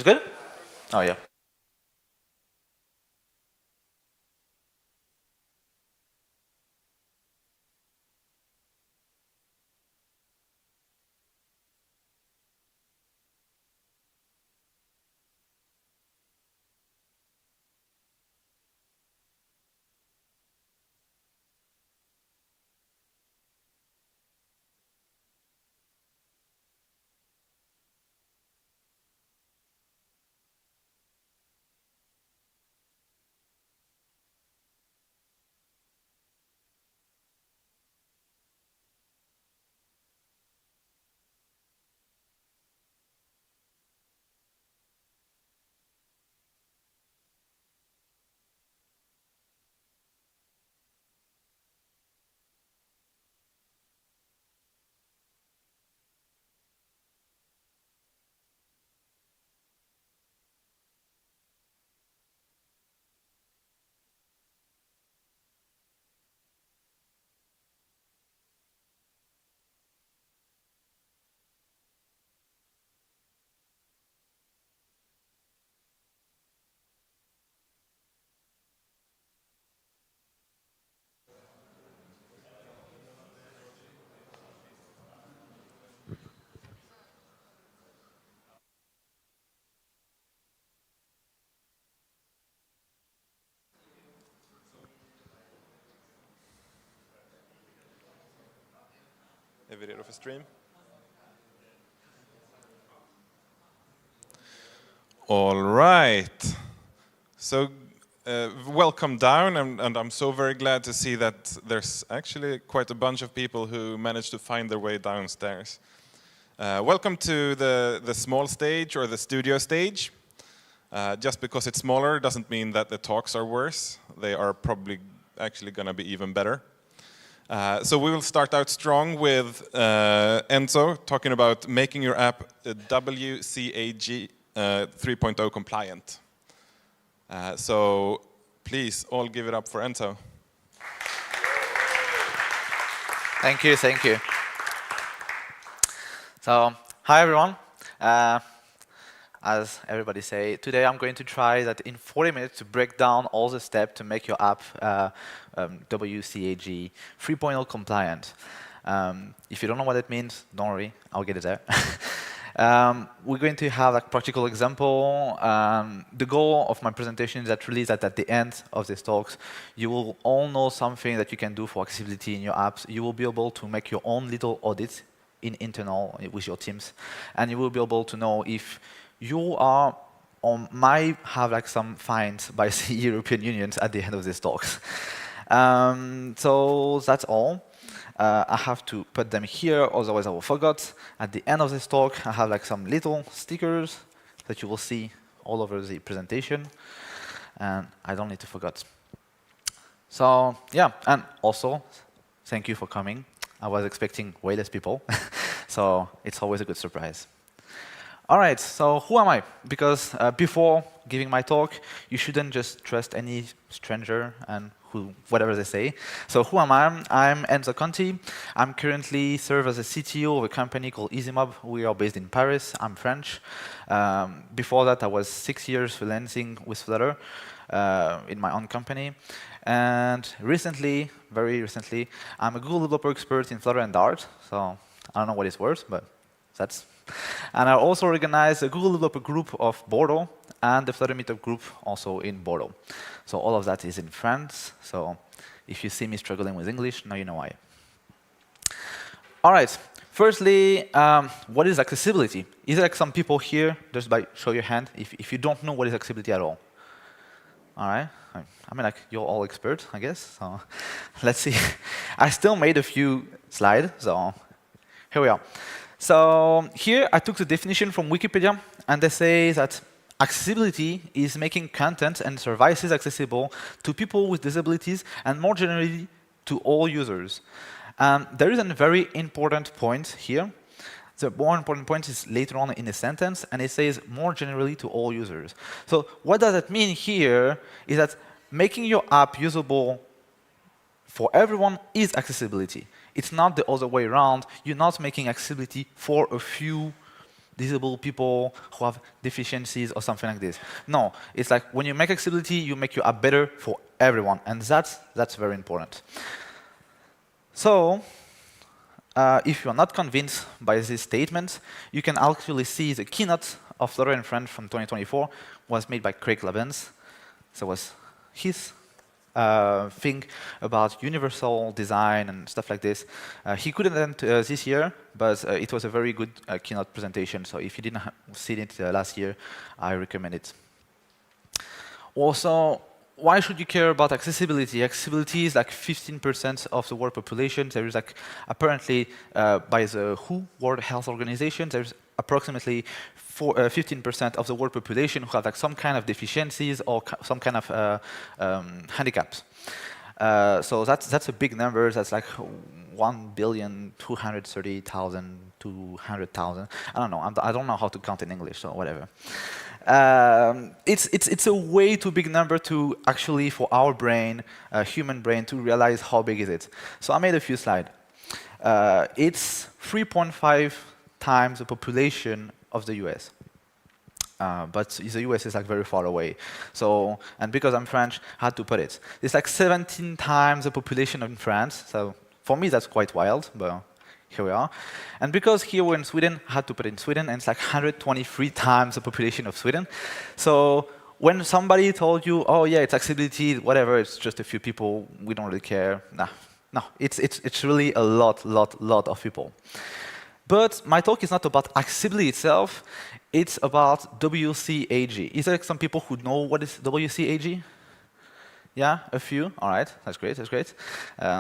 It's good? Oh, yeah. Är vi redo för stream? All right. So welcome down, and I'm so very glad to see that there's actually quite a bunch of people who managed to find their way downstairs. Welcome to the small stage or the studio stage. Just because it's smaller doesn't mean that the talks are worse. They are probably actually going to be even better. So we will start out strong with Enzo talking about making your app WCAG 3.0 compliant. So please all give it up for Enzo. Thank you, thank you. So, hi everyone. As everybody say, today I'm going to try that in 40 minutes to break down all the steps to make your app WCAG 3.0 compliant. If you don't know what it means, don't worry, I'll get it there. We're going to have a practical example. The goal of my presentation is that really that at the end of this talks, you will all know something that you can do for accessibility in your apps. You will be able to make your own little audits in internal with your teams, and you will be able to know if you are or might have like some fines by the European Union at the end of this talks. So that's all. I have to put them here, otherwise I will forget. At the end of this talk, I have like some little stickers that you will see all over the presentation, and I don't need to forget. So yeah, and also, thank you for coming. I was expecting way less people, so it's always a good surprise. All right, so who am I? Because before giving my talk, you shouldn't just trust any stranger and whatever they say. So who am I? I'm Enzo Conty. I'm currently serve as a CTO of a company called EasyMob. We are based in Paris. I'm French. Before that, I was 6 years freelancing with Flutter in my own company. And recently, very recently, I'm a Google developer expert in Flutter and Dart. So I don't know what it's worth, but that's. And I also organize a Google developer group of Bordeaux and the Flutter meetup group also in Bordeaux. So all of that is in France. So if you see me struggling with English, now you know why. All right. Firstly, what is accessibility? Is there like some people here, just by show your hand, if you don't know what is accessibility at all? All right. I mean, like, you're all experts, I guess. So let's see. I still made a few slides, so here we are. So here I took the definition from Wikipedia, and they say that accessibility is making content and services accessible to people with disabilities and more generally to all users. There is a very important point here. The more important point is later on in the sentence, and it says more generally to all users. So what does that mean here is that making your app usable for everyone is accessibility. It's not the other way around. You're not making accessibility for a few disabled people who have deficiencies or something like this. No, it's like when you make accessibility, you make your app better for everyone, and that's very important. So, if you're not convinced by these statements, you can actually see the keynote of Flutter Friends from 2024 was made by Craig Labens. So it was his thing about universal design and stuff like this. He couldn't attend this year, but it was a very good keynote presentation. So if you didn't see it last year, I recommend it. Also, why should you care about accessibility? Accessibility is like 15% of the world population. There is like apparently by the WHO, World Health Organization, there's approximately 15% of the world population who have like some kind of deficiencies or some kind of handicaps. So that's a big number. That's like 1,230,200,000. I don't know. I don't know how to count in English, so whatever. It's a way too big number to actually, for our brain, human brain, to realize how big is it. So I made a few slides. It's 3.5 times the population of the US. But the US is like very far away. So, and because I'm French, I had to put it. It's like 17 times the population in France. So for me, that's quite wild, but here we are. And because here we're in Sweden, I had to put it in Sweden, and it's like 123 times the population of Sweden. So when somebody told you, oh yeah, it's accessibility, whatever, it's just a few people, we don't really care. Nah, no, it's really a lot of people. But my talk is not about accessibility itself, it's about WCAG. Is there some people who know what is WCAG? Yeah, a few. All right, that's great, that's great.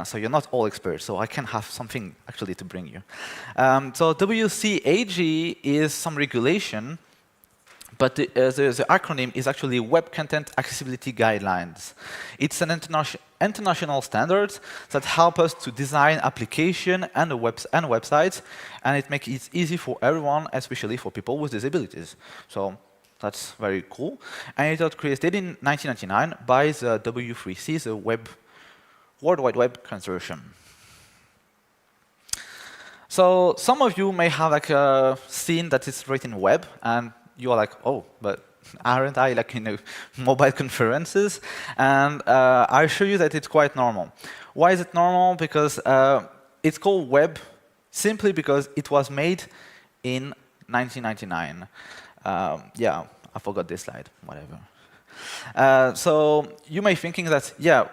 So you're not all experts, so I can have something actually to bring you. So WCAG is some regulation, but the acronym is actually Web Content Accessibility Guidelines. It's an international standard that help us to design application and websites, and it makes it easy for everyone, especially for people with disabilities. So that's very cool. And it was created in 1999 by the W3C, the World Wide Web Consortium. So some of you may have like seen that it's written web, and you are like, oh, but aren't I like in mobile conferences? And I'll show you that it's quite normal. Why is it normal? Because it's called web simply because it was made in 1999. Yeah, I forgot this slide, whatever. So you may be thinking that, yeah,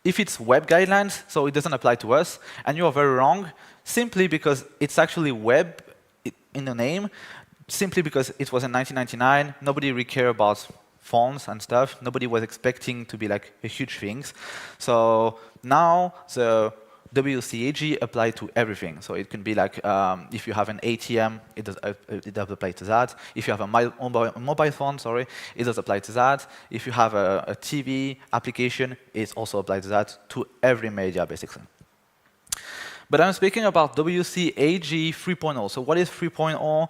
if it's web guidelines, so it doesn't apply to us, and you are very wrong, simply because it's actually web in the name, simply because it was in 1999, nobody really cared about fonts and stuff, nobody was expecting to be like a huge things. So now the WCAG apply to everything. So it can be like if you have an ATM, it does apply to that. If you have a mobile phone, sorry, it does apply to that. If you have a TV application, it also applies to that, to every media basically. But I'm speaking about WCAG 3.0. So what is 3.0?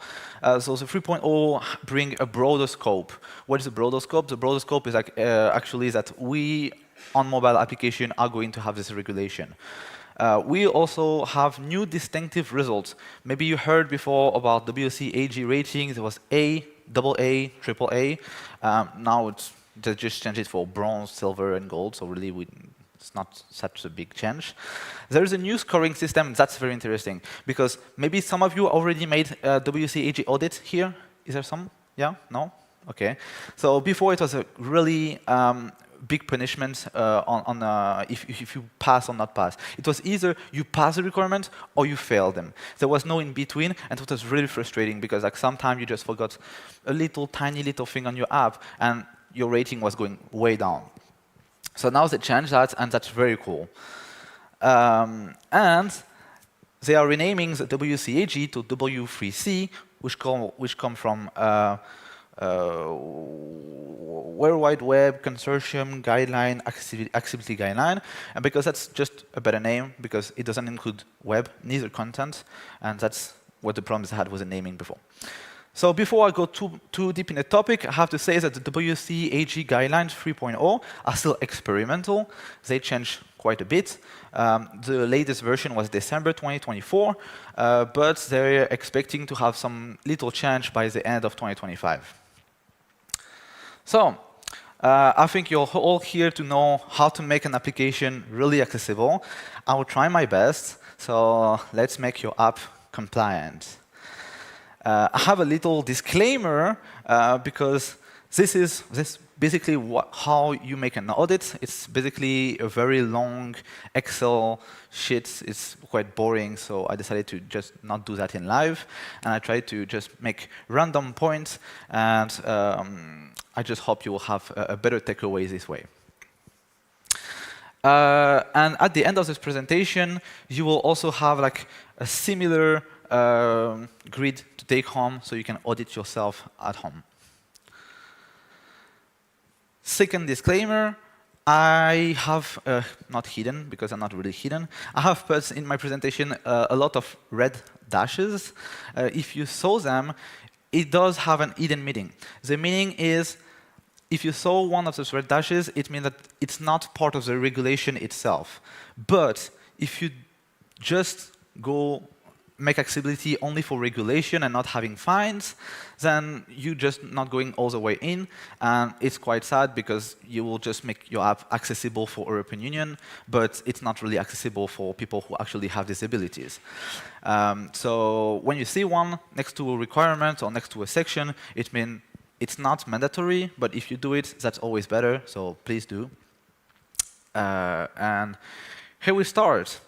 So the 3.0 bring a broader scope. What is the broader scope? The broader scope is like actually that we on mobile application are going to have this regulation. We also have new distinctive results. Maybe you heard before about WCAG ratings. There was A, AA, AAA. Now they just changed it for bronze, silver, and gold. So really, it's not such a big change. There is a new scoring system. That's very interesting because maybe some of you already made a WCAG audit here. Is there some? Yeah? No? Okay. So before it was a really big punishment if you pass or not pass. It was either you pass the requirement or you fail them. There was no in between, and it was really frustrating because like sometimes you just forgot a tiny little thing on your app, and your rating was going way down. So now they changed that, and that's very cool. And they are renaming the WCAG to W3C, which come from World Wide Web Consortium Guideline, Accessibility Guideline, and because that's just a better name, because it doesn't include web, neither content, and that's what the problems I had with the naming before. So before I go too deep in the topic, I have to say that the WCAG Guidelines 3.0 are still experimental. They change quite a bit. The latest version was December 2024, but they're expecting to have some little change by the end of 2025. So, I think you're all here to know how to make an application really accessible. I will try my best, so let's make your app compliant. I have a little disclaimer because this is basically how you make an audit. It's basically a very long Excel sheet. It's quite boring, so I decided to just not do that in live. And I tried to just make random points, and I just hope you will have a better takeaway this way. And at the end of this presentation, you will also have like a similar grid to take home, so you can audit yourself at home. Second disclaimer, I have, not hidden, because I'm not really hidden, I have put in my presentation a lot of red dashes. If you saw them, it does have an hidden meaning. The meaning is, if you saw one of those red dashes, it means that it's not part of the regulation itself. But if you just go make accessibility only for regulation and not having fines, then you're just not going all the way in. And it's quite sad because you will just make your app accessible for European Union, but it's not really accessible for people who actually have disabilities. So when you see one next to a requirement or next to a section, it means it's not mandatory, but if you do it, that's always better, so please do. And here we start.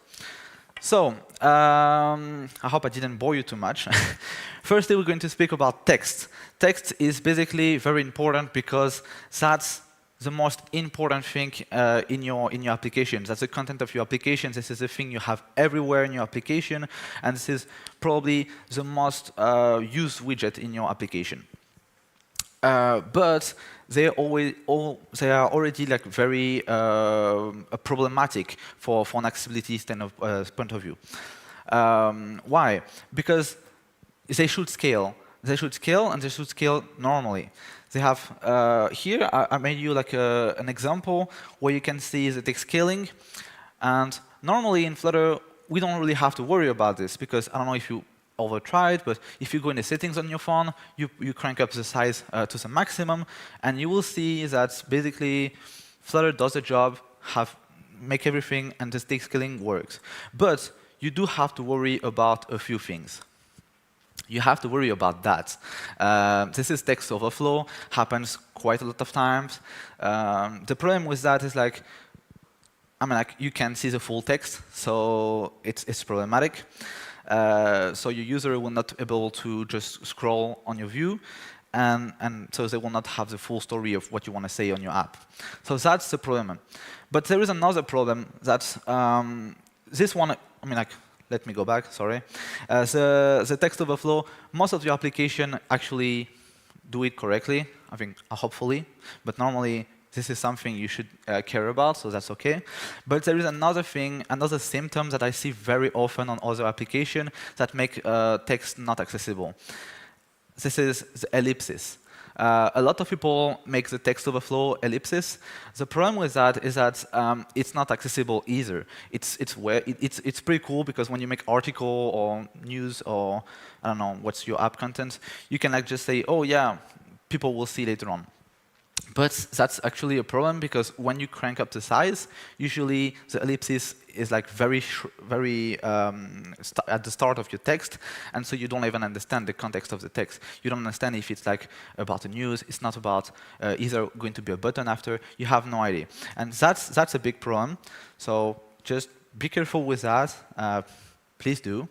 So, I hope I didn't bore you too much. Firstly, we're going to speak about text. Text is basically very important because that's the most important thing in your application. That's the content of your application. This is the thing you have everywhere in your application, and this is probably the most used widget in your application. But they are already like very problematic for an accessibility point of view. Why? Because they should scale. They should scale, and they should scale normally. They have here I made you like an example where you can see the text scaling, and normally in Flutter we don't really have to worry about this because I don't know if you over tried, but if you go in the settings on your phone, you crank up the size to the maximum, and you will see that basically Flutter does the job, make everything, and the text scaling works. But you do have to worry about a few things. You have to worry about that. This is text overflow, happens quite a lot of times. The problem with that is like, you can see the full text, so it's problematic. So your user will not be able to just scroll on your view, and so they will not have the full story of what you want to say on your app. So that's the problem. But there is another problem that this one, let me go back, sorry. The text overflow, most of your application actually do it correctly, hopefully, but normally this is something you should care about, so that's OK. But there is another thing, another symptom that I see very often on other applications that make text not accessible. This is the ellipsis. A lot of people make the text overflow ellipsis. The problem with that is that it's not accessible either. It's pretty cool because when you make article or news or I don't know what's your app content, you can just say, oh yeah, people will see later on. But that's actually a problem because when you crank up the size, usually the ellipsis is like very at the start of your text, and so you don't even understand the context of the text. You don't understand if it's like about the news. It's not about either going to be a button after. You have no idea, and that's a big problem. So just be careful with that. Please do.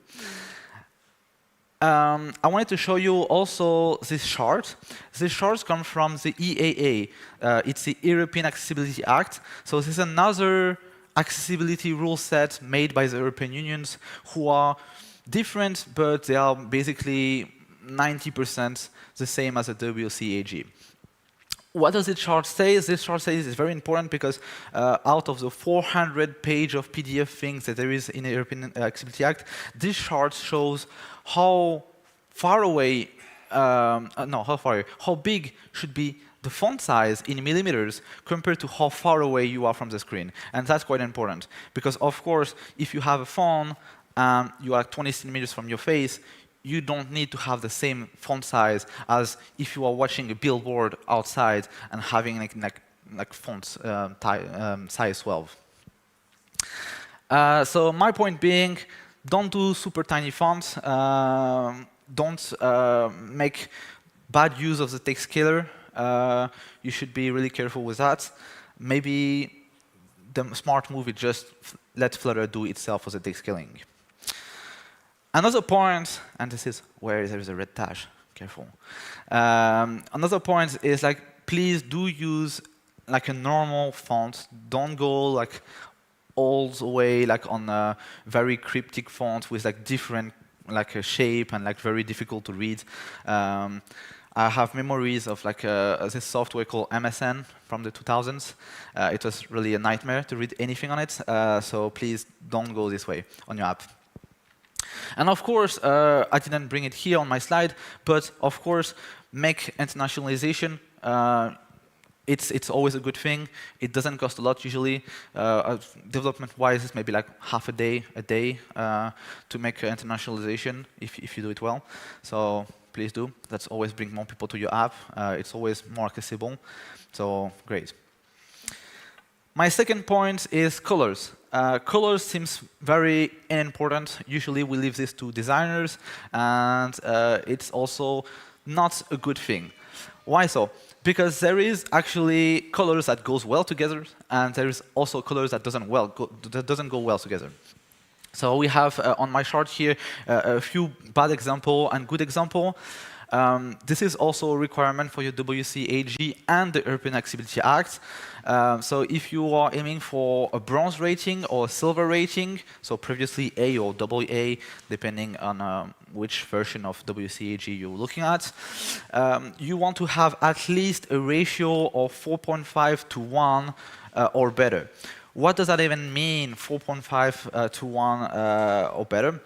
I wanted to show you also this chart. This chart comes from the EAA. It's the European Accessibility Act. So this is another accessibility rule set made by the European Unions who are different, but they are basically 90% the same as the WCAG. What does this chart say? This chart says it's very important because out of the 400 page of PDF things that there is in the European Accessibility Act, this chart shows how far away, how big should be the font size in millimeters compared to how far away you are from the screen. And that's quite important. Because, of course, if you have a phone, you are 20 centimeters from your face, you don't need to have the same font size as if you are watching a billboard outside and having like font size 12. So my point being, don't do super tiny fonts. Don't make bad use of the text scaler. You should be really careful with that. Maybe the smart move is just let Flutter do itself for the text scaling. Another point, and this is where there is a red dash, careful. Another point is like, please do use like a normal font. Don't go like all the way like on a very cryptic font with like different like a shape and like very difficult to read. I have memories of like this software called MSN from the 2000s. It was really a nightmare to read anything on it. So please don't go this way on your app. And of course, I didn't bring it here on my slide, but of course, make internationalization. It's always a good thing. It doesn't cost a lot usually. Development-wise, it's maybe like half a day to make internationalization if you do it well. So please do. That's always bring more people to your app. It's always more accessible. So great. My second point is colors. Colors seems very important. Usually we leave this to designers, and it's also not a good thing. Why so? Because there is actually colors that goes well together, and there is also colors that doesn't go well together. So we have on my chart here a few bad example and good example. This is also a requirement for your WCAG and the European Accessibility Act. So if you are aiming for a bronze rating or a silver rating, so previously A or AA, depending on which version of WCAG you're looking at, you want to have at least a ratio of 4.5 to 1 or better. What does that even mean, 4.5 to 1 or better?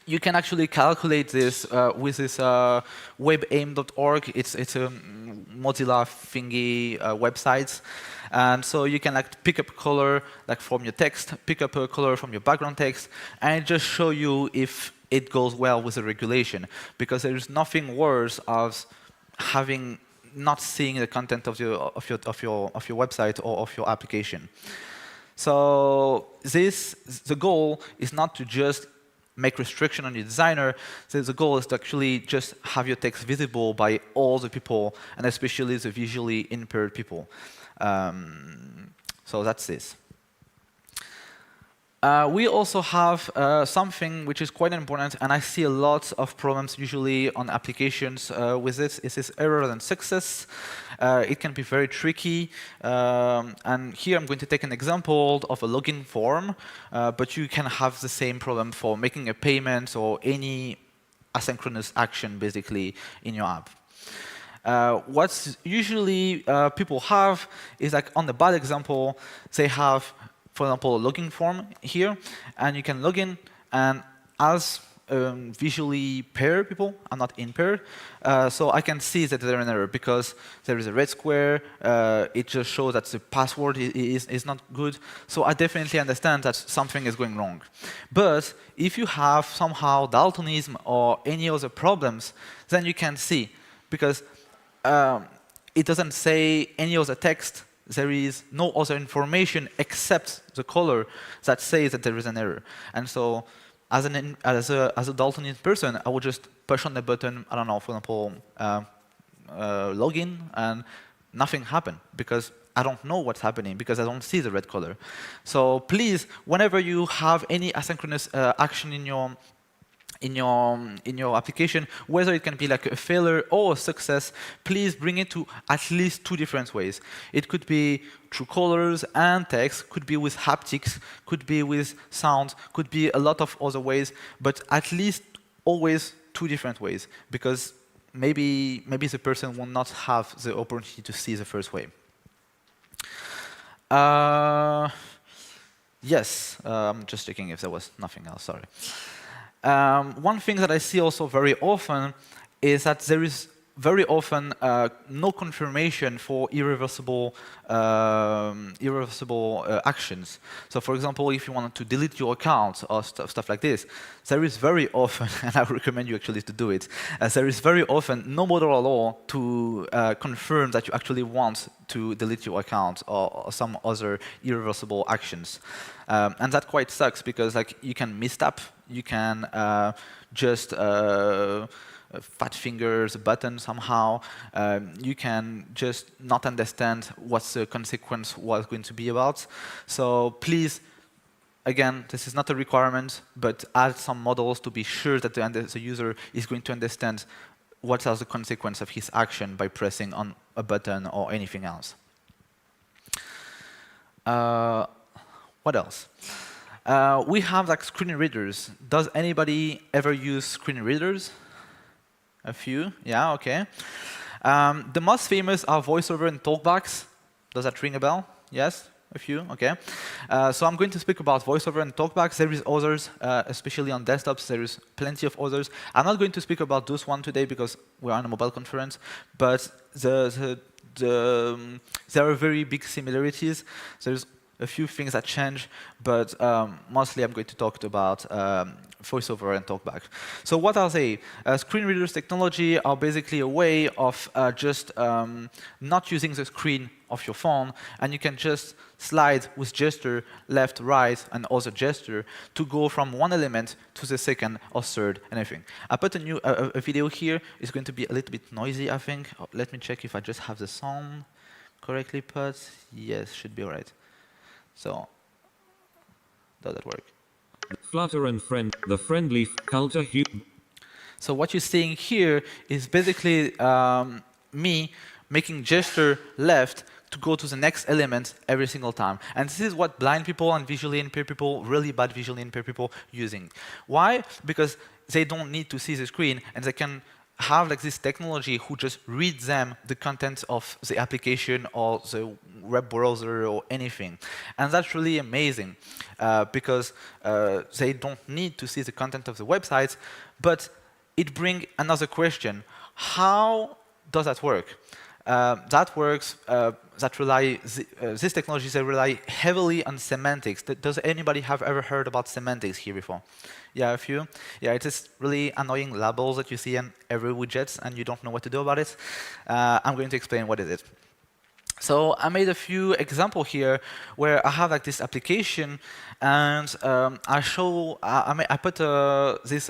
You can actually calculate this with this webaim.org. It's a Mozilla thingy website. And so you can like pick up a color like from your text, pick up a color from your background text, and it just show you if it goes well with the regulation. Because there is nothing worse as not seeing the content of your website or of your application. So the goal is not to just make restriction on your designer. So the goal is to actually just have your text visible by all the people, and especially the visually impaired people. So that's this. We also have something which is quite important, and I see a lot of problems usually on applications with this. Is this error and success? It can be very tricky. And here I'm going to take an example of a login form, but you can have the same problem for making a payment or any asynchronous action basically in your app. What usually people have is like on the bad example, they have, for example, a login form here, and you can log in, and as visually paired people, I'm not impaired, so I can see that there's an error because there is a red square. It just shows that the password is not good. So I definitely understand that something is going wrong. But if you have somehow daltonism or any other problems, then you can see, because it doesn't say any other text. There is no other information except the color that says that there is an error. And so as a daltonist person, I would just push on the button, I don't know, for example, login, and nothing happened because I don't know what's happening because I don't see the red color. So please, whenever you have any asynchronous action in your application, whether it can be like a failure or a success, please bring it to at least two different ways. It could be through colors and text, could be with haptics, could be with sound, could be a lot of other ways, but at least always two different ways, because maybe the person will not have the opportunity to see the first way. Yes, I'm just checking if there was nothing else, sorry. One thing that I see also very often is that there is very often no confirmation for irreversible actions. So for example, if you wanted to delete your account or stuff like this, there is very often, and I recommend you actually to do it, there is very often no model at all to confirm that you actually want to delete your account or some other irreversible actions. And that quite sucks because like you can mistap, you can just fat fingers a button somehow. You can just not understand what the consequence was going to be about. So please, again, this is not a requirement, but add some models to be sure that the user is going to understand what are the consequences of his action by pressing on a button or anything else. What else? We have like screen readers. Does anybody ever use screen readers? A few, yeah, okay. The most famous are VoiceOver and TalkBacks. Does that ring a bell? Yes, a few, okay. So I'm going to speak about VoiceOver and TalkBacks. There is others, especially on desktops. There is plenty of others. I'm not going to speak about those one today because we're on a mobile conference, but there are very big similarities. There's a few things that change, but mostly I'm going to talk about VoiceOver and TalkBack. So what are they? Screen readers technology are basically a way of just not using the screen of your phone, and you can just slide with gesture left, right, and other gesture to go from one element to the second or third and everything. I put a video here. It's going to be a little bit noisy, I think. Oh, let me check if I just have the sound correctly put. Yes, should be all right. So, does that work? Flutter and Friend, the friendly culture. So what you're seeing here is basically me making gesture left to go to the next element every single time. And this is what blind people and visually impaired people, really bad visually impaired people, using. Why? Because they don't need to see the screen, and they can have like this technology who just reads them the content of the application or the web browser or anything. And that's really amazing because they don't need to see the content of the websites, but it brings another question. How does that work? That works, these technologies, they rely heavily on semantics. Does anybody have ever heard about semantics here before? Yeah, a few? Yeah, it is really annoying labels that you see in every widget and you don't know what to do about it. I'm going to explain what it is. So I made a few examples here where I have like this application and I put this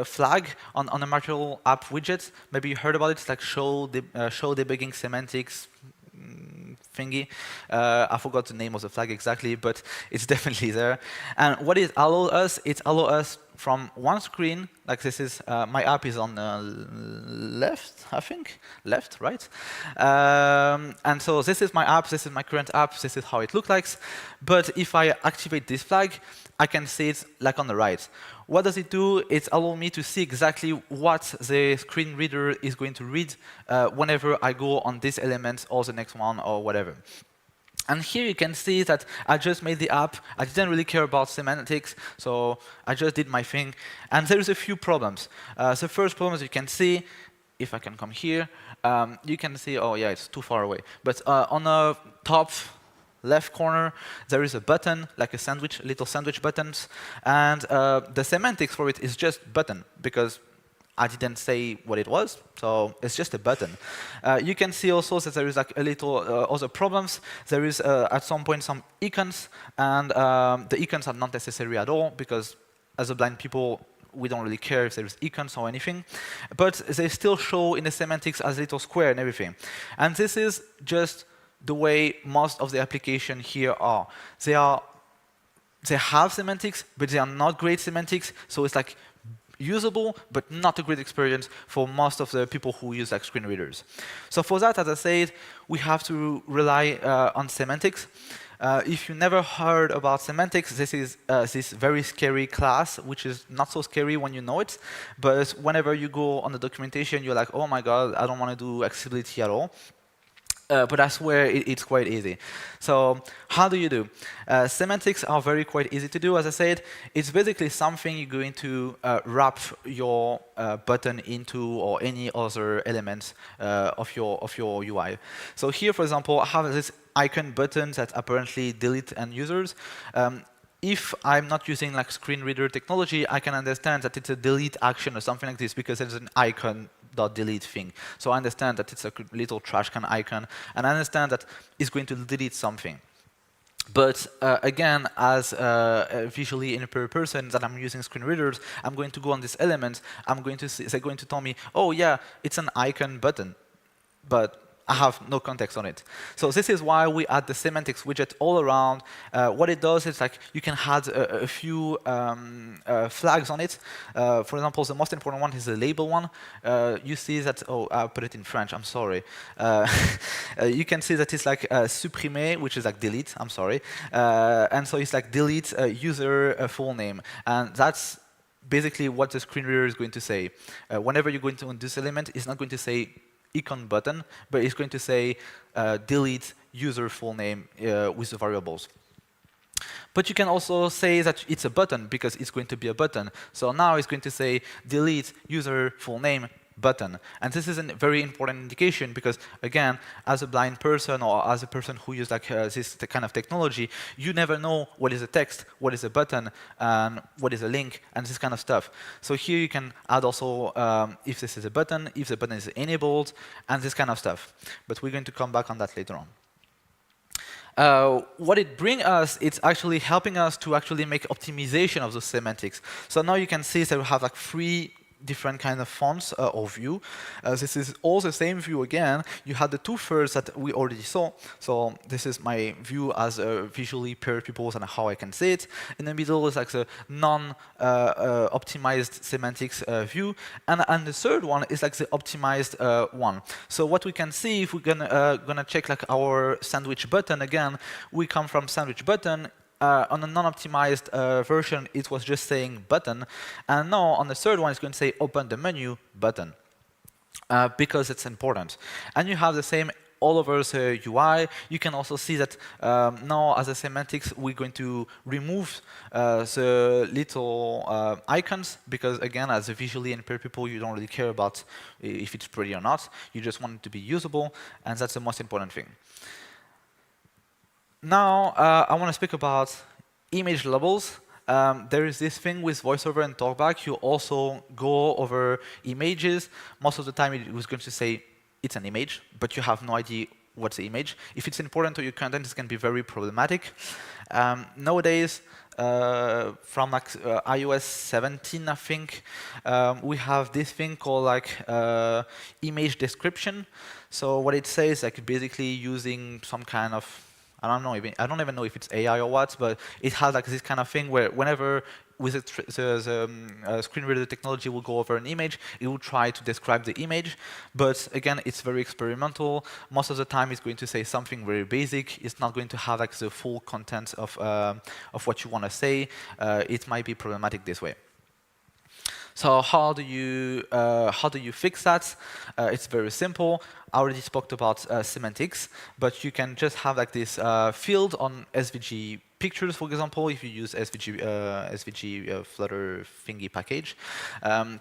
flag on a material app widget. Maybe you heard about it. It's like show debugging semantics thingy. I forgot the name of the flag exactly, but it's definitely there. And what it allows us, from one screen, like this is, my app is on the left, I think, left, right? And so this is my app, this is my current app, this is how it looks like. But if I activate this flag, I can see it like on the right. What does it do? It allows me to see exactly what the screen reader is going to read whenever I go on this element or the next one or whatever. And here you can see that I just made the app. I didn't really care about semantics, so I just did my thing. And there's a few problems. The first problem, as you can see, if I can come here, you can see, oh yeah, it's too far away. But on the top left corner, there is a button, like a sandwich, little sandwich buttons. And the semantics for it is just button, because I didn't say what it was, so it's just a button. You can see also that there is like a little other problems. There is at some point some icons, and the icons are not necessary at all because as a blind people, we don't really care if there's icons or anything. But they still show in the semantics as a little square and everything. And this is just the way most of the application here are. They have semantics, but they are not great semantics, so it's like usable, but not a great experience for most of the people who use like screen readers. So for that, as I said, we have to rely on semantics. If you never heard about semantics, this is this very scary class, which is not so scary when you know it. But whenever you go on the documentation, you're like, oh my god, I don't want to do accessibility at all. But I swear it's quite easy. So how do you do? Semantics are quite easy to do, as I said. It's basically something you're going to wrap your button into or any other elements of your UI. So here, for example, I have this icon button that apparently delete end users. If I'm not using like screen reader technology, I can understand that it's a delete action or something like this because there's an icon .delete thing. So I understand that it's a little trash can icon, and I understand that it's going to delete something. But again, as a visually impaired person that I'm using screen readers, I'm going to go on this element. I'm going to see, they're going to tell me, oh yeah, it's an icon button, but I have no context on it. So this is why we add the semantics widget all around. What it does is like you can add a few flags on it. For example, the most important one is the label one. You see that, oh, I'll put it in French, I'm sorry. You can see that it's like supprimer, which is like delete, I'm sorry. And so it's like delete user full name. And that's basically what the screen reader is going to say. Whenever you're going to this element, it's not going to say icon button, but it's going to say delete user full name with the variables. But you can also say that it's a button because it's going to be a button. So now it's going to say delete user full name button. And this is a very important indication because, again, as a blind person or as a person who uses like this kind of technology, you never know what is a text, what is a button, and what is a link, and this kind of stuff. So here you can add also if this is a button, if the button is enabled, and this kind of stuff. But we're going to come back on that later on. What it brings us, it's actually helping us to actually make optimization of the semantics. So now you can see that we have like 3 different kind of fonts or view. This is all the same view again. You had the 2 first that we already saw. So this is my view as a visually paired pupils and how I can see it. In the middle is like the non-optimized semantics view. And the third one is like the optimized one. So what we can see if we're gonna check like our sandwich button again, we come from sandwich button. On a non-optimized version, it was just saying button. And now on the third one, it's going to say open the menu button because it's important. And you have the same all over the UI. You can also see that now as a semantics, we're going to remove the little icons because, again, as a visually impaired people, you don't really care about if it's pretty or not. You just want it to be usable, and that's the most important thing. Now, I want to speak about image labels. There is this thing with VoiceOver and TalkBack. You also go over images. Most of the time, it was going to say it's an image, but you have no idea what's the image. If it's important to your content, it can be very problematic. Nowadays, from like, iOS 17, I think, we have this thing called like image description. So what it says, like basically using some kind of I don't even know if it's AI or what, but it has like this kind of thing where whenever with the screen reader technology will go over an image, it will try to describe the image. But again, it's very experimental. Most of the time, it's going to say something very basic. It's not going to have like the full content of what you want to say. It might be problematic this way. So how do you fix that? It's very simple. I already spoke about semantics, but you can just have like this field on SVG pictures, for example, if you use SVG Flutter thingy package.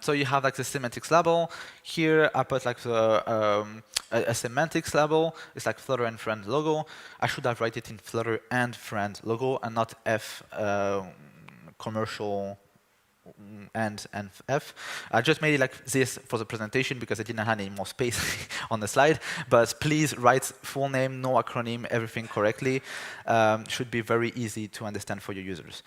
So you have like the semantics label. Here I put like a semantics label. It's like Flutter and Friend logo. I should have write it in Flutter and Friend logo and not F commercial and F. I just made it like this for the presentation because I didn't have any more space on the slide. But please write full name, no acronym, everything correctly. Should be very easy to understand for your users.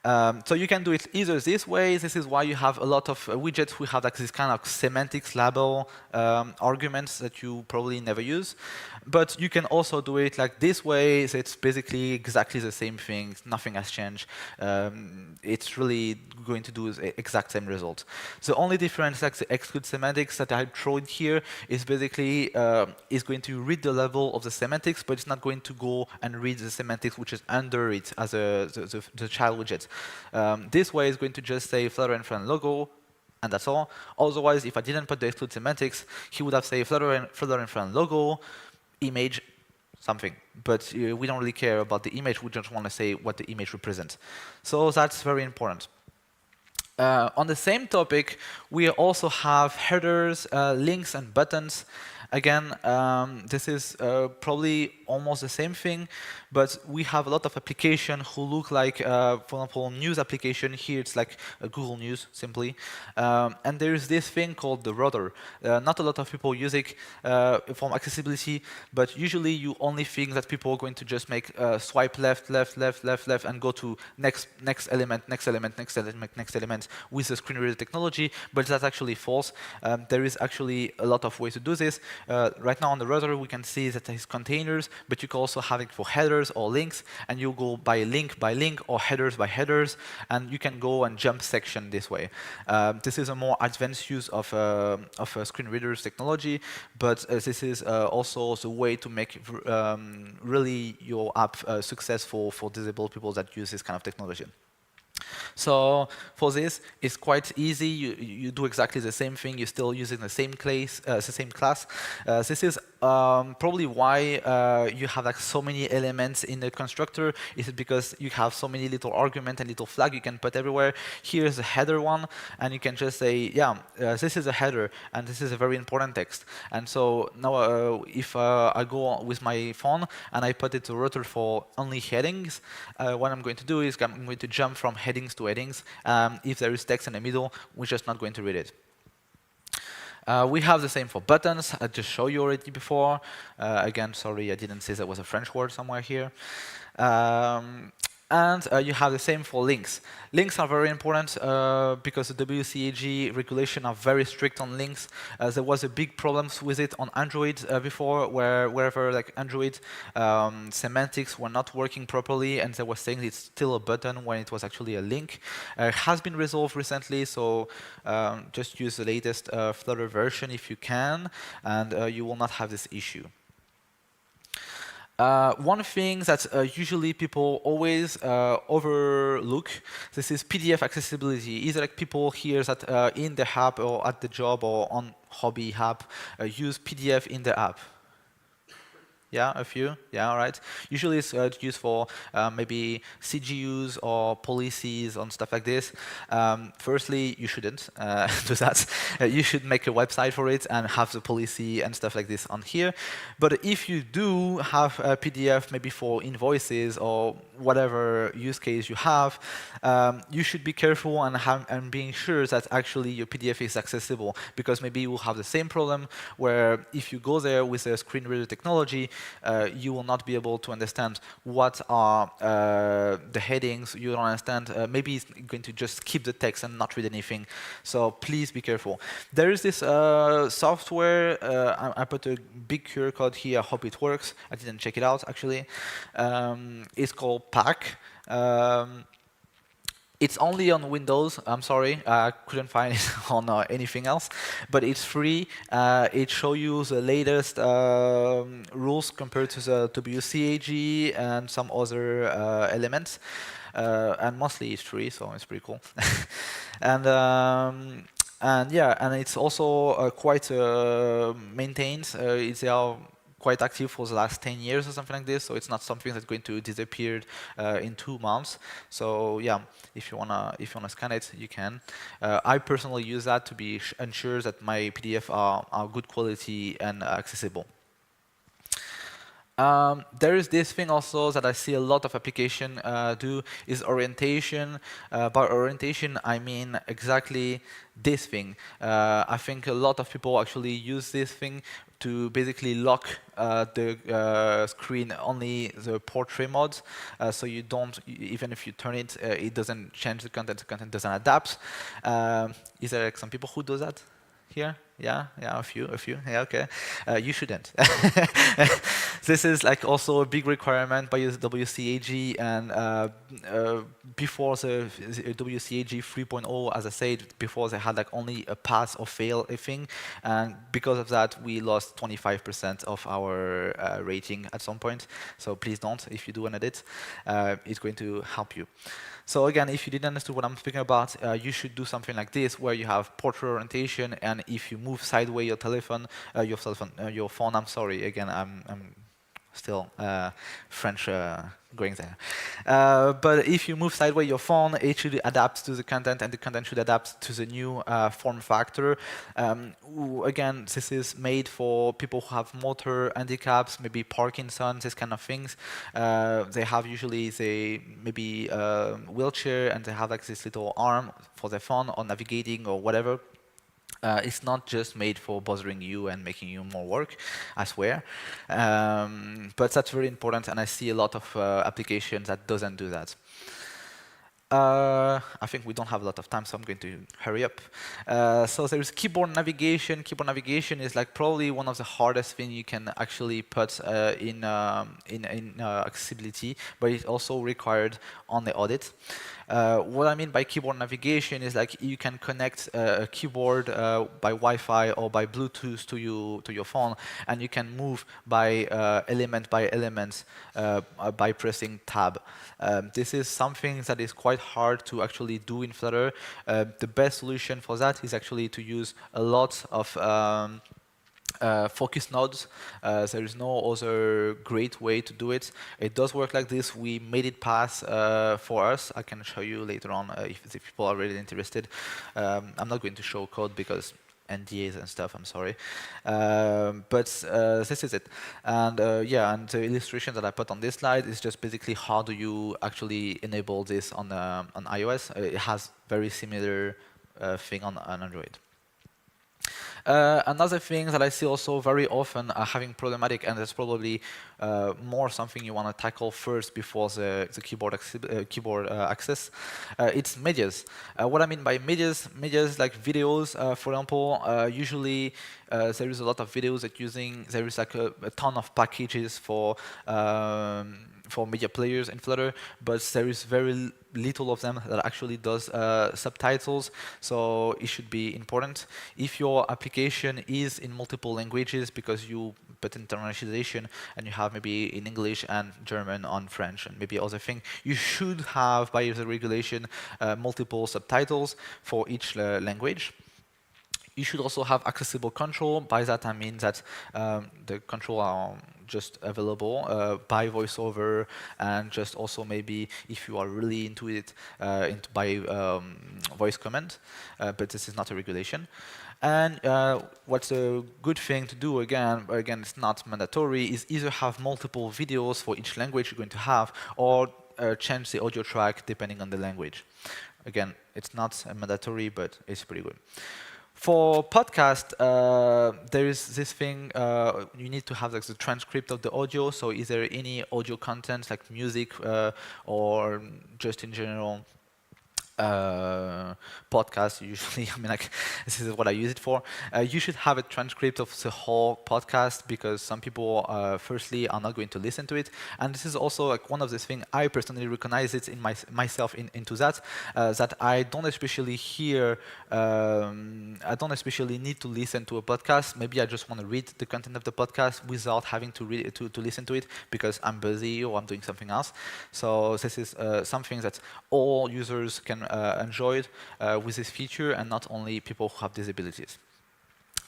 So you can do it either this way. This is why you have a lot of widgets. We have like this kind of semantics label arguments that you probably never use. But you can also do it like this way. So it's basically exactly the same thing. Nothing has changed. It's really going to do the exact same result. The only difference, like the exclude semantics that I showed here, is basically is going to read the level of the semantics, but it's not going to go and read the semantics which is under it as the child widget. This way is going to just say Flutter and Friend logo, and that's all. Otherwise, if I didn't put the exclude semantics, he would have said Flutter and Friend logo, image something, but we don't really care about the image. We just want to say what the image represents. So that's very important. On the same topic, we also have headers, links, and buttons. Again, this is probably almost the same thing, but we have a lot of applications who look like, for example, news application. Here it's like Google News, simply. And there is this thing called the rudder. Not a lot of people use it from accessibility, but usually you only think that people are going to just make swipe left, left, left, left, left, and go to next element, next element, next element, next element with the screen reader technology, but that's actually false. There is actually a lot of ways to do this. Right now on the rudder, we can see that there's containers, but you can also have it for headers or links, and you go by link or headers by headers, and you can go and jump section this way. This is a more advanced use of screen readers technology, but this is also the way to make really your app successful for disabled people that use this kind of technology. So for this, it's quite easy. You do exactly the same thing. You're still using the same class. This is probably why you have like so many elements in the constructor. Is because you have so many little arguments and little flag you can put everywhere. Here's a header one, and you can just say, yeah, this is a header, and this is a very important text. And so now, if I go with my phone and I put it to rudder for only headings, what I'm going to do is I'm going to jump from headings to headings. If there is text in the middle, we're just not going to read it. We have the same for buttons. I just showed you already before. Again, sorry, I didn't say there was a French word somewhere here. And you have the same for links. Links are very important because the WCAG regulation are very strict on links. There was a big problem with it on Android before, where wherever like Android semantics were not working properly, and they were saying it's still a button when it was actually a link. It has been resolved recently, so just use the latest Flutter version if you can, and you will not have this issue. One thing that usually people always overlook, this is PDF accessibility. Either like people here that in the app or at the job or on hobby app use PDF in the app. Yeah, a few. Yeah, all right. Usually it's used for maybe CGUs or policies and stuff like this. Firstly, you shouldn't do that. You should make a website for it and have the policy and stuff like this on here. But if you do have a PDF maybe for invoices or whatever use case you have, you should be careful and being sure that actually your PDF is accessible, because maybe you will have the same problem where if you go there with a screen reader technology, you will not be able to understand what are the headings. You don't understand. Maybe it's going to just skip the text and not read anything. So please be careful. There is this software. I put a big QR code here. I hope it works. I didn't check it out, actually. It's called PAC. It's only on Windows. I'm sorry, I couldn't find it on anything else, but it's free. It shows you the latest rules compared to the WCAG and some other elements, and mostly it's free, so it's pretty cool. And yeah, and it's also quite maintained. They are quite active for the last 10 years or something like this, so it's not something that's going to disappear in 2 months. So yeah, if you wanna scan it, you can. I personally use that to be ensure that my PDF are good quality and accessible. There is this thing also that I see a lot of application do is orientation. By orientation, I mean exactly this thing. I think a lot of people actually use this thing to basically lock the screen only the portrait mode, so you don't, even if you turn it, it doesn't change the content doesn't adapt. Is there like some people who do that here? Yeah, a few. Yeah, okay. You shouldn't. This is like also a big requirement by the WCAG, and before the WCAG 3.0, as I said before, they had like only a pass or fail thing, and because of that, we lost 25% of our rating at some point. So please don't. If you do an edit, it's going to help you. So again, if you didn't understand what I'm speaking about, you should do something like this, where you have portrait orientation, and if you move sideways your phone. I'm sorry. Again, I'm still French going there. But if you move sideways your phone, it should adapt to the content, and the content should adapt to the new form factor. Again, this is made for people who have motor handicaps, maybe Parkinson's, these kind of things. They have usually maybe wheelchair, and they have like this little arm for their phone or navigating or whatever. It's not just made for bothering you and making you more work, I swear. But that's very important, and I see a lot of applications that doesn't do that. I think we don't have a lot of time, so I'm going to hurry up. So there's keyboard navigation. Keyboard navigation is like probably one of the hardest things you can actually put in accessibility, but it's also required on the audit. What I mean by keyboard navigation is like you can connect a keyboard by Wi-Fi or by Bluetooth to your phone, and you can move by element by pressing tab. This is something that is quite hard to actually do in Flutter. The best solution for that is actually to use a lot of focus nodes. There is no other great way to do it. It does work like this. We made it pass for us. I can show you later on if people are really interested. I'm not going to show code because NDAs and stuff, I'm sorry. But this is it. And yeah, and the illustration that I put on this slide is just basically how do you actually enable this on iOS. It has very similar thing on Android. Another thing that I see also very often having problematic, and that's probably more something you want to tackle first before the keyboard access, it's medias. What I mean by medias like videos, for example, usually there is a lot of videos that there is like a ton of packages for media players in Flutter, but there is very little of them that actually does subtitles, so it should be important. If your application is in multiple languages because you put internationalization and you have maybe in English and German on French and maybe other thing, you should have by the regulation multiple subtitles for each language. You should also have accessible control. By that I mean that the control are just available by VoiceOver, and just also maybe if you are really into it by voice command, but this is not a regulation. And what's a good thing to do, again it's not mandatory, is either have multiple videos for each language you're going to have, or change the audio track depending on the language. Again, it's not mandatory, but it's pretty good. For podcast, there is this thing, you need to have like the transcript of the audio, so is there any audio content like music or just in general podcast usually, I mean like this is what I use it for. You should have a transcript of the whole podcast because some people firstly are not going to listen to it, and this is also like one of the things I personally recognize it in myself into that I don't especially I don't especially need to listen to a podcast. Maybe I just want to read the content of the podcast without having to read it, to listen to it because I'm busy or I'm doing something else. So this is something that all users can enjoy with this feature, and not only people who have disabilities.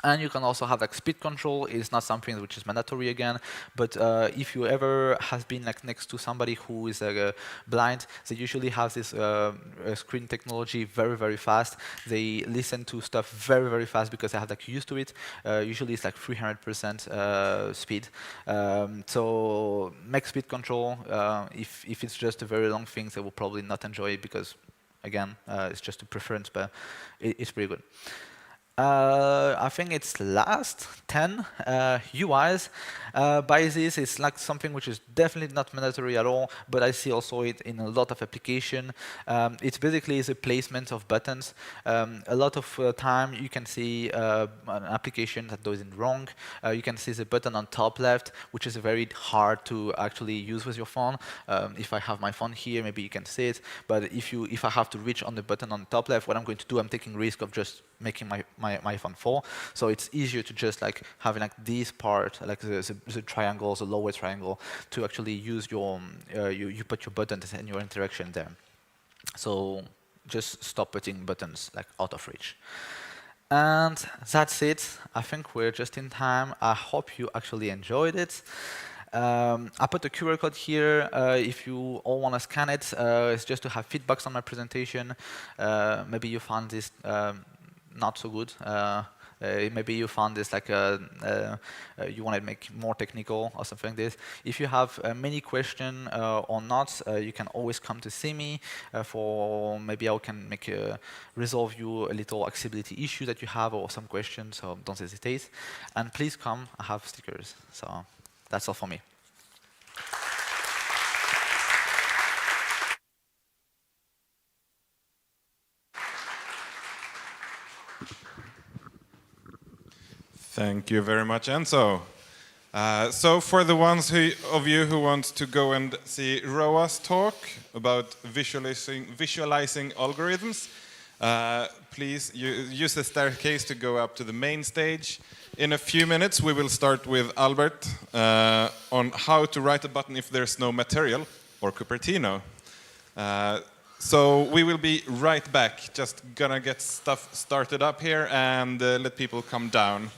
And you can also have like speed control. It's not something which is mandatory again, but if you ever have been like next to somebody who is blind, they usually have this screen technology very fast. They listen to stuff very fast because they have like used to it. Usually it's like 300% speed. So make speed control. If it's just a very long thing, they will probably not enjoy it because again, it's just a preference, but it's pretty good. I think it's last 10 UIs. By this, it's like something which is definitely not mandatory at all, but I see also it in a lot of application. It's basically the placement of buttons. A lot of time you can see an application that does it wrong. You can see the button on top left, which is very hard to actually use with your phone. If I have my phone here, maybe you can see it, but if I have to reach on the button on the top left, what I'm going to do, I'm taking risk of just making my phone fall. So it's easier to just like having like this part, like the triangle, the lower triangle, to actually use your you put your buttons and your interaction there. So just stop putting buttons like out of reach. And that's it. I think we're just in time. I hope you actually enjoyed it. I put a QR code here. If you all want to scan it, it's just to have feedbacks on my presentation. Maybe you found this not so good. Maybe you found this like you want to make more technical or something like this. If you have many questions or not, you can always come to see me for maybe I can make resolve you a little accessibility issue that you have or some questions. So don't hesitate, and please come. I have stickers. So that's all for me. Thank you very much, Enzo. So for the ones of you who want to go and see Roa's talk about visualizing algorithms, please use the staircase to go up to the main stage. In a few minutes, we will start with Albert on how to write a button if there's no material, or Cupertino. So we will be right back. Just gonna get stuff started up here and let people come down.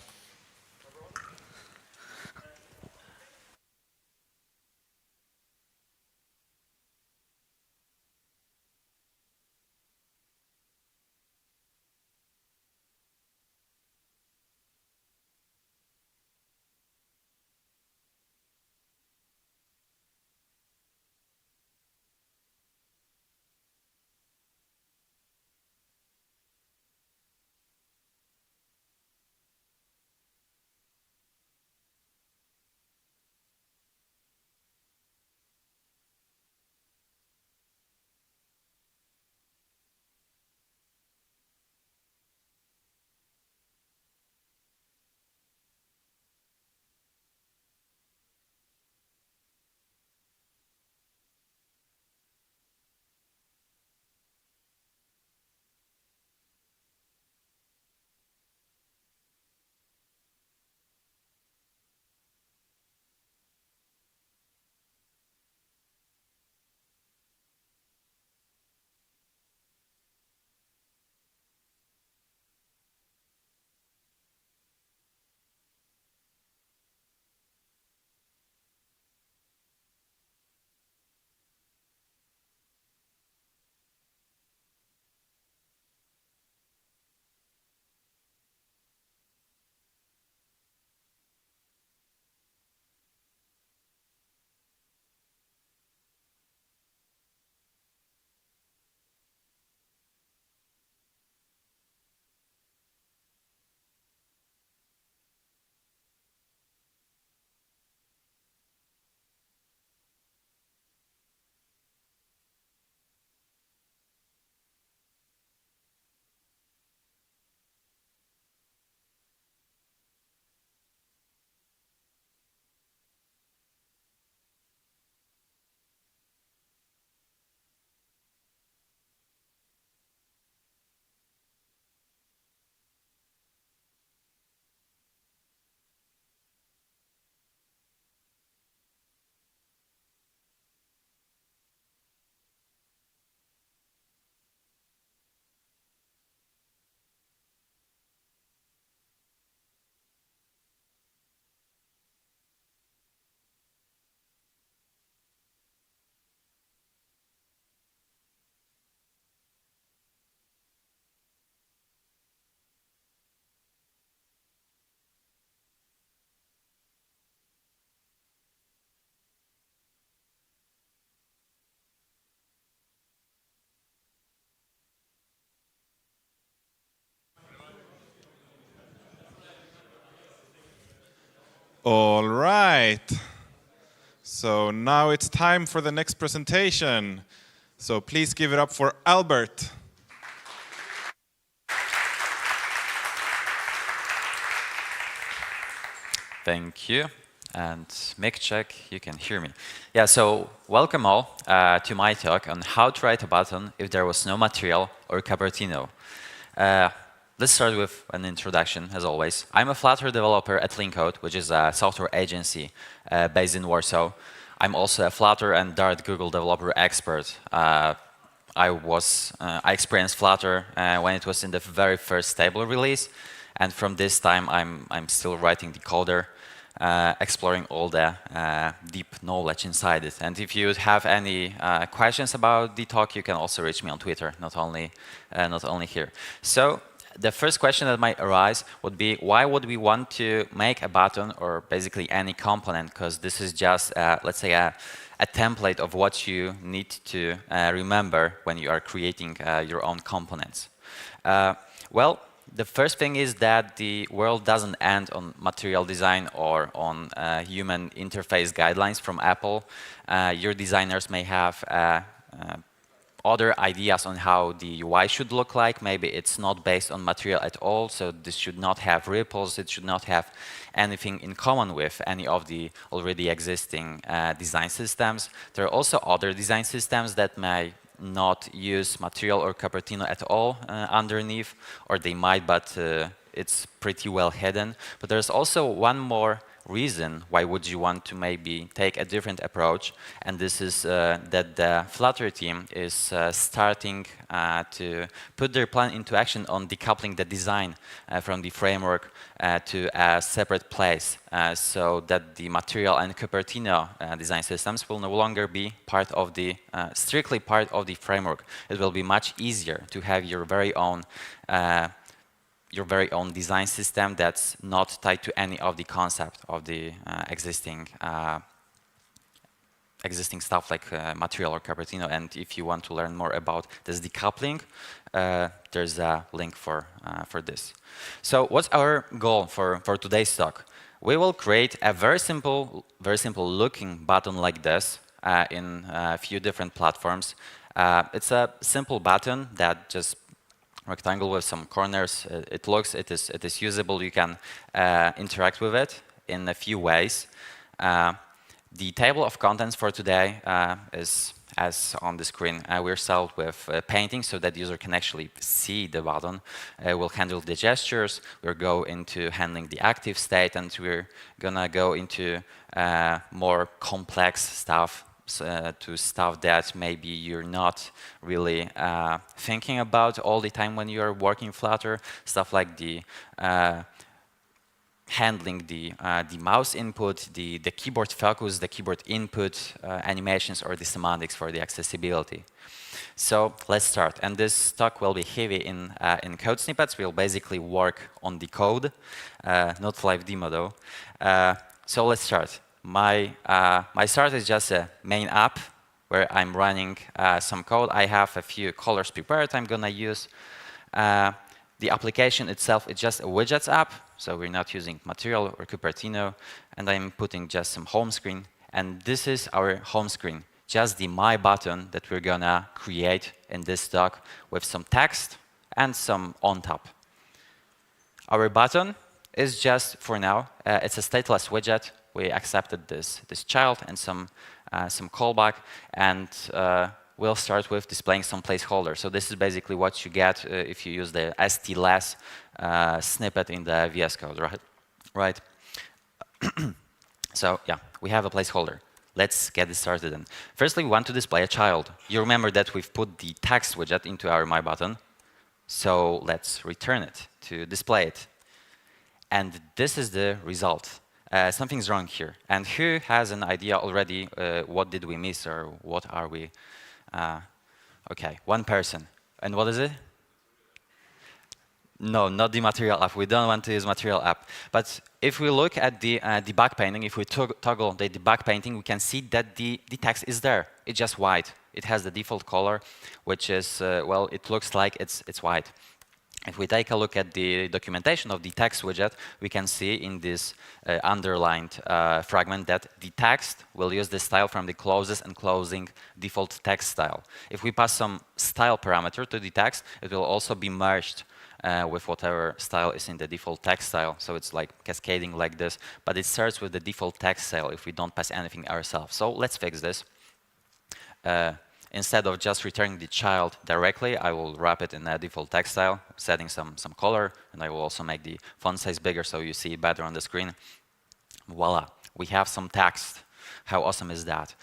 All right. So now it's time for the next presentation. So please give it up for Albert. Thank you. And mic check, you can hear me. Yeah, so welcome all to my talk on how to write a button if there was no material or Cupertino. Let's start with an introduction, as always. I'm a Flutter developer at Linkcode, which is a software agency based in Warsaw. I'm also a Flutter and Dart Google developer expert. I experienced Flutter when it was in the very first stable release, and from this time I'm still writing the coder, exploring all the deep knowledge inside it. And if you have any questions about the talk, you can also reach me on Twitter, not only here. So the first question that might arise would be, why would we want to make a button or basically any component? Because this is just, let's say, a template of what you need to remember when you are creating your own components. Well, the first thing is that the world doesn't end on material design or on human interface guidelines from Apple. Your designers may have other ideas on how the UI should look like. Maybe it's not based on material at all, so this should not have ripples. It should not have anything in common with any of the already existing design systems. There are also other design systems that may not use material or Cupertino at all underneath, or they might, but it's pretty well hidden. But there's also one more reason why would you want to maybe take a different approach, and this is that the Flutter team is starting to put their plan into action on decoupling the design from the framework to a separate place, so that the material and Cupertino design systems will no longer be part of the strictly part of the framework. It will be much easier to have your very own design system that's not tied to any of the concept of the existing stuff like material or Cupertino. And if you want to learn more about this decoupling, there's a link for this. So what's our goal for today's talk? We will create a very simple looking button like this in a few different platforms. It's a simple button that just rectangle with some corners. It is usable. You can interact with it in a few ways. The table of contents for today is as on the screen. We're started with painting so that the user can actually see the button. We'll handle the gestures. We'll go into handling the active state, and we're gonna go into more complex stuff, to stuff that maybe you're not really thinking about all the time when you're working Flutter. Stuff like the handling the mouse input, the keyboard focus, the keyboard input animations, or the semantics for the accessibility. So let's start. And this talk will be heavy in code snippets. We'll basically work on the code, not live demo though. So let's start. My start is just a main app where I'm running some code. I have a few colors prepared I'm gonna use. The application itself is just a widgets app, so we're not using material or Cupertino, and I'm putting just some home screen. And this is our home screen, just the My button that we're gonna create in this talk with some text and some on top. Our button is just, for now, it's a stateless widget. We accepted this child and some callback, and we'll start with displaying some placeholder. So this is basically what you get if you use the st-less snippet in the VS Code, right? So yeah, we have a placeholder. Let's get this started then. Firstly, we want to display a child. You remember that we've put the text widget into our My button, so let's return it to display it. And this is the result. Something's wrong here. And who has an idea already? What did we miss, or what are we? Okay, one person. And what is it? No, not the material app. We don't want to use material app. But if we look at the debug painting, if we toggle the debug painting, we can see that the text is there. It's just white. It has the default color, which is, well, it looks like it's white. If we take a look at the documentation of the text widget, we can see in this underlined fragment that the text will use the style from the closest and closing default text style. If we pass some style parameter to the text, it will also be merged with whatever style is in the default text style. So it's like cascading like this, but it starts with the default text style if we don't pass anything ourselves. So let's fix this. Instead of just returning the child directly, I will wrap it in a default text style, setting some color, and I will also make the font size bigger so you see it better on the screen. Voila, we have some text. How awesome is that?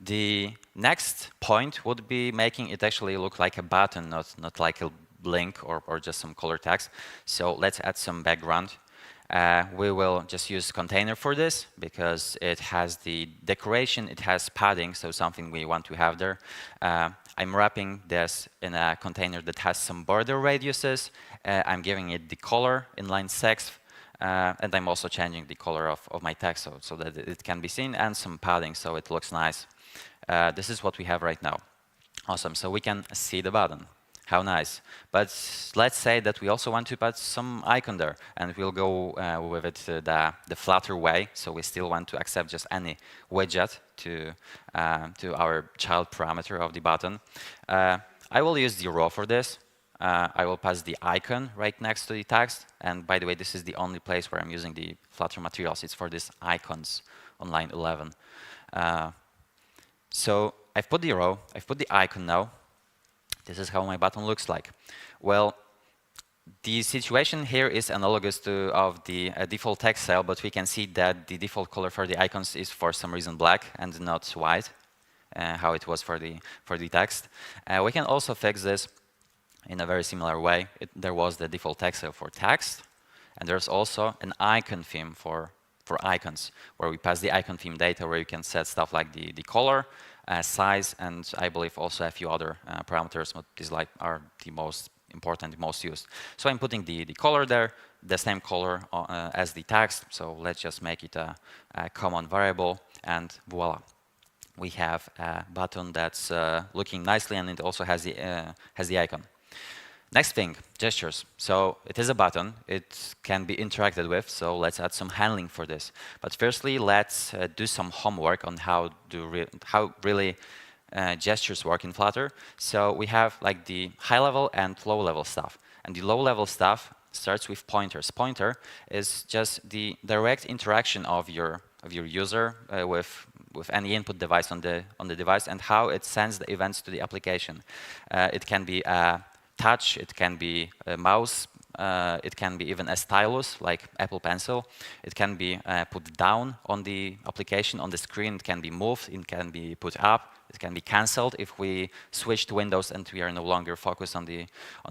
The next point would be making it actually look like a button, not like a link or just some color text. So let's add some background. We will just use container for this because it has the decoration, it has padding, so something we want to have there. I'm wrapping this in a container that has some border radiuses. I'm giving it the color in line 6. And I'm also changing the color of my text so that it can be seen, and some padding so it looks nice. This is what we have right now. Awesome, so we can see the button. How nice. But let's say that we also want to put some icon there, and we'll go with it the Flutter way. So we still want to accept just any widget to our child parameter of the button. I will use the row for this. I will pass the icon right next to the text. And by the way, this is the only place where I'm using the Flutter materials. It's for these icons on line 11. So I've put the row, I've put the icon now. This is how my button looks like. Well, the situation here is analogous to of the default text style, but we can see that the default color for the icons is for some reason black and not white, how it was for the text. We can also fix this in a very similar way. There was the default text style for text, and there's also an icon theme for icons, where we pass the icon theme data, where you can set stuff like the color, size, and I believe also a few other parameters, but these are the most important, the most used. So I'm putting the color there, the same color as the text, so let's just make it a common variable, and voila. We have a button that's looking nicely, and it also has the icon. Next thing, gestures. So it is a button. It can be interacted with, so let's add some handling for this. But firstly, let's do some homework on how really gestures work in Flutter. So we have like the high-level and low-level stuff. And the low-level stuff starts with pointers. Pointer is just the direct interaction of your user with any input device on the device, and how it sends the events to the application. It can be a touch, it can be a mouse, it can be even a stylus like Apple Pencil. It can be put down on the application, on the screen. It can be moved, it can be put up, it can be cancelled if we switch to Windows and we are no longer focused on the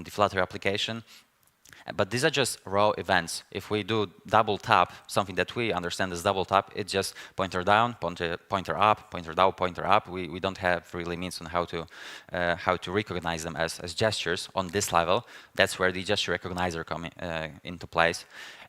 Flutter application. But these are just raw events. If we do double tap, something that we understand as double tap, it's just pointer down, pointer up, pointer down, pointer up. We don't have really means on how to recognize them as gestures on this level. That's where the gesture recognizer comes into place.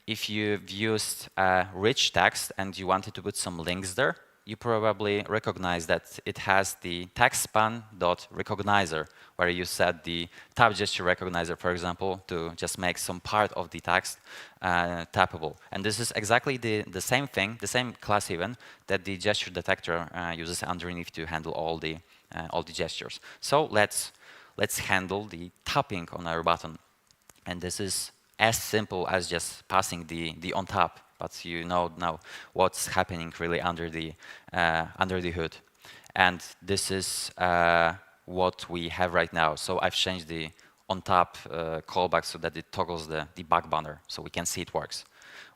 If you've used rich text and you wanted to put some links there, you probably recognize that it has the text_span.recognizer, where you set the tab gesture recognizer, for example, to just make some part of the text tappable. And this is exactly the same thing, the same class even, that the gesture detector uses underneath to handle all the gestures. So let's handle the tapping on our button. And this is as simple as just passing the on tap. But you know now what's happening really under the hood. And this is what we have right now. So I've changed the on tap callback so that it toggles the debug banner, so we can see it works.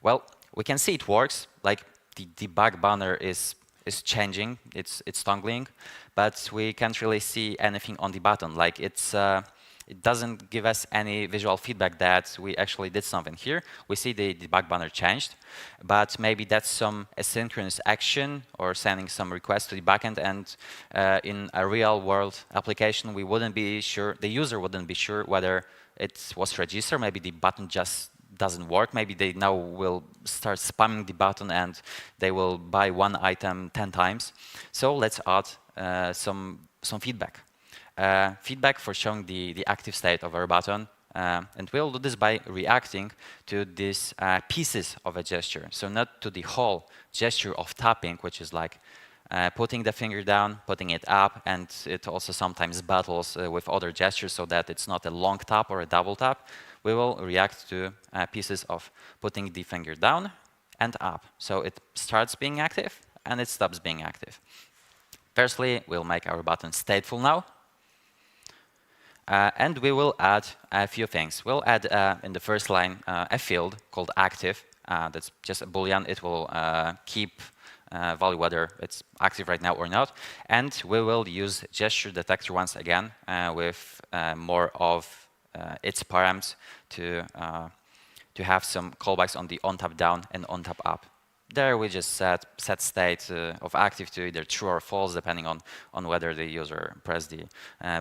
Well, we can see it works. Like the debug banner is changing, it's toggling, but we can't really see anything on the button. Like it doesn't give us any visual feedback that we actually did something here. We see the debug banner changed, but maybe that's some asynchronous action or sending some requests to the backend, and in a real-world application, we wouldn't be sure, the user wouldn't be sure whether it was registered. Maybe the button just doesn't work. Maybe they now will start spamming the button and they will buy one item 10 times. So let's add some feedback. Feedback for showing the active state of our button. And we'll do this by reacting to these pieces of a gesture. So not to the whole gesture of tapping, which is like putting the finger down, putting it up, and it also sometimes battles with other gestures so that it's not a long tap or a double tap. We will react to pieces of putting the finger down and up. So it starts being active and it stops being active. Firstly, we'll make our button stateful now. And we will add a few things. We'll add in the first line a field called active. That's just a boolean. It will keep value whether it's active right now or not. And we will use gesture detector once again with more of its params to have some callbacks on the on-tap down and on-tap up. There we just set state of active to either true or false, depending on whether the user pressed the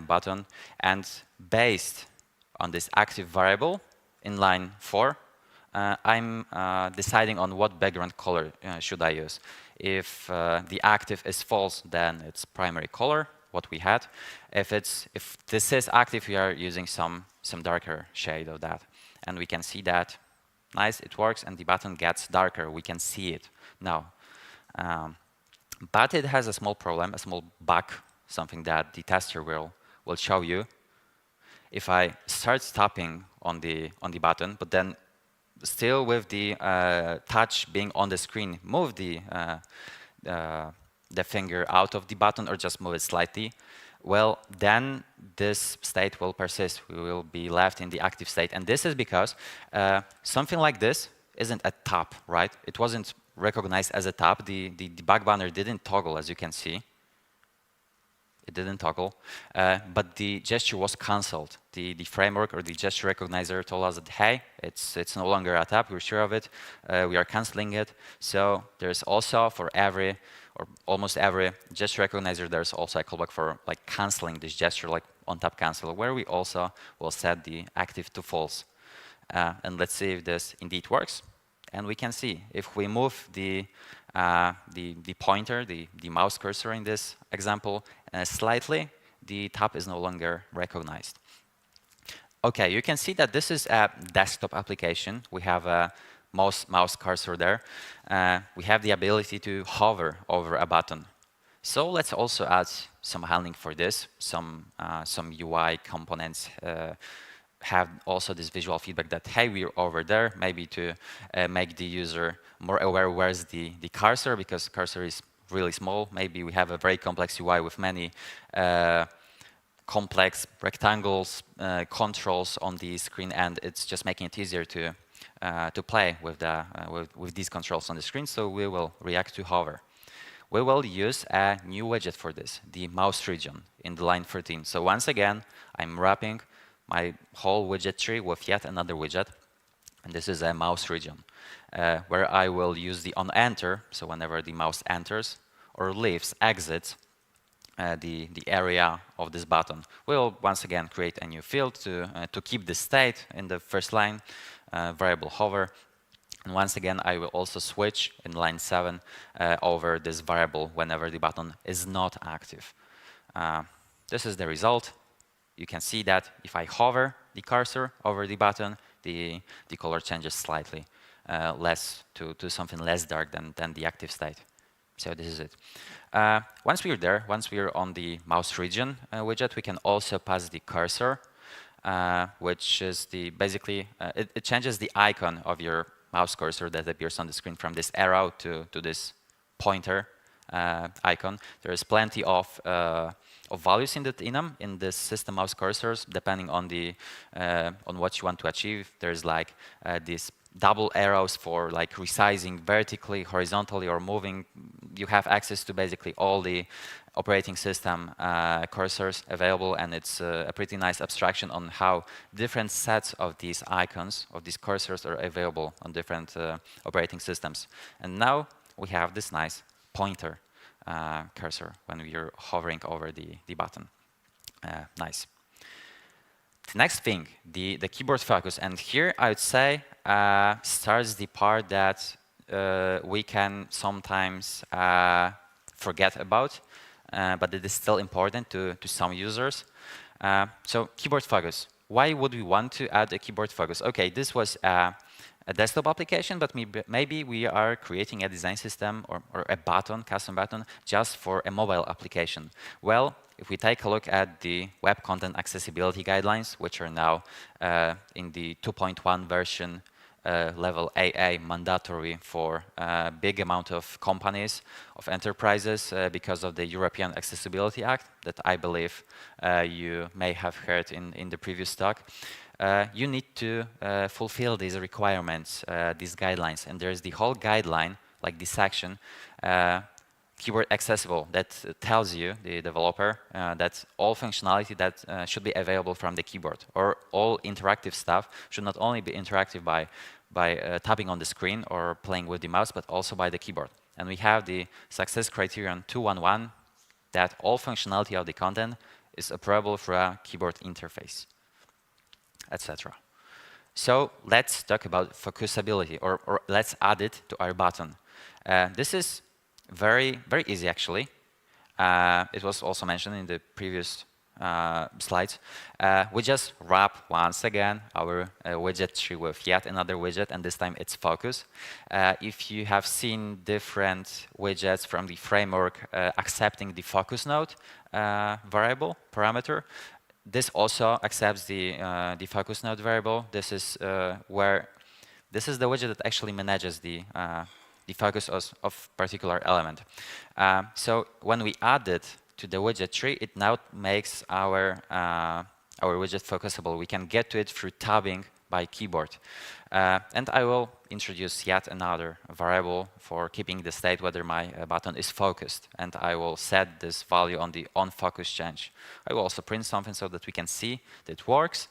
button. And based on this active variable in line 4, I'm deciding on what background color should I use. If the active is false, then it's primary color, what we had. If this is active, we are using some darker shade of that. And we can see that. Nice, it works, and the button gets darker. We can see it now. But it has a small problem, a small bug, something that the tester will show you. If I start tapping on the button, but then still with the touch being on the screen, move the finger out of the button or just move it slightly, well, then this state will persist. We will be left in the active state. And this is because something like this isn't a tap, right? It wasn't recognized as a tap. The back banner didn't toggle, as you can see. It didn't toggle. But the gesture was canceled. The framework or the gesture recognizer told us that, hey, it's no longer a tap. We're sure of it. We are canceling it. So there's also for every or almost every gesture recognizer, there's also a callback for like canceling this gesture, like on-tap cancel, where we also will set the active to false. And let's see if this indeed works. And we can see if we move the pointer, the mouse cursor in this example, slightly, the tap is no longer recognized. Okay, you can see that this is a desktop application. We have a mouse cursor there. We have the ability to hover over a button. So let's also add some handling for this. Some UI components have also this visual feedback that, hey, we're over there, maybe to make the user more aware where's the cursor, because the cursor is really small. Maybe we have a very complex UI with many complex rectangles, controls on the screen, and it's just making it easier to play with these controls on the screen, so we will react to hover. We will use a new widget for this, the mouse region in the line 13. So once again, I'm wrapping my whole widget tree with yet another widget, and this is a mouse region, where I will use the on enter, so whenever the mouse enters or leaves, exits the area of this button. We'll once again create a new field to keep the state in the first line, variable hover. And once again, I will also switch in line 7 over this variable whenever the button is not active. This is the result. You can see that if I hover the cursor over the button, the color changes slightly, less to something less dark than the active state. So this is it. Once we're there, once we're on the mouse region widget, we can also pass the cursor, which is basically, it changes the icon of your mouse cursor that appears on the screen from this arrow to this pointer icon. There is plenty of values in them in this system mouse cursors, depending on what you want to achieve. There's like these double arrows for like resizing vertically, horizontally, or moving. You have access to basically all the operating system cursors available, and it's a pretty nice abstraction on how different sets of these icons, of these cursors, are available on different operating systems. And now we have this nice pointer cursor when we're hovering over the button. Nice. The next thing, the keyboard focus, and here I would say starts the part that we can sometimes forget about, but it is still important to some users. So keyboard focus. Why would we want to add a keyboard focus? Okay, this was a desktop application, but maybe we are creating a design system or a button, custom button, just for a mobile application. Well, if we take a look at the web content accessibility guidelines, which are now in the 2.1 version, level AA, mandatory for a big amount of companies, of enterprises, because of the European Accessibility Act that I believe you may have heard in the previous talk. You need to fulfill these requirements, these guidelines, and there's the whole guideline like this action, keyboard accessible, that tells you, the developer, that all functionality that should be available from the keyboard, or all interactive stuff should not only be interactive by tapping on the screen or playing with the mouse, but also by the keyboard. And we have the success criterion 211, that all functionality of the content is operable through a keyboard interface, etc. So let's talk about focusability, or let's add it to our button. This is very easy, actually. It was also mentioned in the previous slides. We just wrap once again our widget tree with yet another widget, and this time it's focus. If you have seen different widgets from the framework accepting the focus node variable parameter, this also accepts the focus node variable. This is the widget that actually manages the focus of particular element. So when we add it to the widget tree, it now makes our widget focusable. We can get to it through tabbing by keyboard. And I will introduce yet another variable for keeping the state whether my button is focused. And I will set this value on the onFocus change. I will also print something so that we can see that it works.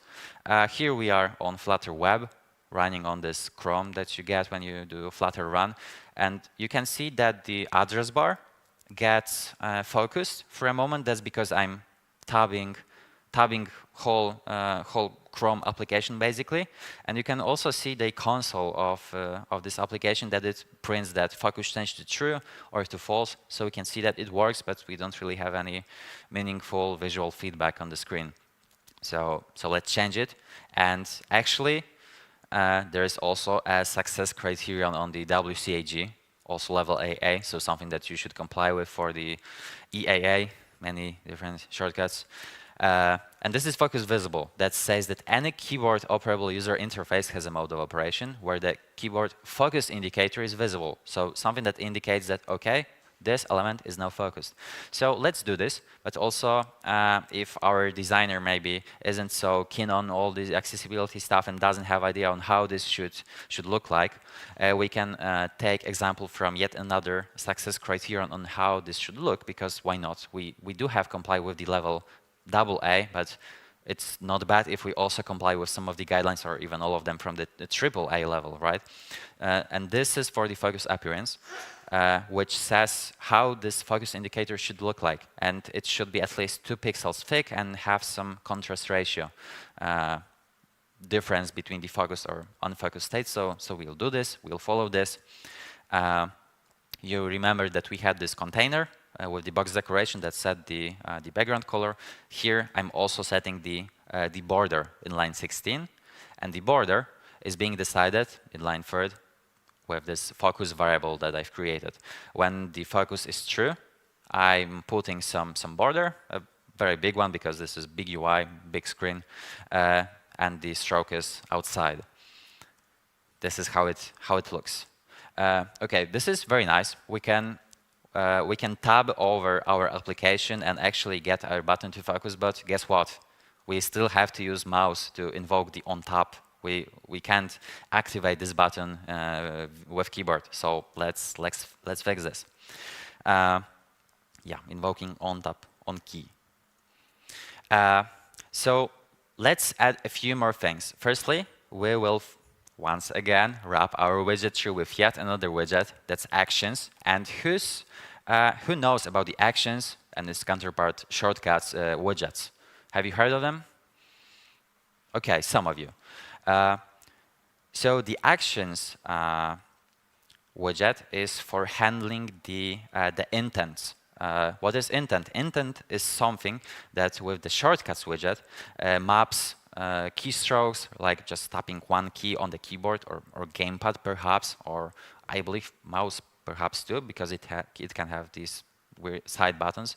Here we are on Flutter Web, running on this Chrome that you get when you do Flutter run. And you can see that the address bar gets focused for a moment. That's because I'm tabbing whole Chrome application, basically. And you can also see the console of this application, that it prints that focus change to true or to false. So we can see that it works, but we don't really have any meaningful visual feedback on the screen. So let's change it. And actually, there is also a success criterion on the WCAG, also level AA, so something that you should comply with for the EAA, many different shortcuts. And this is focus visible. That says that any keyboard operable user interface has a mode of operation where the keyboard focus indicator is visible. So something that indicates that, okay, this element is now focused. So let's do this, but also if our designer maybe isn't so keen on all this accessibility stuff and doesn't have idea on how this should look like, we can take example from yet another success criterion on how this should look, because why not? We do have comply with the level AA, but it's not bad if we also comply with some of the guidelines, or even all of them from the AAA level, right? And this is for the focus appearance, which says how this focus indicator should look like. And it should be at least 2 pixels thick and have some contrast ratio difference between the focused or unfocused states. So we'll do this, we'll follow this. You remember that we had this container with the box decoration that set the background color. Here I'm also setting the border in line 16, and the border is being decided in line 3rd with this focus variable that I've created. When the focus is true, I'm putting some border, a very big one because this is big UI, big screen, and the stroke is outside. This is how it looks. Okay, this is very nice. We can tab over our application and actually get our button to focus, but guess what? We still have to use mouse to invoke the on tap. We can't activate this button with keyboard. So let's fix this. Yeah, invoking on tap on key. So let's add a few more things. Firstly, we will once again wrap our widget tree with yet another widget that's actions. And who knows about the actions and its counterpart shortcuts widgets? Have you heard of them? Okay, some of you. So the actions widget is for handling the intents. What is intent? Intent is something that with the shortcuts widget maps keystrokes, like just tapping one key on the keyboard or gamepad perhaps, or I believe mouse perhaps too, because it can have these weird side buttons.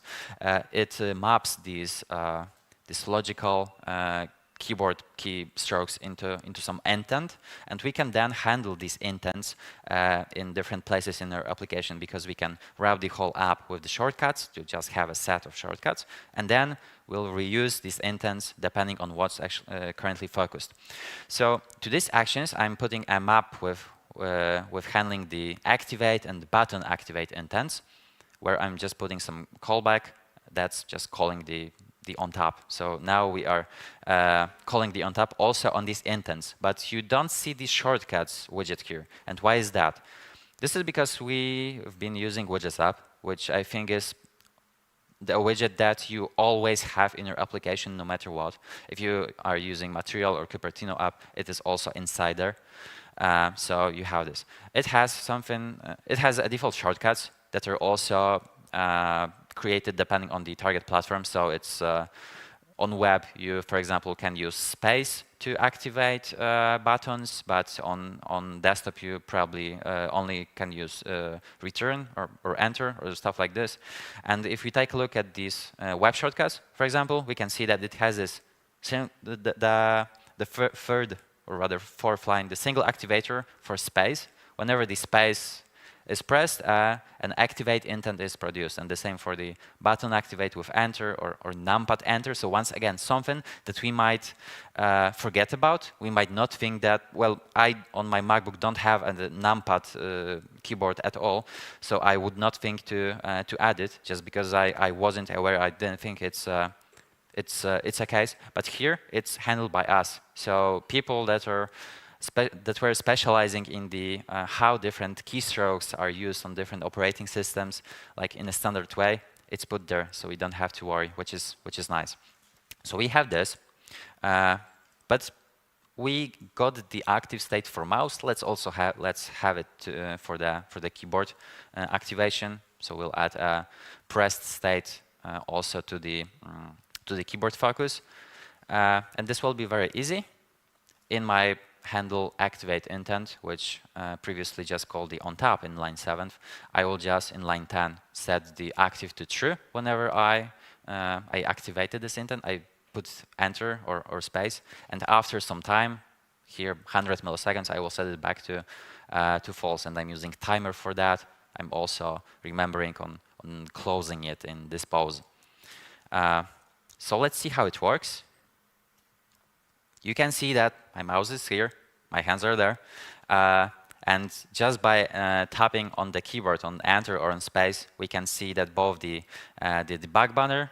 It maps these logical keyboard keystrokes into some intent, and we can then handle these intents in different places in our application, because we can wrap the whole app with the shortcuts to just have a set of shortcuts, and then we'll reuse these intents depending on what's actually currently focused. So to these actions, I'm putting a map with with handling the activate and button activate intents, where I'm just putting some callback. That's just calling the on top. So now we are calling the on top also on these intents, but you don't see the shortcuts widget here. And why is that? This is because we've been using widgets app, which I think is the widget that you always have in your application no matter what. If you are using Material or Cupertino app, it is also inside there. So you have this. It has something, it has a default shortcuts that are also created depending on the target platform. So it's on web, you, for example, can use space to activate buttons, but on desktop, you probably only can use return or enter or stuff like this. And if we take a look at these web shortcuts, for example, we can see that it has this, the third, or rather fourth line, the single activator for space. Whenever the space is pressed, an activate intent is produced, and the same for the button activate with enter or numpad enter. So once again, something that we might forget about. We might not think that, well, I on my MacBook don't have a numpad keyboard at all, so I would not think to add it just because I wasn't aware. I didn't think it's a case. But here it's handled by us. So people that were specializing in the how different keystrokes are used on different operating systems, like in a standard way, it's put there, so we don't have to worry, which is nice. So we have this, but we got the active state for mouse. Let's have it for the keyboard activation. So we'll add a pressed state also to the keyboard focus, and this will be very easy. In my handle activate intent, which previously just called the on top in line 7, I will just in line 10 set the active to true whenever I activated this intent. I put enter or space, and after some time, here 100 milliseconds, I will set it back to false, and I'm using timer for that. I'm also remembering on closing it in this pause. So let's see how it works. You can see that my mouse is here, my hands are there, and just by tapping on the keyboard on enter or on space, we can see that both the debug banner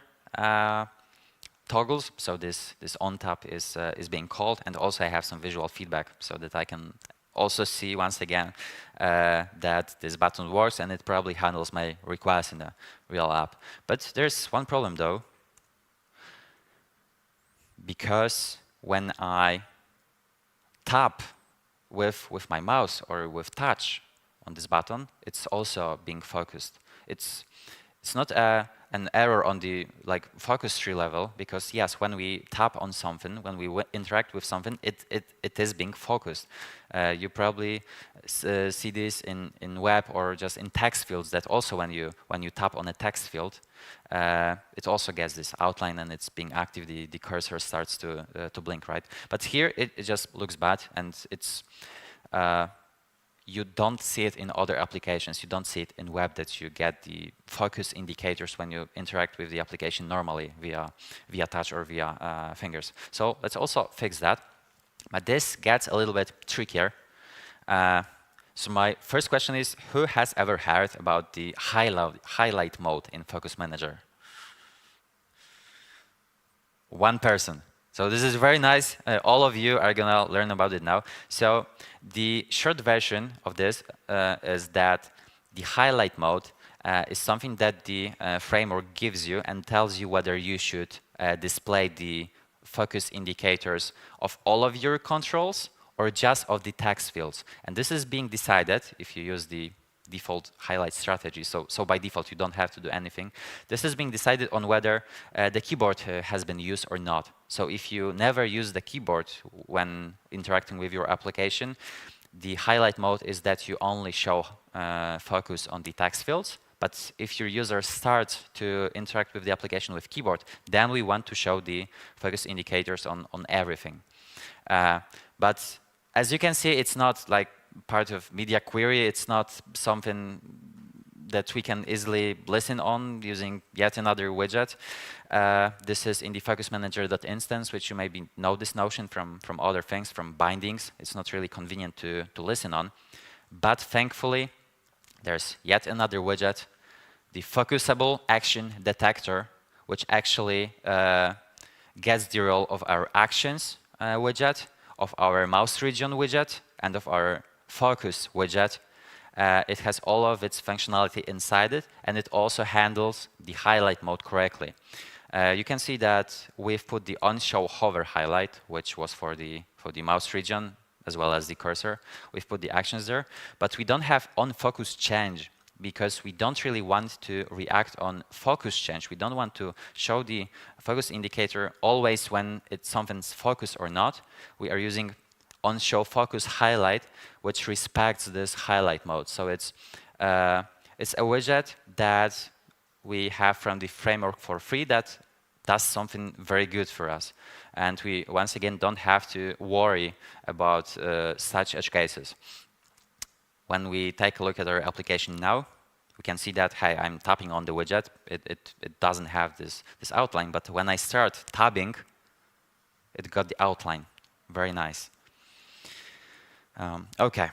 toggles, so this on tap is being called, and also I have some visual feedback so that I can also see once again that this button works and it probably handles my request in the real app. But there's one problem though, because when I tap with my mouse or with touch on this button, it's also being focused. It's not an error on the focus tree level, because yes, when we tap on something, when we interact with something, it is being focused. You probably see this in web or just in text fields, that also when you tap on a text field, it also gets this outline and it's being active. The cursor starts to blink, right? But here it just looks bad, and it's you don't see it in other applications. You don't see it in web, that you get the focus indicators when you interact with the application normally via touch or via fingers. So let's also fix that. But this gets a little bit trickier. So my first question is, who has ever heard about the highlight mode in Focus Manager? One person. So this is very nice. All of you are going to learn about it now. So the short version of this is that the highlight mode is something that the framework gives you and tells you whether you should display the focus indicators of all of your controls or just of the text fields. And this is being decided if you use the default highlight strategy. So by default, you don't have to do anything. This is being decided on whether the keyboard has been used or not. So if you never use the keyboard when interacting with your application, the highlight mode is that you only show focus on the text fields. But if your user starts to interact with the application with keyboard, then we want to show the focus indicators on everything. But as you can see, it's not like part of media query. It's not something that we can easily listen on using yet another widget. This is in the focus manager.instance, which you maybe know this notion from other things, from bindings. It's not really convenient to listen on. But thankfully, there's yet another widget, the focusable action detector, which actually gets the role of our actions widget, of our mouse region widget, and of our focus widget. It has all of its functionality inside it, and it also handles the highlight mode correctly. You can see that we've put the on-show hover highlight, which was for the mouse region, as well as the cursor. We've put the actions there, but we don't have on-focus change, because we don't really want to react on focus change. We don't want to show the focus indicator always when something's focused or not. We are using on-show focus highlight, which respects this highlight mode. So it's a widget that we have from the framework for free that does something very good for us. And we, once again, don't have to worry about such edge cases. When we take a look at our application now, we can see that, hey, I'm tapping on the widget. It doesn't have this outline, but when I start tabbing, it got the outline. Very nice. Okay.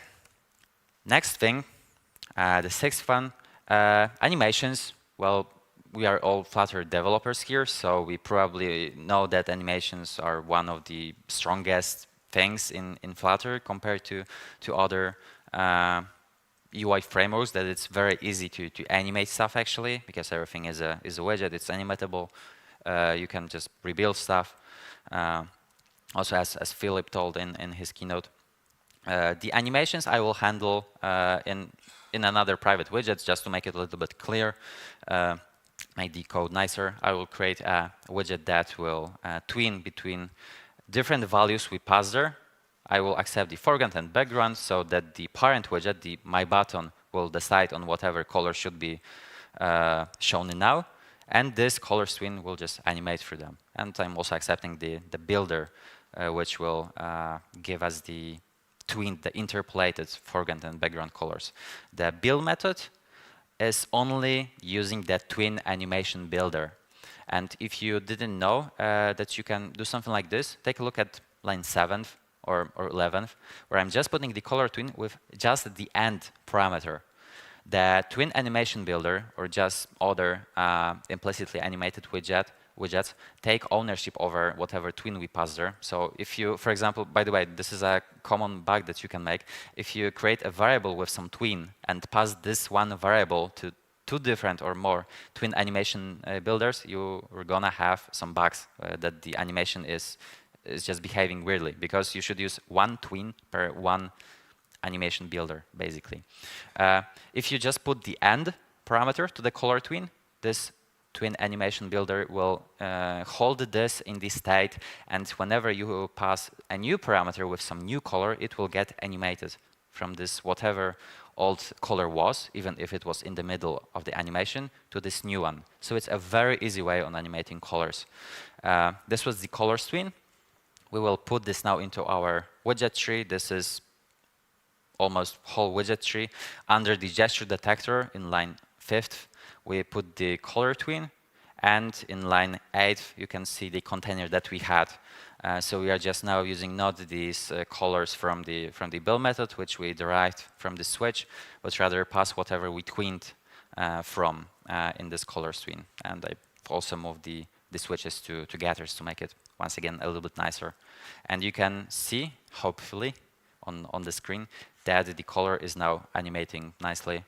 Next thing, the sixth one, animations. Well, we are all Flutter developers here, so we probably know that animations are one of the strongest things in Flutter compared to other UI frameworks, that it's very easy to animate stuff actually, because everything is a widget, it's animatable. You can just rebuild stuff. Also, as Philip told in his keynote, the animations I will handle in another private widget, just to make it a little bit clear, make the code nicer. I will create a widget that will tween between different values we pass there. I will accept the foreground and background so that the parent widget, the My Button, will decide on whatever color should be shown now. And this color tween will just animate through them. And I'm also accepting the builder, which will give us the tween, the interpolated foreground and background colors. The build method is only using that tween animation builder. And if you didn't know that you can do something like this, take a look at line 7th or 11th, where I'm just putting the color tween with just the end parameter. The tween animation builder, or just other implicitly animated widgets, take ownership over whatever tween we pass there. So if you, for example, by the way, this is a common bug that you can make. If you create a variable with some tween and pass this one variable to 2 different or more tween animation builders, you're gonna have some bugs that the animation is just behaving weirdly, because you should use 1 tween per 1 animation builder, basically. If you just put the end parameter to the color tween, this tween animation builder will hold this in this state, and whenever you pass a new parameter with some new color, it will get animated from this whatever old color was, even if it was in the middle of the animation, to this new one. So it's a very easy way on animating colors. This was the color tween. We will put this now into our widget tree. This is almost whole widget tree. Under the gesture detector in line 5th, we put the color tween, and in line 8th, you can see the container that we had. So we are just now using not these colors from the build method, which we derived from the switch, but rather pass whatever we tweened from in this color tween. And I also moved the switches to getters to make it once again a little bit nicer. And you can see, hopefully, on the screen that the color is now animating nicely.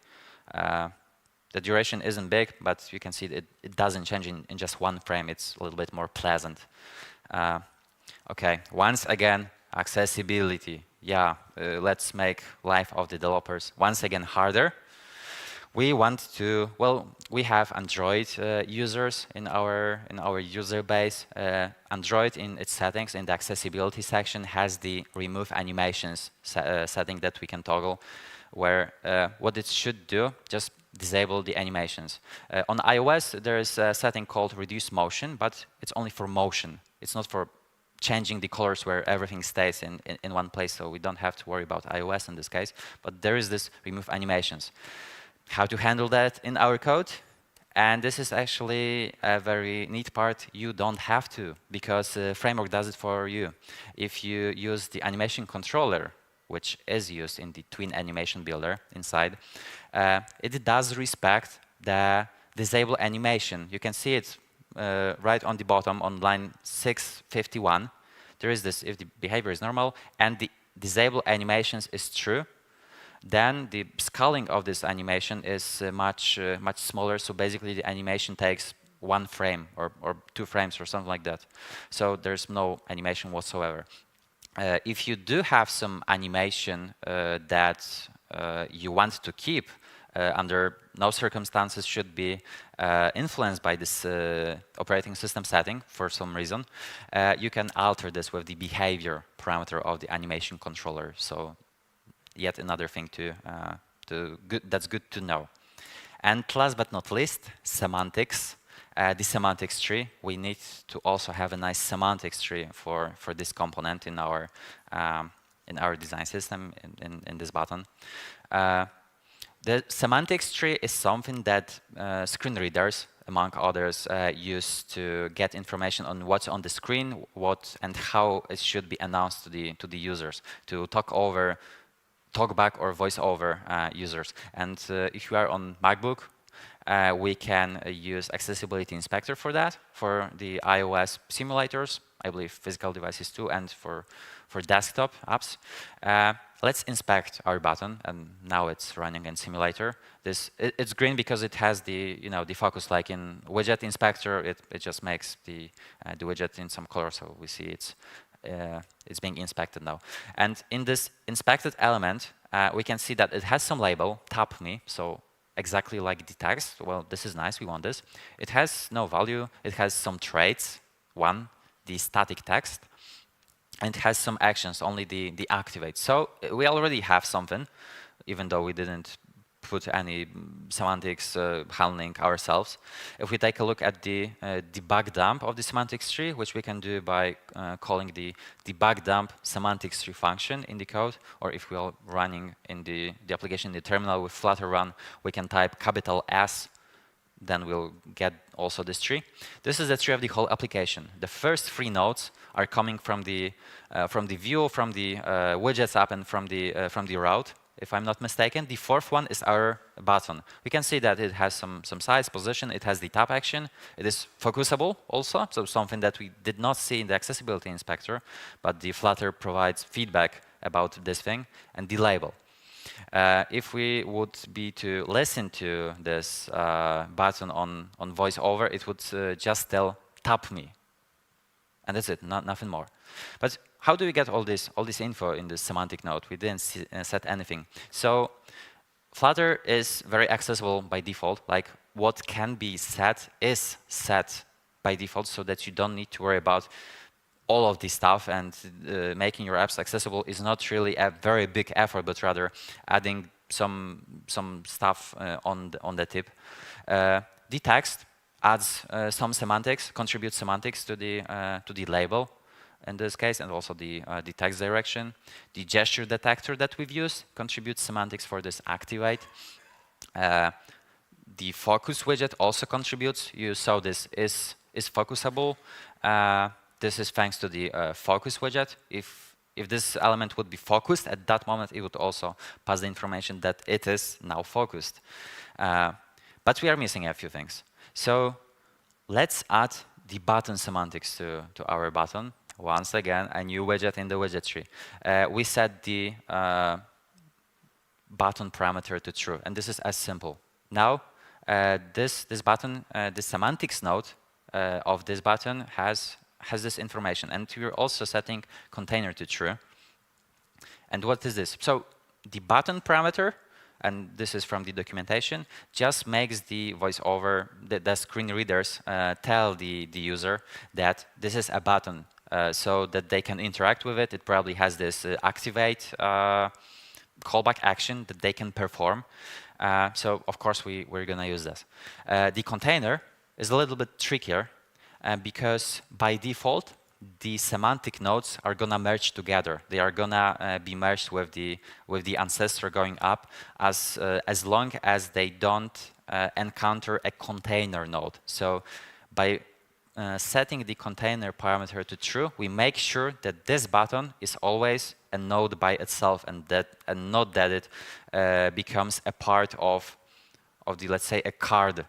The duration isn't big, but you can see that it doesn't change in just 1 frame. It's a little bit more pleasant. Okay, once again, accessibility. Yeah, let's make life of the developers once again harder. We want to, well, we have Android users in our user base. Android in its settings, in the accessibility section, has the remove animations setting that we can toggle, where what it should do, just disable the animations. On iOS, there is a setting called reduce motion, but it's only for motion. It's not for changing the colors where everything stays in one place, so we don't have to worry about iOS in this case. But there is this remove animations. How to handle that in our code? And this is actually a very neat part. You don't have to, because the framework does it for you. If you use the animation controller which is used in the twin animation builder inside, it does respect the disable animation. You can see it right on the bottom on line 651. There is this, if the behavior is normal and the disable animations is true, then the scaling of this animation is much smaller. So basically the animation takes 1 frame or 2 frames or something like that. So there's no animation whatsoever. If you do have some animation that you want to keep, under no circumstances should be influenced by this operating system setting for some reason, you can alter this with the behavior parameter of the animation controller. So yet another thing that's good to know. And last but not least, semantics. The semantics tree. We need to also have a nice semantics tree for this component in our design system in this button. The semantics tree is something that screen readers, among others, use to get information on what's on the screen, what and how it should be announced to the users, to talkback or voice over users. And if you are on MacBook, we can use Accessibility Inspector for that, for the iOS simulators, I believe physical devices too, and for desktop apps. Let's inspect our button, and now it's running in simulator. It's green because it has the the focus, like in widget inspector. It just makes the widget in some color, so we see it's being inspected now. And in this inspected element, we can see that it has some label, tap me, so exactly like the text. Well, this is nice, we want this. It has no value, it has some traits. One, the static text, and it has some actions, only the activate. So we already have something, even though we didn't put any semantics handling ourselves. If we take a look at the debug dump of the semantics tree, which we can do by calling the debug dump semantics tree function in the code, or if we are running in the application in the terminal with Flutter run, we can type capital S, then we'll get also this tree. This is the tree of the whole application. The first 3 nodes are coming from the view, from the widgets app, and from the route, if I'm not mistaken. The 4th one is our button. We can see that it has some size, position, it has the tap action, it is focusable also, so something that we did not see in the accessibility inspector, but the Flutter provides feedback about this thing, and the label. If we would be to listen to this button on voiceover, it would just tell tap me, and that's it, nothing more. But how do we get all this info in the semantic node? We didn't set anything. So Flutter is very accessible by default. Like what can be set is set by default, so that you don't need to worry about all of this stuff, and making your apps accessible is not really a very big effort, but rather adding some stuff on the tip. The text adds some semantics, contributes semantics to the label in this case, and also the text direction. The gesture detector that we've used contributes semantics for this activate. The focus widget also contributes. You saw this is focusable. This is thanks to the focus widget. If this element would be focused at that moment, it would also pass the information that it is now focused. But we are missing a few things. So let's add the button semantics to our button. Once again, a new widget in the widget tree. We set the button parameter to true, and this is as simple. Now, this button, the semantics node of this button has this information, and we're also setting container to true. And what is this? So the button parameter, and this is from the documentation, just makes the voiceover, the screen readers tell the user that this is a button, so that they can interact with it. It probably has this activate callback action that they can perform. So of course we're gonna use this. The container is a little bit trickier, because by default the semantic nodes are gonna merge together. They are gonna be merged with the ancestor going up as long as they don't encounter a container node. So by setting the container parameter to true, we make sure that this button is always a node by itself, and not that it becomes a part of the, let's say, a card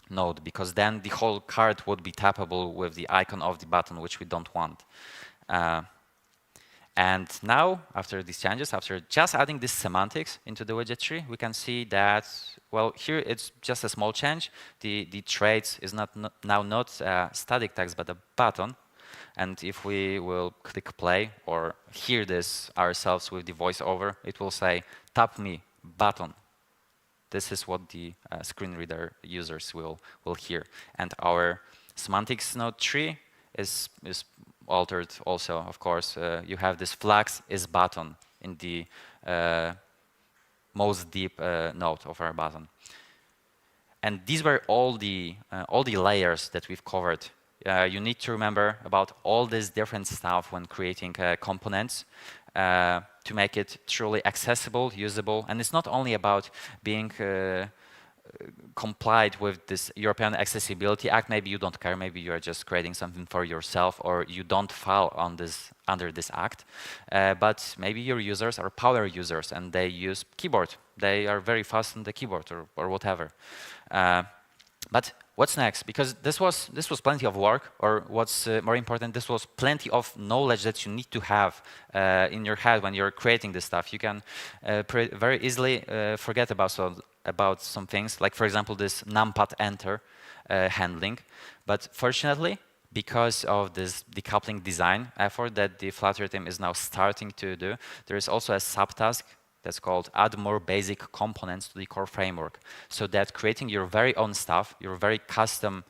node, because then the whole card would be tappable with the icon of the button, which we don't want. And now, after these changes, after just adding this semantics into the widget tree, we can see that, well, here it's just a small change. The traits is now not static text, but a button. And if we will click play or hear this ourselves with the voiceover, it will say, tap me, button. This is what the screen reader users will hear. And our semantics node tree is altered also, of course. You have this flags is button in the most deep node of our button. And these were all the layers that we've covered. You need to remember about all this different stuff when creating components to make it truly accessible, usable. And it's not only about being complied with this European Accessibility Act. Maybe you don't care, maybe you are just creating something for yourself, or you don't file on under this act. But maybe your users are power users and they use keyboard. They are very fast on the keyboard or whatever. But what's next? Because this was plenty of work, or what's more important, this was plenty of knowledge that you need to have in your head when you're creating this stuff. You can very easily forget about some things, like, for example, this numpad enter handling. But fortunately, because of this decoupling design effort that the Flutter team is now starting to do, there is also a subtask that's called add more basic components to the core framework, so that creating your very own stuff, your very custom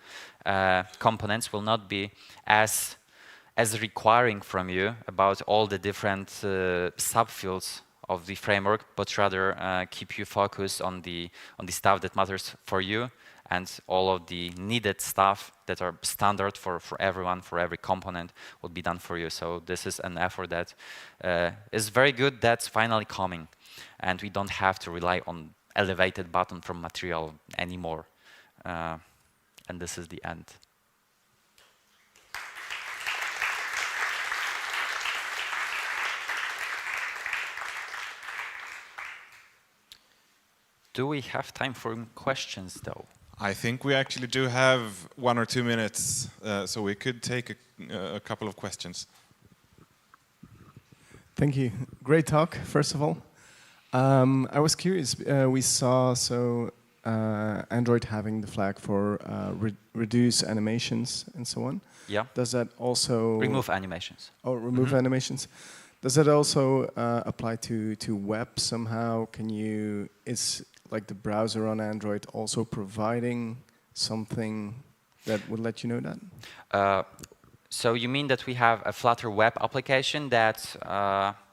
components will not be as requiring from you about all the different subfields of the framework, but rather keep you focused on the stuff that matters for you, and all of the needed stuff that are standard for everyone, for every component, will be done for you. So this is an effort that is very good, that's finally coming. And we don't have to rely on elevated button from material anymore. And this is the end. Do we have time for questions, though? I think we actually do have 1 or 2 minutes, so we could take a couple of questions. Thank you. Great talk, first of all. I was curious, we saw Android having the flag for reduce animations and so on. Yeah. Does that also... Remove animations. Oh, remove animations. Does that also apply to web somehow? Is like the browser on Android also providing something that would let you know that? So you mean that we have a Flutter web application that's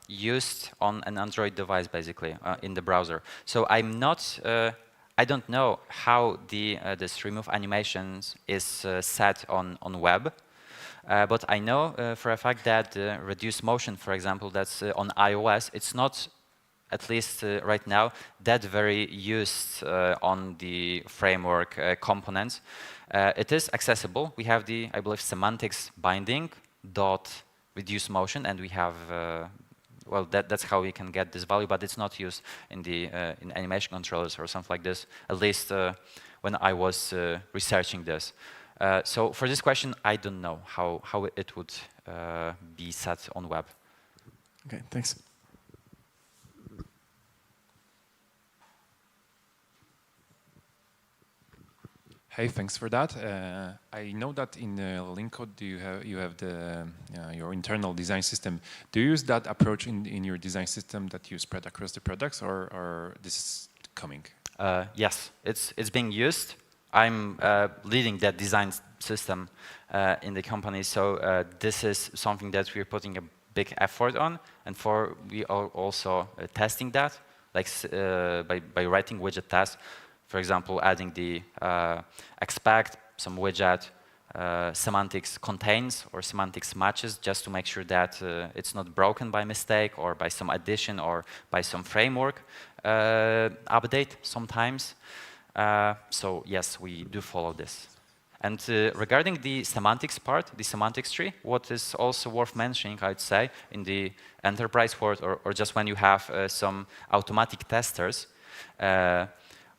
used on an Android device, basically, in the browser. So I don't know how this remove animations is set on web. But I know for a fact that reduce motion, for example, that's on iOS, it's not, at least right now, that very used on the framework components. It is accessible. We have the, I believe, semantics binding dot reduce motion, and we have, well, that's how we can get this value, but it's not used in the in animation controllers or something like this, at least when I was researching this. So for this question, I don't know how it would be set on web. Okay, thanks. Hey, thanks for that. I know that in link code you have the your internal design system. Do you use that approach in your design system that you spread across the products, or this is coming? Yes, it's being used. I'm leading that design system in the company, so this is something that we're putting a big effort on, and we are also testing that, like by writing widget tests. For example, adding the expect some widget semantics contains or semantics matches, just to make sure that it's not broken by mistake or by some addition or by some framework update sometimes. So yes, we do follow this. And regarding the semantics part, the semantics tree, what is also worth mentioning, I'd say, in the enterprise world, or just when you have some automatic testers,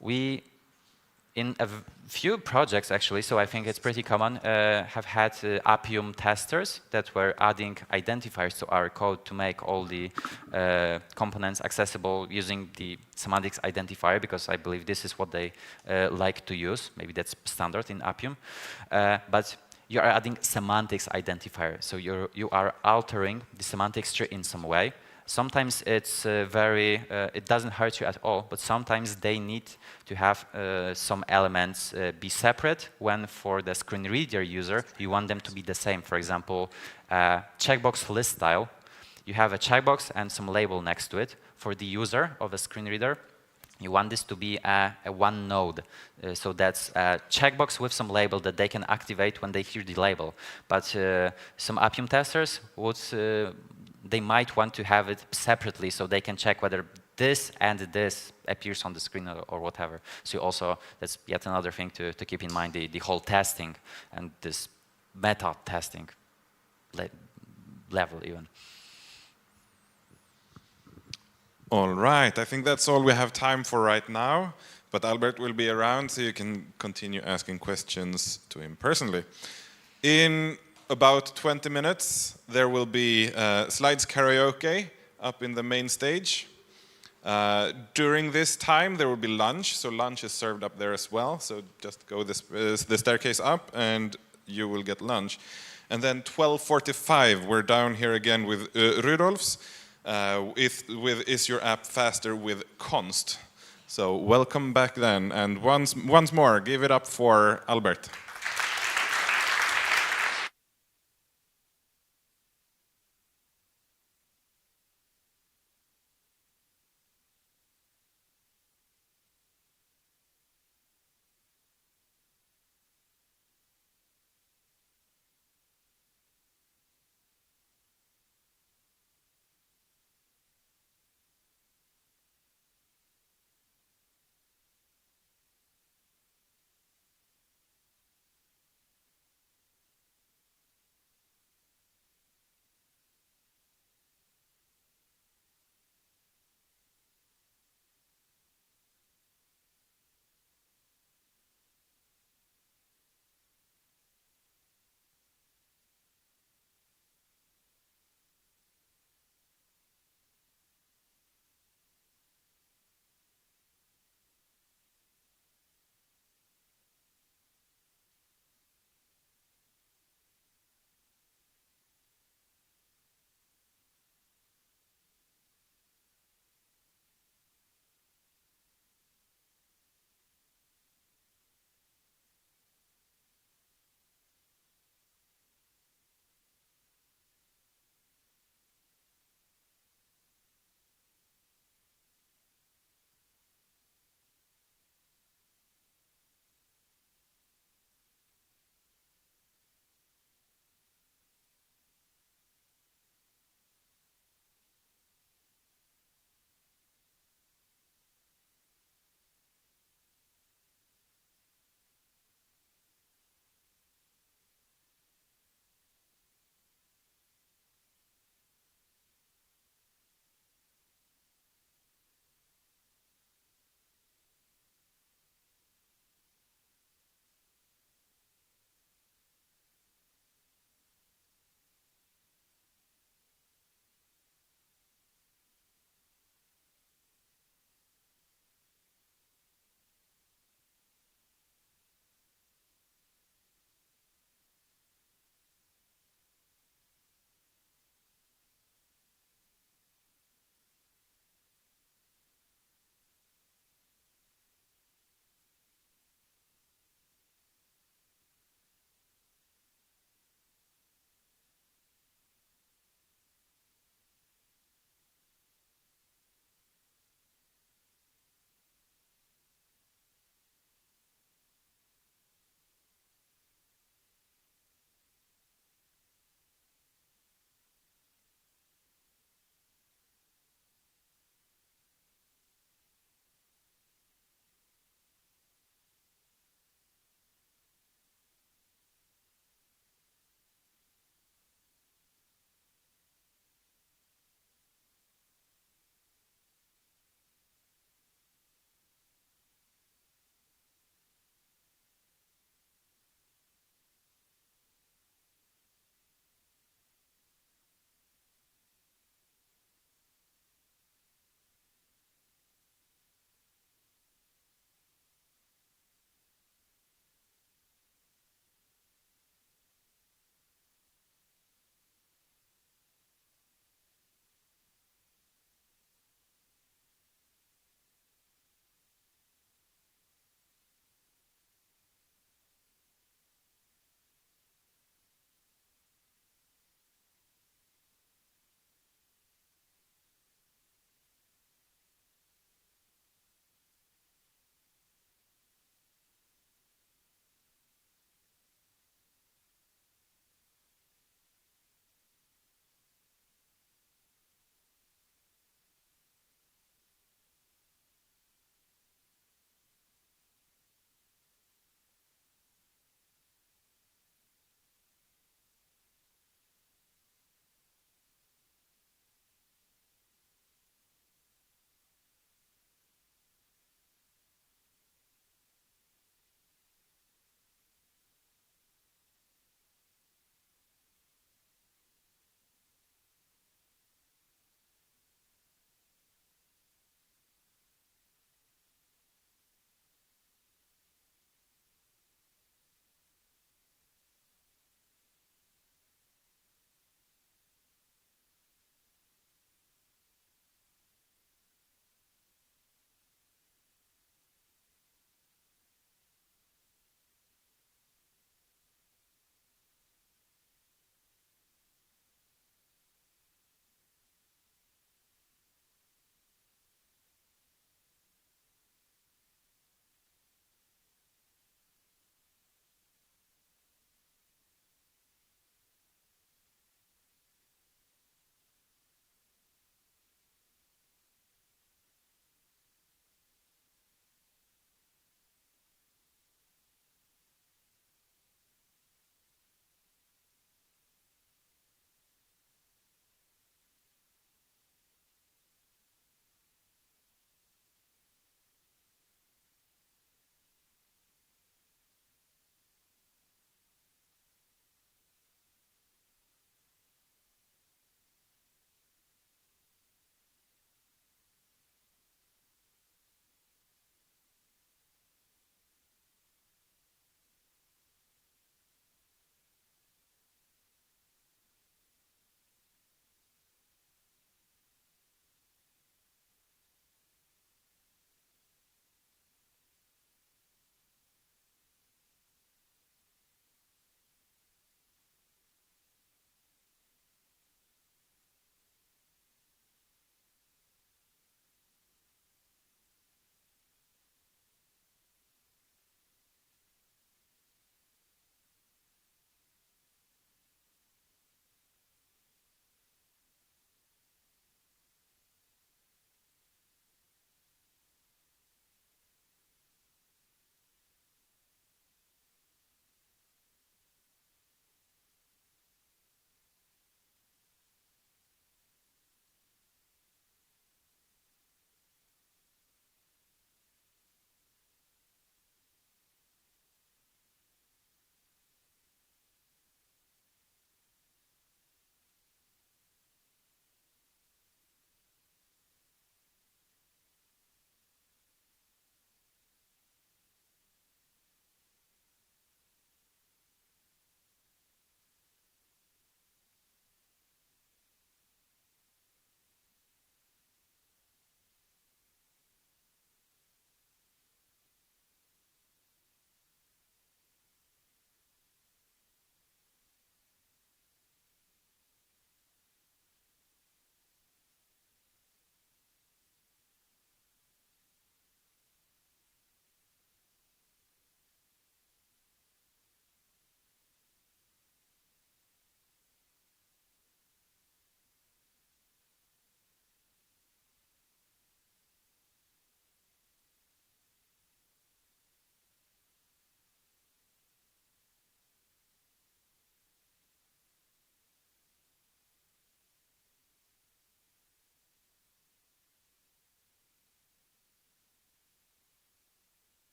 we, in a few projects actually, so I think it's pretty common, have had Appium testers that were adding identifiers to our code to make all the components accessible using the semantics identifier, because I believe this is what they like to use. Maybe that's standard in Appium. But you are adding semantics identifier, so you are altering the semantics tree in some way. Sometimes it's it doesn't hurt you at all, but sometimes they need to have some elements be separate when for the screen reader user, you want them to be the same. For example, checkbox list style, you have a checkbox and some label next to it. For the user of a screen reader, you want this to be a one node. So that's a checkbox with some label that they can activate when they hear the label. But some Appium testers would they might want to have it separately so they can check whether this and this appears on the screen or whatever. So also, that's yet another thing to keep in mind, the whole testing and this meta testing level even. All right, I think that's all we have time for right now, but Albert will be around so you can continue asking questions to him personally. In about 20 minutes, there will be slides karaoke up in the main stage. During this time, there will be lunch, so lunch is served up there as well. So just go the staircase up and you will get lunch. And then 12:45, we're down here again with Rūdolfs, with Is Your App Faster with const. So welcome back then. And once more, give it up for Albert.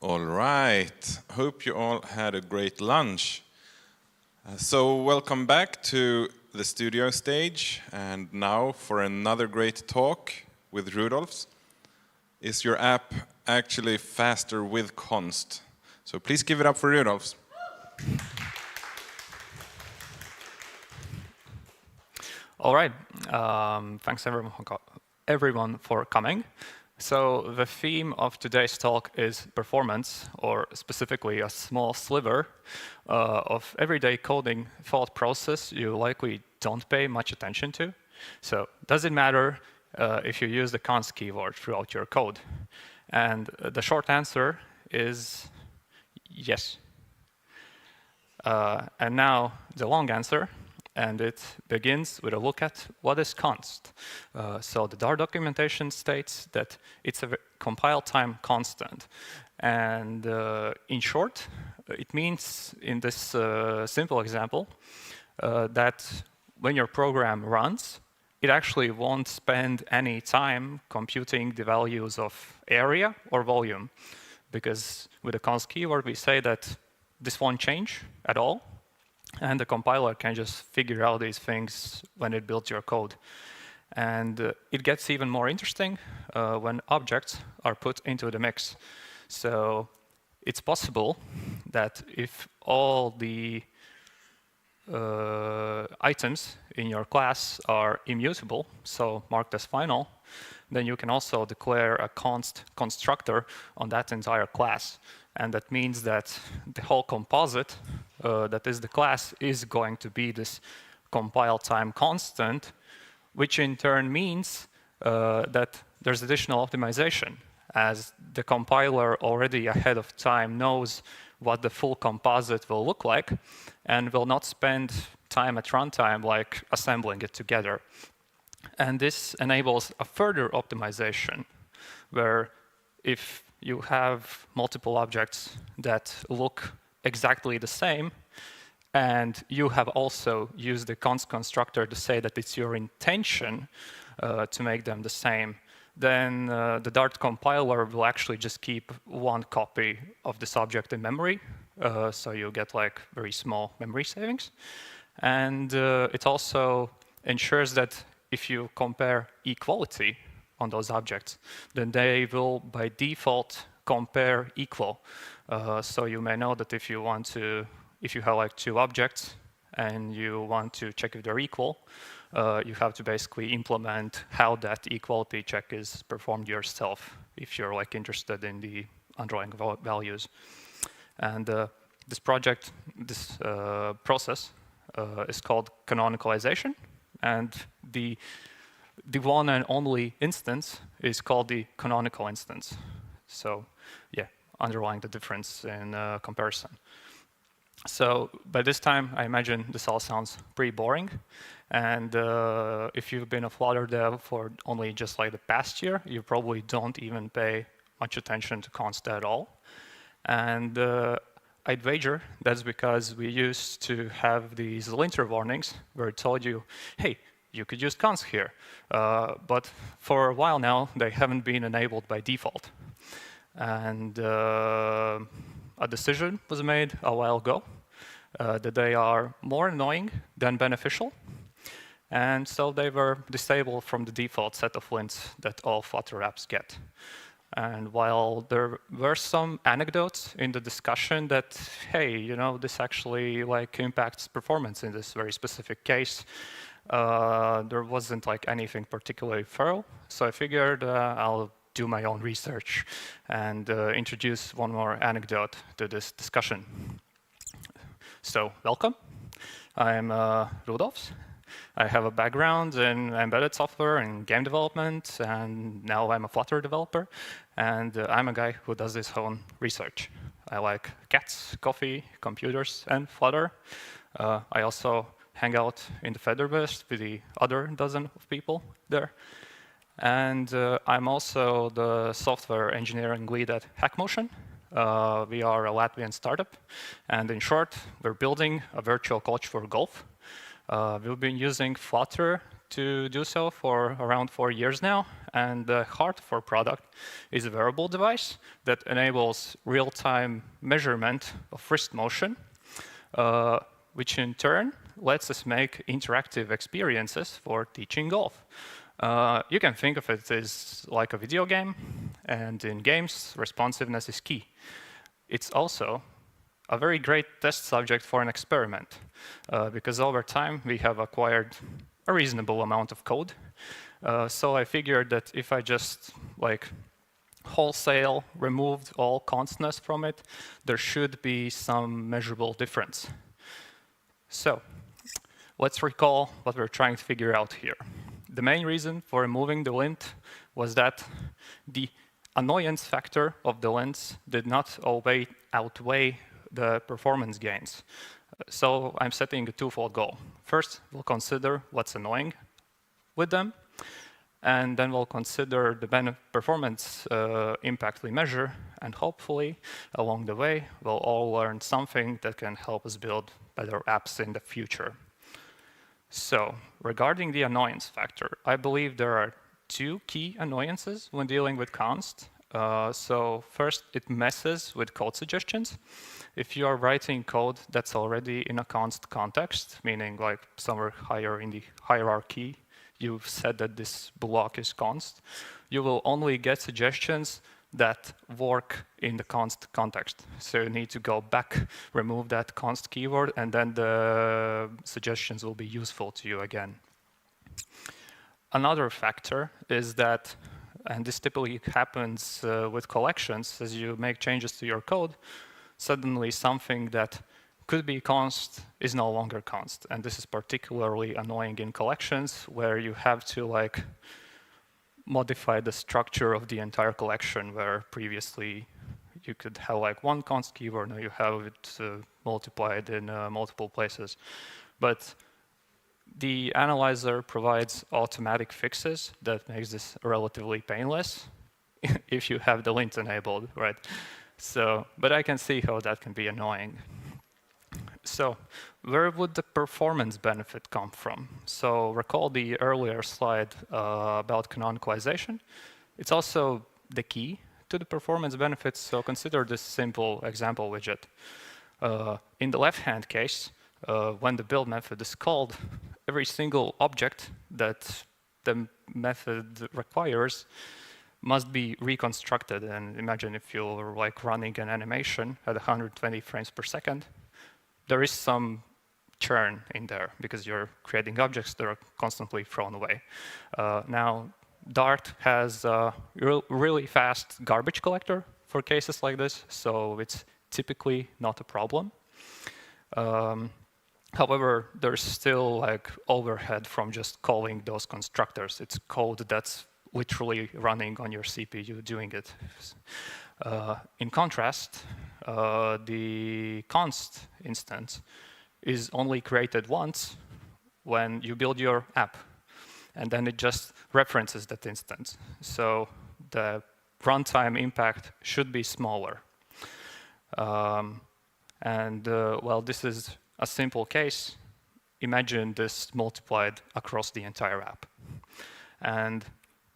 All right. Hope you all had a great lunch. So welcome back to the studio stage, and now for another great talk with Rūdolfs. Is your app actually faster with const? So please give it up for Rūdolfs. All right. Thanks everyone for coming. So the theme of today's talk is performance, or specifically a small sliver of everyday coding thought process you likely don't pay much attention to. So does it matter if you use the const keyword throughout your code? And the short answer is yes. And now the long answer. And it begins with a look at what is const. So the Dart documentation states that it's a compile time constant. And in short, it means in this simple example that when your program runs, it actually won't spend any time computing the values of area or volume. Because with the const keyword, we say that this won't change at all. And the compiler can just figure out these things when it builds your code. And it gets even more interesting when objects are put into the mix. So it's possible that if all the items in your class are immutable, so marked as final, then you can also declare a const constructor on that entire class. And that means that the whole composite that is the class is going to be this compile time constant, which in turn means that there's additional optimization, as the compiler already ahead of time knows what the full composite will look like and will not spend time at runtime like assembling it together. And this enables a further optimization where if you have multiple objects that look exactly the same, and you have also used the const constructor to say that it's your intention to make them the same, then the Dart compiler will actually just keep one copy of this object in memory, so you get like very small memory savings. And it also ensures that if you compare equality on those objects, then they will by default compare equal. So you may know that if you have like two objects and you want to check if they're equal, you have to basically implement how that equality check is performed yourself if you're like interested in the underlying values. And this process is called canonicalization, and the one and only instance is called the canonical instance. So yeah, underlying the difference in comparison. So by this time, I imagine this all sounds pretty boring. And if you've been a Flutter dev for only just like the past year, you probably don't even pay much attention to const at all. And I'd wager that's because we used to have these linter warnings where it told you, hey, you could use const here. But for a while now, they haven't been enabled by default. And a decision was made a while ago that they are more annoying than beneficial. And so they were disabled from the default set of lints that all Flutter apps get. And while there were some anecdotes in the discussion that, hey, you know, this actually like impacts performance in this very specific case, there wasn't like anything particularly thorough. So I figured I'll do my own research and introduce one more anecdote to this discussion. So welcome. I'm Rūdolfs. I have a background in embedded software and game development, and now I'm a Flutter developer. And I'm a guy who does his own research. I like cats, coffee, computers, and Flutter. I also hang out in the Federverse with the other dozen of people there. And I'm also the software engineering lead at HackMotion. We are a Latvian startup. And in short, we're building a virtual coach for golf. We've been using Flutter to do so for around 4 years now, and the heart of our product is a wearable device that enables real-time measurement of wrist motion, which in turn lets us make interactive experiences for teaching golf. You can think of it as like a video game, and in games, responsiveness is key. It's also a very great test subject for an experiment, because over time we have acquired a reasonable amount of code. So I figured that if I just wholesale removed all constness from it, there should be some measurable difference. So let's recall what we're trying to figure out here. The main reason for removing the lint was that the annoyance factor of the lints did not outweigh the performance gains. So I'm setting a twofold goal. First, we'll consider what's annoying with them, and then we'll consider the performance impact we measure, and hopefully, along the way, we'll all learn something that can help us build better apps in the future. So, regarding the annoyance factor, I believe there are two key annoyances when dealing with const. So first, it messes with code suggestions. If you are writing code that's already in a const context, meaning like somewhere higher in the hierarchy, you've said that this block is const, you will only get suggestions that work in the const context. So you need to go back, remove that const keyword, and then the suggestions will be useful to you again. Another factor is that, and this typically happens with collections, as you make changes to your code, suddenly something that could be const is no longer const. And this is particularly annoying in collections, where you have to modify the structure of the entire collection, where previously you could have one const keyword, now you have it multiplied in multiple places. But the analyzer provides automatic fixes that makes this relatively painless if you have the lint enabled, right? So, but I can see how that can be annoying. So, where would the performance benefit come from? So, recall the earlier slide about canonicalization. It's also the key to the performance benefits, so consider this simple example widget. In the left-hand case, when the build method is called, every single object that the method requires must be reconstructed. And imagine if you're running an animation at 120 frames per second, there is some churn in there because you're creating objects that are constantly thrown away. Now, Dart has a really fast garbage collector for cases like this, so it's typically not a problem. However, there's still overhead from just calling those constructors. It's code that's literally running on your CPU doing it. In contrast, the const instance is only created once when you build your app, and then it just references that instance. So the runtime impact should be smaller. Well, this is a simple case. Imagine this multiplied across the entire app. And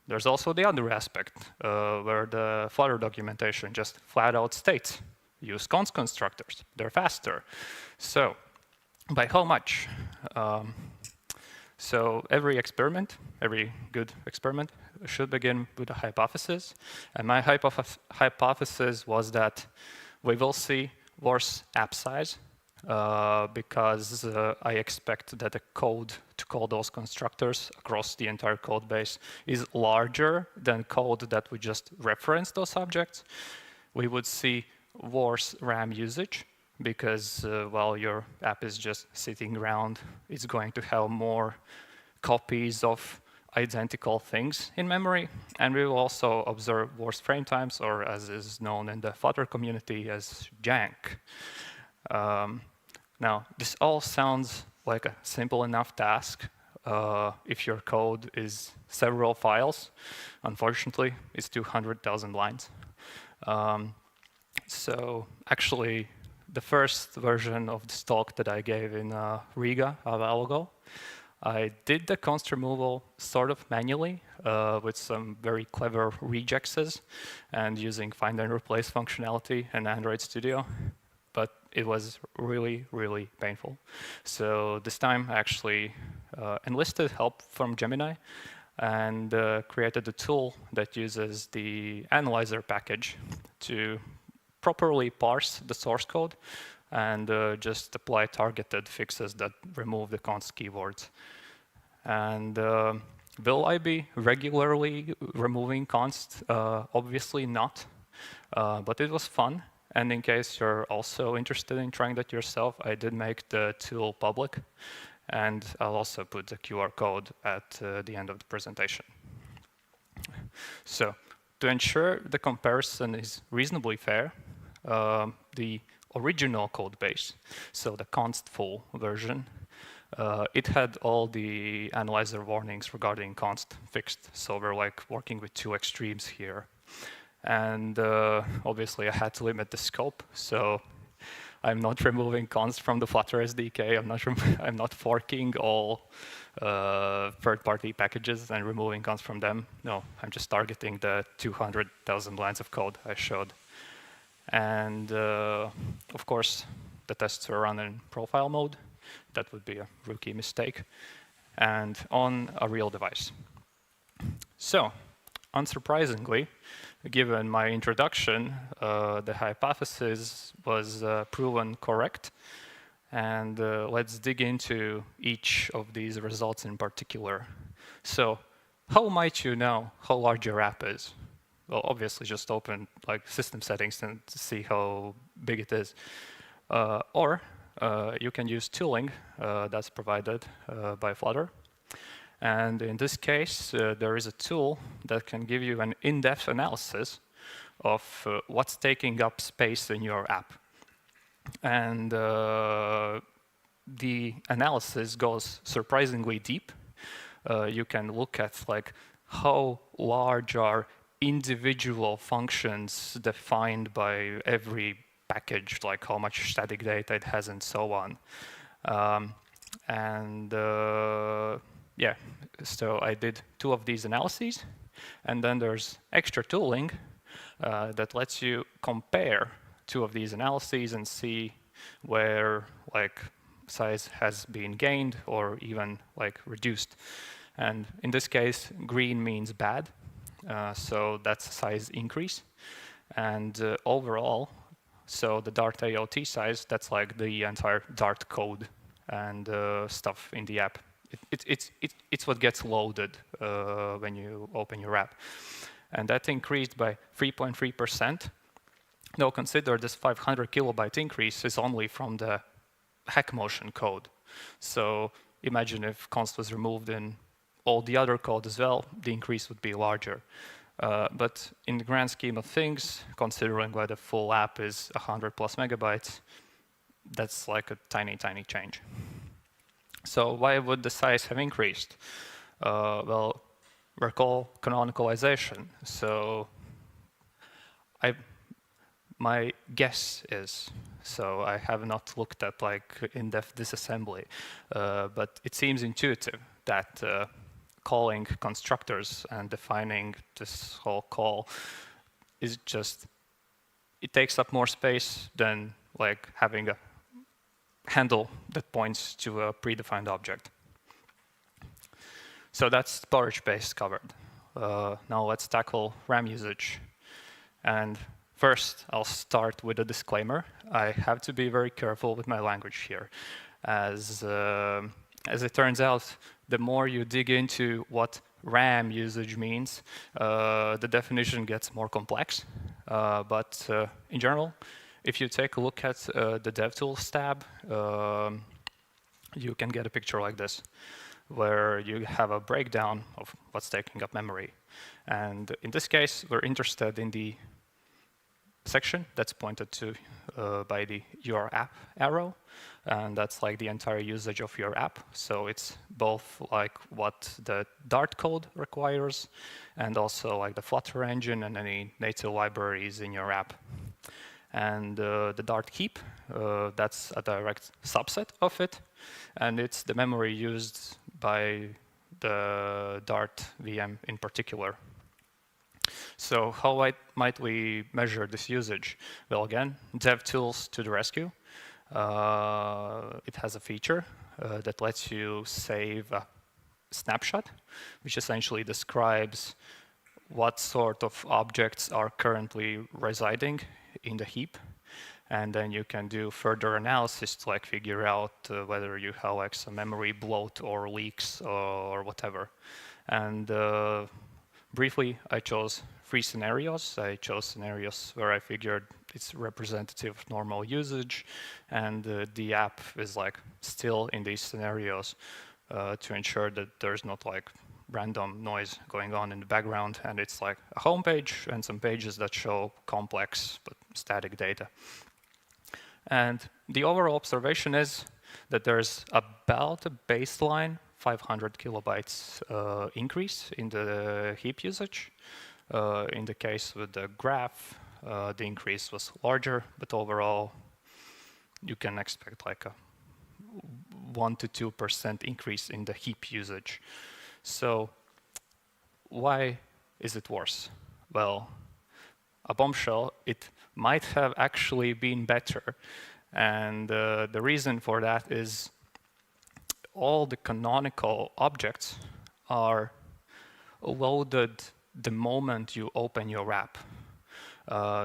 there's also the other aspect, where the Flutter documentation just flat out states, use const constructors, they're faster. So, by how much? So every experiment, every good experiment, should begin with a hypothesis. And my hypothesis was that we will see worse app size, because I expect that the code to call those constructors across the entire code base is larger than code that would just reference those objects. We would see worse RAM usage because while your app is just sitting around, it's going to have more copies of identical things in memory. And we will also observe worse frame times, or as is known in the Flutter community as jank. Now, this all sounds like a simple enough task if your code is several files. Unfortunately, it's 200,000 lines. So actually, the first version of this talk that I gave in Riga a while ago, I did the const removal sort of manually with some very clever regexes and using find and replace functionality in Android Studio, but it was really, really painful. So this time I actually enlisted help from Gemini and created a tool that uses the analyzer package to properly parse the source code and just apply targeted fixes that remove the const keywords. And will I be regularly removing const? Obviously not, but it was fun. And in case you're also interested in trying that yourself, I did make the tool public. And I'll also put the QR code at the end of the presentation. So to ensure the comparison is reasonably fair, the original code base, so the const full version, it had all the analyzer warnings regarding const fixed. So we're like working with two extremes here. And obviously I had to limit the scope. So I'm not removing const from the Flutter SDK. I'm not forking all third-party packages and removing const from them. No, I'm just targeting the 200,000 lines of code I showed. And of course, the tests were run in profile mode. That would be a rookie mistake. And on a real device. So, unsurprisingly, given my introduction, the hypothesis was proven correct. And let's dig into each of these results in particular. So, how might you know how large your app is? Well, obviously, just open like system settings and see how big it is. Or you can use tooling that's provided by Flutter. And in this case, there is a tool that can give you an in-depth analysis of what's taking up space in your app. And the analysis goes surprisingly deep. You can look at like how large are individual functions defined by every package, like how much static data it has and so on. Yeah, so I did two of these analyses, and then there's extra tooling that lets you compare two of these analyses and see where like size has been gained or even like reduced. And in this case, green means bad, so that's size increase. And overall, so the Dart AOT size, that's like the entire Dart code and stuff in the app. It's what gets loaded when you open your app. And that increased by 3.3%. Now consider this 500 kilobyte increase is only from the hack motion code. So imagine if const was removed in all the other code as well, the increase would be larger. But in the grand scheme of things, considering why the full app is 100 plus megabytes, that's like a tiny, tiny change. So why would the size have increased? Well, recall canonicalization. So my guess is, so I have not looked at like in-depth disassembly, but it seems intuitive that calling constructors and defining this whole call is just, it takes up more space than like having a handle that points to a predefined object. So that's storage base covered. Now let's tackle RAM usage. And first, I'll start with a disclaimer. I have to be very careful with my language here. As it turns out, the more you dig into what RAM usage means, the definition gets more complex. But in general, if you take a look at the DevTools tab, you can get a picture like this, where you have a breakdown of what's taking up memory. And in this case, we're interested in the section that's pointed to by the your app arrow, and that's like the entire usage of your app. So it's both like what the Dart code requires and also like the Flutter engine and any native libraries in your app. And the Dart heap, that's a direct subset of it, and it's the memory used by the Dart VM in particular. So how might we measure this usage? Well, again, DevTools to the rescue. It has a feature that lets you save a snapshot, which essentially describes what sort of objects are currently residing in the heap. And then you can do further analysis to like figure out whether you have like some memory bloat or leaks or whatever. And briefly, I chose 3 scenarios. I chose scenarios where I figured it's representative of normal usage, and the app is like still in these scenarios to ensure that there's not like random noise going on in the background, and it's like a home page and some pages that show complex but static data. And the overall observation is that there's about a baseline 500 kilobytes increase in the heap usage. In the case with the graph, the increase was larger, but overall you can expect like a 1 to 2% increase in the heap usage. So why is it worse? Well, a bombshell, it might have actually been better. And the reason for that is all the canonical objects are loaded the moment you open your app.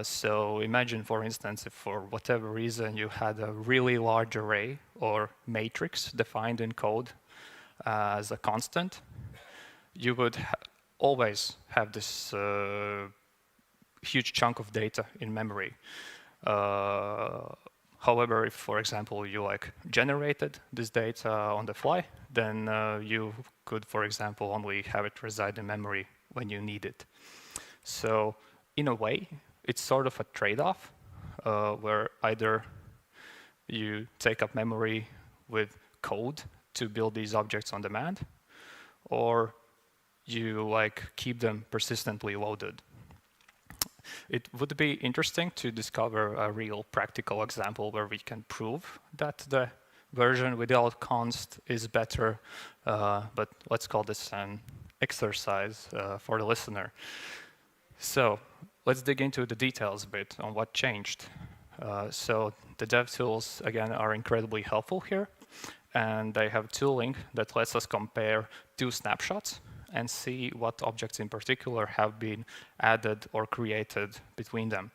So imagine, for instance, if for whatever reason you had a really large array or matrix defined in code as a constant, you would always have this huge chunk of data in memory. However, if, for example, you like generated this data on the fly, then you could, for example, only have it reside in memory when you need it. So in a way, it's sort of a trade-off where either you take up memory with code to build these objects on demand, or you like keep them persistently loaded. It would be interesting to discover a real practical example where we can prove that the version without const is better, but let's call this an exercise for the listener. So let's dig into the details a bit on what changed. So the dev tools, again, are incredibly helpful here, and they have tooling that lets us compare 2 snapshots and see what objects in particular have been added or created between them.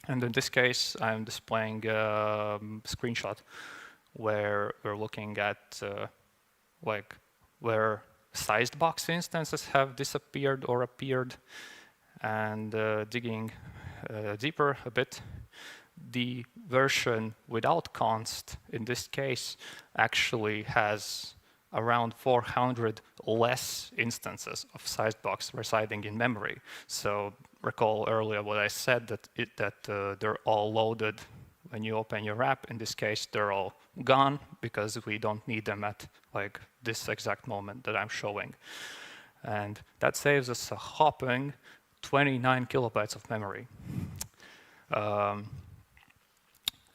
And in this case, I'm displaying a screenshot where we're looking at like where sized box instances have disappeared or appeared, and digging deeper a bit, the version without const in this case actually has around 400 less instances of sized box residing in memory. So recall earlier what I said, that they're all loaded when you open your app. In this case, they're all gone because we don't need them at like this exact moment that I'm showing. And that saves us a hopping 29 kilobytes of memory.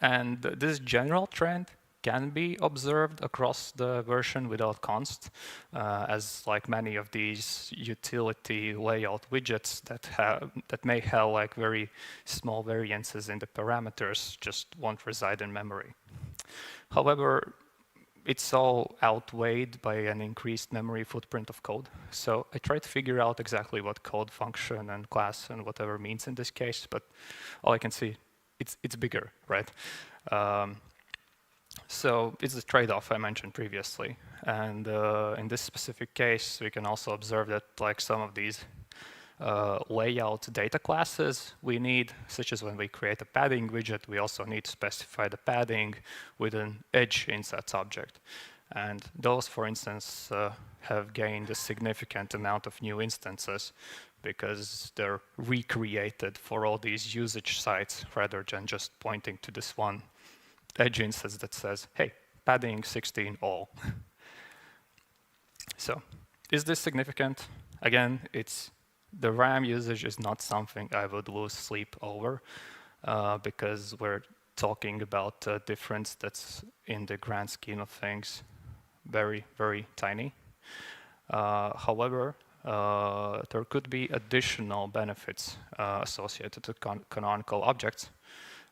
And this general trend can be observed across the version without const, as like many of these utility layout widgets that may have like very small variances in the parameters just won't reside in memory. However, it's all outweighed by an increased memory footprint of code. So I tried to figure out exactly what code function and class and whatever means in this case, but all I can see, it's bigger, right? So it's the trade-off I mentioned previously. And in this specific case, we can also observe that like some of these layout data classes we need, such as when we create a padding widget, we also need to specify the padding with an edge insets object. And those, for instance, have gained a significant amount of new instances because they're recreated for all these usage sites rather than just pointing to this one edge instance that says, hey, padding 16 all. So is this significant? Again, the RAM usage is not something I would lose sleep over because we're talking about a difference that's in the grand scheme of things very, very tiny. However, there could be additional benefits associated to canonical objects.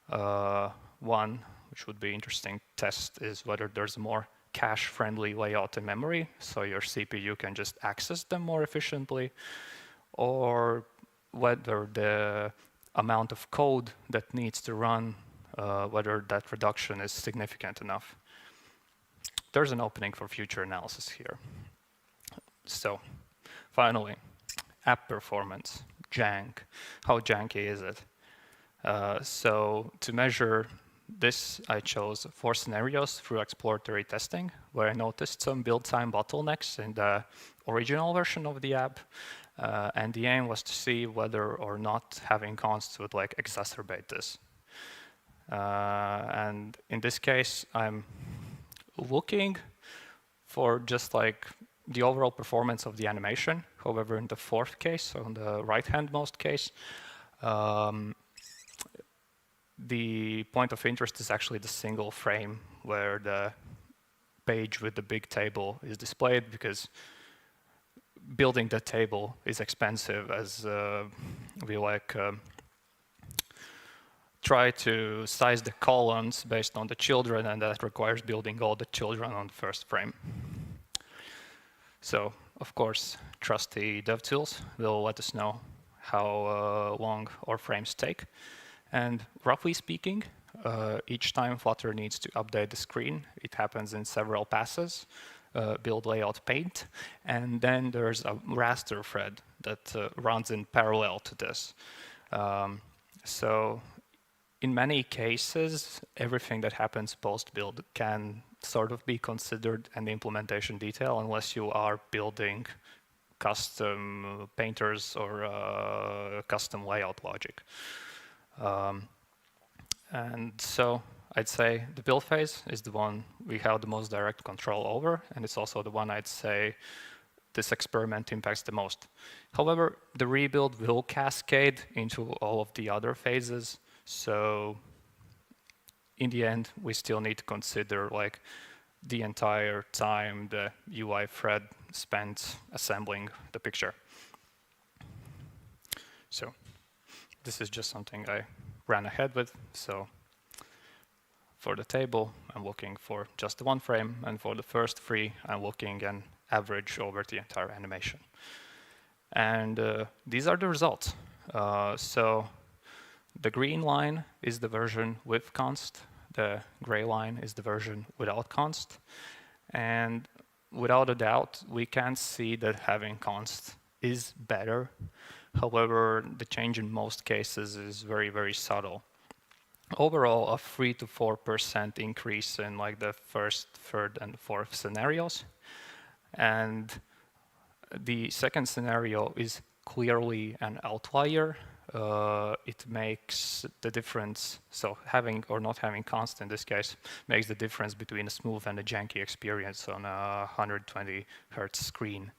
One, which would be interesting to test, is whether there's a more cache-friendly layout in memory, so your CPU can just access them more efficiently, or whether the amount of code that needs to run, whether that reduction is significant enough. There's an opening for future analysis here. So, finally, app performance, jank. How janky is it? So, to measure this, I chose 4 scenarios through exploratory testing, where I noticed some build time bottlenecks in the original version of the app. And the aim was to see whether or not having const would like exacerbate this. And in this case, I'm looking for just like the overall performance of the animation. However, in the 4th case, so in the right-handmost case, the point of interest is actually the single frame where the page with the big table is displayed, because building the table is expensive, as we like try to size the columns based on the children, and that requires building all the children on the first frame. So, of course, trusty dev tools will let us know how long our frames take. And roughly speaking, each time Flutter needs to update the screen, it happens in several passes. Build layout paint, and then there's a raster thread that runs in parallel to this. So in many cases, everything that happens post-build can sort of be considered an implementation detail unless you are building custom painters or custom layout logic. And so I'd say the build phase is the one we have the most direct control over, and it's also the one I'd say this experiment impacts the most. However, the rebuild will cascade into all of the other phases, so in the end, we still need to consider like the entire time the UI thread spent assembling the picture. So this is just something I ran ahead with. So for the table, I'm looking for just one frame, and for the first 3, I'm looking an average over the entire animation. And these are the results. So the green line is the version with const, the gray line is the version without const, and without a doubt, we can see that having const is better. However, the change in most cases is very, very subtle. Overall, a 3 to 4% increase in like the 1st, 3rd, and 4th scenarios. And the second scenario is clearly an outlier. It makes the difference, so having or not having const in this case makes the difference between a smooth and a janky experience on a 120 Hertz screen.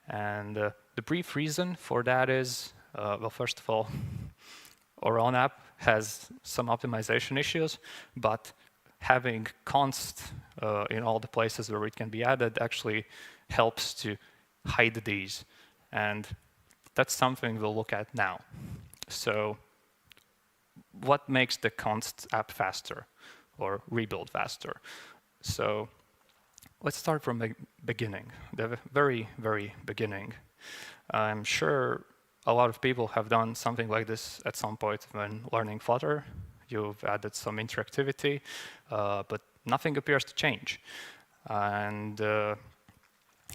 And the brief reason for that is, well, first of all, our own app has some optimization issues, but having const in all the places where it can be added actually helps to hide these. And that's something we'll look at now. So what makes the const app faster or rebuild faster? So let's start from the beginning, the very, very beginning. I'm sure a lot of people have done something like this at some point when learning Flutter. You've added some interactivity, but nothing appears to change. And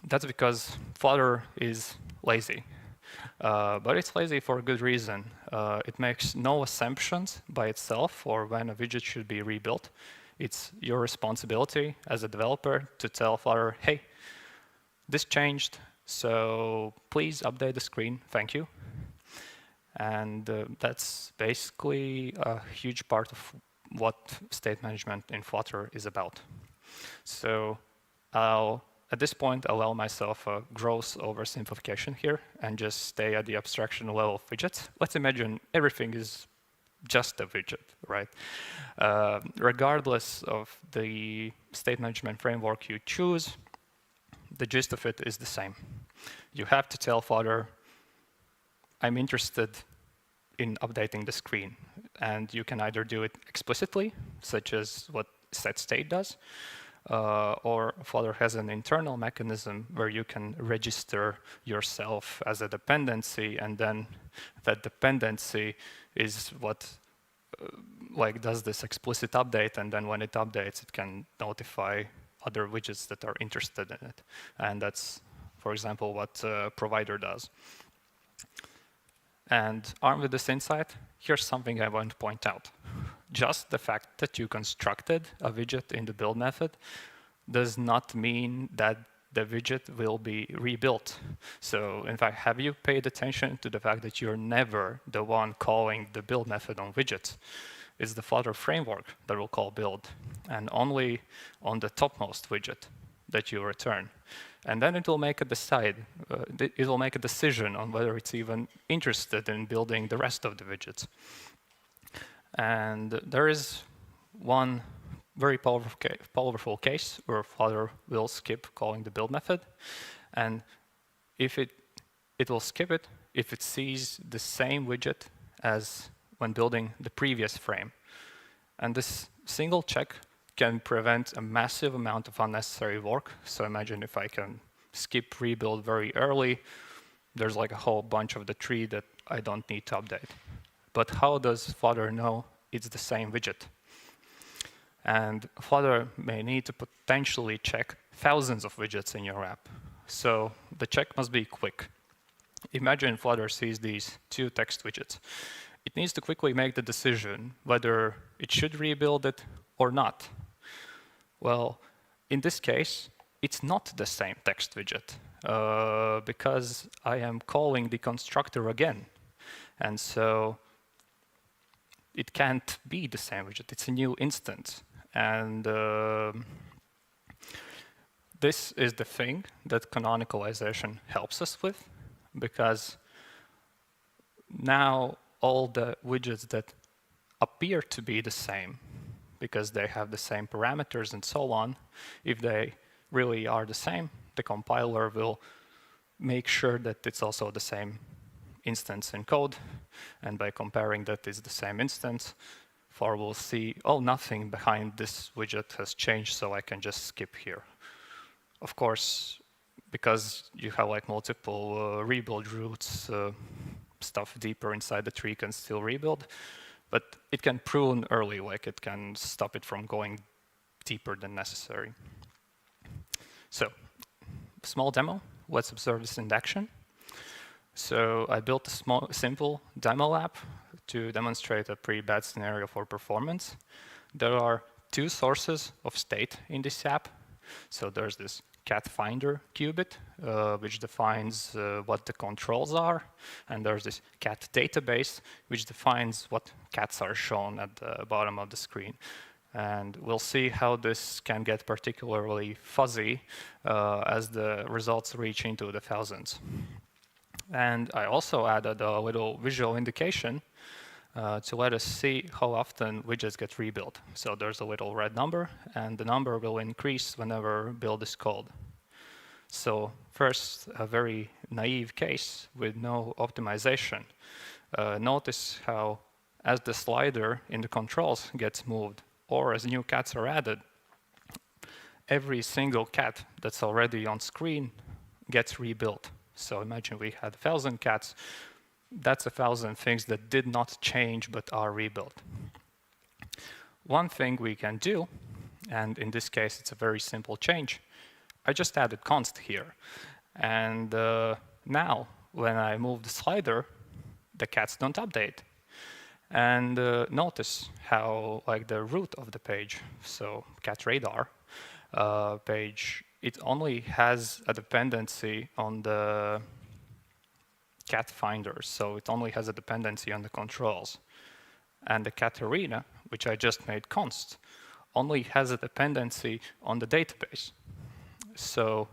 that's because Flutter is lazy. But it's lazy for a good reason. It makes no assumptions by itself for when a widget should be rebuilt. It's your responsibility as a developer to tell Flutter, hey, this changed, so please update the screen, thank you. And that's basically a huge part of what state management in Flutter is about. So I'll, at this point, allow myself a gross oversimplification here and just stay at the abstraction level of widgets. Let's imagine everything is just a widget, right? Regardless of the state management framework you choose, the gist of it is the same. You have to tell Flutter, I'm interested in updating the screen. And you can either do it explicitly, such as what setState does, or Flutter has an internal mechanism where you can register yourself as a dependency, and then that dependency is what like does this explicit update, and then when it updates, it can notify other widgets that are interested in it. And that's, for example, what provider does. And armed with this insight, here's something I want to point out. Just the fact that you constructed a widget in the build method does not mean that the widget will be rebuilt. So in fact, have you paid attention to the fact that you're never the one calling the build method on widgets? It's the Flutter framework that will call build, and only on the topmost widget that you return. And then it will make a decision on whether it's even interested in building the rest of the widgets. And there is one very powerful case where Flutter will skip calling the build method. And if it will skip it if it sees the same widget as when building the previous frame. And this single check can prevent a massive amount of unnecessary work. So imagine if I can skip rebuild very early, there's like a whole bunch of the tree that I don't need to update. But how does Flutter know it's the same widget? And Flutter may need to potentially check thousands of widgets in your app. So the check must be quick. Imagine Flutter sees these 2 text widgets. It needs to quickly make the decision whether it should rebuild it or not. Well, in this case, it's not the same text widget because I am calling the constructor again. And so it can't be the same widget. It's a new instance. And this is the thing that canonicalization helps us with, because now all the widgets that appear to be the same, because they have the same parameters and so on, if they really are the same, the compiler will make sure that it's also the same instance in code. And by comparing that it's the same instance, Flutter will see, oh, nothing behind this widget has changed, so I can just skip here. Of course, because you have like multiple rebuild routes, stuff deeper inside the tree can still rebuild, but it can prune early, like it can stop it from going deeper than necessary. So, small demo. Let's observe this in action. So I built a simple demo app to demonstrate a pretty bad scenario for performance. There are 2 sources of state in this app. So there's this cat finder qubit, which defines what the controls are. And there's this cat database, which defines what cats are shown at the bottom of the screen. And we'll see how this can get particularly fuzzy as the results reach into the thousands. And I also added a little visual indication to let us see how often widgets get rebuilt. So there's a little red number, and the number will increase whenever build is called. So first, a very naive case with no optimization. Notice how as the slider in the controls gets moved, or as new cats are added, every single cat that's already on screen gets rebuilt. So imagine we had 1,000 cats. That's 1,000 things that did not change but are rebuilt. One thing we can do, and in this case it's a very simple change, I just added const here. And now when I move the slider, the cats don't update. And notice how like the root of the page, so cat radar page, it only has a dependency on the cat finders, so it only has a dependency on the controls. And the cat arena, which I just made const, only has a dependency on the database. So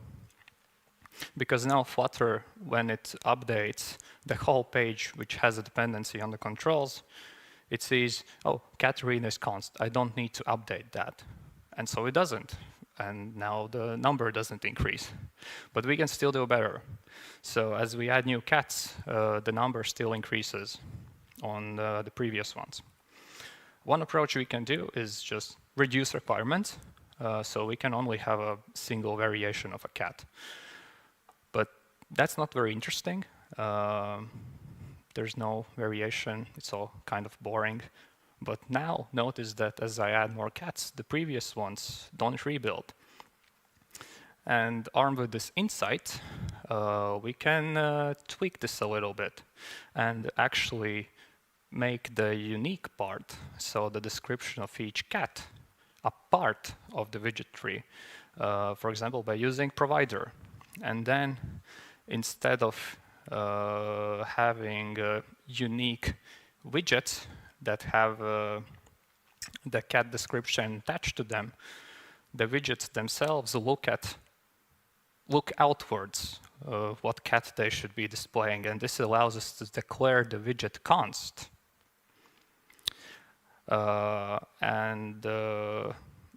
because now Flutter, when it updates the whole page, which has a dependency on the controls, it sees, oh, cat arena is const. I don't need to update that. And so it doesn't. and now the number doesn't increase. But we can still do better. So as we add new cats, the number still increases on the previous ones. One approach we can do is just reduce requirements, so we can only have a single variation of a cat. But that's not very interesting. There's no variation. It's all kind of boring. But now notice that as I add more cats, the previous ones don't rebuild. And armed with this insight, we can tweak this a little bit and actually make the unique part, so the description of each cat, a part of the widget tree. For example, by using provider. And then instead of having unique widgets that have the cat description attached to them, the widgets themselves look outwards what cat they should be displaying, and this allows us to declare the widget const.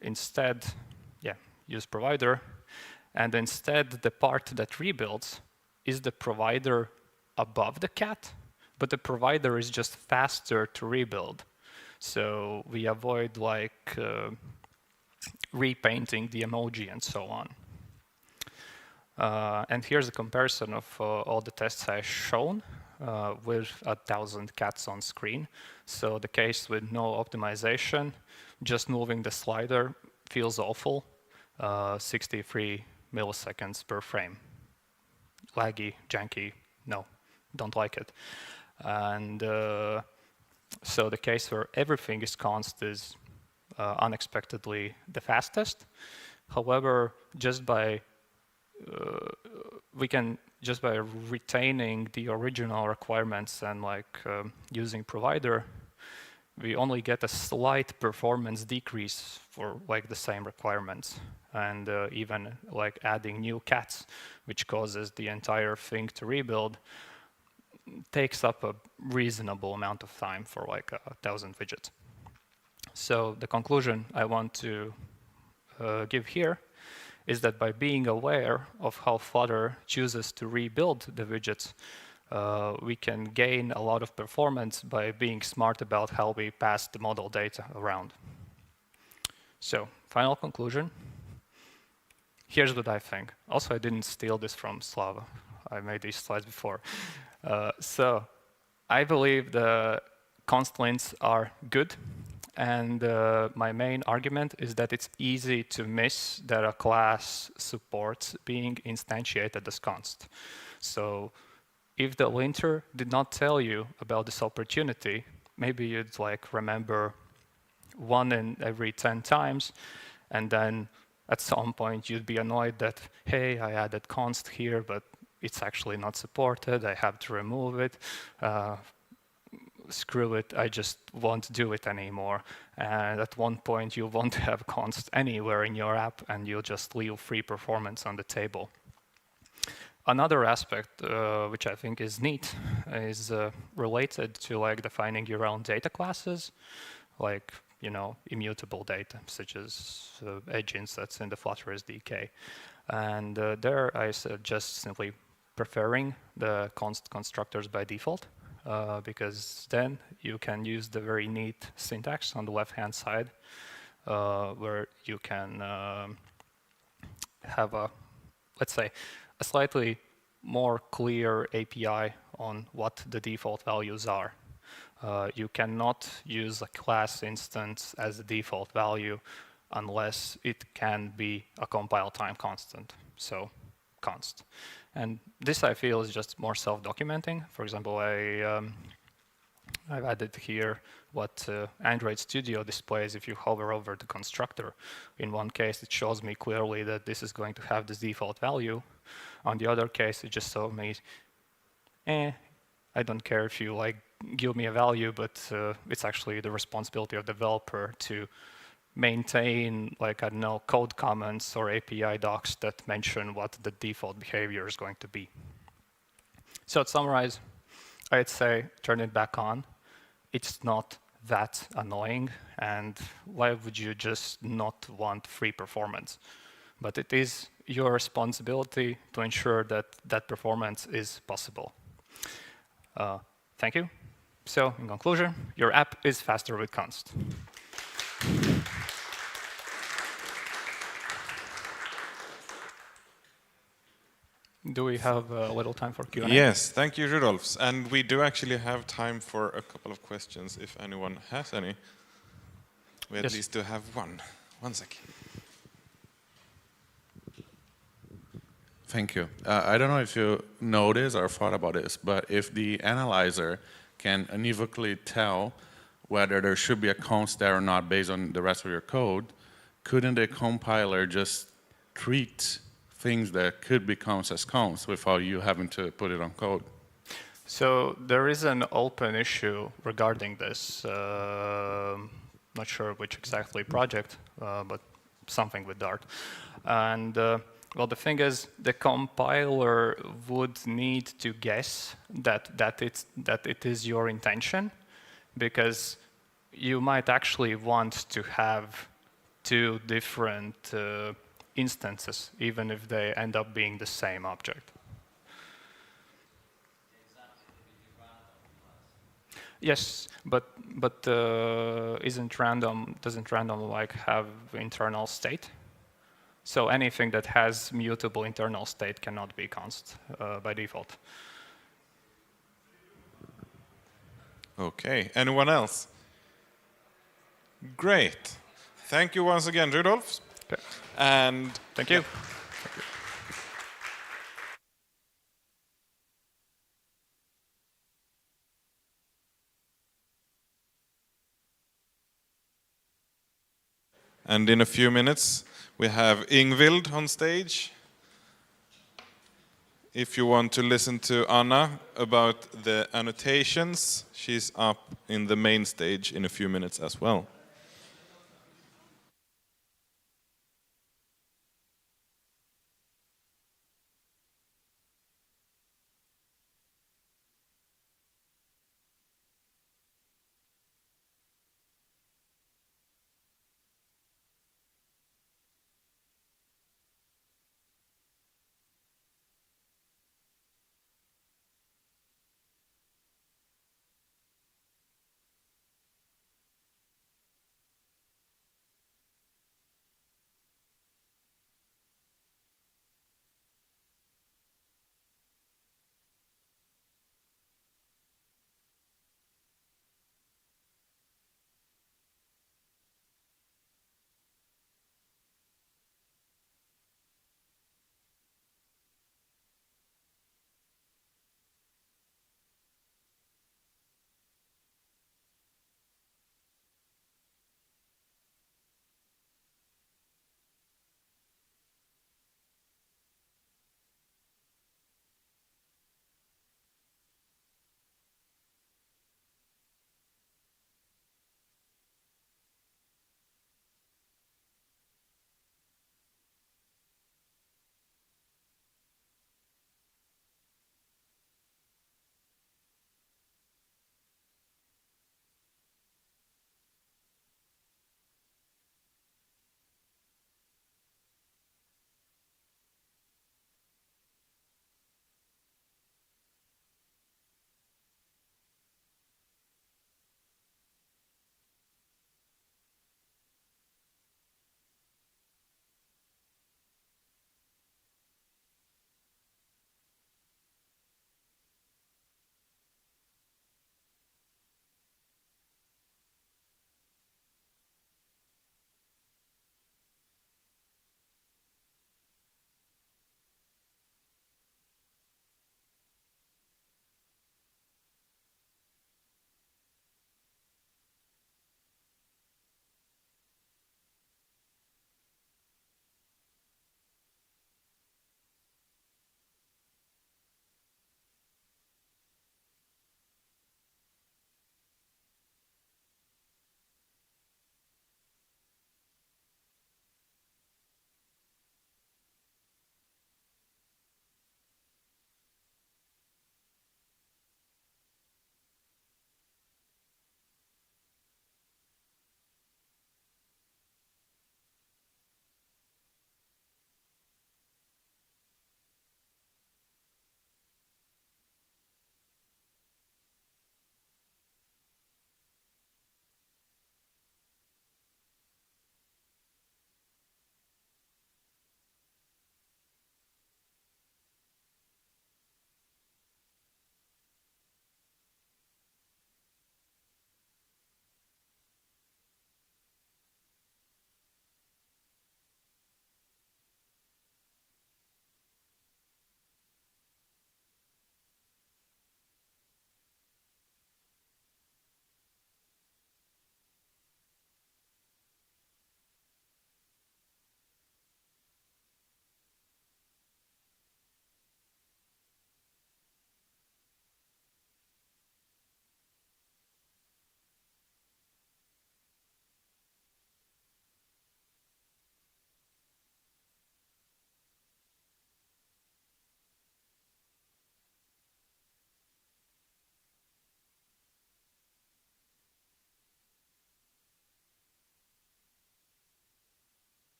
Instead, use provider, and instead the part that rebuilds is the provider above the cat, but the provider is just faster to rebuild. So we avoid like repainting the emoji and so on. And here's a comparison of all the tests I've shown with 1,000 cats on screen. So the case with no optimization, just moving the slider feels awful, 63 milliseconds per frame. Laggy, janky, no, don't like it. And so the case where everything is const is unexpectedly the fastest. However, just by retaining the original requirements and like using provider, we only get a slight performance decrease for like the same requirements, and even like adding new cats, which causes the entire thing to rebuild, takes up a reasonable amount of time for like 1,000 widgets. So the conclusion I want to give here is that by being aware of how Flutter chooses to rebuild the widgets, we can gain a lot of performance by being smart about how we pass the model data around. So, final conclusion. Here's what I think. Also, I didn't steal this from Slava. I made these slides before. So, I believe the constraints are good. And my main argument is that it's easy to miss that a class supports being instantiated as const. So if the linter did not tell you about this opportunity, maybe you'd like remember 1 in every 10 times, and then at some point you'd be annoyed that, hey, I added const here, but it's actually not supported, I have to remove it. Screw it, I just won't do it anymore. And at one point you won't have const anywhere in your app, and you'll just leave free performance on the table. Another aspect which I think is neat is related to like defining your own data classes, like immutable data, such as edge insets in the Flutter SDK. And there I suggest simply preferring the const constructors by default. Because then you can use the very neat syntax on the left-hand side, where you can have let's say, a slightly more clear API on what the default values are. You cannot use a class instance as a default value unless it can be a compile time constant, so const. And this, I feel, is just more self-documenting. For example, I've added here what Android Studio displays if you hover over the constructor. In one case, it shows me clearly that this is going to have this default value. On the other case, it just showed me, I don't care if you give me a value, but it's actually the responsibility of the developer to maintain, I don't know, code comments or API docs that mention what the default behavior is going to be. So to summarize, I'd say turn it back on. It's not that annoying, and why would you just not want free performance? but it is your responsibility to ensure that that performance is possible. Thank you. So, in conclusion, your app is faster with const. Do we have a little time for Q&A? Yes, thank you, Rūdolfs. And we do actually have time for a couple of questions if anyone has any. We at least do have one. One sec. Thank you. I don't know if you noticed or thought about this, but if the analyzer can unequivocally tell whether there should be a const there or not based on the rest of your code, couldn't the compiler just treat things that could be const as const without you having to put it on code? So there is an open issue regarding this. Not sure which exactly project, but something with Dart. And well, the thing is, the compiler would need to guess that it is your intention, because you might actually want to have two different instances, even if they end up being the same object. Yes, but doesn't random like have internal state? So anything that has mutable internal state cannot be const by default. Okay, anyone else? Great. Thank you once again, Rūdolfs. Okay. And Thank you. And in a few minutes, we have Ingvild on stage. If you want to listen to Anna about the annotations, she's up in the main stage in a few minutes as well.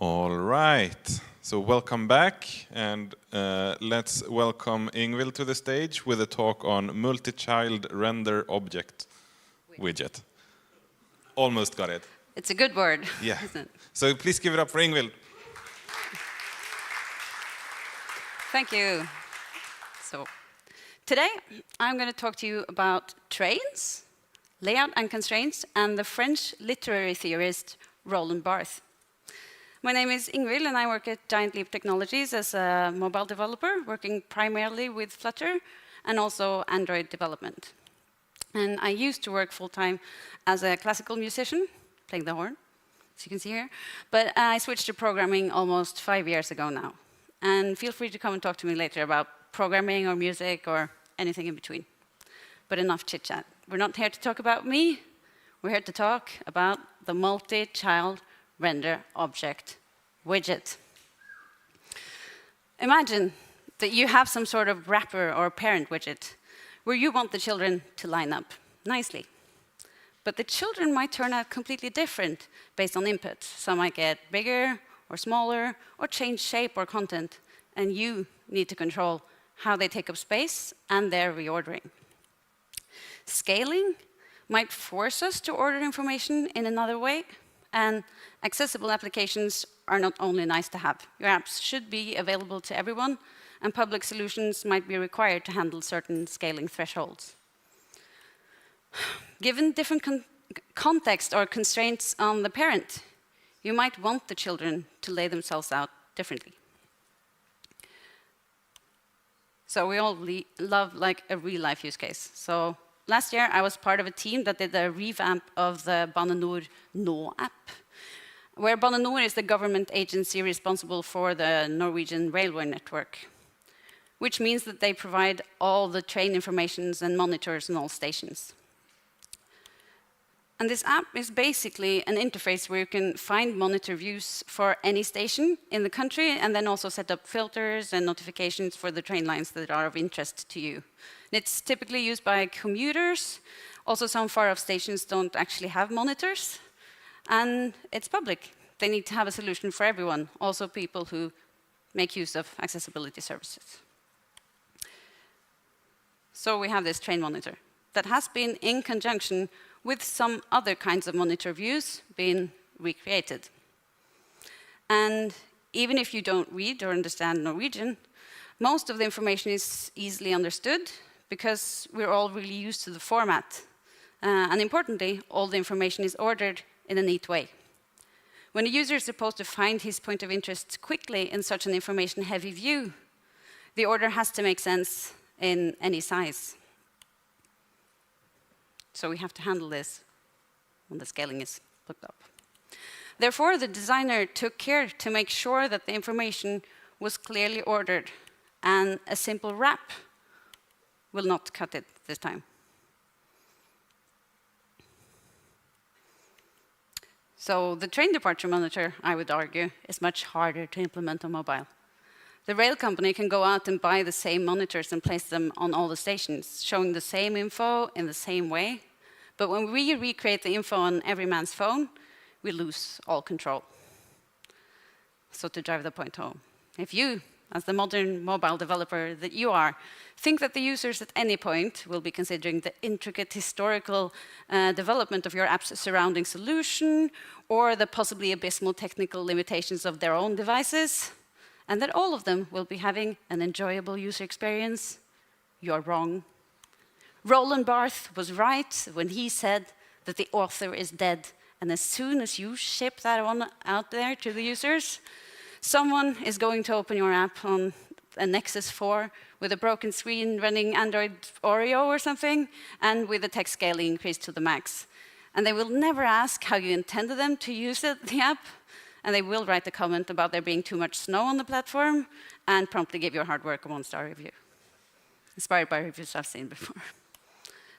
All right. So welcome back, and let's welcome Ingvild to the stage with a talk on MultiChildRenderObjectWidget. Almost got it. It's a good word, Yeah. isn't it? So please give it up for Ingvild. Thank you. So today I'm going to talk to you about trains, layout and constraints, and the French literary theorist Roland Barthes. My name is Ingvild, and I work at Giant Leap Technologies as a mobile developer, working primarily with Flutter and also Android development. And I used to work full-time as a classical musician, playing the horn, as you can see here. But I switched to programming almost 5 years ago now. And feel free to come and talk to me later about programming or music or anything in between. But enough chit-chat. We're not here to talk about me. We're here to talk about the multi-child render object widget. Imagine that you have some sort of wrapper or parent widget where you want the children to line up nicely. But the children might turn out completely different based on input. Some might get bigger or smaller or change shape or content, and you need to control how they take up space and their reordering. Scaling might force us to order information in another way, and accessible applications are not only nice to have. Your apps should be available to everyone, and public solutions might be required to handle certain scaling thresholds. Given different context or constraints on the parent, you might want the children to lay themselves out differently. So we all love like a real-life use case. So last year, I was part of a team that did a revamp of the Bane NOR Nå app, where Bane NOR is the government agency responsible for the Norwegian railway network, which means that they provide all the train informations and monitors on all stations. And this app is basically an interface where you can find monitor views for any station in the country, and then also set up filters and notifications for the train lines that are of interest to you. And it's typically used by commuters. Also, some far-off stations don't actually have monitors. And it's public. They need to have a solution for everyone, also people who make use of accessibility services. So we have this train monitor that has been in conjunction with some other kinds of monitor views being recreated. And even if you don't read or understand Norwegian, most of the information is easily understood because we're all really used to the format. And importantly, all the information is ordered in a neat way. When a user is supposed to find his point of interest quickly in such an information-heavy view, the order has to make sense in any size. So we have to handle this when the scaling is looked up. Therefore, the designer took care to make sure that the information was clearly ordered, and a simple wrap will not cut it this time. So the train departure monitor, I would argue, is much harder to implement on mobile. The rail company can go out and buy the same monitors and place them on all the stations, showing the same info in the same way. But when we recreate the info on every man's phone, we lose all control. So to drive the point home, if you, as the modern mobile developer that you are, think that the users at any point will be considering the intricate historical development of your app's surrounding solution, or the possibly abysmal technical limitations of their own devices, and that all of them will be having an enjoyable user experience, you're wrong. Roland Barthes was right when he said that the author is dead, and as soon as you ship that one out there to the users, someone is going to open your app on a Nexus 4 with a broken screen running Android Oreo or something, and with the text scaling increased to the max. And they will never ask how you intended them to use the app, and they will write a comment about there being too much snow on the platform, and promptly give your hard work a 1-star review, inspired by reviews I've seen before.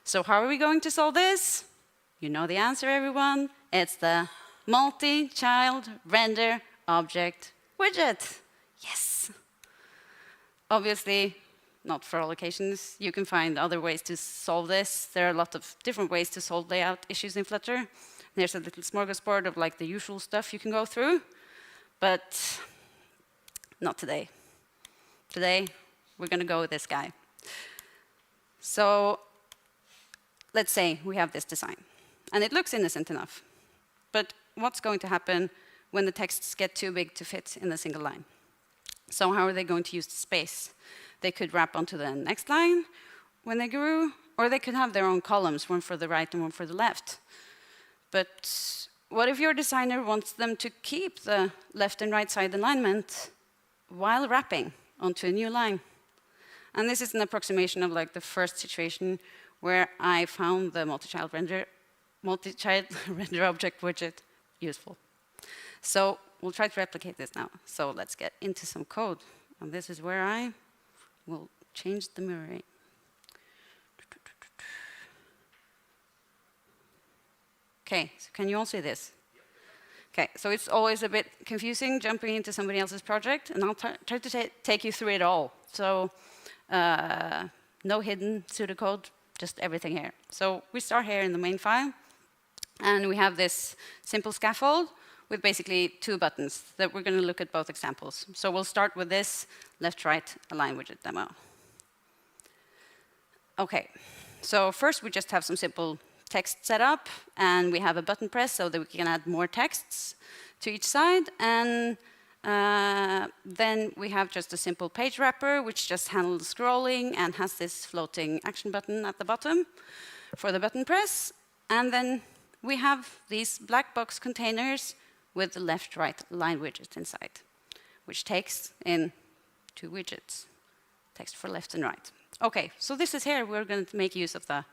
So how are we going to solve this? You know the answer, everyone. It's the multi-child render object widget. Yes. Obviously, not for all occasions. You can find other ways to solve this. There are a lot of different ways to solve layout issues in Flutter. There's a little smorgasbord of like the usual stuff you can go through. But not today. Today, we're going to go with this guy. So let's say we have this design, and it looks innocent enough. But what's going to happen when the texts get too big to fit in a single line? So how are they going to use the space? They could wrap onto the next line when they grew, or they could have their own columns, one for the right and one for the left. But what if your designer wants them to keep the left and right side alignment while wrapping onto a new line? And this is an approximation of like the first situation where I found the multi-child render object widget useful. So we'll try to replicate this now. So let's get into some code. And this is where I will change the mirroring. Okay, so can you all see this? Okay, so it's always a bit confusing jumping into somebody else's project, and I'll try to take you through it all. So no hidden pseudocode, just everything here. So we start here in the main file, and we have this simple scaffold with basically 2 buttons that we're going to look at both examples. So we'll start with this left-right align widget demo. Okay, so first we just have some simple text set up, and we have a button press so that we can add more texts to each side. And then we have just a simple page wrapper, which just handles scrolling and has this floating action button at the bottom for the button press. And then we have these black box containers with the left-right line widget inside, which takes in 2 widgets, text for left and right. Okay, so this is here. We're going to make use of the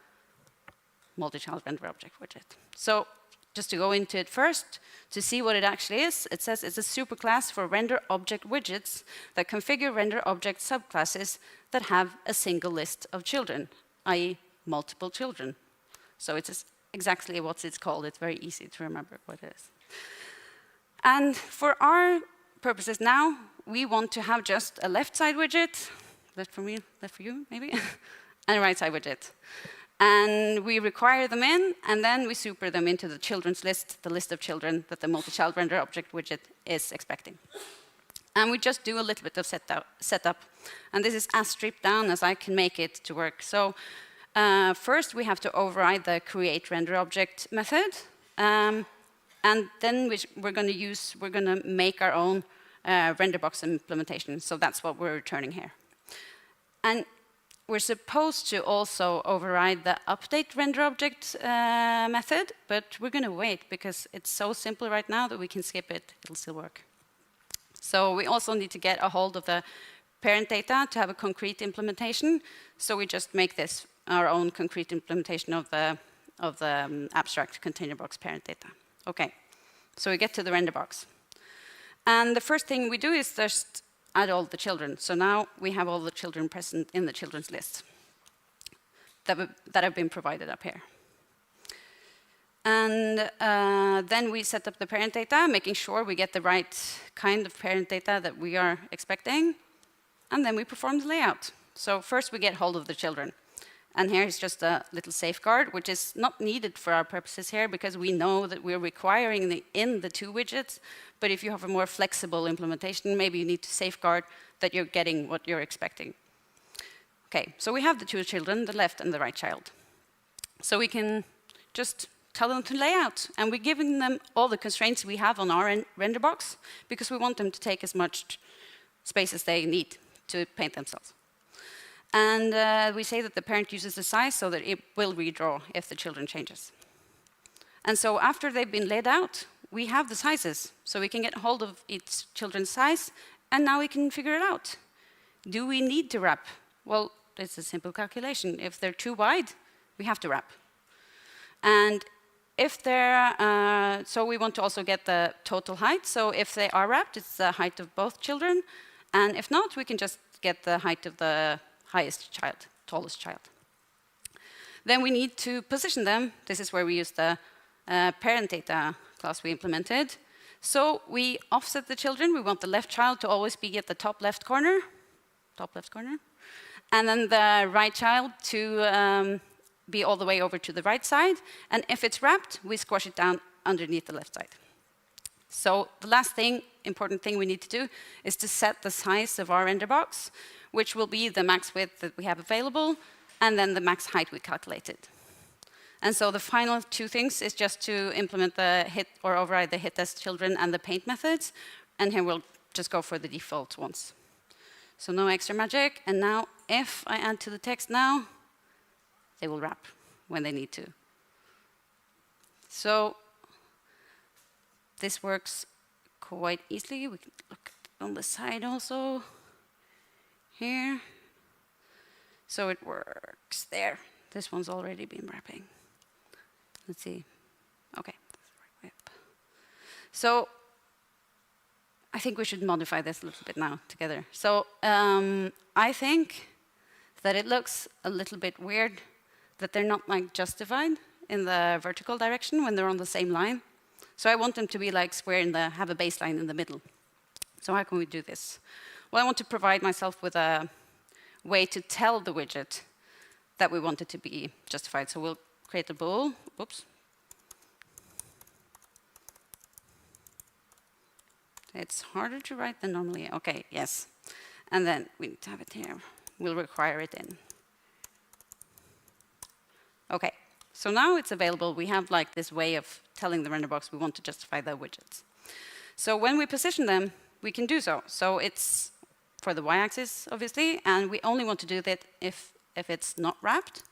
multi-child render object widget. So just to go into it first, to see what it actually is, it says it's a superclass for render object widgets that configure render object subclasses that have a single list of children, i.e. multiple children. So it's exactly what it's called. It's very easy to remember what it is. And for our purposes now, we want to have just a left side widget, left for me, left for you, maybe, and a right side widget. And we require them in, and then we super them into the children's list, the list of children that the multi-child render object widget is expecting. And we just do a little bit of setup. And this is as stripped down as I can make it to work. So first we have to override the create render object method. And then we're going to make our own render box implementation. So that's what we're returning here. And we're supposed to also override the update render object method, but we're going to wait because it's so simple right now that we can skip it. It'll still work. So we also need to get a hold of the parent data to have a concrete implementation. So we just make this our own concrete implementation of the abstract container box parent data. Okay, so we get to the render box. And the first thing we do is just add all the children. So now we have all the children present in the children's list that have been provided up here. And then we set up the parent data, making sure we get the right kind of parent data that we are expecting. And then we perform the layout. So first we get hold of the children. And here is just a little safeguard, which is not needed for our purposes here because we know that we're requiring in the 2 widgets. But if you have a more flexible implementation, maybe you need to safeguard that you're getting what you're expecting. Okay, so we have the 2 children, the left and the right child. So we can just tell them to lay out. And we're giving them all the constraints we have on our render box because we want them to take as much space as they need to paint themselves. And we say that the parent uses the size so that it will redraw if the children changes. And so after they've been laid out, we have the sizes. So we can get hold of each children's size, and now we can figure it out. Do we need to wrap? Well, it's a simple calculation. If they're too wide, we have to wrap. And if they're, so we want to also get the total height. So if they are wrapped, it's the height of both children. And if not, we can just get the height of the highest child, tallest child. Then we need to position them. This is where we use the parent data class we implemented. So we offset the children. We want the left child to always be at the top left corner. And then the right child to be all the way over to the right side. And if it's wrapped, we squash it down underneath the left side. So the last thing important thing we need to do is to set the size of our render box, which will be the max width that we have available, and then the max height we calculated. And so the final two things is just to implement the hit or override the hit as children and the paint methods. And here we'll just go for the default ones. So no extra magic. And now if I add to the text now, they will wrap when they need to. So this works quite easily. We can look on the side also. Here. So it works there. This one's already been wrapping. Let's see. Okay. So I think we should modify this a little bit now together. So I think that it looks a little bit weird that they're not like justified in the vertical direction when they're on the same line. So I want them to be like square in the, have a baseline in the middle. So how can we do this? Well, I want to provide myself with a way to tell the widget that we want it to be justified. So we'll create a bool. Oops. It's harder to write than normally. Okay, yes. And then we need to have it here. We'll require it in. Okay, so now it's available. We have like this way of telling the render box we want to justify the widgets. So when we position them, we can do so. So it's for the y-axis, obviously, and we only want to do that if it's not wrapped.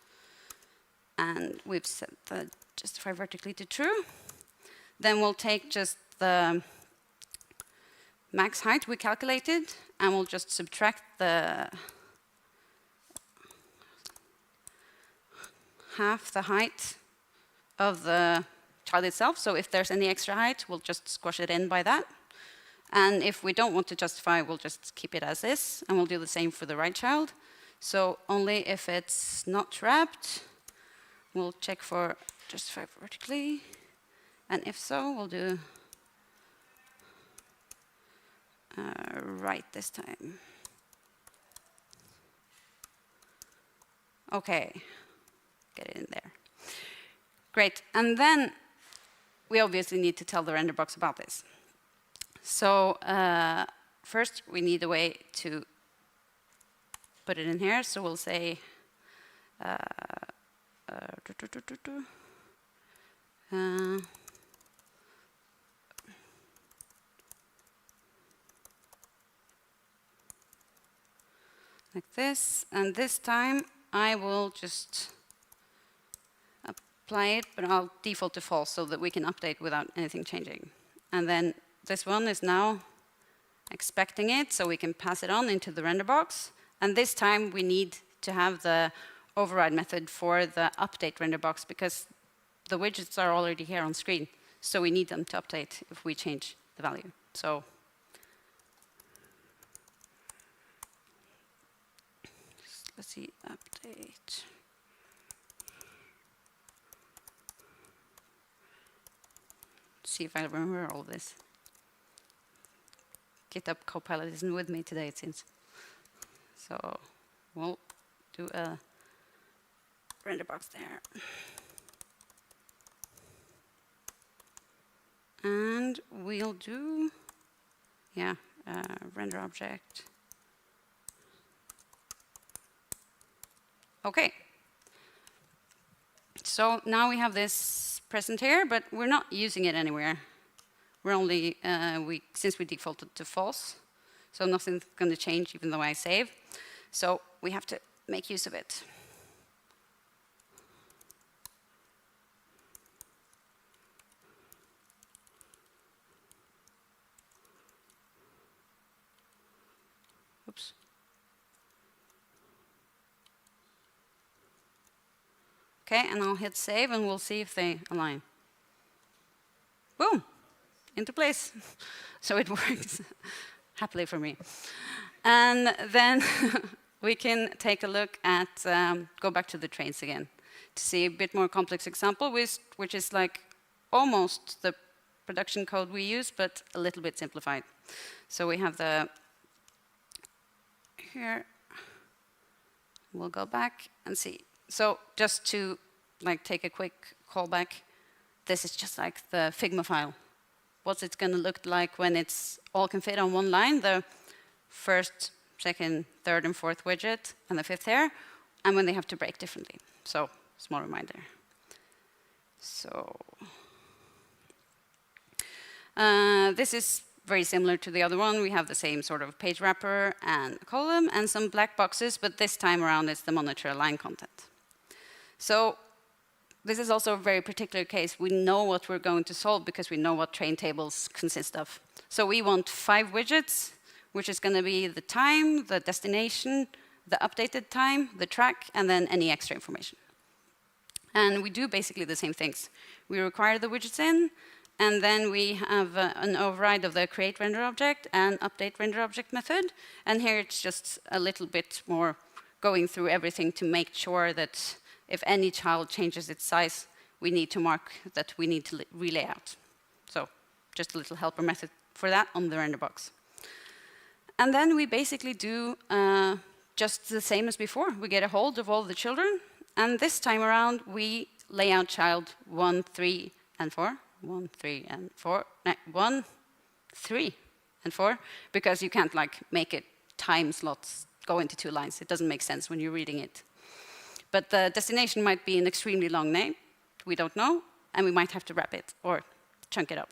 And we've set the justify vertically to true. Then we'll take just the max height we calculated, and we'll just subtract the half the height of the child itself. So if there's any extra height, we'll just squash it in by that. And if we don't want to justify, we'll just keep it as is, and we'll do the same for the right child. So only if it's not wrapped, we'll check for justify vertically. And if so, we'll do right this time. Okay, get it in there. Great, and then we obviously need to tell the render box about this. So first we need a way to put it in here. So we'll say like this, and this time I will just apply it, but I'll default to false so that we can update without anything changing. And then this one is now expecting it, so we can pass it on into the render box. And this time we need to have the override method for the update render box because the widgets are already here on screen. So we need them to update if we change the value. So let's see, update. See if I remember all this. GitHub Copilot isn't with me today, it seems. So we'll do a render box there. And we'll do, yeah, render object. Okay. So now we have this present here, but we're not using it anywhere. We're only, since we defaulted to false, so nothing's going to change even though I save. So we have to make use of it. Oops. Okay, and I'll hit save, and we'll see if they align. Boom, into place. So it works, happily for me. And then we can take a look at, go back to the trains again, to see a bit more complex example, which is like almost the production code we use, but a little bit simplified. So we have the, here, we'll go back and see. So just to like take a quick callback, this is just like the Figma file what's it going to look like when it's all can fit on one line, the first, second, third, and fourth widget, and the fifth here, and when they have to break differently. So, small reminder. So, this is very similar to the other one. We have the same sort of page wrapper and column and some black boxes, but this time around it's the monitor line content. So this is also a very particular case. We know what we're going to solve because we know what train tables consist of. So we want 5 widgets, which is going to be the time, the destination, the updated time, the track, and then any extra information. And we do basically the same things. We require the widgets in, and then we have an override of the create render object and update render object method. And here it's just a little bit more going through everything to make sure that if any child changes its size, we need to mark that we need to relay out. So just a little helper method for that on the render box. And then we basically do just the same as before. We get a hold of all the children, and this time around we lay out child 1, 3, and 4. 1, 3, and 4. 1, 3, and 4, because you can't like make it time slots go into 2 lines. It doesn't make sense when you're reading it. But the destination might be an extremely long name. We don't know, and we might have to wrap it or chunk it up.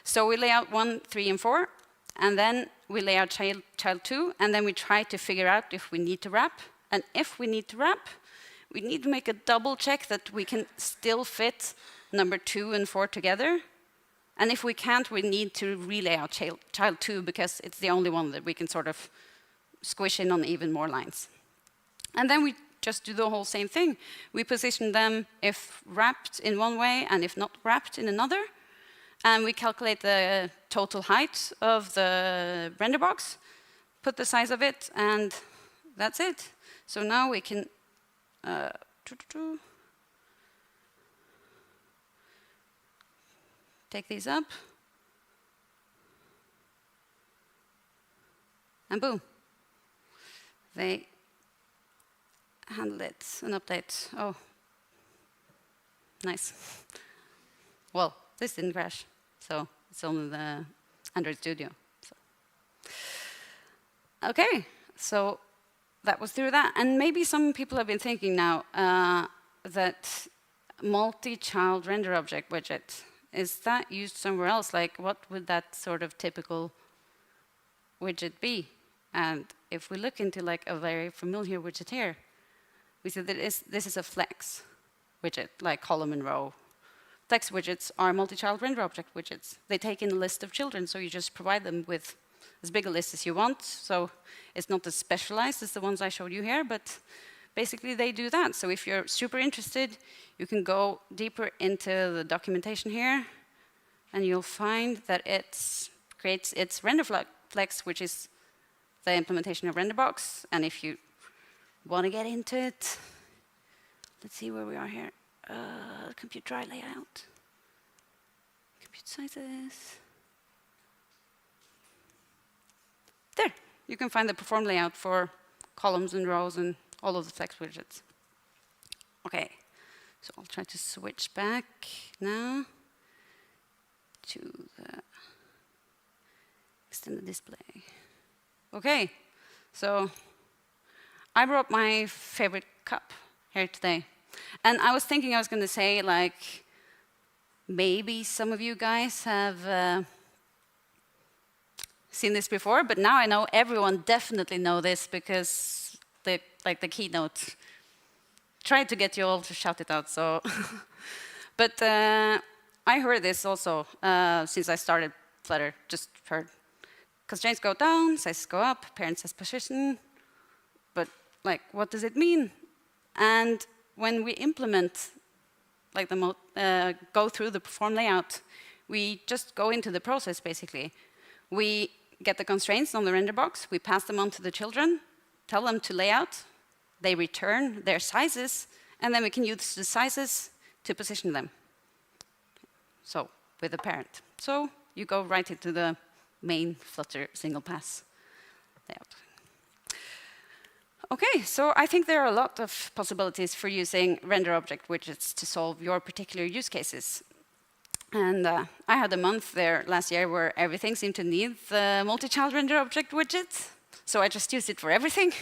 So we lay out 1, 3, and 4, and then we lay out child 2, and then we try to figure out if we need to wrap. And if we need to wrap, we need to make a double check that we can still fit number 2 and 4 together. And if we can't, we need to relay out child 2 because it's the only one that we can sort of squish in on even more lines. And then we just do the whole same thing. We position them if wrapped in one way and if not wrapped in another. And we calculate the total height of the render box, put the size of it, and that's it. So now we can take these up, and boom. They handle it, an update. Oh, nice. Well, this didn't crash, so it's only the Android Studio. So. Okay, so that was through that. And maybe some people have been thinking now that multi-child render object widget, is that used somewhere else? Like, what would that sort of typical widget be? And if we look into like a very familiar widget here, we see that this is a flex widget, like column and row. Flex widgets are multi-child render object widgets. They take in a list of children, so you just provide them with as big a list as you want. So it's not as specialized as the ones I showed you here, but basically they do that. So if you're super interested, you can go deeper into the documentation here, and you'll find that it creates its render flex, which is the implementation of RenderBox. And if you want to get into it, let's see where we are here. Compute dry layout, compute sizes. There, you can find the perform layout for columns and rows and all of the flex widgets. Okay, so I'll try to switch back now to the extended display. Okay, so I brought my favorite cup here today. And I was thinking I was going to say, like, maybe some of you guys have seen this before, but now I know everyone definitely know this because the keynote tried to get you all to shout it out. So, but I heard this also since I started Flutter. Just heard constraints go down, sizes go up, parent says position. But like, what does it mean? And when we implement, like go through the perform layout, we just go into the process, basically. We get the constraints on the render box, we pass them on to the children, tell them to lay out, they return their sizes, and then we can use the sizes to position them. So, with the parent. So, you go right into the main Flutter single pass layout. Okay, so I think there are a lot of possibilities for using render object widgets to solve your particular use cases. And I had a month there last year where everything seemed to need the MultiChildRenderObjectWidget. So I just used it for everything.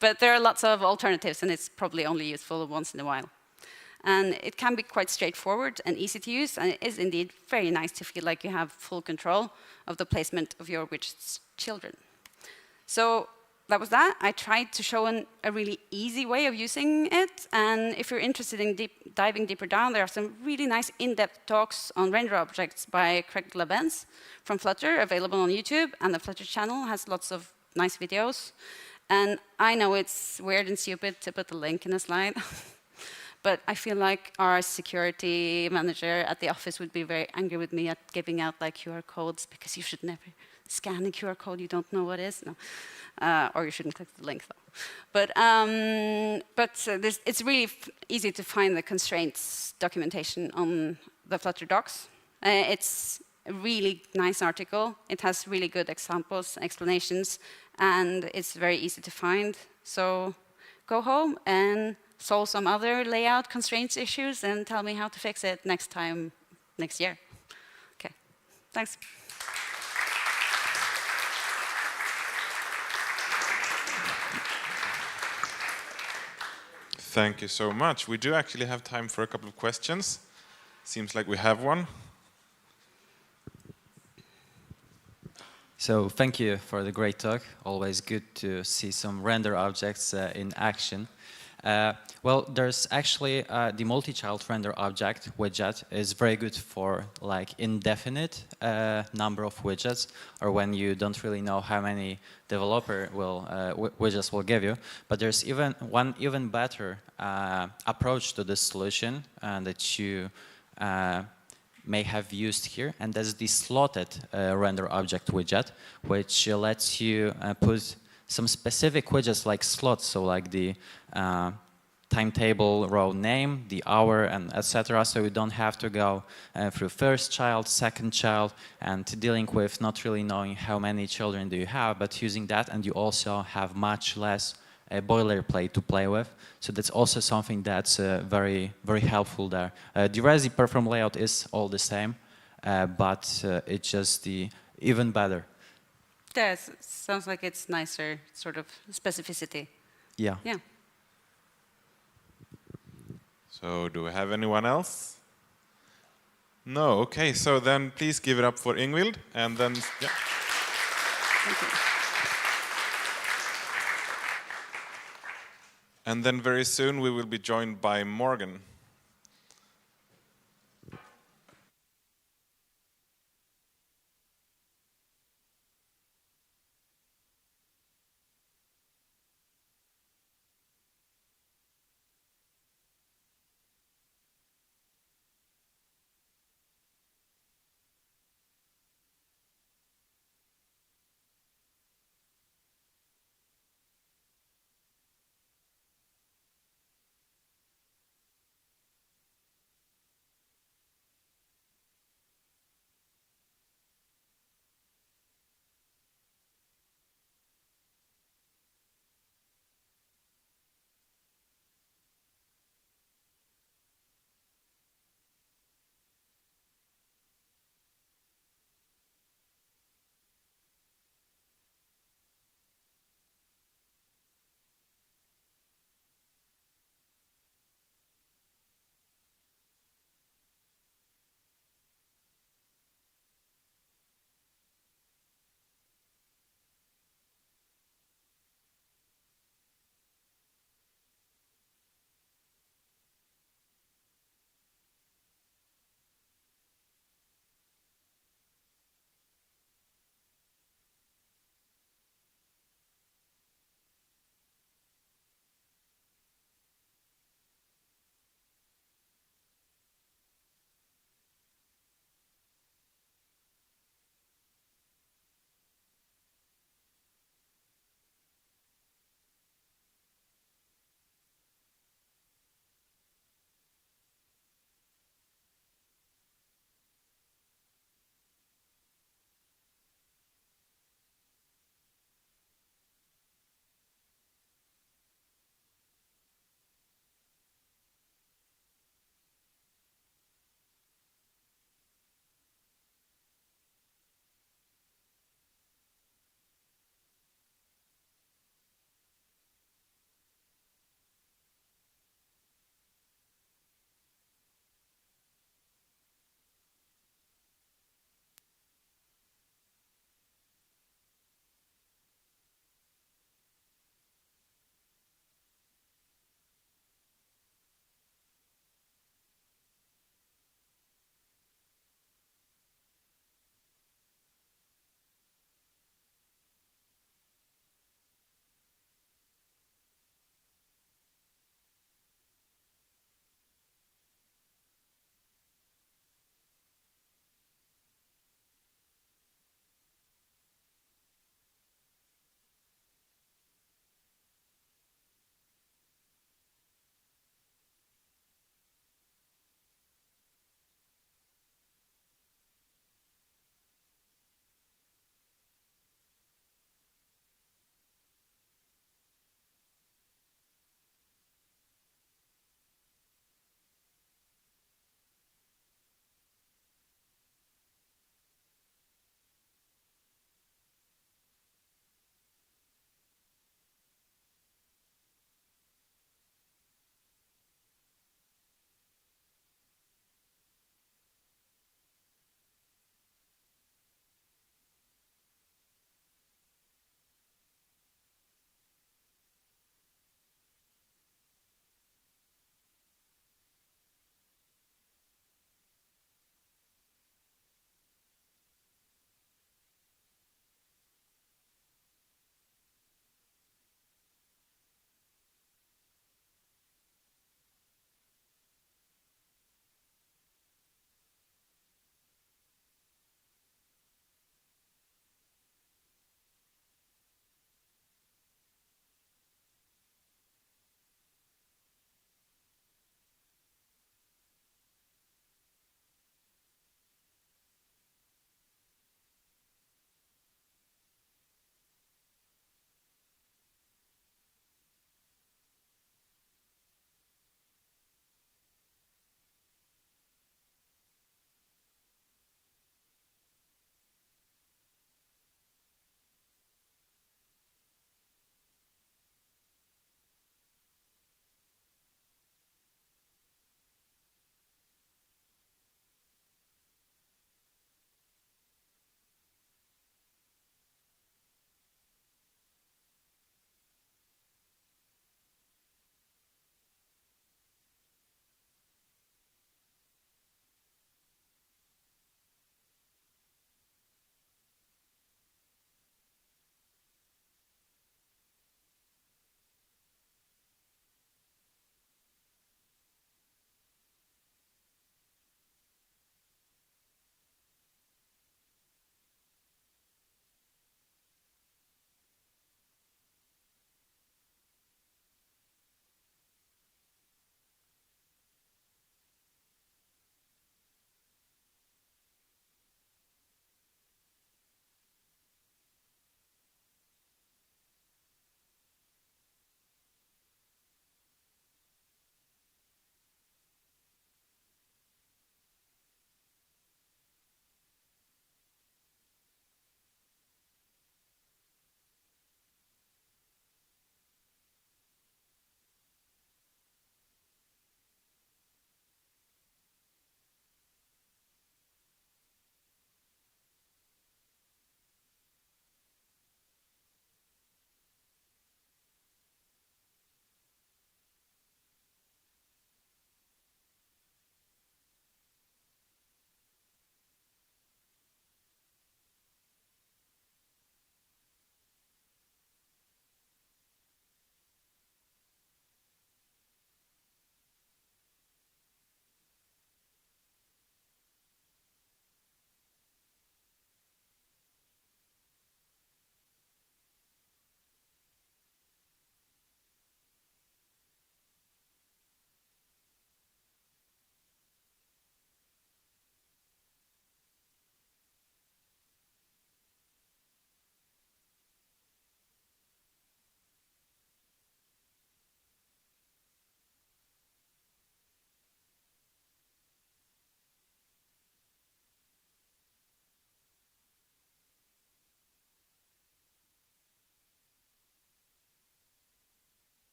But there are lots of alternatives, and it's probably only useful once in a while. And it can be quite straightforward and easy to use, and it is indeed very nice to feel like you have full control of the placement of your widget's children. So that was that. I tried to show a really easy way of using it, and if you're interested in diving deeper down, there are some really nice in-depth talks on render objects by Craig Labence from Flutter, available on YouTube, and the Flutter channel has lots of nice videos. And I know it's weird and stupid to put the link in a slide, but I feel like our security manager at the office would be very angry with me at giving out like QR codes, because you should never scan a QR code you don't know what it is. No. Or you shouldn't click the link, though. But it's really easy to find the constraints documentation on the Flutter docs. It's a really nice article. It has really good examples, explanations, and it's very easy to find. So go home and solve some other layout constraints issues and tell me how to fix it next year. Okay, thanks. Thank you so much. We do actually have time for a couple of questions. Seems like we have one. So thank you for the great talk. Always good to see some render objects in action. Well, there's actually the multi-child render object widget is very good for like indefinite number of widgets, or when you don't really know how many developer will widgets will give you. But there's one even better approach to this solution that you may have used here, and that's the slotted render object widget, which lets you put some specific widgets like slots, so like the timetable row name, the hour, and etc. So you don't have to go through first child, second child, and dealing with not really knowing how many children do you have, but using that, and you also have much less boilerplate to play with. So that's also something that's very, very helpful there. The rest, the perform layout is all the same, but it's just the even better. Yeah, it sounds like it's nicer sort of specificity. Yeah. Yeah. So do we have anyone else? No, okay, so then please give it up for Ingvild, and then, yeah. Thank you. And then very soon we will be joined by Morgan.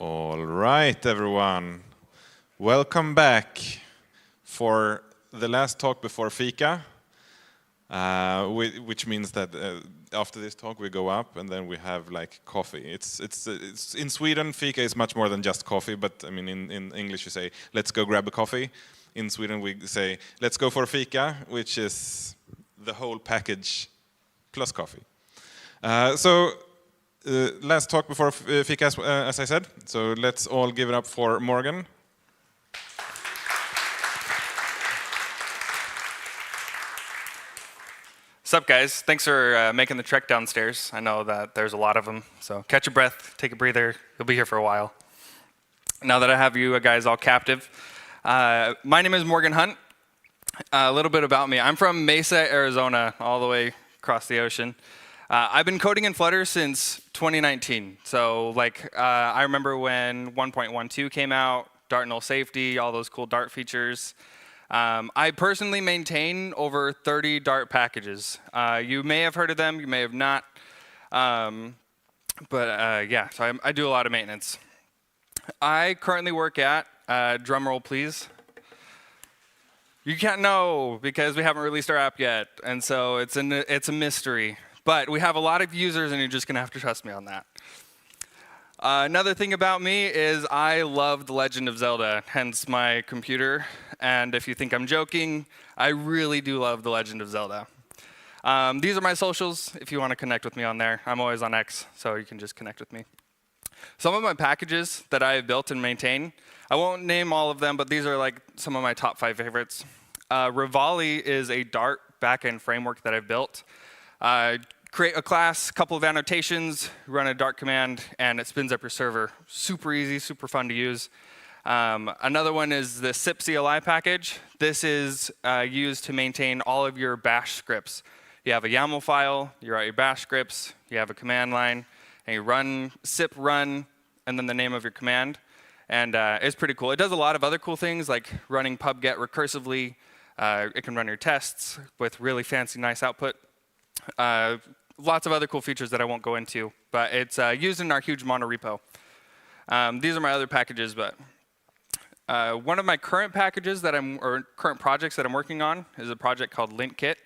All right, everyone. Welcome back for the last talk before Fika, which means that after this talk we go up and then we have like coffee. It's in Sweden, Fika is much more than just coffee, but I mean in English you say, let's go grab a coffee. In Sweden we say, let's go for Fika, which is the whole package plus coffee. Last talk before Fika, as I said. So let's all give it up for Morgan. What's up, guys? Thanks for making the trek downstairs. I know that there's a lot of them, so catch your breath, take a breather. You'll be here for a while. Now that I have you guys all captive, my name is Morgan Hunt. A little bit about me. I'm from Mesa, Arizona, all the way across the ocean. I've been coding in Flutter since 2019. So, I remember when 1.12 came out, Dart null safety, all those cool Dart features. I personally maintain over 30 Dart packages. You may have heard of them, you may have not. Yeah, so I do a lot of maintenance. I currently work at, drumroll please. You can't know because we haven't released our app yet, and so it's a mystery. But we have a lot of users, and you're just going to have to trust me on that. Another thing about me is I love The Legend of Zelda, hence my computer. And if you think I'm joking, I really do love The Legend of Zelda. These are my socials if you want to connect with me on there. I'm always on X, so you can just connect with me. Some of my packages that I have built and maintain, I won't name all of them, but these are like some of my top 5 favorites. Rivali is a Dart backend framework that I've built. Create a class, couple of annotations, run a Dart command, and it spins up your server. Super easy, super fun to use. Another one is the SIP CLI package. This is used to maintain all of your bash scripts. You have a YAML file, you write your bash scripts, you have a command line, and you run SIP run, and then the name of your command. And it's pretty cool. It does a lot of other cool things, like running pub-get recursively. It can run your tests with really fancy, nice output. Lots of other cool features that I won't go into, but it's used in our huge mono repo. These are my other packages, but one of my current packages or current projects that I'm working on is a project called lintkit.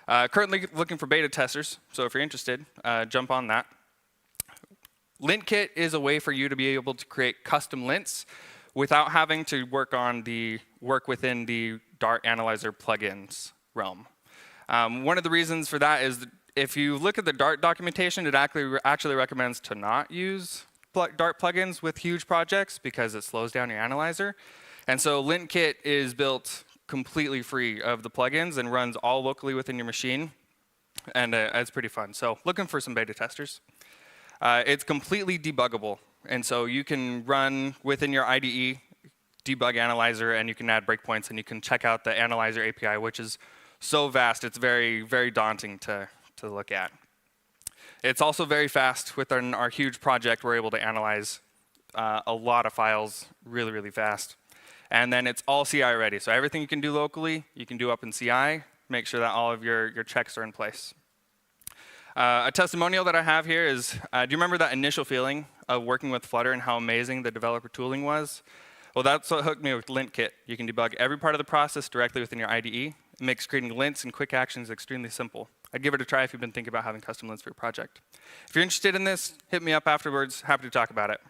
Currently looking for beta testers, so if you're interested, jump on that. Lintkit is a way for you to be able to create custom lints without having to work within the Dart Analyzer plugins realm. One of the reasons for that is that if you look at the Dart documentation, it actually recommends to not use Dart plugins with huge projects because it slows down your analyzer. And so lintkit is built completely free of the plugins and runs all locally within your machine. And it's pretty fun. So looking for some beta testers. It's completely debuggable. And so you can run within your IDE, debug analyzer, and you can add breakpoints, and you can check out the analyzer API, which is so vast, it's very, very daunting to look at. It's also very fast. With our huge project, we're able to analyze a lot of files really, really fast. And then it's all CI ready. So everything you can do locally, you can do up in CI. Make sure that all of your checks are in place. A testimonial that I have here is, do you remember that initial feeling of working with Flutter and how amazing the developer tooling was? Well, that's what hooked me with lintkit. You can debug every part of the process directly within your IDE. It makes creating lints and quick actions extremely simple. I'd give it a try if you've been thinking about having custom lints for your project. If you're interested in this, hit me up afterwards. Happy to talk about it.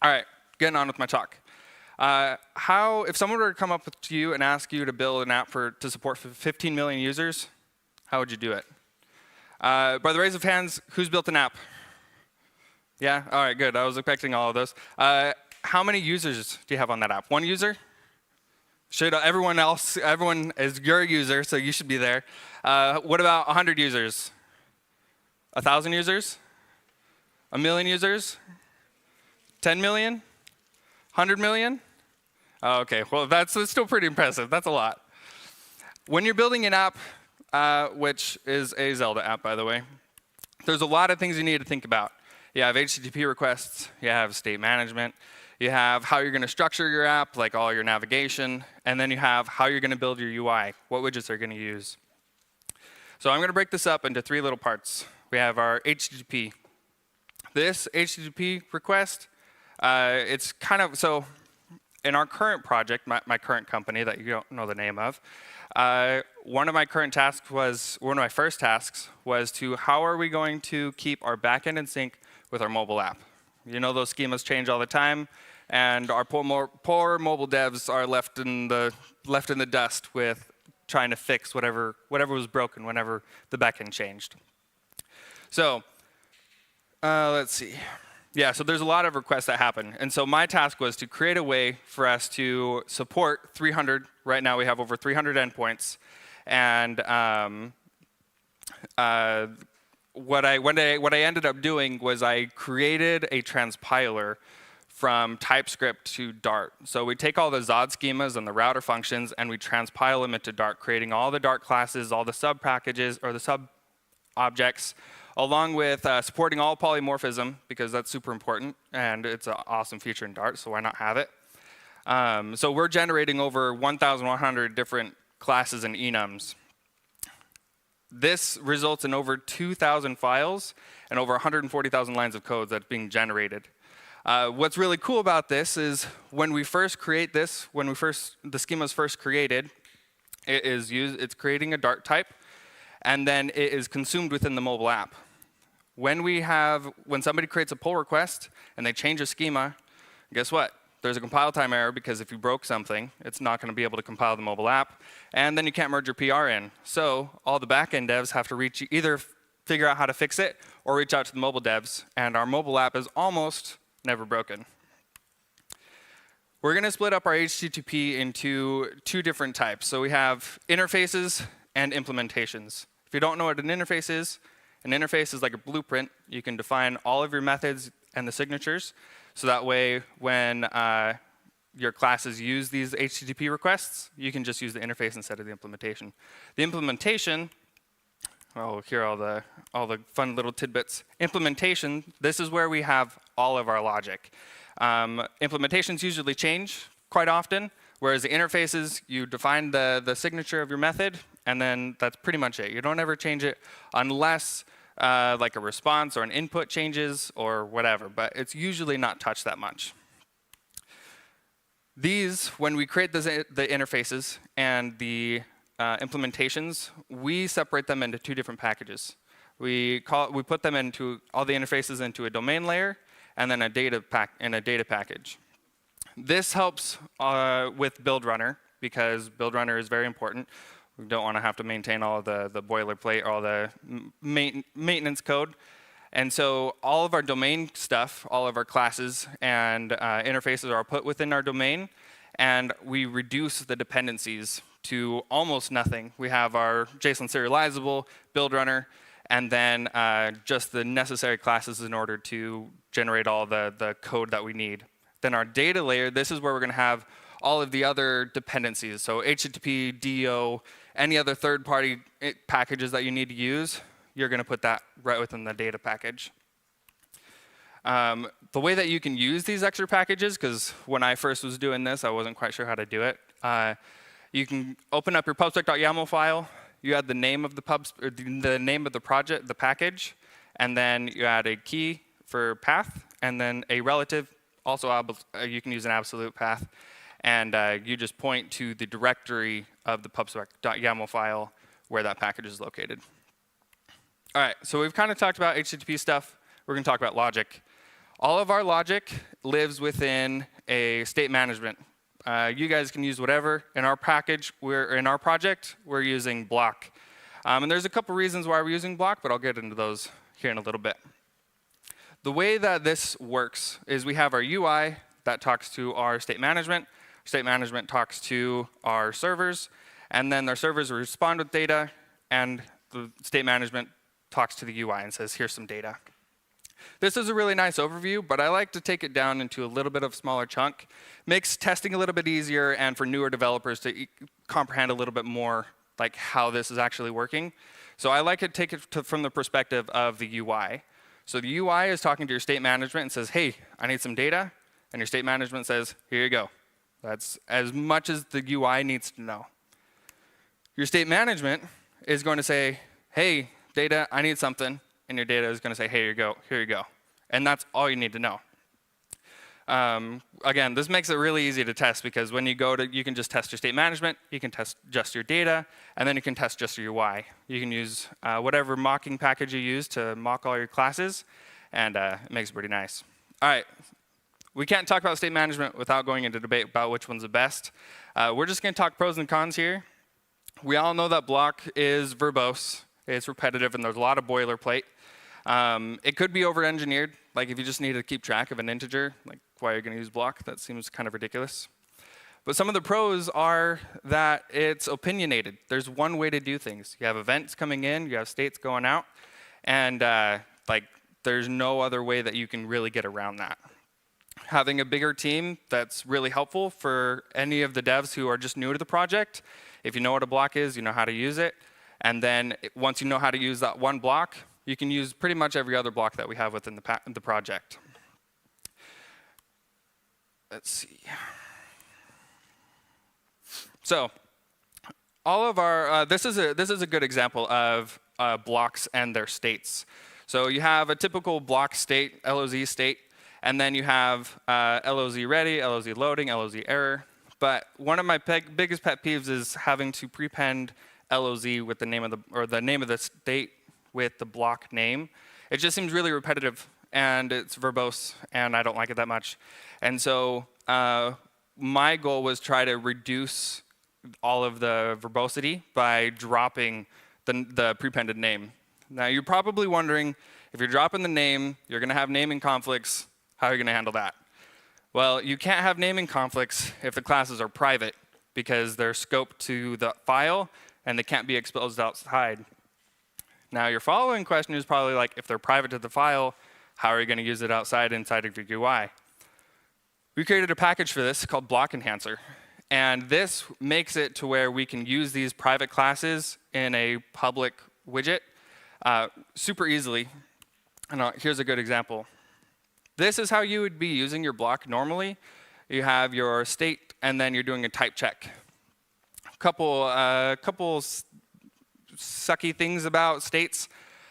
All right, getting on with my talk. If someone were to come up to you and ask you to build an app to support 15 million users, how would you do it? By the raise of hands, who's built an app? Yeah? All right, good. I was expecting all of those. How many users do you have on that app? 1 user? Everyone is your user, so you should be there. What about 100 users? 1,000 users? 1 million users? 10 million? 100 million? Oh, okay, well, that's still pretty impressive. That's a lot. When you're building an app, which is a Zelda app, by the way, there's a lot of things you need to think about. You have HTTP requests, you have state management, you have how you're going to structure your app, like all your navigation, and then you have how you're going to build your UI, what widgets are going to use. So I'm going to break this up into 3 little parts. We have our HTTP. This HTTP request It's kind of, so in our current project, my current company that you don't know the name of, one of my first tasks was to how are we going to keep our backend in sync with our mobile app? You know those schemas change all the time, and our poor mobile devs are left in the dust with trying to fix whatever was broken whenever the backend changed. So let's see. Yeah, so there's a lot of requests that happen. And so my task was to create a way for us to support 300. Right now we have over 300 endpoints. And what I ended up doing was I created a transpiler from TypeScript to Dart. So we take all the Zod schemas and the router functions, and we transpile them into Dart, creating all the Dart classes, all the sub packages, or the sub objects, along with supporting all polymorphism, because that's super important, and it's an awesome feature in Dart, so why not have it? So we're generating over 1,100 different classes and enums. This results in over 2,000 files and over 140,000 lines of code that's being generated. What's really cool about this is when we first create this, the schema is first created, it's creating a Dart type, and then it is consumed within the mobile app. When somebody creates a pull request and they change a schema, guess what? There's a compile time error, because if you broke something, it's not going to be able to compile the mobile app, and then you can't merge your PR in. So all the backend devs have to either figure out how to fix it or reach out to the mobile devs, and our mobile app is almost never broken. We're going to split up our HTTP into two different types. So we have interfaces and implementations. If you don't know what an interface is like a blueprint. You can define all of your methods and the signatures, so that way when your classes use these HTTP requests, you can just use the interface instead of the implementation. The implementation, here are all the fun little tidbits. Implementation, this is where we have all of our logic. Implementations usually change quite often, whereas the interfaces, you define the signature of your method, and then that's pretty much it. You don't ever change it unless like a response or an input changes or whatever, but it's usually not touched that much. These, when we create the interfaces and the implementations, we separate them into two different packages. We put them into all the interfaces into a domain layer and then a data package. This helps with Build Runner, because Build Runner is very important. We don't want to have to maintain all of the boilerplate or all the maintenance code. And so all of our domain stuff, all of our classes and interfaces are put within our domain, and we reduce the dependencies to almost nothing. We have our JSON serializable, Build Runner, and then just the necessary classes in order to generate all the code that we need. Then our data layer, this is where we're going to have all of the other dependencies. So HTTP, DO, any other third-party packages that you need to use, you're going to put that right within the data package. The way that you can use these extra packages, because when I first was doing this, I wasn't quite sure how to do it. You can open up your pubspec.yaml file. You add the name of the name of the project, the package, and then you add a key for path, and then a relative. Also, you can use an absolute path. And you just point to the directory of the pubspec.yaml file where that package is located. All right, so we've kind of talked about HTTP stuff. We're going to talk about logic. All of our logic lives within a state management. You guys can use whatever. In our project, we're using block. And there's a couple reasons why we're using block, but I'll get into those here in a little bit. The way that this works is we have our UI that talks to our state management. State management talks to our servers, and then our servers respond with data, and the state management talks to the UI and says, here's some data. This is a really nice overview, but I like to take it down into a little bit of a smaller chunk. Makes testing a little bit easier, and for newer developers to comprehend a little bit more like how this is actually working. So I like to take it from the perspective of the UI. So the UI is talking to your state management and says, hey, I need some data. And your state management says, here you go. That's as much as the UI needs to know. Your state management is going to say, hey, data, I need something. And your data is going to say, hey, here you go. And that's all you need to know. Again, this makes it really easy to test because when you go to, you can just test your state management, you can test just your data, and then you can test just your UI. You can use whatever mocking package you use to mock all your classes, and it makes it pretty nice. All right, we can't talk about state management without going into debate about which one's the best. We're just going to talk pros and cons here. We all know that block is verbose, it's repetitive, and there's a lot of boilerplate. It could be over-engineered, like if you just need to keep track of an integer, like why are you going to use block? That seems kind of ridiculous. But some of the pros are that it's opinionated. There's one way to do things. You have events coming in, you have states going out, and like there's no other way that you can really get around that. Having a bigger team, that's really helpful for any of the devs who are just new to the project. If you know what a block is, you know how to use it. And then once you know how to use that one block, you can use pretty much every other block that we have within the project. Let's see. So, all of our this is a good example of blocks and their states. So you have a typical block state, LOZ state, and then you have LOZ ready, LOZ loading, LOZ error. But one of my biggest pet peeves is having to prepend LOZ with the name of the state with the block name. It just seems really repetitive, and it's verbose, and I don't like it that much. And so my goal was try to reduce all of the verbosity by dropping the prepended name. Now you're probably wondering, if you're dropping the name, you're going to have naming conflicts. How are you going to handle that? Well, you can't have naming conflicts if the classes are private because they're scoped to the file and they can't be exposed outside. Now your following question is probably like, if they're private to the file, how are you going to use it inside of your UI? We created a package for this called Block Enhancer. And this makes it to where we can use these private classes in a public widget super easily. And here's a good example. This is how you would be using your block normally. You have your state, and then you're doing a type check. Couple sucky things about states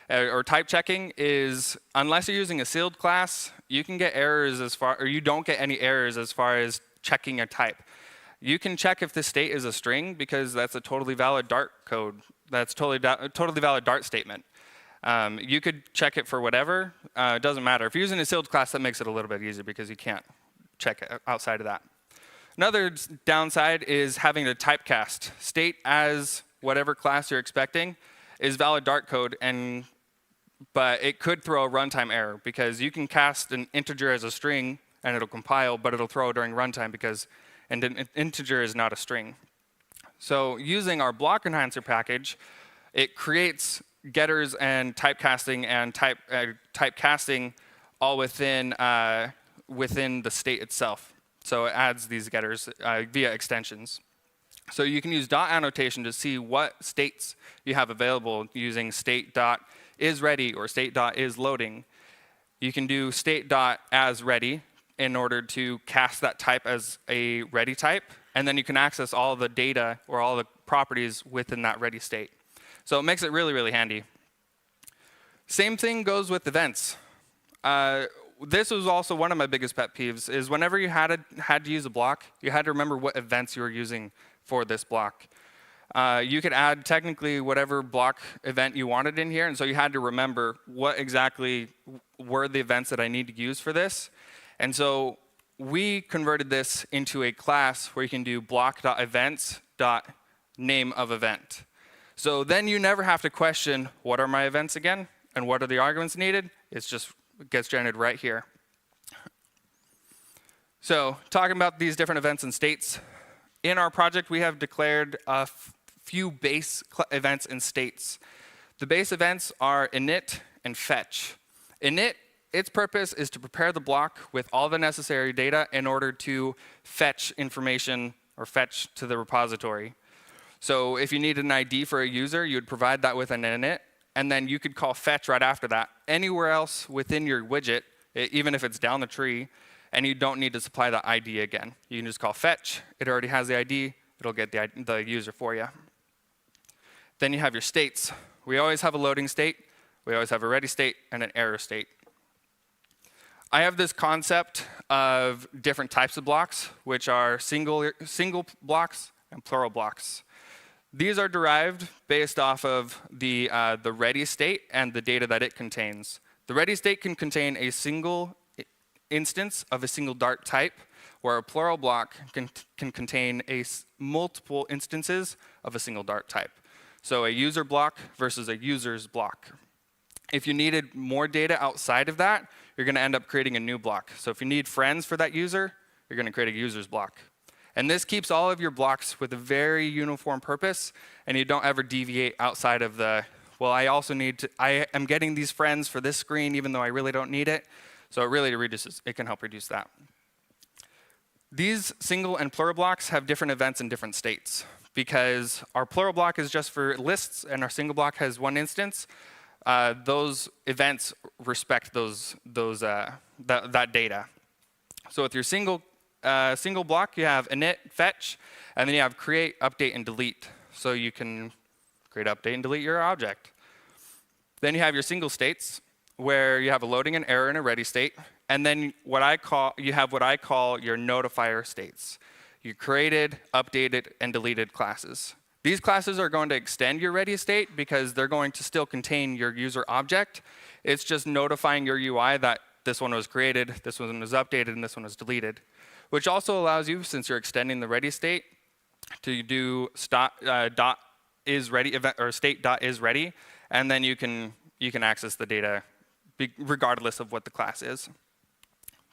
or type checking is, unless you're using a sealed class, you can get errors or you don't get any errors as far as checking a type. You can check if the state is a string because that's a totally valid Dart code. That's totally valid Dart statement. You could check it for whatever. It doesn't matter. If you're using a sealed class, that makes it a little bit easier because you can't check it outside of that. Another downside is having to typecast. State as whatever class you're expecting is valid Dart code, but it could throw a runtime error because you can cast an integer as a string and it'll compile, but it'll throw during runtime because an integer is not a string. So using our block enhancer package, it creates getters and typecasting and typecasting all within the state itself. So it adds these getters via extensions. So you can use dot annotation to see what states you have available using state.isReady or state.isLoading. You can do state.asReady in order to cast that type as a ready type, and then you can access all the data or all the properties within that ready state. So it makes it really, really handy. Same thing goes with events. This was also one of my biggest pet peeves, is whenever you had to use a block, you had to remember what events you were using for this block. You could add technically whatever block event you wanted in here, and so you had to remember what exactly were the events that I need to use for this. And so we converted this into a class where you can do block.events.nameOfEvent. So then you never have to question, what are my events again? And what are the arguments needed? It gets generated right here. So talking about these different events and states, in our project we have declared a few base events and states. The base events are init and fetch. Init, its purpose is to prepare the block with all the necessary data in order to fetch information or fetch to the repository. So if you need an ID for a user, you would provide that with an init, and then you could call fetch right after that. Anywhere else within your widget, even if it's down the tree, and you don't need to supply the ID again. You can just call fetch. It already has the ID. It'll get the user for you. Then you have your states. We always have a loading state. We always have a ready state and an error state. I have this concept of different types of blocks, which are single blocks and plural blocks. These are derived based off of the ready state and the data that it contains. The ready state can contain a single instance of a single Dart type, where a plural block can contain multiple instances of a single Dart type. So a user block versus a user's block. If you needed more data outside of that, you're going to end up creating a new block. So if you need friends for that user, you're going to create a user's block. And this keeps all of your blocks with a very uniform purpose, and you don't ever deviate outside of the, well, I am getting these friends for this screen even though I really don't need it. So it can help reduce that. These single and plural blocks have different events in different states. Because our plural block is just for lists and our single block has one instance, those events respect that data. So with your single block, you have init, fetch, and then you have create, update, and delete. So you can create, update, and delete your object. Then you have your single states, where you have a loading, an error, and a ready state. And then you have what I call your notifier states. You created, updated, and deleted classes. These classes are going to extend your ready state because they're going to still contain your user object. It's just notifying your UI that this one was created, this one was updated, and this one was deleted. Which also allows you, since you're extending the ready state, to do .isReady event or state.isReady, and then you can access the data regardless of what the class is.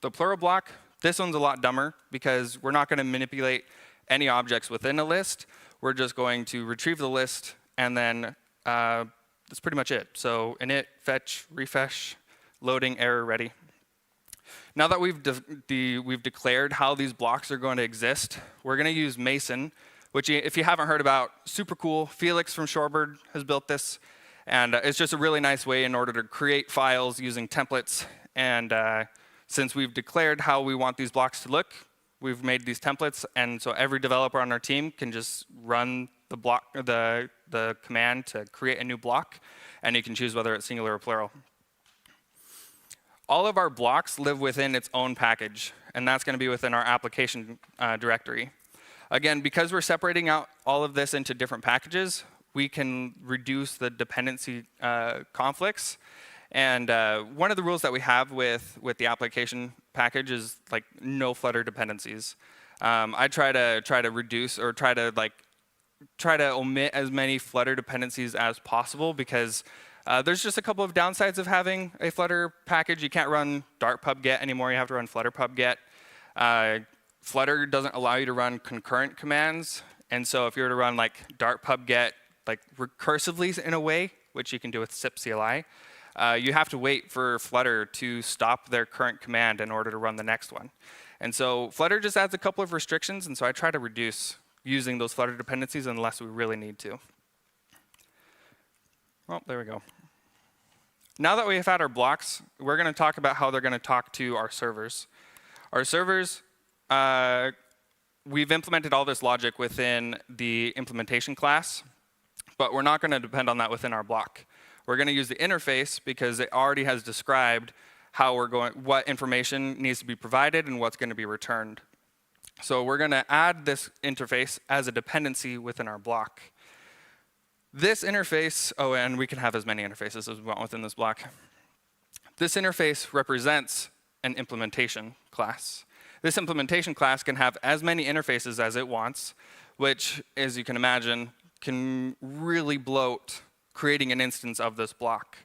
The plural block, this one's a lot dumber because we're not going to manipulate any objects within a list. We're just going to retrieve the list, and then that's pretty much it. So init, fetch, refresh, loading, error, ready. Now that we've declared how these blocks are going to exist, we're going to use Mason, which if you haven't heard about, super cool. Felix from Shorebird has built this. And it's just a really nice way in order to create files using templates. And since we've declared how we want these blocks to look, we've made these templates. And so every developer on our team can just run the command to create a new block. And you can choose whether it's singular or plural. All of our blocks live within its own package. And that's going to be within our application directory. Again, because we're separating out all of this into different packages, we can reduce the dependency conflicts. And one of the rules that we have with the application package is like no Flutter dependencies. I try to reduce or try to omit as many Flutter dependencies as possible because there's just a couple of downsides of having a Flutter package. You can't run Dart pub-get anymore. You have to run Flutter pub-get. Flutter doesn't allow you to run concurrent commands. And so if you were to run like Dart pub-get like recursively in a way, which you can do with SIP CLI, you have to wait for Flutter to stop their current command in order to run the next one. And so Flutter just adds a couple of restrictions, and so I try to reduce using those Flutter dependencies unless we really need to. Well, there we go. Now that we have had our blocks, we're going to talk about how they're going to talk to our servers. Our servers, we've implemented all this logic within the implementation class, but we're not going to depend on that within our block. We're going to use the interface because it already has described what information needs to be provided and what's going to be returned. So we're going to add this interface as a dependency within our block. This interface, oh, and we can have as many interfaces as we want within this block. This interface represents an implementation class. This implementation class can have as many interfaces as it wants, which, as you can imagine, can really bloat creating an instance of this block.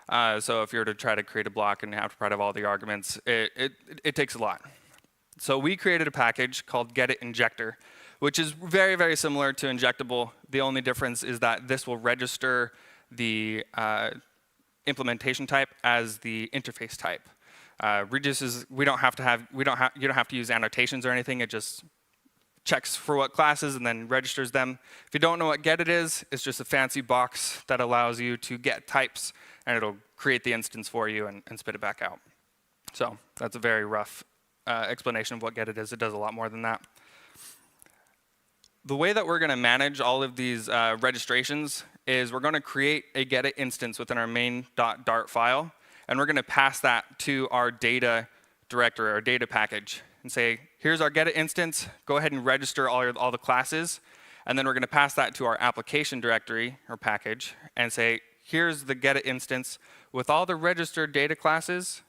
So if you were to try to create a block and you have to provide all the arguments, it takes a lot. So we created a package called getItInjector, which is very, very similar to injectable. The only difference is that this will register the implementation type as the interface type. Reduces. You don't have to use annotations or anything. It just checks for what classes and then registers them. If you don't know what getIt is, it's just a fancy box that allows you to get types, and it'll create the instance for you and spit it back out. So that's a very rough explanation of what getIt is. It does a lot more than that. The way that we're going to manage all of these registrations is we're going to create a getIt instance within our main.dart file, and we're going to pass that to our data directory or data package and say, here's our get it instance, go ahead and register all the classes, and then we're going to pass that to our application directory or package and say, here's the get it instance with all the registered data classes,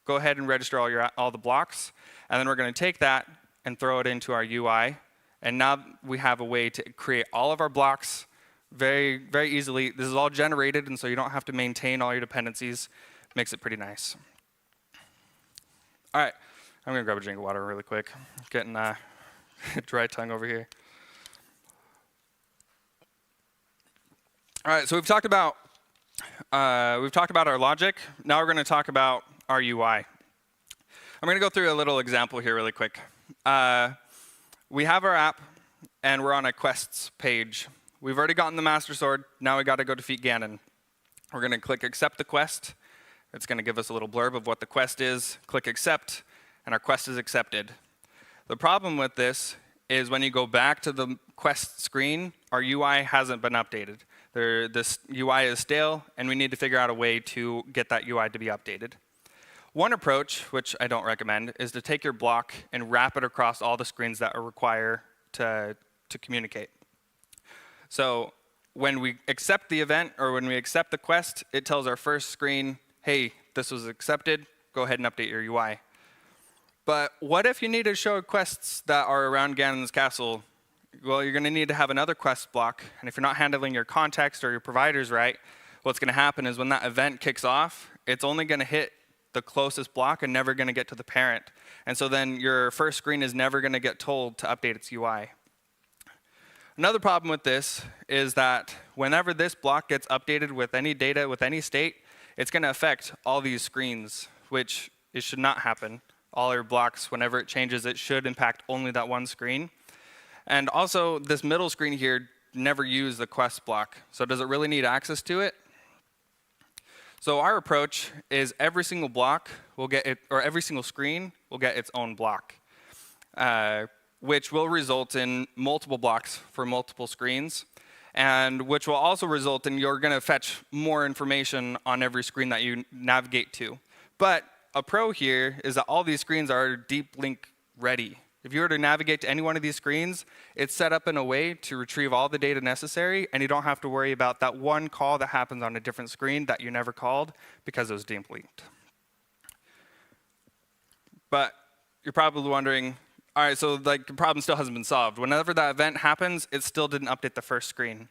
go ahead and register all the blocks, and then we're going to take that and throw it into our UI, and now we have a way to create all of our blocks very, very easily. This is all generated, and so you don't have to maintain all your dependencies. Makes it pretty nice. All right, I'm going to grab a drink of water really quick. Getting dry tongue over here. All right, so we've talked about our logic. Now we're going to talk about our UI. I'm going to go through a little example here really quick. We have our app, and we're on a quests page. We've already gotten the Master Sword. Now we got to go defeat Ganon. We're going to click Accept the Quest. It's going to give us a little blurb of what the quest is. Click Accept, and our quest is accepted. The problem with this is when you go back to the quest screen, our UI hasn't been updated. This UI is stale, and we need to figure out a way to get that UI to be updated. One approach, which I don't recommend, is to take your block and wrap it across all the screens that are required to communicate. So when we accept the event, or when we accept the quest, it tells our first screen, hey, this was accepted, go ahead and update your UI. But what if you need to show quests that are around Ganon's castle? Well, you're going to need to have another quest block, and if you're not handling your context or your providers right, what's going to happen is when that event kicks off, it's only going to hit the closest block and never going to get to the parent. And so then your first screen is never going to get told to update its UI. Another problem with this is that whenever this block gets updated with any data, with any state, it's going to affect all these screens, which it should not happen. All your blocks, whenever it changes, it should impact only that one screen. And also, this middle screen here never used the quest block. So does it really need access to it? So our approach is every single block will get it, or every single screen will get its own block, which will result in multiple blocks for multiple screens, and which will also result in you're going to fetch more information on every screen that you navigate to. But a pro here is that all these screens are deep link ready. If you were to navigate to any one of these screens, it's set up in a way to retrieve all the data necessary, and you don't have to worry about that one call that happens on a different screen that you never called because it was deep linked. But you're probably wondering, all right, so like the problem still hasn't been solved. Whenever that event happens, it still didn't update the first screen.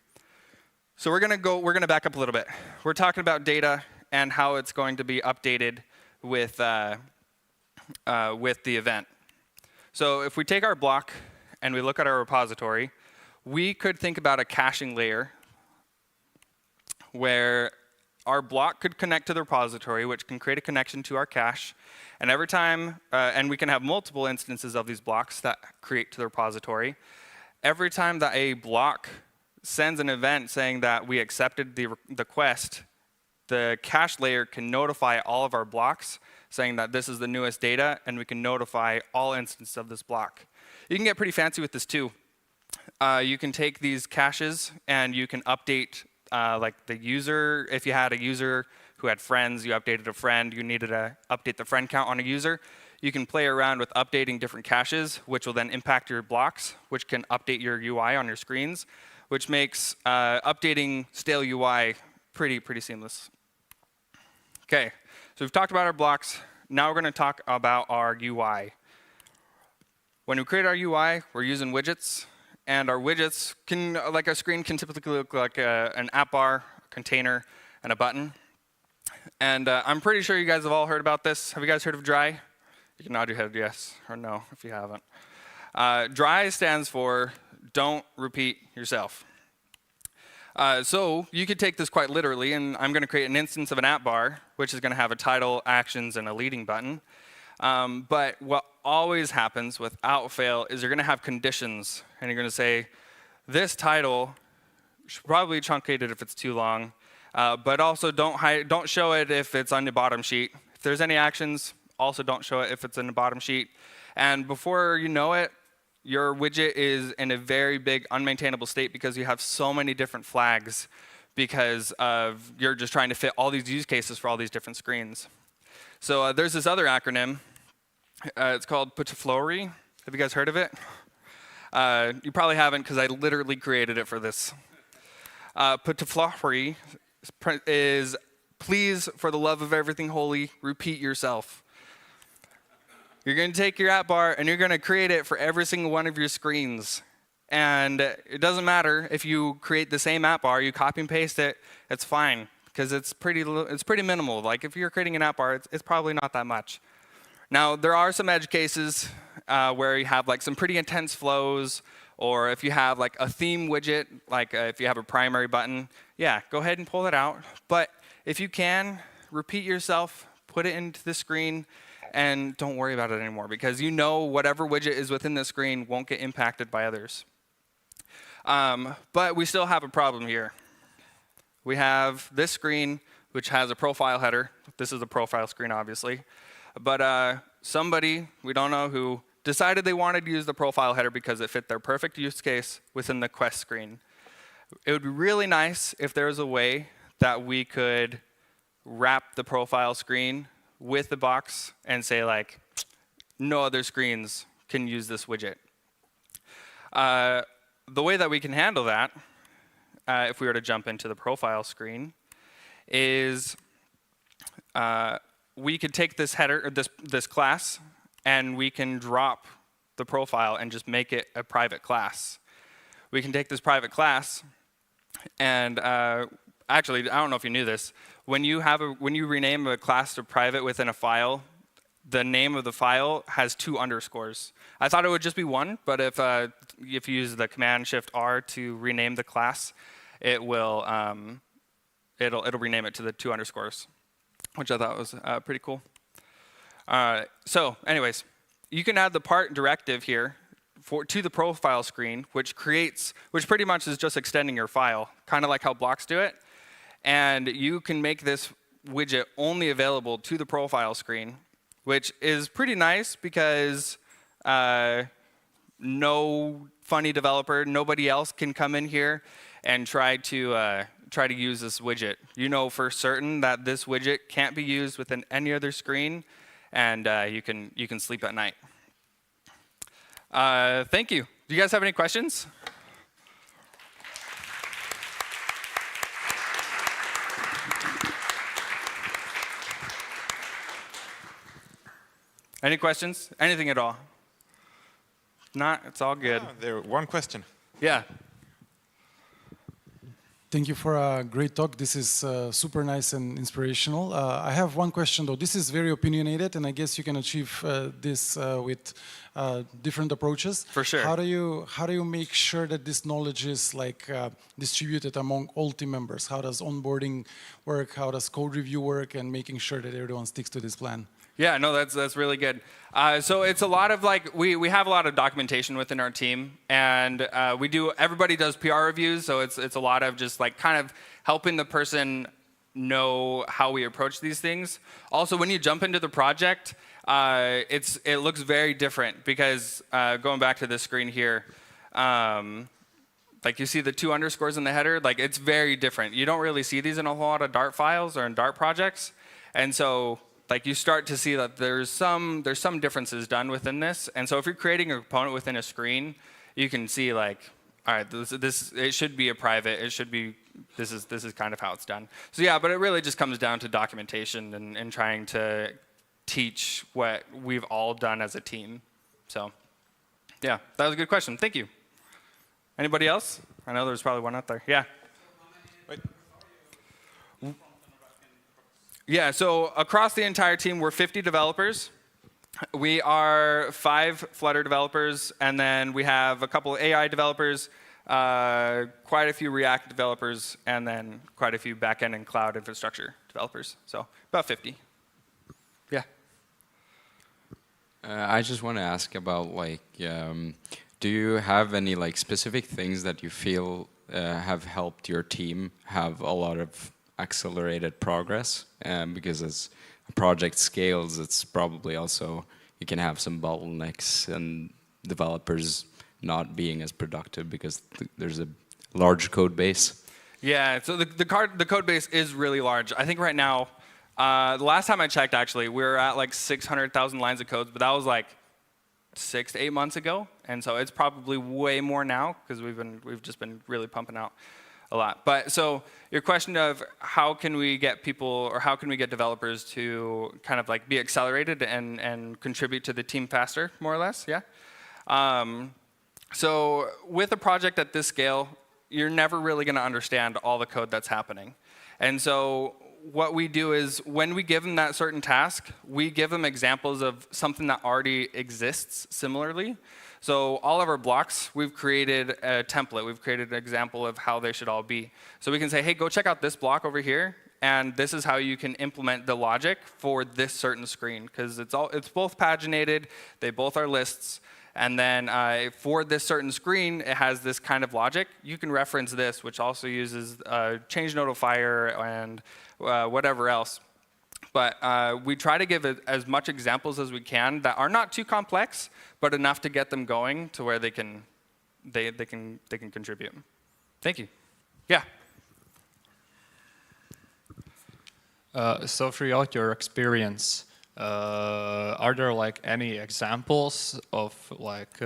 So we're gonna back up a little bit. We're talking about data and how it's going to be updated with the event. So if we take our block and we look at our repository, we could think about a caching layer where our block could connect to the repository, which can create a connection to our cache. And every time, and we can have multiple instances of these blocks that create to the repository. Every time that a block sends an event saying that we accepted the quest, the cache layer can notify all of our blocks saying that this is the newest data, and we can notify all instances of this block. You can get pretty fancy with this too. You can take these caches and you can update like the user. If you had a user who had friends, you updated a friend, you needed to update the friend count on a user, you can play around with updating different caches, which will then impact your blocks, which can update your UI on your screens, which makes updating stale UI pretty seamless. Okay. So we've talked about our blocks. Now we're going to talk about our UI. When we create our UI, we're using widgets. And our widgets can, like our screen, can typically look like an app bar, a container, and a button. And I'm pretty sure you guys have all heard about this. Have you guys heard of DRY? You can nod your head yes or no if you haven't. DRY stands for don't repeat yourself. So you could take this quite literally, and I'm going to create an instance of an app bar, which is going to have a title, actions, and a leading button. But what always happens without fail is you're going to have conditions, and you're going to say, this title should probably be truncated if it's too long, but also don't show it if it's on the bottom sheet. If there's any actions, also don't show it if it's in the bottom sheet. And before you know it, your widget is in a very big unmaintainable state because you have so many different flags because you're just trying to fit all these use cases for all these different screens. So there's this other acronym It's called Putiflori. Have you guys heard of it? You probably haven't because I literally created it for this. Putiflori is please, for the love of everything holy, repeat yourself. You're going to take your app bar and you're going to create it for every single one of your screens. And it doesn't matter if you create the same app bar, you copy and paste it, it's fine because it's pretty minimal. Like if you're creating an app bar, it's probably not that much. Now there are some edge cases where you have like some pretty intense flows, or if you have like a theme widget, like if you have a primary button, yeah, go ahead and pull that out. But if you can, repeat yourself, put it into the screen, and don't worry about it anymore because you know whatever widget is within the screen won't get impacted by others. But we still have a problem here. We have this screen, which has a profile header. This is a profile screen, obviously. But somebody, we don't know who, decided they wanted to use the profile header because it fit their perfect use case within the Quest screen. It would be really nice if there was a way that we could wrap the profile screen with the box and say, like, no other screens can use this widget. The way that we can handle that, if we were to jump into the profile screen, is we could take this header, or this class, and we can drop the profile and just make it a private class. We can take this private class, and actually, I don't know if you knew this. When you rename a class to private within a file, the name of the file has 2 underscores. I thought it would just be 1, but if you use the Command-Shift-R to rename the class, it will it'll rename it to the 2 underscores, which I thought was pretty cool. So, anyways, you can add the part directive here to the profile screen, which pretty much is just extending your file, kind of like how blocks do it. And you can make this widget only available to the profile screen, which is pretty nice because no funny developer, nobody else can come in here and try to use this widget. You know for certain that this widget can't be used within any other screen, and you can sleep at night. Thank you. Do you guys have any questions? Any questions? Anything at all? Not, it's all good. There, one question. Yeah. Thank you for a great talk. This is super nice and inspirational. I have one question though. This is very opinionated, and I guess you can achieve this with different approaches. For sure. How do you make sure that this knowledge is like distributed among all team members? How does onboarding work? How does code review work? And making sure that everyone sticks to this plan. Yeah, no, that's really good. So it's a lot of like, we have a lot of documentation within our team, and everybody does PR reviews, so it's a lot of just like kind of helping the person know how we approach these things. Also, when you jump into the project, it looks very different because going back to this screen here, like you see the 2 underscores in the header, like it's very different. You don't really see these in a whole lot of Dart files or in Dart projects, and so like you start to see that there's some differences done within this, and so if you're creating a component within a screen, you can see like, all right, this it should be a private. It should be this is kind of how it's done. So yeah, but it really just comes down to documentation and trying to teach what we've all done as a team. So yeah, that was a good question. Thank you. Anybody else? I know there's probably one out there. Yeah. Wait. Yeah, so across the entire team, we're 50 developers. We are 5 Flutter developers, and then we have a couple of AI developers, quite a few React developers, and then quite a few backend and cloud infrastructure developers. So about 50. Yeah. I just want to ask about like, do you have any like specific things that you feel have helped your team have a lot of accelerated progress? Because as a project scales, it's probably also, you can have some bottlenecks and developers not being as productive because there's a large code base. Yeah, so the code base is really large. I think right now, The last time I checked, actually, we were at like 600,000 lines of code, but that was like 6 to 8 months ago, and so it's probably way more now because we've just been really pumping out a lot. But so your question of how can we get people or how can we get developers to kind of like be accelerated and contribute to the team faster, more or less, yeah? So with a project at this scale, you're never really going to understand all the code that's happening. And so what we do is when we give them that certain task, we give them examples of something that already exists similarly. So all of our blocks, we've created a template. We've created an example of how they should all be. So we can say, hey, go check out this block over here, and this is how you can implement the logic for this certain screen, because it's both paginated, they both are lists, and then for this certain screen, it has this kind of logic. You can reference this, which also uses change notifier and whatever else. But we try to give as much examples as we can that are not too complex, but enough to get them going to where they can contribute. Thank you. Yeah. So throughout your experience, are there like any examples of like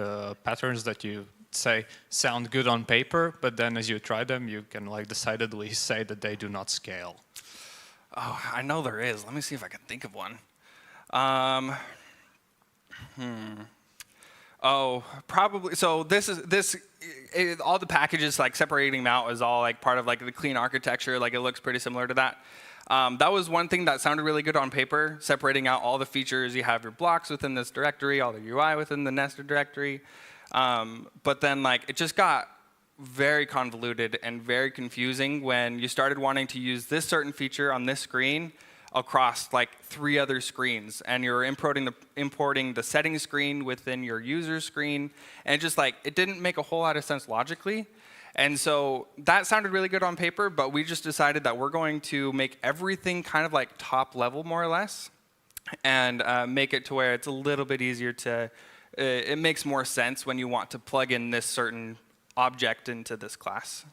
patterns that you say sound good on paper, but then as you try them, you can like decidedly say that they do not scale? Oh, I know there is. Let me see if I can think of one. Oh, probably. So all the packages, like separating them out, is all like part of like the clean architecture. Like it looks pretty similar to that. That was one thing that sounded really good on paper, separating out all the features. You have your blocks within this directory, all the UI within the nested directory. But then like it just got very convoluted and very confusing when you started wanting to use this certain feature on this screen across like 3 other screens, and you're importing the settings screen within your user screen, and it didn't make a whole lot of sense logically. And so that sounded really good on paper, but we just decided that we're going to make everything kind of like top level, more or less, and make it to where it's a little bit easier to, it makes more sense when you want to plug in this certain object into this class.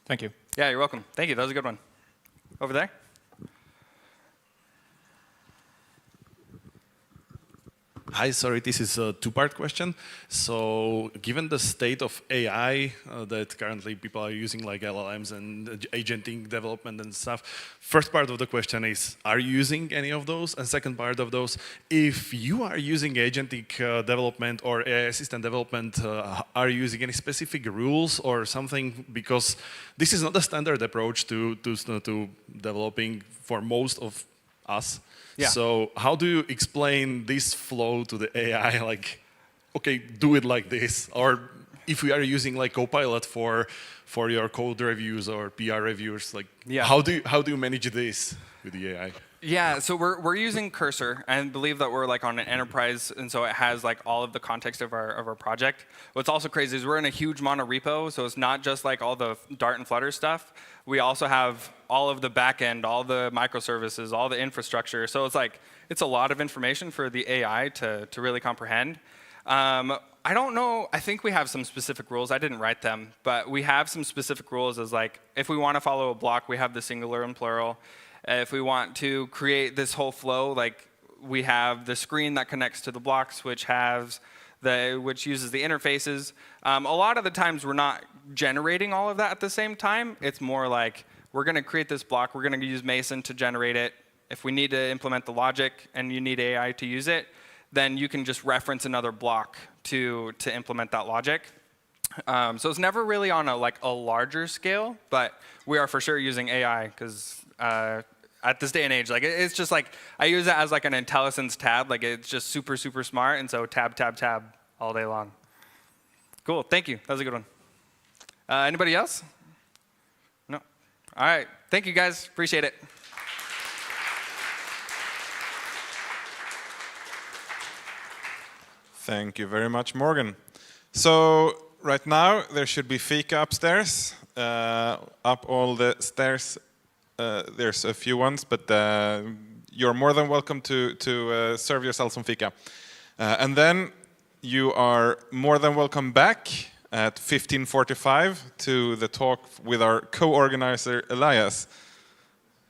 Thank you. Yeah, you're welcome. Thank you. That was a good one. Over there. Hi, sorry, this is a 2-part question. So given the state of AI that currently people are using, like LLMs and agentic development and stuff, first part of the question is, are you using any of those? And second part of those, if you are using agentic development or AI assistant development, are you using any specific rules or something? Because this is not a standard approach to developing for most of us. Yeah. So how do you explain this flow to the AI? Like, okay, do it like this. Or if we are using like Copilot for your code reviews or PR reviews, like, yeah. how do you manage this with the AI? Yeah, so we're using Cursor, and believe that we're like on an enterprise, and so it has like all of the context of our project. What's also crazy is we're in a huge mono repo, so it's not just like all the Dart and Flutter stuff. We also have all of the backend, all the microservices, all the infrastructure. So it's a lot of information for the AI to really comprehend. I don't know. I think we have some specific rules. I didn't write them, but we have some specific rules as like if we want to follow a block, we have the singular and plural. If we want to create this whole flow, like we have the screen that connects to the blocks, which uses the interfaces. A lot of the times we're not generating all of that at the same time. It's more like we're going to create this block. We're going to use Mason to generate it. If we need to implement the logic and you need AI to use it, then you can just reference another block to implement that logic. So it's never really on a larger scale, but we are for sure using AI because at this day and age, like it's just like I use it as like an IntelliSense tab. Like it's just super, super smart, and so tab, tab, tab all day long. Cool. Thank you. That was a good one. Anybody else? No. All right. Thank you, guys. Appreciate it. Thank you very much, Morgan. So right now there should be fika upstairs. Up all the stairs. There's a few ones, but you're more than welcome to serve yourself some fika. And then you are more than welcome back at 15:45 to the talk with our co-organizer Elias,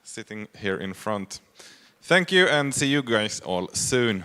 sitting here in front. Thank you, and see you guys all soon.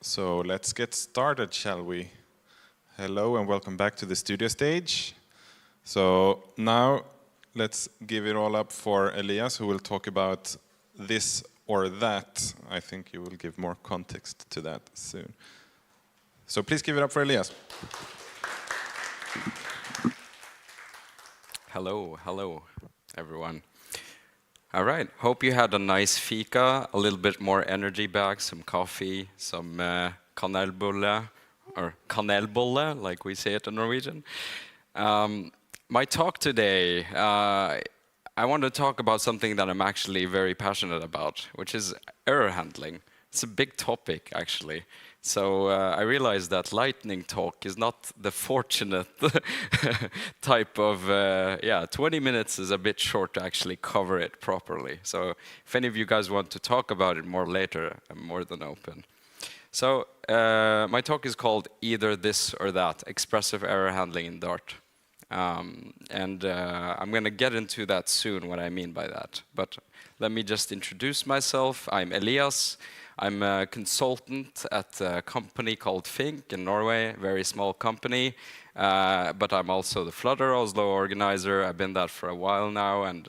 So let's get started, shall we? Hello and welcome back to the studio stage. So now let's give it all up for Elias, who will talk about this or that. I think you will give more context to that soon. So please give it up for Elias. Hello, everyone. All right, hope you had a nice fika, a little bit more energy back, some coffee, some kanelbolle, or kanelbolle, like we say it in Norwegian. My talk today, I want to talk about something that I'm actually very passionate about, which is error handling. It's a big topic, actually. So I realized that lightning talk is not the fortunate type of, 20 minutes is a bit short to actually cover it properly. So if any of you guys want to talk about it more later, I'm more than open. So my talk is called Either This or That, Expressive Error Handling in Dart. I'm going to get into that soon, what I mean by that. But let me just introduce myself. I'm Elias. I'm a consultant at a company called Fink in Norway, a very small company. But I'm also the Flutter Oslo organizer. I've been that for a while now, and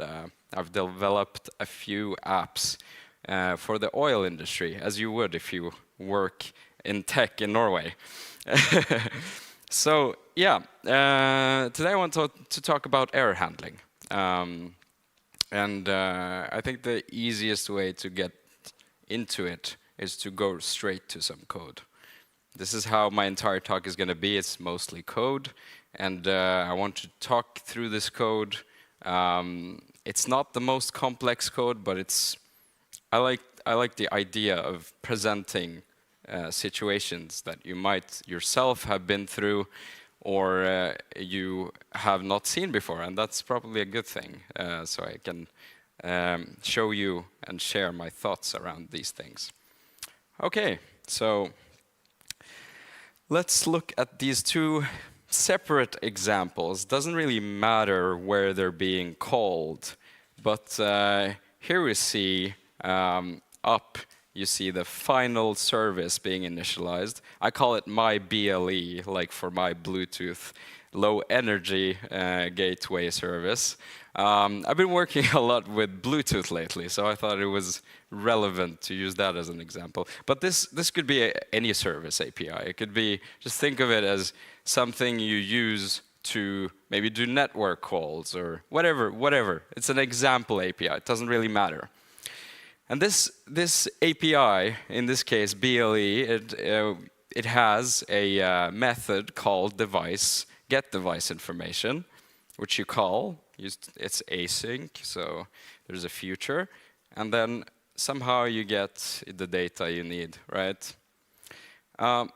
I've developed a few apps for the oil industry, as you would if you work in tech in Norway. So, yeah, today I want to talk about error handling. I think the easiest way to get into it is to go straight to some code. This is how my entire talk is going to be. It's mostly code, and I want to talk through this code. It's not the most complex code, but I like the idea of presenting situations that you might yourself have been through or you have not seen before, and that's probably a good thing, so I can show you and share my thoughts around these things. Okay, so let's look at these two separate examples. Doesn't really matter where they're being called, but here we see up, you see the final service being initialized. I call it my BLE, like for my Bluetooth low energy gateway service. I've been working a lot with Bluetooth lately, so I thought it was relevant to use that as an example. But this could be any service API. It could be, just think of it as something you use to maybe do network calls or whatever. It's an example API. It doesn't really matter. And this API, in this case BLE, it has a method called get device information, which you call. It's async, so there's a future, and then somehow you get the data you need, right? I'm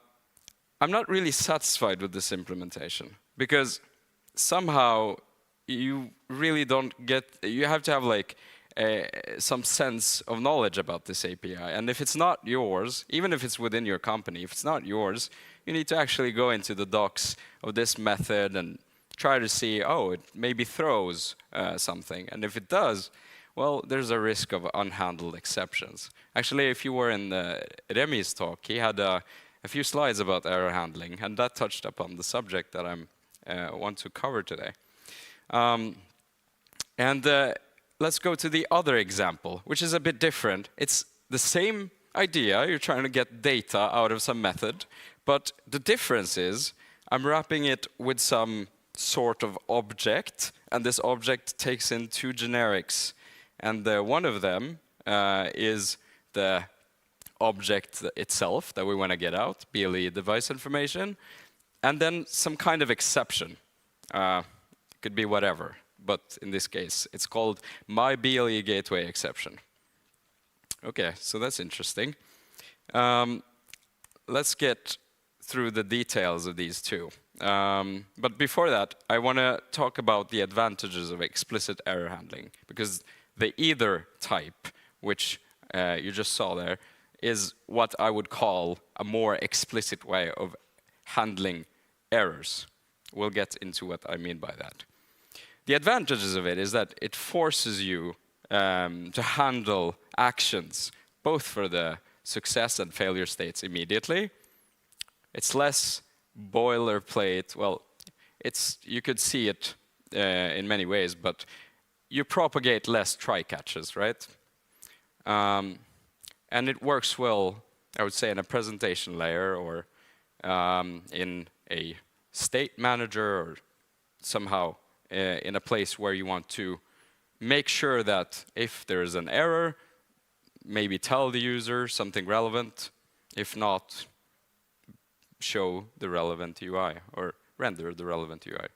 not really satisfied with this implementation because somehow you really don't you have to have like some sense of knowledge about this API, and if it's not yours, even if it's within your company, if it's not yours, you need to actually go into the docs of this method and try to see, oh, it maybe throws something. And if it does, well, there's a risk of unhandled exceptions. Actually, if you were in Remi's talk, he had a few slides about error handling, and that touched upon the subject that I want to cover today. Let's go to the other example, which is a bit different. It's the same idea. You're trying to get data out of some method, but the difference is I'm wrapping it with some sort of object, and this object takes in two generics. And one of them is the object itself that we want to get out, BLE device information, and then some kind of exception. It could be whatever, but in this case, it's called my BLE gateway exception. Okay, so that's interesting. Let's get through the details of these two. But before that, I want to talk about the advantages of explicit error handling, because the either type, which you just saw there, is what I would call a more explicit way of handling errors. We'll get into what I mean by that. The advantages of it is that it forces you to handle actions, both for the success and failure states immediately. It's less boilerplate. Well, you could see it in many ways, but you propagate less try-catches, right? And it works well, I would say, in a presentation layer or in a state manager or somehow in a place where you want to make sure that if there is an error, maybe tell the user something relevant. If not, show the relevant UI or render the relevant UI.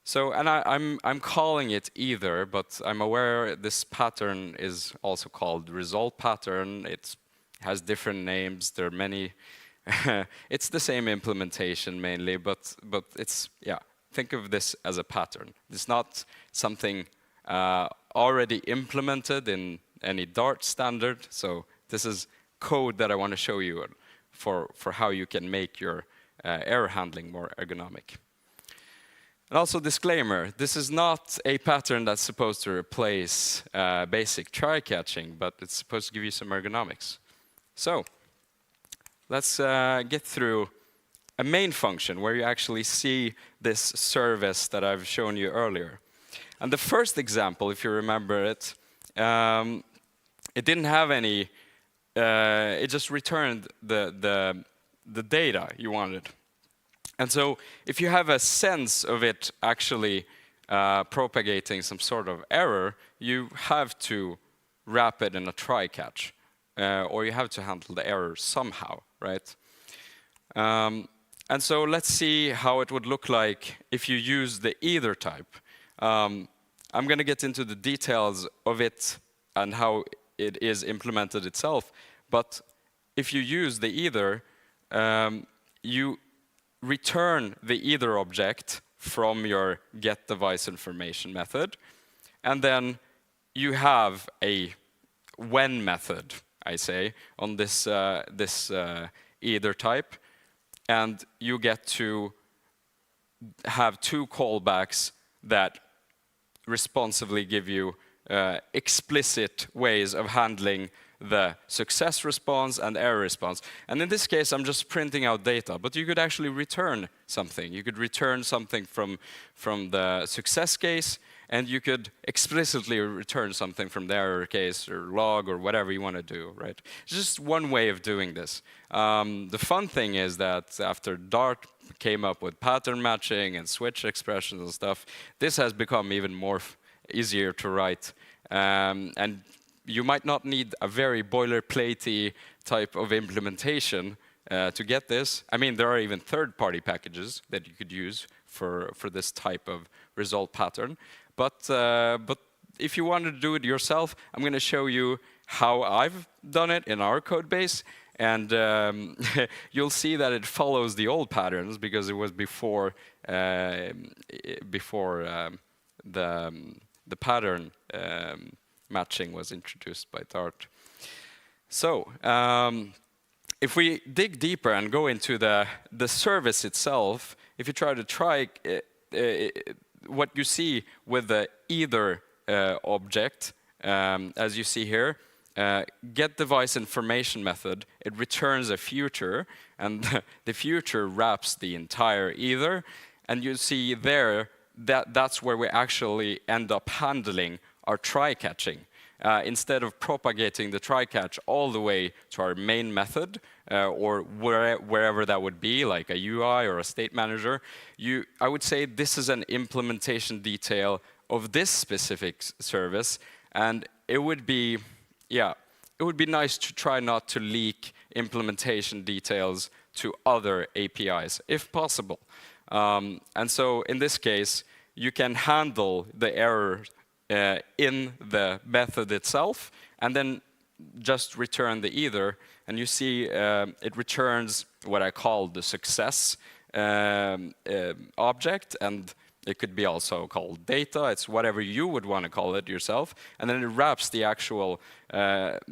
So, and I'm calling it either, but I'm aware this pattern is also called result pattern. It has different names. There are many. It's the same implementation mainly, but it's, yeah, think of this as a pattern. It's not something already implemented in any Dart standard. So this is code that I want to show you for how you can make your error handling more ergonomic. And also disclaimer, this is not a pattern that's supposed to replace basic try-catching, but it's supposed to give you some ergonomics. So let's get through a main function where you actually see this service that I've shown you earlier. And the first example, if you remember it, it didn't have any, it just returned the data you wanted. And so if you have a sense of it actually propagating some sort of error, you have to wrap it in a try-catch, or you have to handle the error somehow, right? And so let's see how it would look like if you use the either type. I'm going to get into the details of it and how it is implemented itself. But if you use the either, you return the either object from your get device information method. And then you have a when method, I say, on this, either type. And you get to have two callbacks that responsively give you explicit ways of handling the success response and error response. And in this case, I'm just printing out data, but you could actually return something. You could return something from the success case, and you could explicitly return something from the error case or log or whatever you want to do, right? It's just one way of doing this. The fun thing is that after Dart came up with pattern matching and switch expressions and stuff, this has become even more easier to write. And you might not need a very boilerplatey type of implementation to get this. I mean, there are even third-party packages that you could use for this type of result pattern. But if you want to do it yourself, I'm going to show you how I've done it in our code base. And you'll see that it follows the old patterns because it was before the pattern matching was introduced by Dart. So if we dig deeper and go into the service itself, if you try to what you see with the either object, as you see here, get device information method, it returns a future, and the future wraps the entire either. And you see there that's where we actually end up handling our try-catching. Instead of propagating the try-catch all the way to our main method, or wherever that would be, like a UI or a state manager, I would say this is an implementation detail of this specific service, and it would be nice to try not to leak implementation details to other APIs, if possible. And so in this case, you can handle the error in the method itself, and then just return the either. And you see it returns what I call the success object, and it could be also called data. It's whatever you would want to call it yourself. And then it wraps the actual the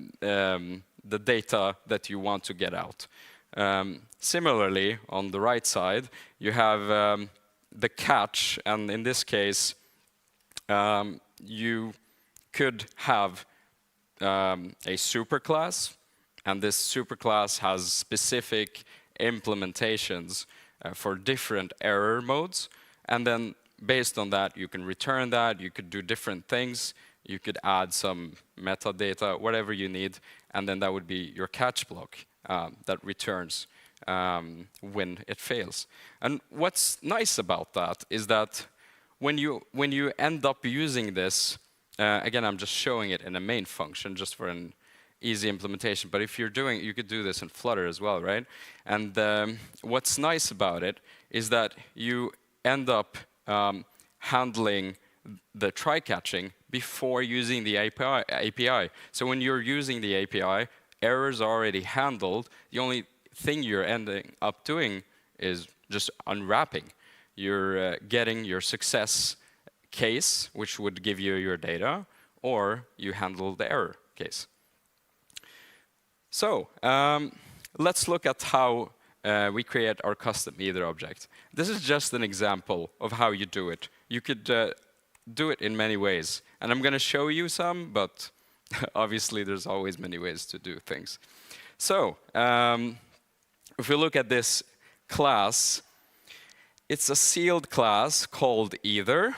data that you want to get out. Similarly, on the right side, you have the catch, and in this case, you could have a superclass And this superclass has specific implementations for different error modes. And then based on that, you can return that. You could do different things. You could add some metadata, whatever you need. And then that would be your catch block that returns when it fails. And what's nice about that is that when you end up using this, again, I'm just showing it in a main function just for an easy implementation. But if you're doing, you could do this in Flutter as well, right? And what's nice about it is that you end up handling the try-catching before using the API. So when you're using the API, errors are already handled. The only thing you're ending up doing is just unwrapping. You're getting your success case, which would give you your data, or you handle the error case. So let's look at how we create our custom either object. This is just an example of how you do it. You could do it in many ways. And I'm going to show you some, but obviously there's always many ways to do things. So if we look at this class, it's a sealed class called either.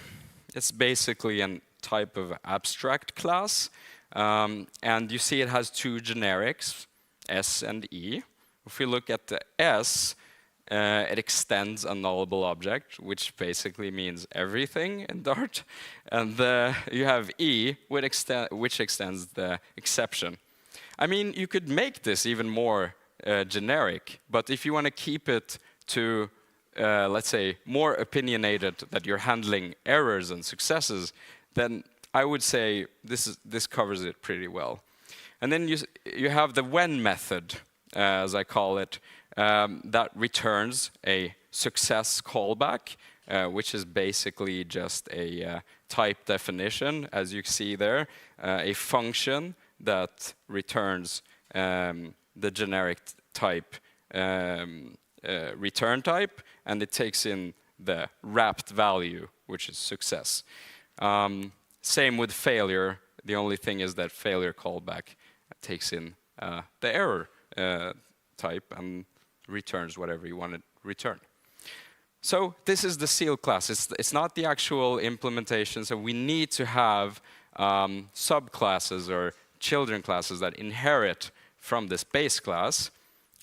It's basically a type of abstract class. And you see it has two generics, S and E. If we look at the S, it extends a nullable object, which basically means everything in Dart. And you have E, which extends the exception. I mean, you could make this even more generic, but if you want to keep it to, let's say, more opinionated, that you're handling errors and successes, then I would say this covers it pretty well. And then you have the when method, as I call it, that returns a success callback, which is basically just a type definition, as you see there, a function that returns the generic type return type, and it takes in the wrapped value, which is success. Same with failure. The only thing is that failure callback takes in the error type and returns whatever you want to return. So this is the sealed class. It's not the actual implementation, so we need to have subclasses or children classes that inherit from this base class.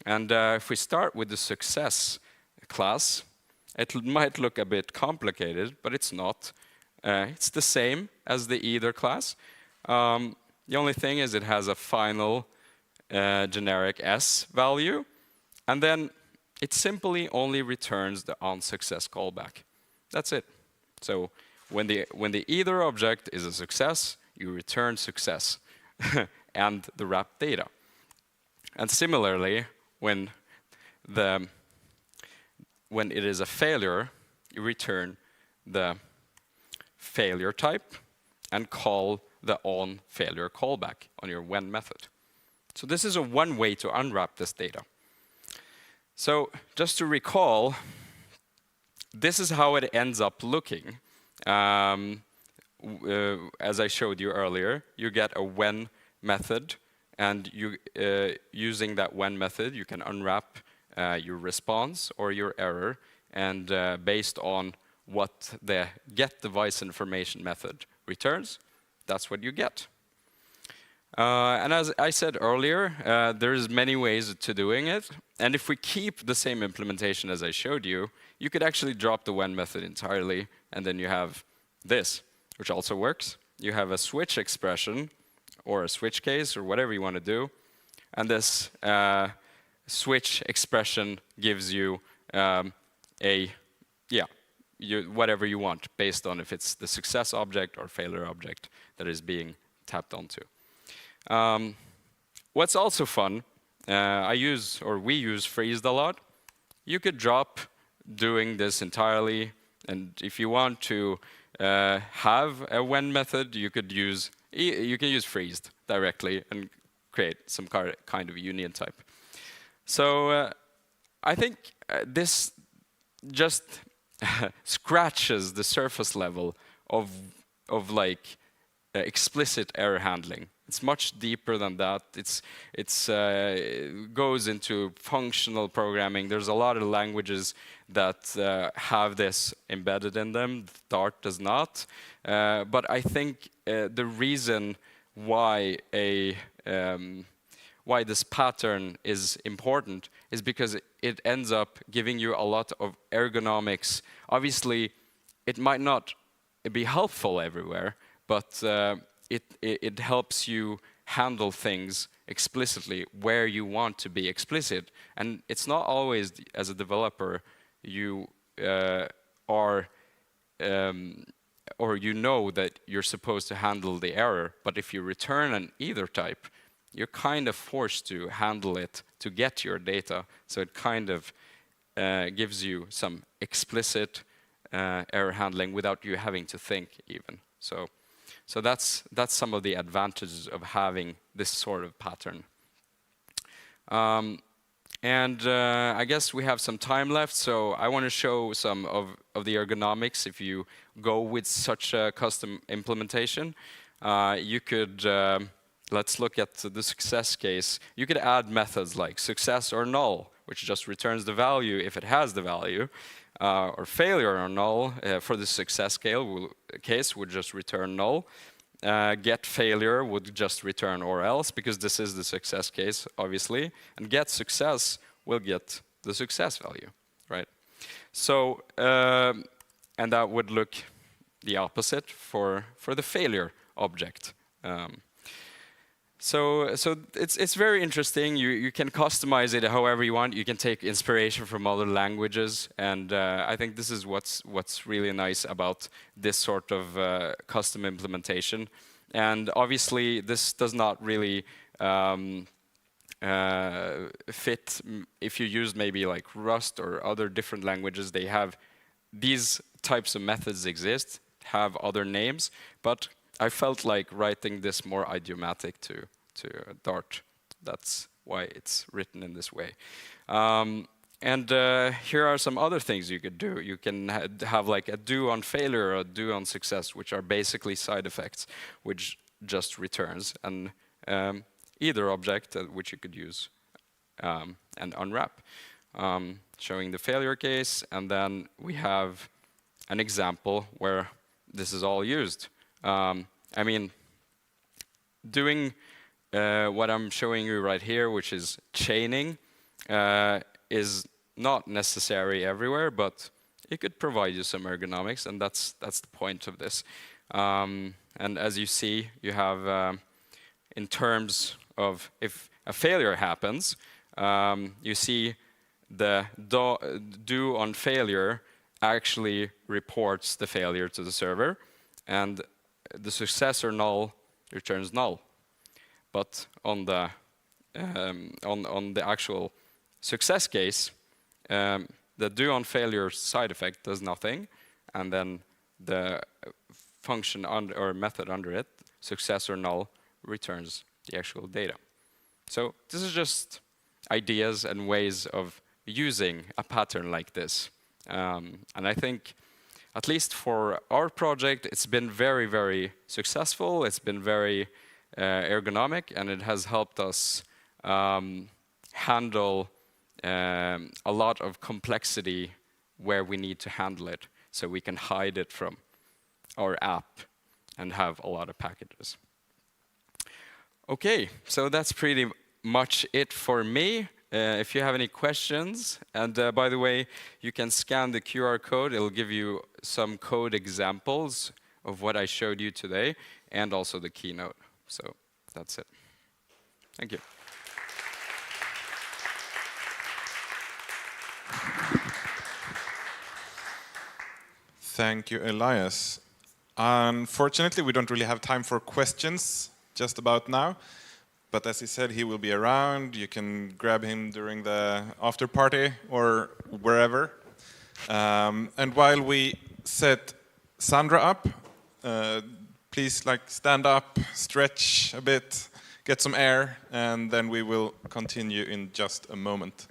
And if we start with the success class, it might look a bit complicated, but it's not. It's the same as the either class. The only thing is it has a final generic S value, and then it simply only returns the onSuccess callback. That's it. So when the either object is a success, you return success and the wrapped data. And similarly, when it is a failure, you return the failure type and call the onFailure callback on your when method. So this is one way to unwrap this data. So just to recall, this is how it ends up looking. As I showed you earlier, you get a when method, and using that when method, you can unwrap your response or your error, and based on what the getDeviceInformation method returns, that's what you get. And as I said earlier, there's many ways to doing it. And if we keep the same implementation as I showed you, you could actually drop the when method entirely, and then you have this, which also works. You have a switch expression, or a switch case, or whatever you want to do. And this switch expression gives you whatever you want, based on if it's the success object or failure object that is being tapped onto. What's also fun, we use freezed a lot. You could drop doing this entirely, and if you want to have a when method, you can use freezed directly and create some kind of union type. So I think this just scratches the surface level of like explicit error handling. It's much deeper than that. It goes into functional programming. There's a lot of languages that have this embedded in them. Dart does not. But I think the reason why this pattern is important is because it ends up giving you a lot of ergonomics. Obviously, it might not be helpful everywhere, but it helps you handle things explicitly where you want to be explicit. And it's not always, as a developer, you are, or you know that you're supposed to handle the error, but if you return an either type, you're kind of forced to handle it to get your data. So it kind of gives you some explicit error handling without you having to think even. So that's some of the advantages of having this sort of pattern. I guess we have some time left, so I want to show some of the ergonomics if you go with such a custom implementation. You could, let's look at the success case. You could add methods like success or null, which just returns the value if it has the value, or failure or null for the success case would just return null. Get failure would just return or else, because this is the success case, obviously. And get success will get the success value, right? So, and that would look the opposite for the failure object. So it's very interesting. You can customize it however you want. You can take inspiration from other languages, and I think this is what's really nice about this sort of custom implementation. And obviously, this does not really fit if you use maybe like Rust or other different languages. They have these types of methods exist, have other names, but I felt like writing this more idiomatic to Dart. That's why it's written in this way. Here are some other things you could do. You can have like a do on failure or a do on success, which are basically side effects, which just returns an either object which you could use and unwrap, showing the failure case. And then we have an example where this is all used. I mean, doing what I'm showing you right here, which is chaining, is not necessary everywhere, but it could provide you some ergonomics, and that's the point of this. And as you see, you have, in terms of if a failure happens, you see the do on failure actually reports the failure to the server, and the success or null returns null. But on the actual success case, the do on failure side effect does nothing, and then the function or method under it, success or null, returns the actual data. So this is just ideas and ways of using a pattern like this. And I think, at least for our project, it's been very, very successful. It's been very ergonomic, and it has helped us handle a lot of complexity where we need to handle it, so we can hide it from our app and have a lot of packages. Okay, so that's pretty much it for me. If you have any questions, and by the way, you can scan the QR code. It'll give you some code examples of what I showed you today, and also the keynote. So that's it. Thank you. Thank you, Elias. Unfortunately, we don't really have time for questions just about now. But as he said, he will be around. You can grab him during the after party or wherever. And while we set Sandra up, please stand up, stretch a bit, get some air, and then we will continue in just a moment.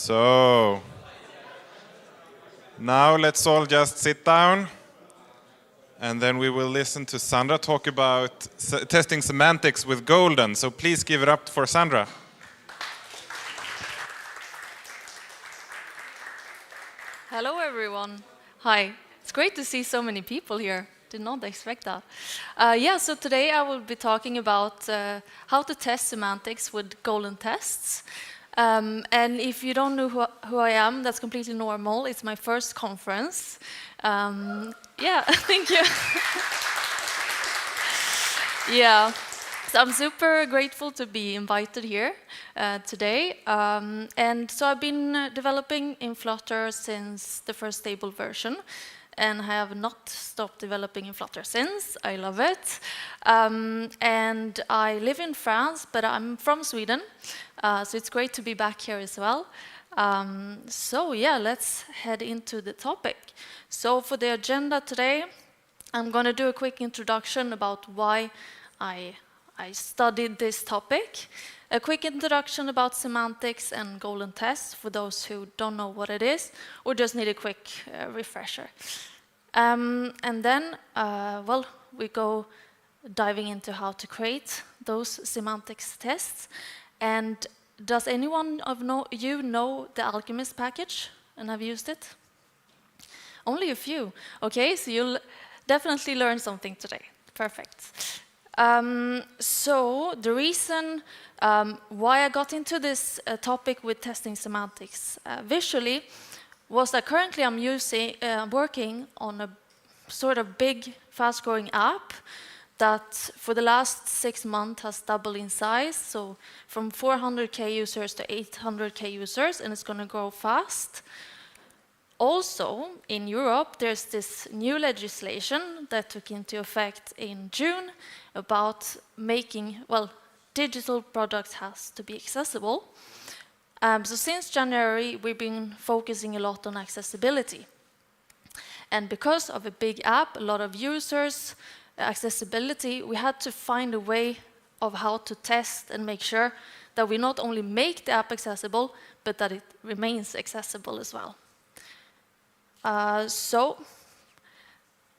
So, now let's all just sit down, and then we will listen to Sandra talk about testing semantics with Golden. So please give it up for Sandra. Hello, everyone. Hi. It's great to see so many people here. Did not expect that. Yeah, so today I will be talking about how to test semantics with Golden tests. And if you don't know who I am, that's completely normal. It's my first conference. Yeah, thank you. Yeah, so I'm super grateful to be invited here today. And so I've been developing in Flutter since the first stable version, and I have not stopped developing in Flutter since. I love it. And I live in France, but I'm from Sweden, so it's great to be back here as well. So yeah, let's head into the topic. So for the agenda today, I'm going to do a quick introduction about why I studied this topic, a quick introduction about semantics and Golden tests for those who don't know what it is or just need a quick refresher. And then, well, we go diving into how to create those semantics tests. And does anyone of you know the Alchemist package and have used it? Only a few. Okay, so you'll definitely learn something today. Perfect. So the reason why I got into this topic with testing semantics visually was that currently I'm working on a sort of big, fast-growing app that for the last 6 months has doubled in size, so from 400K users to 800K users, and it's going to grow fast. Also, in Europe, there's this new legislation that took into effect in June about making, well, digital products has to be accessible. So since January, we've been focusing a lot on accessibility. And because of a big app, a lot of users, accessibility, we had to find a way of how to test and make sure that we not only make the app accessible, but that it remains accessible as well. So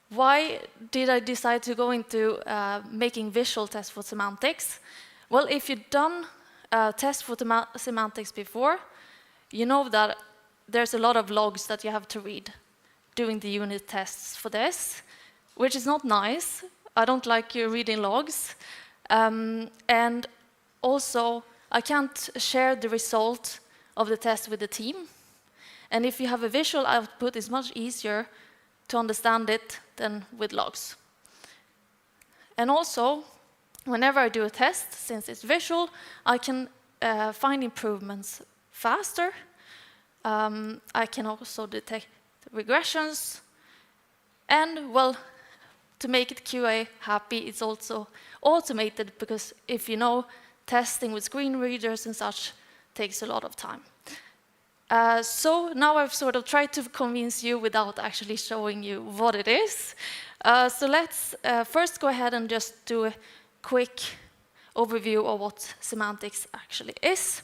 why did I decide to go into making visual tests for semantics? Well, if you've done tests for semantics before, you know that there's a lot of logs that you have to read doing the unit tests for this, which is not nice. I don't like you reading logs. And also, I can't share the result of the test with the team. And if you have a visual output, it's much easier to understand it than with logs. And also, whenever I do a test, since it's visual, I can find improvements faster. I can also detect regressions. And, well, to make it QA happy, it's also automated, because if you know, testing with screen readers and such takes a lot of time. So now I've sort of tried to convince you without actually showing you what it is. So let's first go ahead and just do a quick overview of what semantics actually is.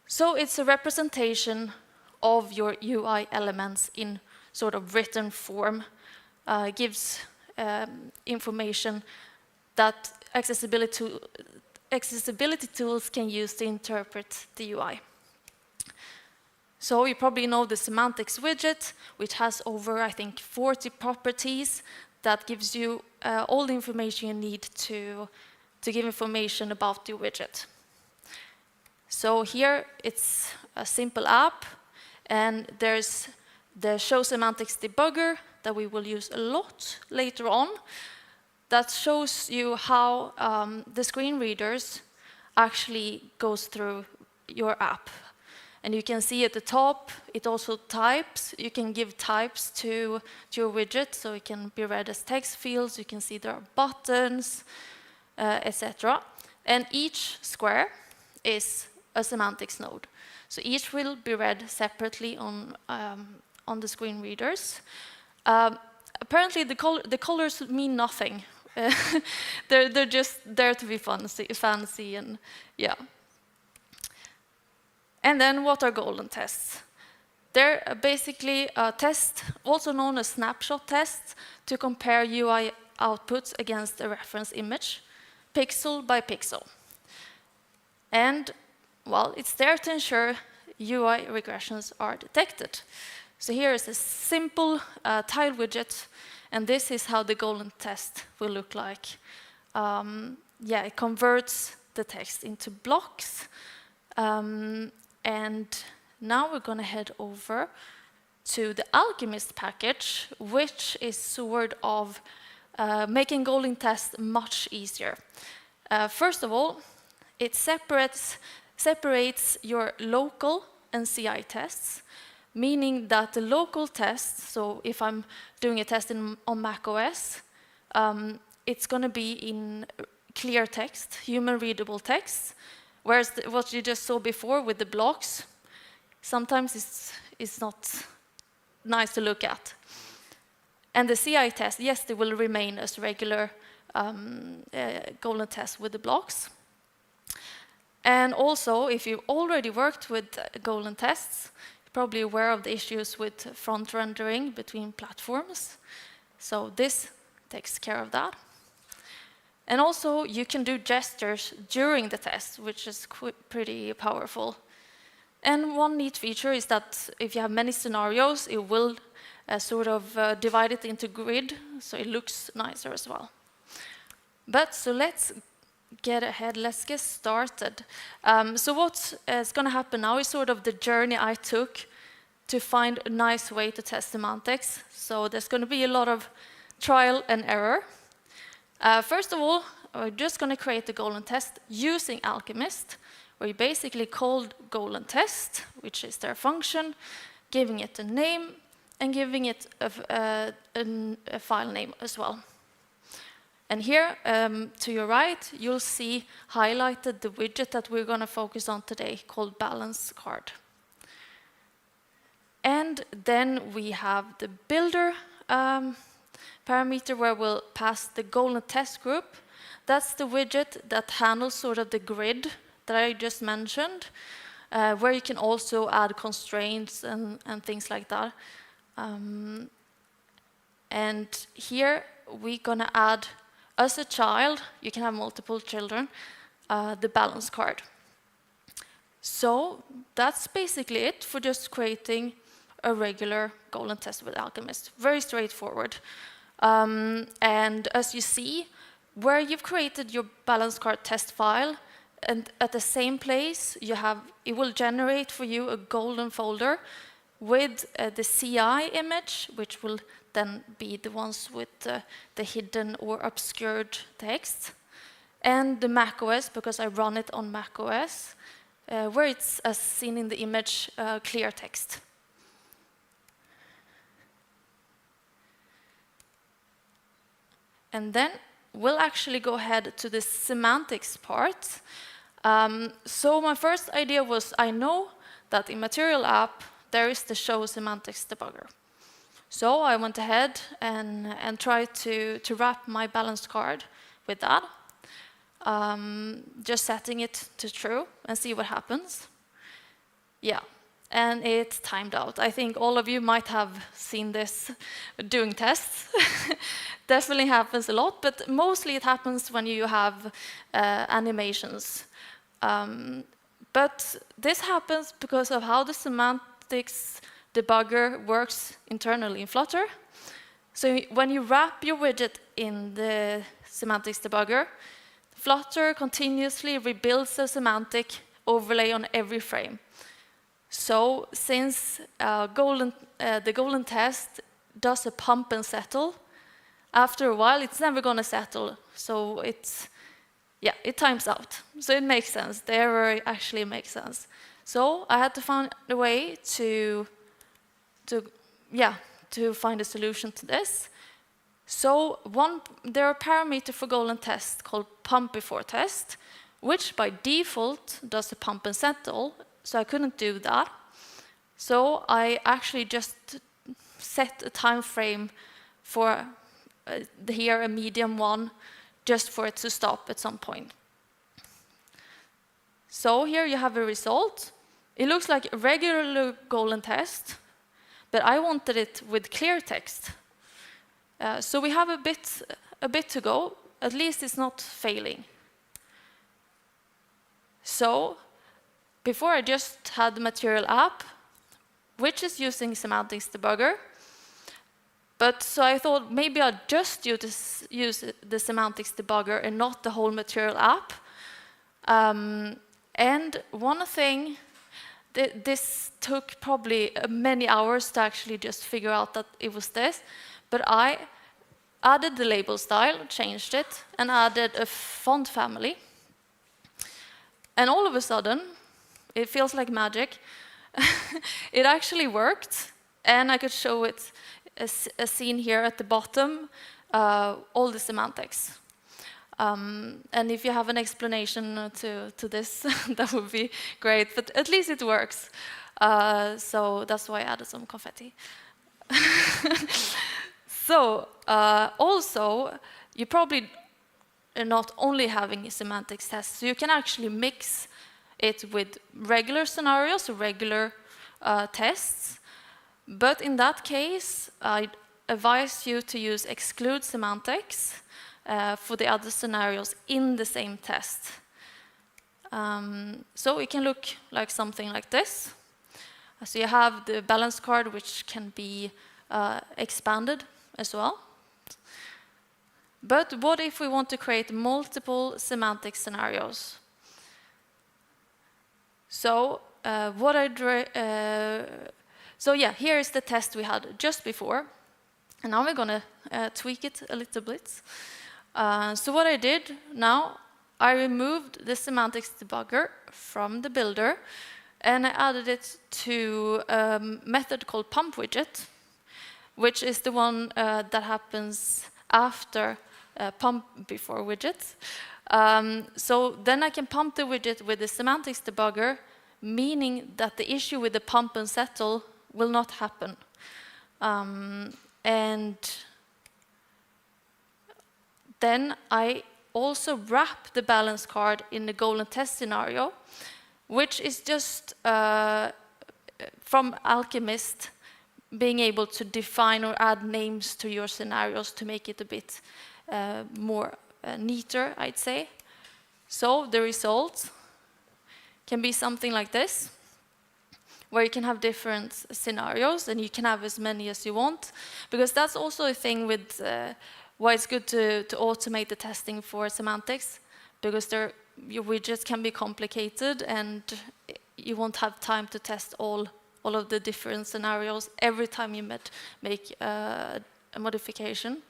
So it's a representation of your UI elements in sort of written form. Gives information that accessibility tools can use to interpret the UI. So you probably know the semantics widget, which has over, I think, 40 properties that gives you all the information you need to give information about your widget. So here it's a simple app, and there's the show semantics debugger that we will use a lot later on, that shows you how the screen readers actually goes through your app. And you can see at the top, it also types. You can give types to your widget, so it can be read as text fields. You can see there are buttons, etc. And each square is a semantics node. So each will be read separately on the screen readers. Apparently, the colors mean nothing. They're just there to be fancy, and yeah. And then what are golden tests? They're basically a test, also known as snapshot tests, to compare UI outputs against a reference image, pixel by pixel. And, well, it's there to ensure UI regressions are detected. So here is a simple tile widget, and this is how the golden test will look like. Yeah, it converts the text into blocks. And now we're going to head over to the Alchemist package, which is sort of making golden tests much easier. First of all, it separates your local and CI tests, meaning that the local tests, so if I'm doing a test on macOS, it's going to be in clear text, human-readable text, whereas what you just saw before with the blocks, sometimes it's not nice to look at. And the CI test, yes, they will remain as regular golden tests with the blocks. And also, if you've already worked with golden tests, you're probably aware of the issues with front rendering between platforms. So this takes care of that. And also, you can do gestures during the test, which is pretty powerful. And one neat feature is that if you have many scenarios, it will sort of divide it into grid, so it looks nicer as well. But so let's get ahead, let's get started. So what is going to happen now is sort of the journey I took to find a nice way to test semantics. So there's going to be a lot of trial and error. First of all, we're just going to create the golden test using Alchemist, where you basically call golden test, which is their function, giving it a name, and giving it a file name as well. And here, to your right, you'll see highlighted the widget that we're going to focus on today, called balance card. And then we have the builder parameter, where we'll pass the golden test group. That's the widget that handles sort of the grid that I just mentioned, where you can also add constraints and things like that. And here we're going to add, as a child, you can have multiple children, the balance card. So that's basically it for just creating a regular golden test with Alchemist. Very straightforward. And as you see, where you've created your balance card test file, and at the same place, it will generate for you a golden folder with the CI image, which will then be the ones with the hidden or obscured text, and the macOS, because I run it on macOS, where it's, as seen in the image, clear text. And then we'll actually go ahead to the semantics part. So my first idea was, I know that in Material app, there is the show semantics debugger. So I went ahead and tried to wrap my balanced card with that, just setting it to true and see what happens. Yeah, and it timed out. I think all of you might have seen this doing tests. Definitely happens a lot, but mostly it happens when you have animations. But this happens because of how the semantics debugger works internally in Flutter. So when you wrap your widget in the semantics debugger, Flutter continuously rebuilds a semantic overlay on every frame. So since the golden test does a pump and settle, after a while it's never going to settle. So it times out. So it makes sense. The error actually makes sense. So I had to find a way to find a solution to this. So there are a parameter for golden test called pump before test, which by default does a pump and settle. So I couldn't do that. So I actually just set a time frame for here a medium one, just for it to stop at some point. So here you have a result. it looks like a regular golden test, but I wanted it with clear text. So we have a bit to go. At least it's not failing. So before I just had the material app, which is using semantics debugger. But so I thought maybe I'd just use the semantics debugger and not the whole material app. And one thing, this took probably many hours to actually just figure out that it was this, but I added the label style, changed it, and added a font family. And all of a sudden, it feels like magic. It actually worked, and I could show it a scene here at the bottom, all the semantics. And if you have an explanation to this, that would be great, but at least it works. So that's why I added some confetti. So also, you probably are not only having a semantics test, so you can actually mix it with regular scenarios, regular tests. But in that case, I advise you to use exclude semantics for the other scenarios in the same test. So it can look like something like this. So you have the balance card, which can be expanded as well. But what if we want to create multiple semantic scenarios? So so yeah, here is the test we had just before. And now we're going to tweak it a little bit. So what I did now, I removed the semantics debugger from the builder, and I added it to a method called pump widget, which is the one that happens after pump before widget. So then I can pump the widget with the semantics debugger, meaning that the issue with the pump and settle will not happen. And then I also wrap the balance card in the golden test scenario, which is just from Alchemist, being able to define or add names to your scenarios to make it a bit more neater, I'd say. So the result can be something like this, where you can have different scenarios, and you can have as many as you want, because that's also a thing with why it's good to automate the testing for semantics, because your widgets can be complicated, and you won't have time to test all of the different scenarios every time you make a modification.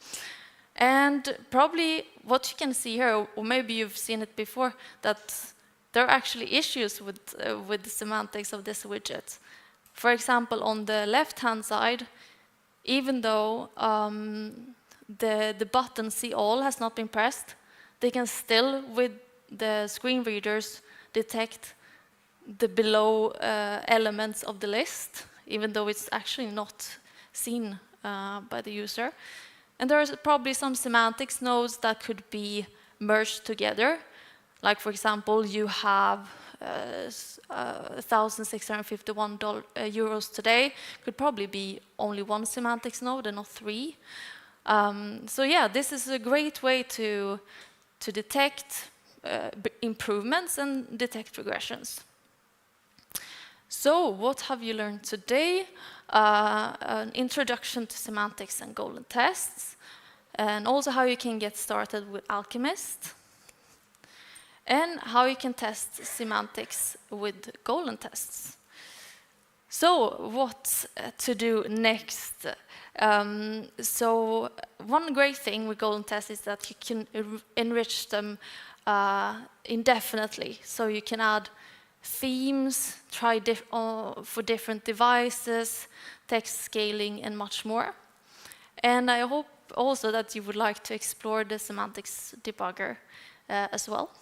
And probably what you can see here, or maybe you've seen it before, that there are actually issues with the semantics of this widget. For example, on the left-hand side, even though the button See All has not been pressed, they can still, with the screen readers, detect the below elements of the list, even though it's actually not seen by the user. And there are probably some semantics nodes that could be merged together. Like, for example, you have 1,651 euros today. Could probably be only one semantics node and not three. So yeah, this is a great way to detect improvements and detect regressions. So what have you learned today? An introduction to semantics and golden tests, and also how you can get started with Alchemist, and how you can test semantics with golden tests. So what to do next? So one great thing with golden tests is that you can enrich them indefinitely. So you can add themes, try for different devices, text scaling, and much more. And I hope also that you would like to explore the semantics debugger as well.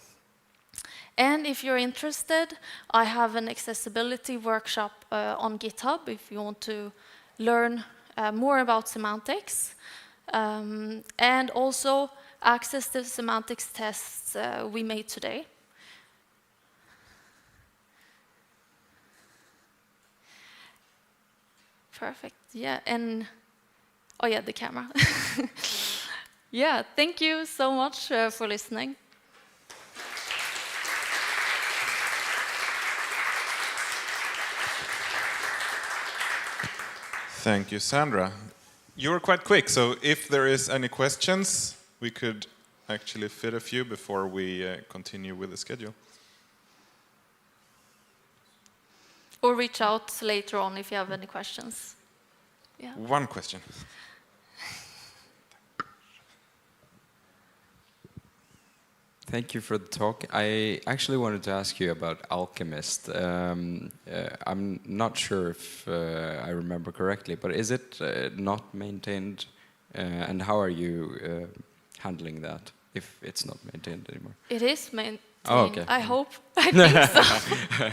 And if you're interested, I have an accessibility workshop on GitHub if you want to learn more about semantics, and also access the semantics tests we made today. Perfect. Yeah, and oh yeah, the camera. Yeah, thank you so much for listening. Thank you, Sandra. You were quite quick, so if there is any questions, we could actually fit a few before we continue with the schedule. Or reach out later on if you have any questions. Yeah. One question. Thank you for the talk. I actually wanted to ask you about Alchemist. I'm not sure if I remember correctly, but is it not maintained? And how are you handling that if it's not maintained anymore? It is maintained. Oh, okay. I hope. I think so.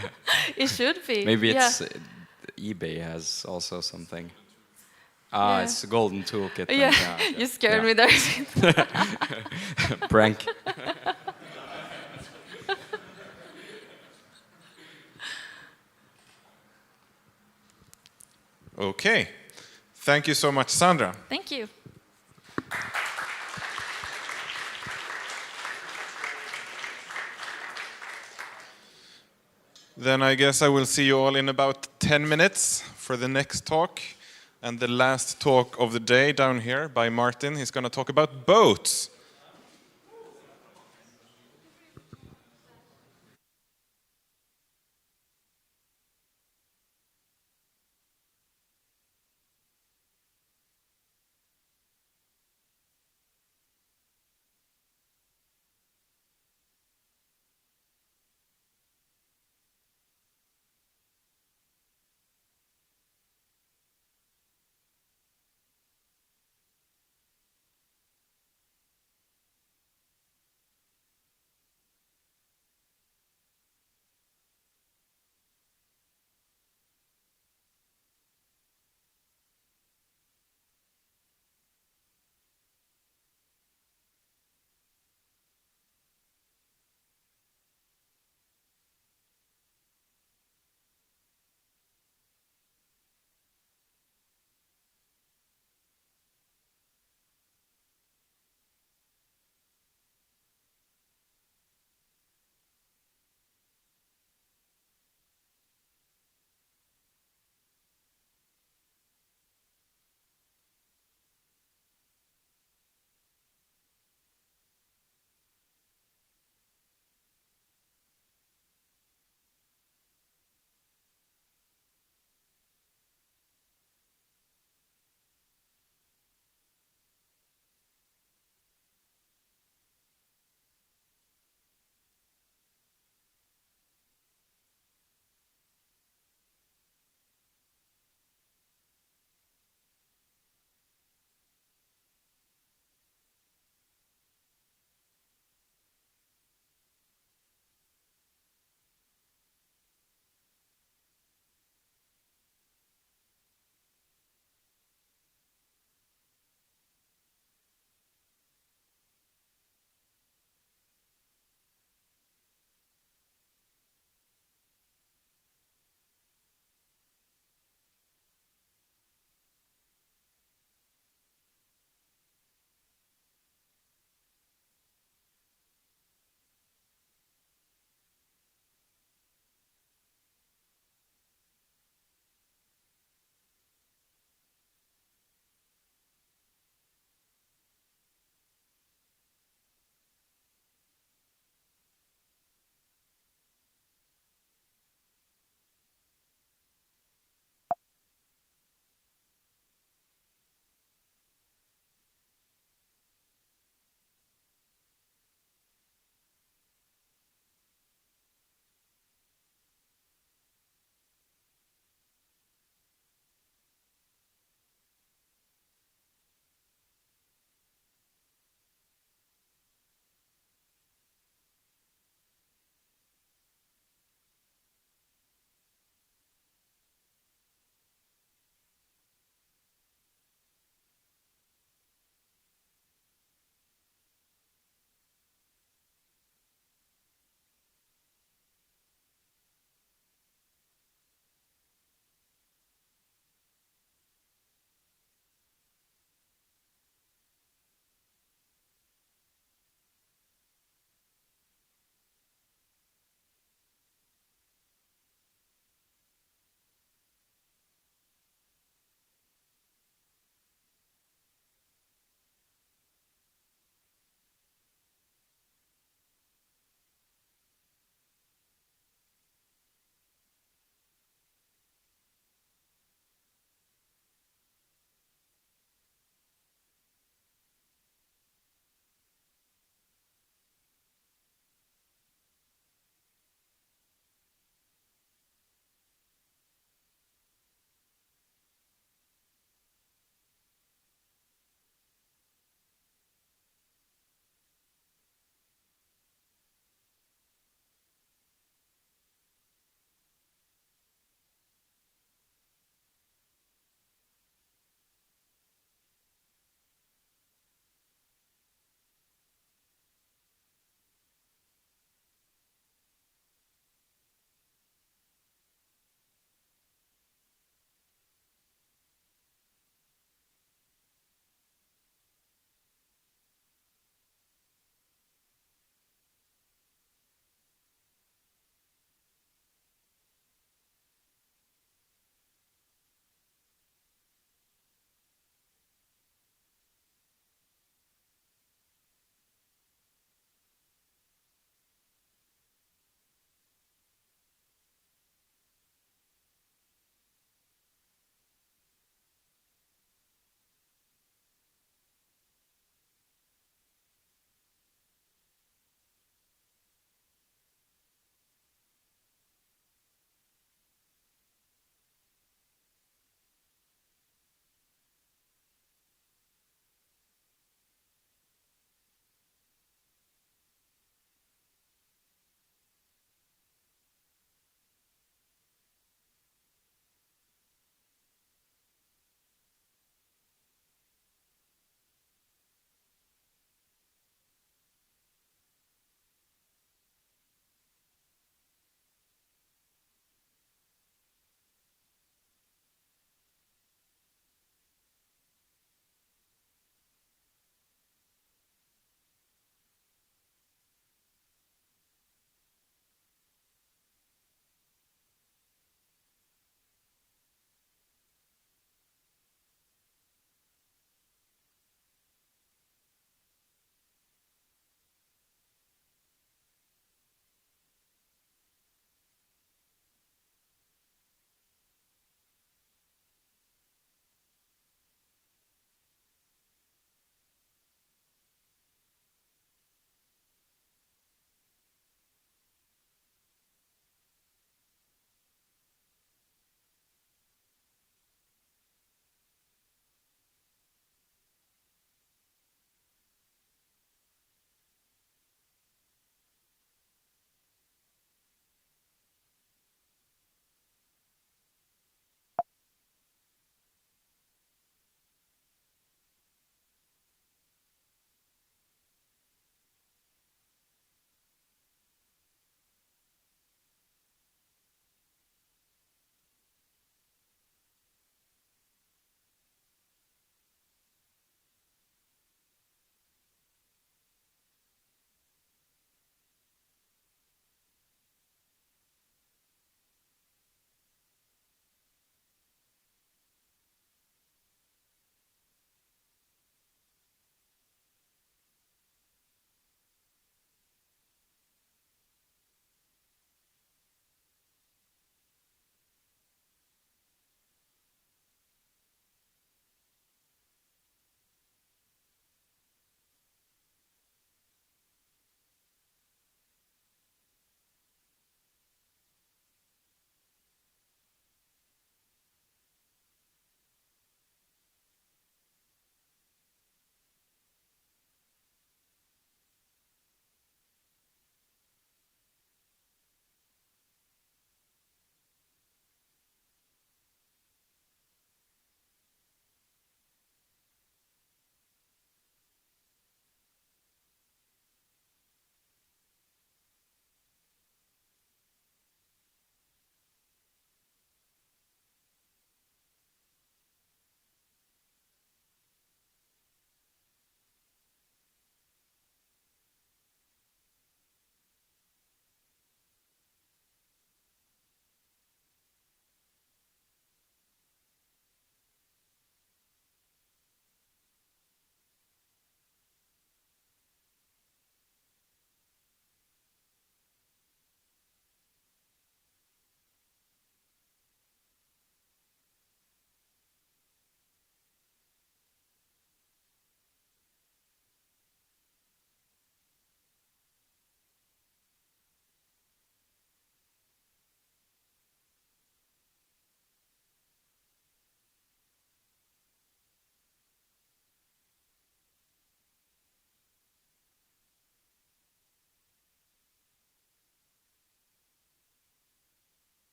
It should be. Maybe yeah. it's eBay has also something. Yeah. It's a golden toolkit. Yeah, Okay. you scared me there. Prank. Okay. Thank you so much, Sandra. Thank you. Then I guess I will see you all in about 10 minutes for the next talk. And the last talk of the day down here by Martin. He's going to talk about boats.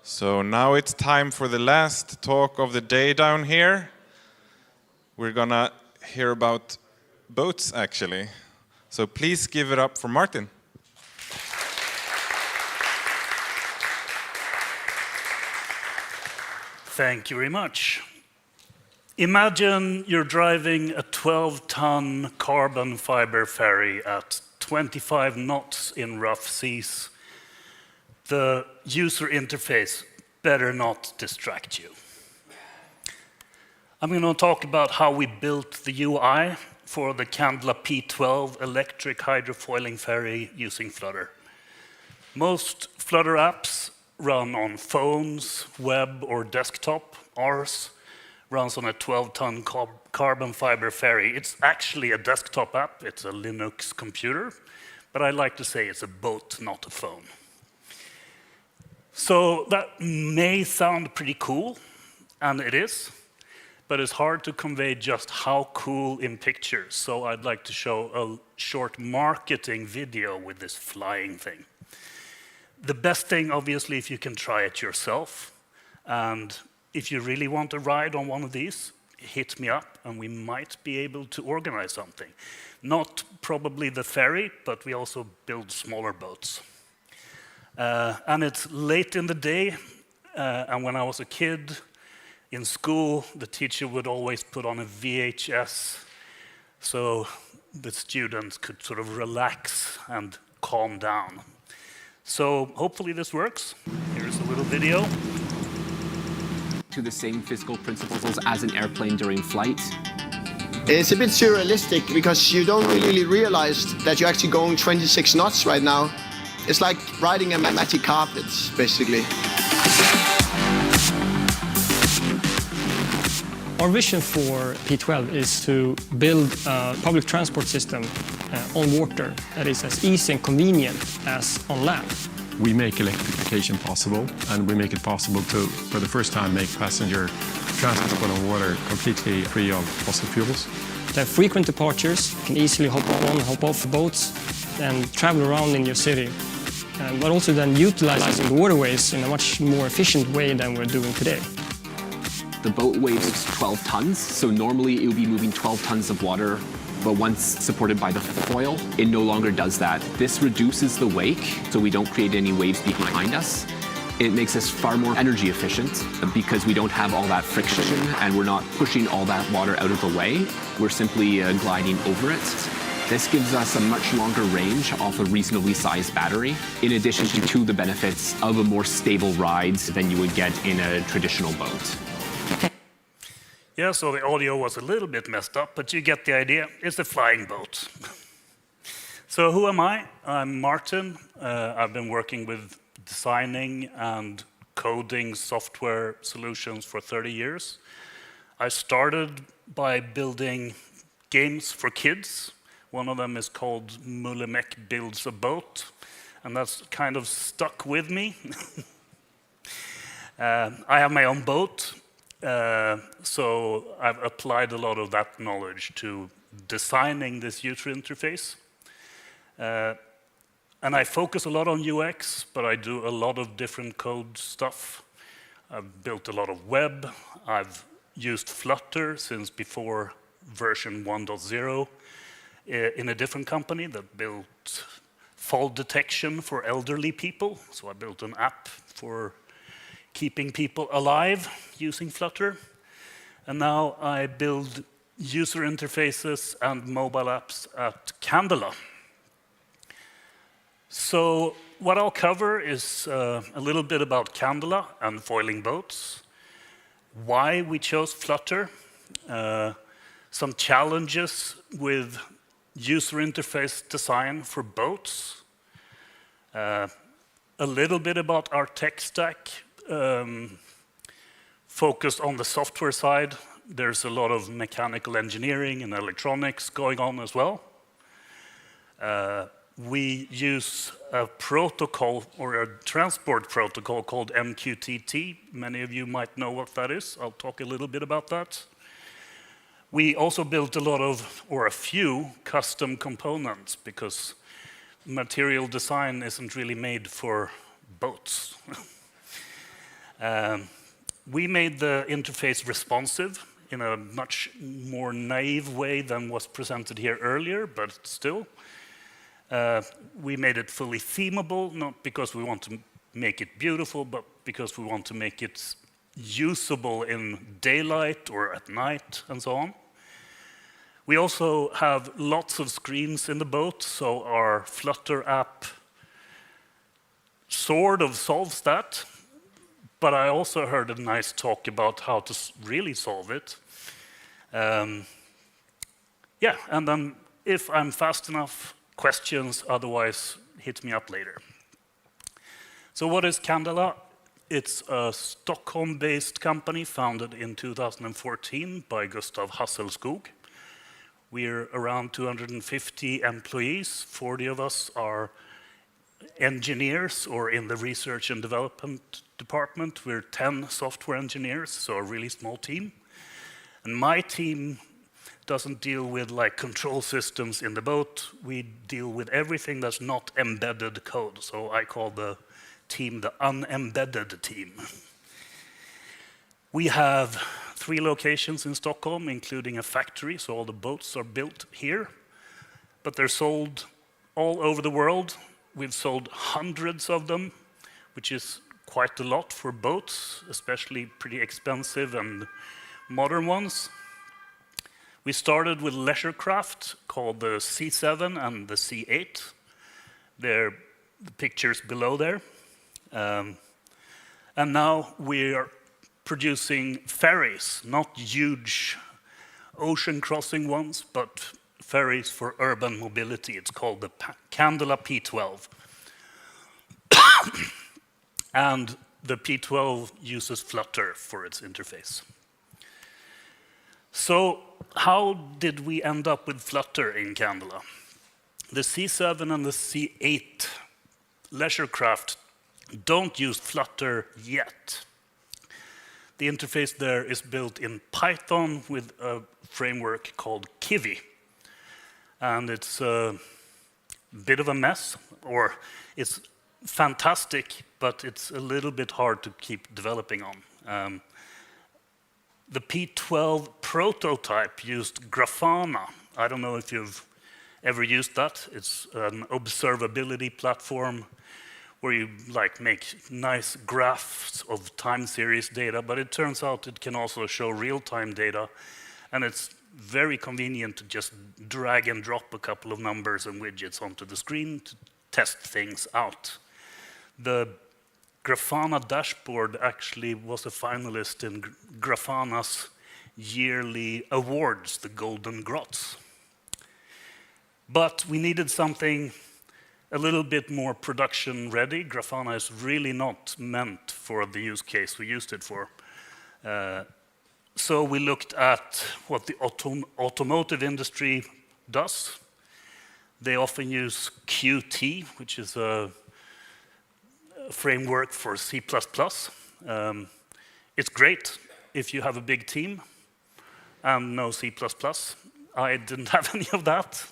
So now it's time for the last talk of the day down here. We're gonna hear about boats, actually. So please give it up for Martin. Thank you very much. Imagine you're driving a 12-ton carbon fiber ferry at 25 knots in rough seas. The user interface better not distract you. I'm going to talk about how we built the UI for the Candela P12 electric hydrofoiling ferry using Flutter. Most Flutter apps run on phones, web, or desktop. Ours runs on a 12-ton carbon fiber ferry. It's actually a desktop app. It's a Linux computer, but I like to say it's a boat, not a phone. So that may sound pretty cool, and it is, but it's hard to convey just how cool in pictures. So I'd like to show a short marketing video with this flying thing. The best thing, obviously, if you can try it yourself. And if you really want to ride on one of these, hit me up, and we might be able to organize something. Not probably the ferry, but we also build smaller boats. And it's late in the day, and when I was a kid in school, the teacher would always put on a VHS so the students could sort of relax and calm down. So hopefully this works. Here's a little video. To the same physical principles as an airplane during flight. It's a bit surrealistic because you don't really realize that you're actually going 26 knots right now. It's like riding a magic carpet, basically. Our vision for P12 is to build a public transport system on water that is as easy and convenient as on land. We make electrification possible, and we make it possible to, for the first time, make passenger transport on water completely free of fossil fuels. To have frequent departures, you can easily hop on, hop off boats and travel around in your city. But also then utilizing the waterways in a much more efficient way than we're doing today. The boat weighs 12 tons, so normally it would be moving 12 tons of water, but once supported by the foil, it no longer does that. This reduces the wake, so we don't create any waves behind us. It makes us far more energy efficient because we don't have all that friction and we're not pushing all that water out of the way. We're simply gliding over it. This gives us a much longer range off a reasonably sized battery, in addition to the benefits of a more stable ride than you would get in a traditional boat. Yeah, so the audio was a little bit messed up, but you get the idea. It's a flying boat. So who am I? I'm Martin. I've been working with designing and coding software solutions for 30 years. I started by building games for kids. One of them is called Mullimek Builds a Boat, and that's kind of stuck with me. I have my own boat. So I've applied a lot of that knowledge to designing this user interface. And I focus a lot on UX, but I do a lot of different code stuff. I've built a lot of web. I've used Flutter since before version 1.0 in a different company that built fall detection for elderly people. So I built an app for keeping people alive using Flutter. And now I build user interfaces and mobile apps at Candela. So what I'll cover is a little bit about Candela and foiling boats, why we chose Flutter, some challenges with user interface design for boats, a little bit about our tech stack, focused on the software side. There's a lot of mechanical engineering and electronics going on as well. We use a protocol or a transport protocol called MQTT. Many of you might know what that is. I'll talk a little bit about that. We also built a lot of, or a few, custom components because material design isn't really made for boats. We made the interface responsive in a much more naive way than was presented here earlier, but still. We made it fully themable, not because we want to make it beautiful, but because we want to make it usable in daylight or at night and so on. We also have lots of screens in the boat, so our Flutter app sort of solves that. But I also heard a nice talk about how to really solve it. Yeah, and then if I'm fast enough, questions, otherwise hit me up later. So what is Candela? It's a Stockholm-based company founded in 2014 by Gustav Hasselskog. We're around 250 employees. 40 of us are engineers or in the research and development department. We're 10 software engineers, so a really small team. And my team doesn't deal with like control systems in the boat. We deal with everything that's not embedded code. So I call the team the unembedded team. We have 3 locations in Stockholm, including a factory, so all the boats are built here. But they're sold all over the world. We've sold hundreds of them, which is quite a lot for boats, especially pretty expensive and modern ones. We started with leisure craft called the C7 and the C8. They're the pictures below there. And now we're producing ferries, not huge ocean crossing ones, but ferries for urban mobility. It's called the Candela P12. And the P12 uses Flutter for its interface. So how did we end up with Flutter in Candela? The C7 and the C8 leisure craft don't use Flutter yet. The interface there is built in Python with a framework called Kiwi. And it's a bit of a mess, or it's fantastic, but it's a little bit hard to keep developing on. The P12 prototype used Grafana. I don't know if you've ever used that. It's an observability platform where you like make nice graphs of time series data, but it turns out it can also show real-time data, and it's very convenient to just drag and drop a couple of numbers and widgets onto the screen to test things out. The Grafana dashboard actually was a finalist in Grafana's yearly awards, the Golden Grots. But we needed something a little bit more production ready. Grafana is really not meant for the use case we used it for. So we looked at what the automotive industry does. They often use Qt, which is a framework for C++. It's great if you have a big team and no C++. I didn't have any of that.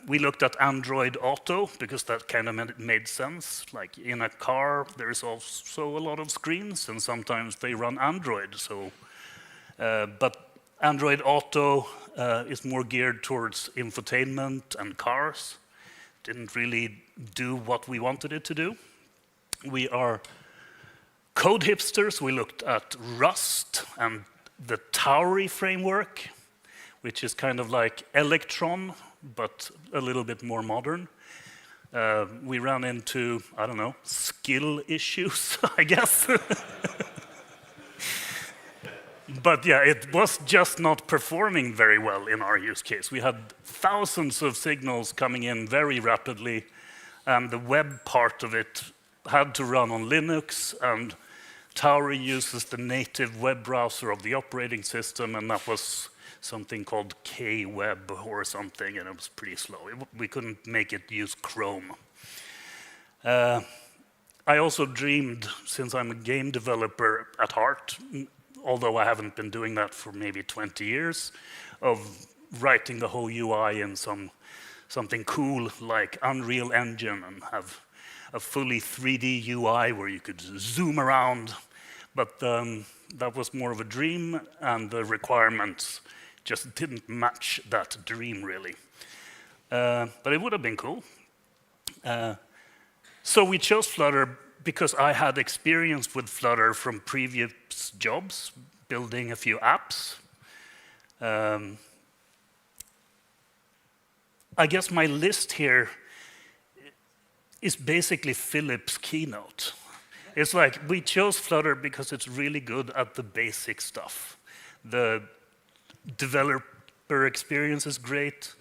We looked at Android Auto because that kind of made sense. Like in a car, there's also a lot of screens, and sometimes they run Android. So, but Android Auto is more geared towards infotainment and cars. Didn't really do what we wanted it to do. We are code hipsters. We looked at Rust and the Tauri framework, which is kind of like Electron, but a little bit more modern. We ran into, I don't know, skill issues, I guess. But yeah, it was just not performing very well in our use case. We had thousands of signals coming in very rapidly, and the web part of it had to run on Linux, and Tauri uses the native web browser of the operating system, and that was something called Kweb or something, and it was pretty slow. We couldn't make it use Chrome. I also dreamed, since I'm a game developer at heart, although I haven't been doing that for maybe 20 years, of writing the whole UI in something cool like Unreal Engine and have a fully 3D UI where you could zoom around, but that was more of a dream, and the requirements just didn't match that dream, really. But it would have been cool. So we chose Flutter because I had experience with Flutter from previous jobs, building a few apps. I guess my list here is basically Philip's keynote. It's like, we chose Flutter because it's really good at the basic stuff. The developer experience is great.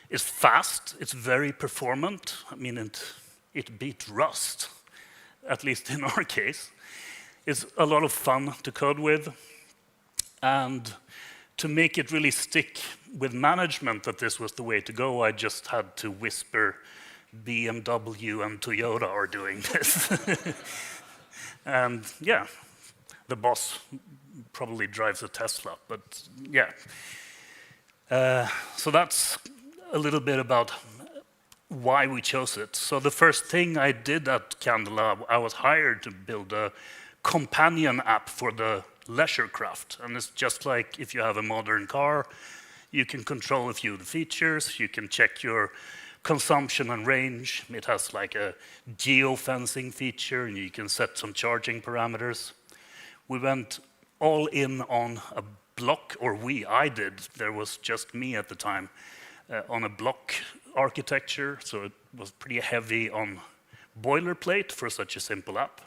It's fast. It's very performant. I mean, it beat Rust, at least in our case. It's a lot of fun to code with. And to make it really stick with management that this was the way to go, I just had to whisper BMW and Toyota are doing this. And yeah, the boss probably drives a Tesla, but yeah. So that's a little bit about why we chose it. So the first thing I did at Candela, I was hired to build a companion app for the leisure craft. And it's just like if you have a modern car, you can control a few of the features, you can check your consumption and range. It has like a geofencing feature, and you can set some charging parameters. We went all in on a block, or I did, there was just me at the time, on a block architecture, so it was pretty heavy on boilerplate for such a simple app.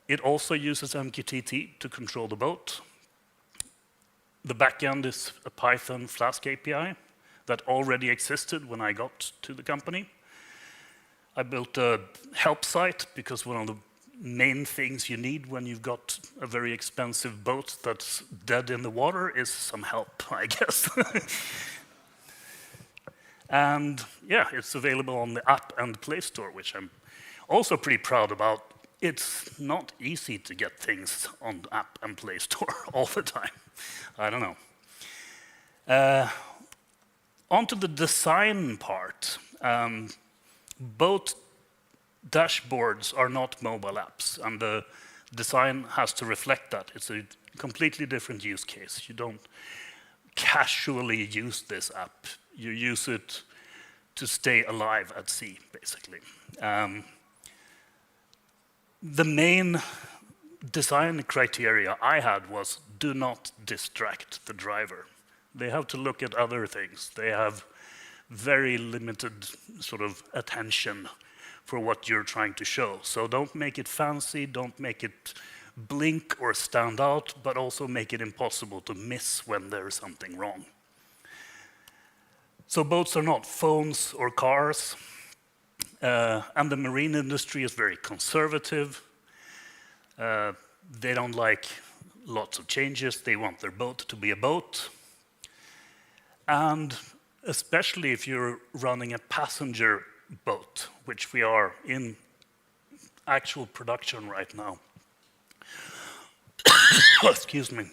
It also uses MQTT to control the boat. The backend is a Python Flask API that already existed when I got to the company. I built a help site because one of the main things you need when you've got a very expensive boat that's dead in the water is some help, I guess. And yeah, it's available on the App and Play Store, which I'm also pretty proud about. It's not easy to get things on the App and Play Store all the time. I don't know. Onto the design part. Both dashboards are not mobile apps, and the design has to reflect that. It's a completely different use case. You don't casually use this app. You use it to stay alive at sea, basically. The main design criteria I had was do not distract the driver. They have to look at other things. They have very limited sort of attention for what you're trying to show. So don't make it fancy, don't make it blink or stand out, but also make it impossible to miss when there's something wrong. So boats are not phones or cars, and the marine industry is very conservative. They don't like lots of changes. They want their boat to be a boat. And especially if you're running a passenger boat, which we are in actual production right now. Excuse me.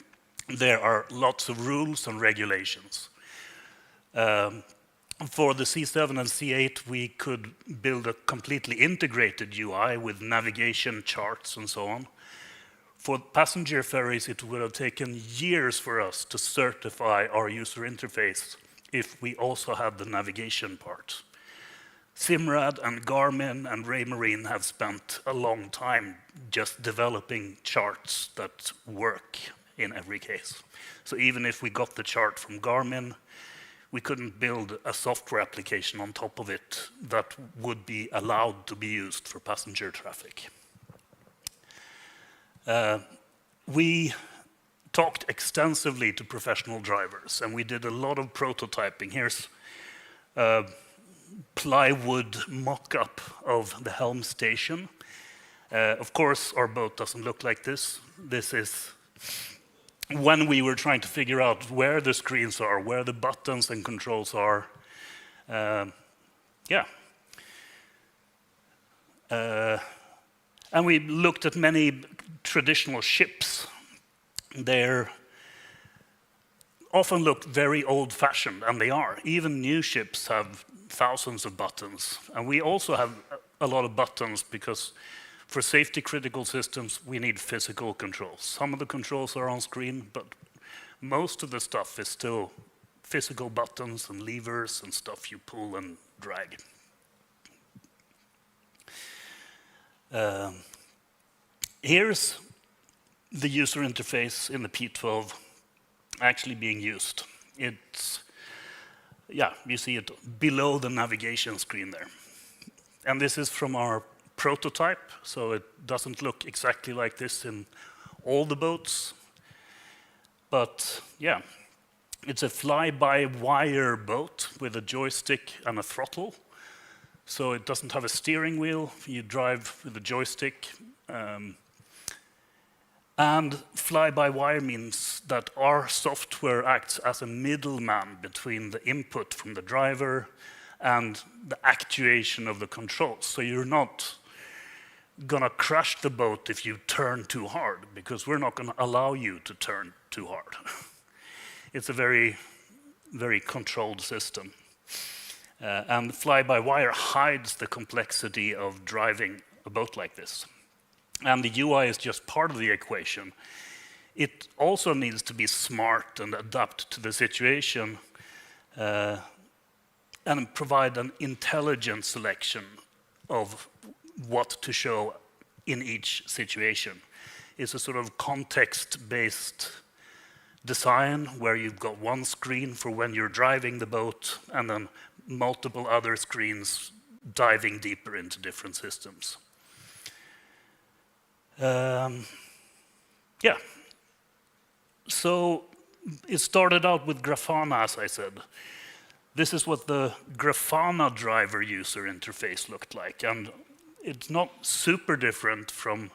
There are lots of rules and regulations. For the C7 and C8, we could build a completely integrated UI with navigation, charts, and so on. For passenger ferries, it would have taken years for us to certify our user interface if we also had the navigation part. Simrad and Garmin and Raymarine have spent a long time just developing charts that work in every case. So even if we got the chart from Garmin, we couldn't build a software application on top of it that would be allowed to be used for passenger traffic. We talked extensively to professional drivers, and we did a lot of prototyping. Here's a plywood mock-up of the helm station. Of course, our boat doesn't look like this. This is when we were trying to figure out where the screens are, where the buttons and controls are. Yeah. And we looked at many traditional ships. They're often look very old-fashioned, and they are. Even new ships have thousands of buttons. And we also have a lot of buttons because for safety critical systems, we need physical controls. Some of the controls are on screen, but most of the stuff is still physical buttons and levers and stuff you pull and drag. Here's the user interface in the P12 actually being used. It's, yeah, you see it below the navigation screen there. And this is from our prototype, so it doesn't look exactly like this in all the boats. But yeah, it's a fly-by-wire boat with a joystick and a throttle. So it doesn't have a steering wheel, you drive with a joystick. And fly-by-wire means that our software acts as a middleman between the input from the driver and the actuation of the controls. So you're not gonna crash the boat if you turn too hard, because we're not gonna allow you to turn too hard. It's a very, very controlled system. And fly-by-wire hides the complexity of driving a boat like this. And the UI is just part of the equation. It also needs to be smart and adapt to the situation and provide an intelligent selection of what to show in each situation. It's a sort of context-based design where you've got one screen for when you're driving the boat and then multiple other screens diving deeper into different systems. Yeah. So it started out with Grafana, as I said. This is what the Grafana driver user interface looked like. And it's not super different from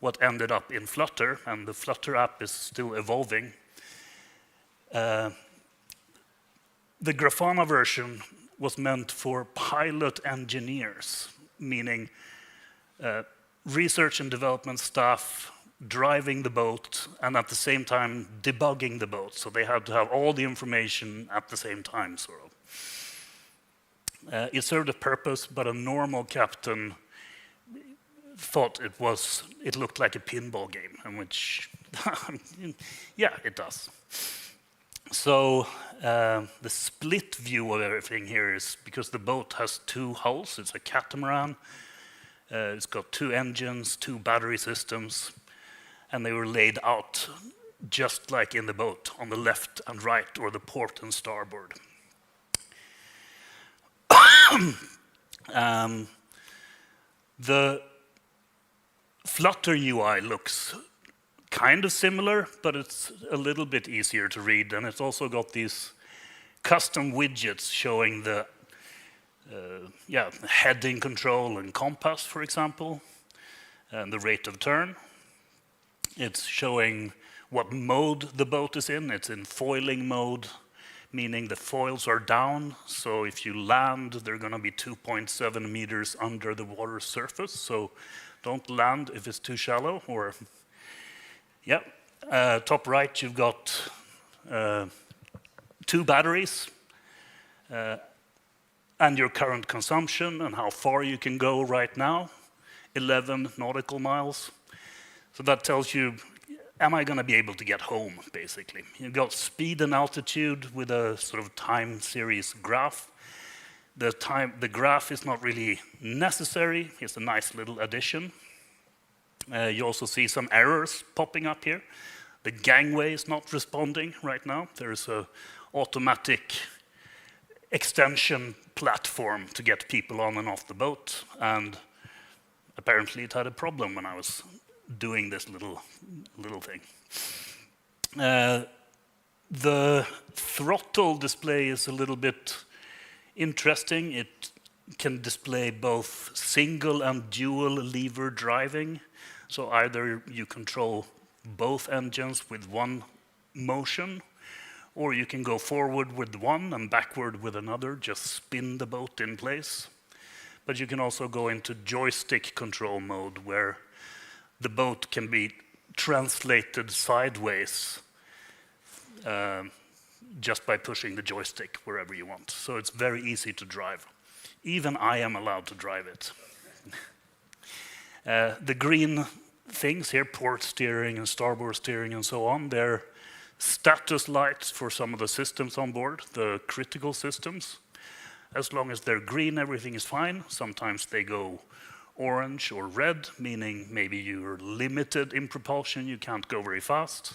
what ended up in Flutter, and the Flutter app is still evolving. The Grafana version was meant for pilot engineers, meaning research and development staff driving the boat and at the same time debugging the boat. So they had to have all the information at the same time, sort of. It served a purpose, but a normal captain thought it looked like a pinball game, in which, yeah, it does. So the split view of everything here is because the boat has two hulls. It's a catamaran. It's got two engines, two battery systems, and they were laid out just like in the boat, on the left and right, or the port and starboard. The Flutter UI looks kind of similar, but it's a little bit easier to read, and it's also got these custom widgets showing the heading control and compass, for example, and the rate of turn. It's showing what mode the boat is in. It's in foiling mode, meaning the foils are down. So if you land, they're going to be 2.7 meters under the water surface. So don't land if it's too shallow. Or, yeah, top right, you've got 2 batteries. And your current consumption and how far you can go right now, 11 nautical miles. So that tells you, am I going to be able to get home, basically? You've got speed and altitude with a sort of time series graph. The graph is not really necessary. It's a nice little addition. You also see some errors popping up here. The gangway is not responding right now. There's an automatic extension platform to get people on and off the boat, and apparently it had a problem when I was doing this little thing. The throttle display is a little bit interesting. It can display both single and dual lever driving, so either you control both engines with one motion, or you can go forward with one and backward with another, just spin the boat in place. But you can also go into joystick control mode, where the boat can be translated sideways just by pushing the joystick wherever you want. So it's very easy to drive. Even I am allowed to drive it. The green things here, port steering and starboard steering and so on, they're status lights for some of the systems on board, the critical systems. As long as they're green, everything is fine. Sometimes they go orange or red, meaning maybe you're limited in propulsion, you can't go very fast.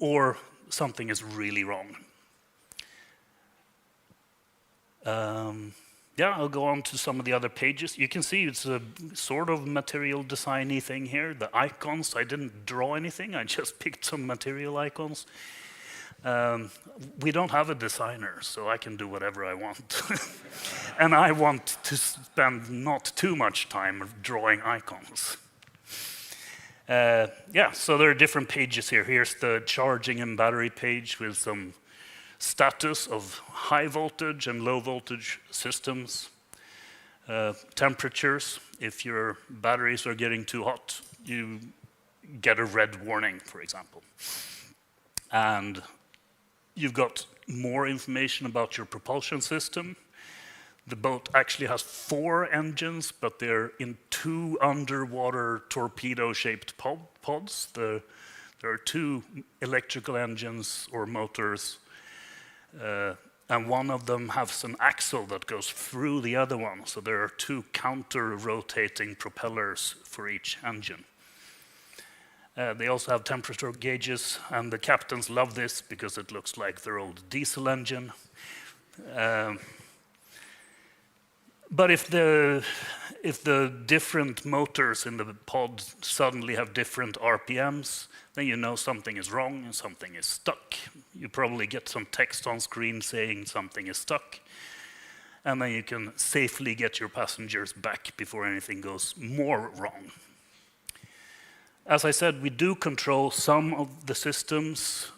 Or something is really wrong. Yeah, I'll go on to some of the other pages. You can see it's a sort of material design-y thing here. The icons, I didn't draw anything, I just picked some material icons. We don't have a designer, so I can do whatever I want. And I want to spend not too much time drawing icons. Yeah, so there are different pages here. Here's the charging and battery page with some status of high voltage and low voltage systems. Temperatures, if your batteries are getting too hot, you get a red warning, for example. And you've got more information about your propulsion system. The boat actually has 4 engines, but they're in 2 underwater torpedo-shaped pods. There are 2 electrical engines or motors, and one of them has an axle that goes through the other one. So there are 2 counter-rotating propellers for each engine. They also have temperature gauges, and the captains love this because it looks like their old diesel engine. But if the different motors in the pod suddenly have different RPMs, then you know something is wrong and something is stuck. You probably get some text on screen saying something is stuck, and then you can safely get your passengers back before anything goes more wrong. As I said, we do control some of the systems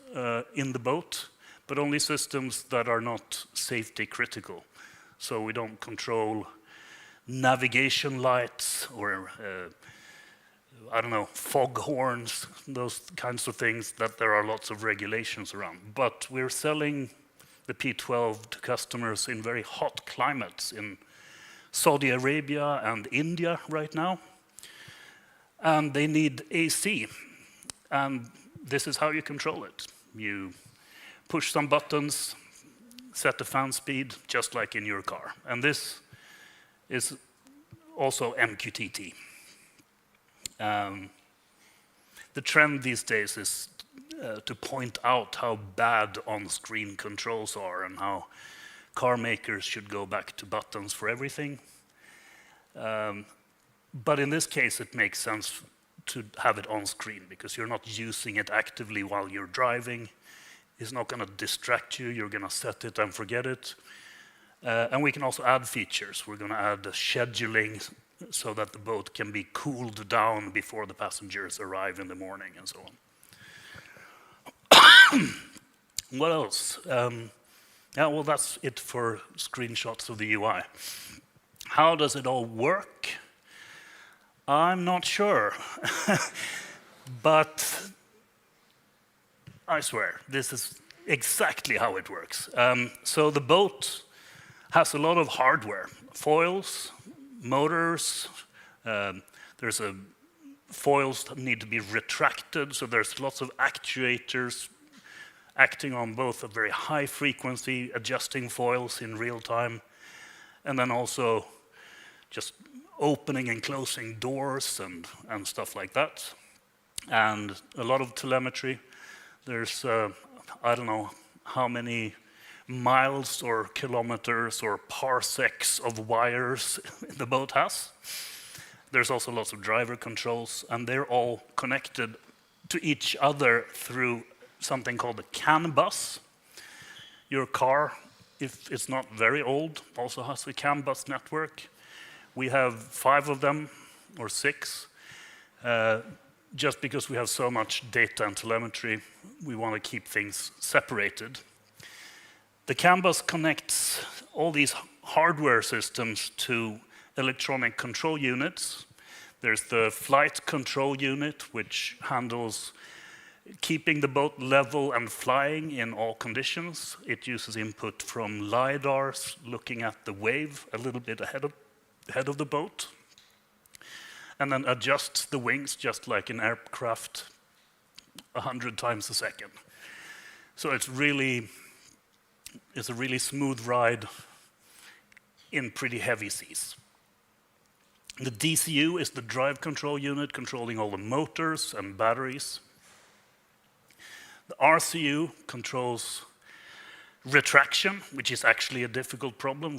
in the boat, but only systems that are not safety critical. So we don't control navigation lights or, I don't know, fog horns, those kinds of things that there are lots of regulations around. But we're selling the P12 to customers in very hot climates in Saudi Arabia and India right now. And they need AC. And this is how you control it. You push some buttons, set the fan speed, just like in your car. And this is also MQTT. The trend these days is to point out how bad on-screen controls are and how car makers should go back to buttons for everything. But in this case, it makes sense to have it on screen because you're not using it actively while you're driving. It's not going to distract you. You're going to set it and forget it. And we can also add features. We're going to add scheduling so that the boat can be cooled down before the passengers arrive in the morning and so on. What else? Yeah, well, that's it for screenshots of the UI. How does it all work? I'm not sure. But I swear, this is exactly how it works. So the boat has a lot of hardware, foils, motors. There's foils that need to be retracted, so there's lots of actuators acting on both a very high frequency, adjusting foils in real time, and then also just opening and closing doors and stuff like that. And a lot of telemetry. There's, I don't know how many miles or kilometers or parsecs of wires the boat has. There's also lots of driver controls, and they're all connected to each other through something called a CAN bus. Your car, if it's not very old, also has a CAN bus network. We have 5 of them, or 6. Just because we have so much data and telemetry, we want to keep things separated. The CAN bus connects all these hardware systems to electronic control units. There's the flight control unit, which handles keeping the boat level and flying in all conditions. It uses input from LiDARs, looking at the wave a little bit ahead of the boat, and then adjusts the wings just like an aircraft 100 times a second. So it's a really smooth ride in pretty heavy seas. The DCU is the drive control unit controlling all the motors and batteries. The RCU controls retraction, which is actually a difficult problem.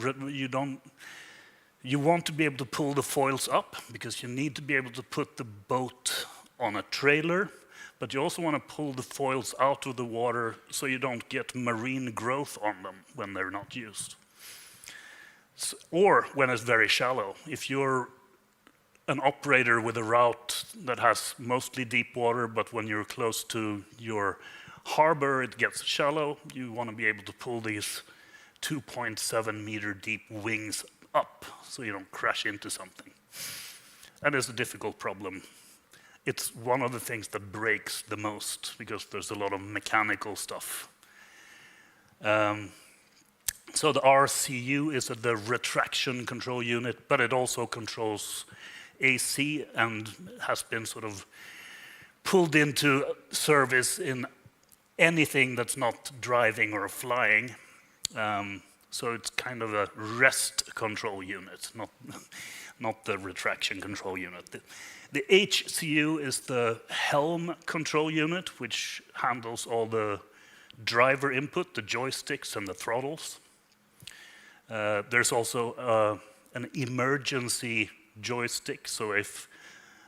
You want to be able to pull the foils up because you need to be able to put the boat on a trailer, but you also want to pull the foils out of the water so you don't get marine growth on them when they're not used. Or when it's very shallow. If you're an operator with a route that has mostly deep water, but when you're close to your harbor, it gets shallow, you want to be able to pull these 2.7 meter deep wings up so you don't crash into something. And it's a difficult problem. It's one of the things that breaks the most because there's a lot of mechanical stuff. So the RCU is the retraction control unit, but it also controls AC and has been sort of pulled into service in anything that's not driving or flying. So it's kind of a rest control unit, not the retraction control unit. The HCU is the helm control unit, which handles all the driver input, the joysticks and the throttles. There's also an emergency joystick, so if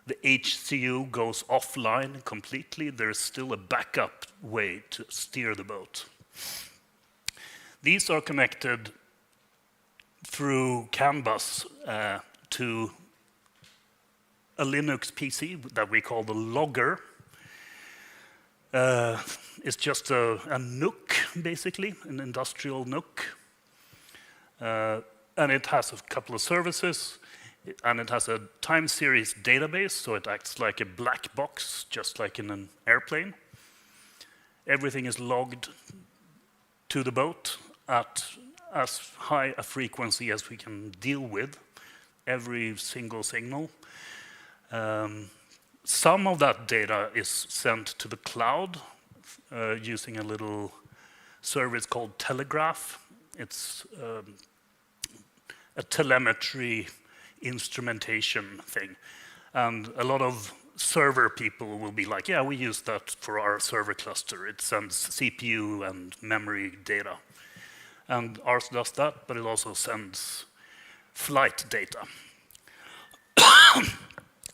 the HCU goes offline completely, there's still a backup way to steer the boat. These are connected through CAN bus to a Linux PC that we call the logger. It's just a NUC, basically, an industrial NUC. And it has a couple of services, and it has a time series database, so it acts like a black box, just like in an airplane. Everything is logged to the boat at as high a frequency as we can deal with, every single signal. Some of that data is sent to the cloud using a little service called Telegraph. It's a telemetry instrumentation thing. And a lot of server people will be like, yeah, we use that for our server cluster. It sends CPU and memory data. And ours does that, but it also sends flight data.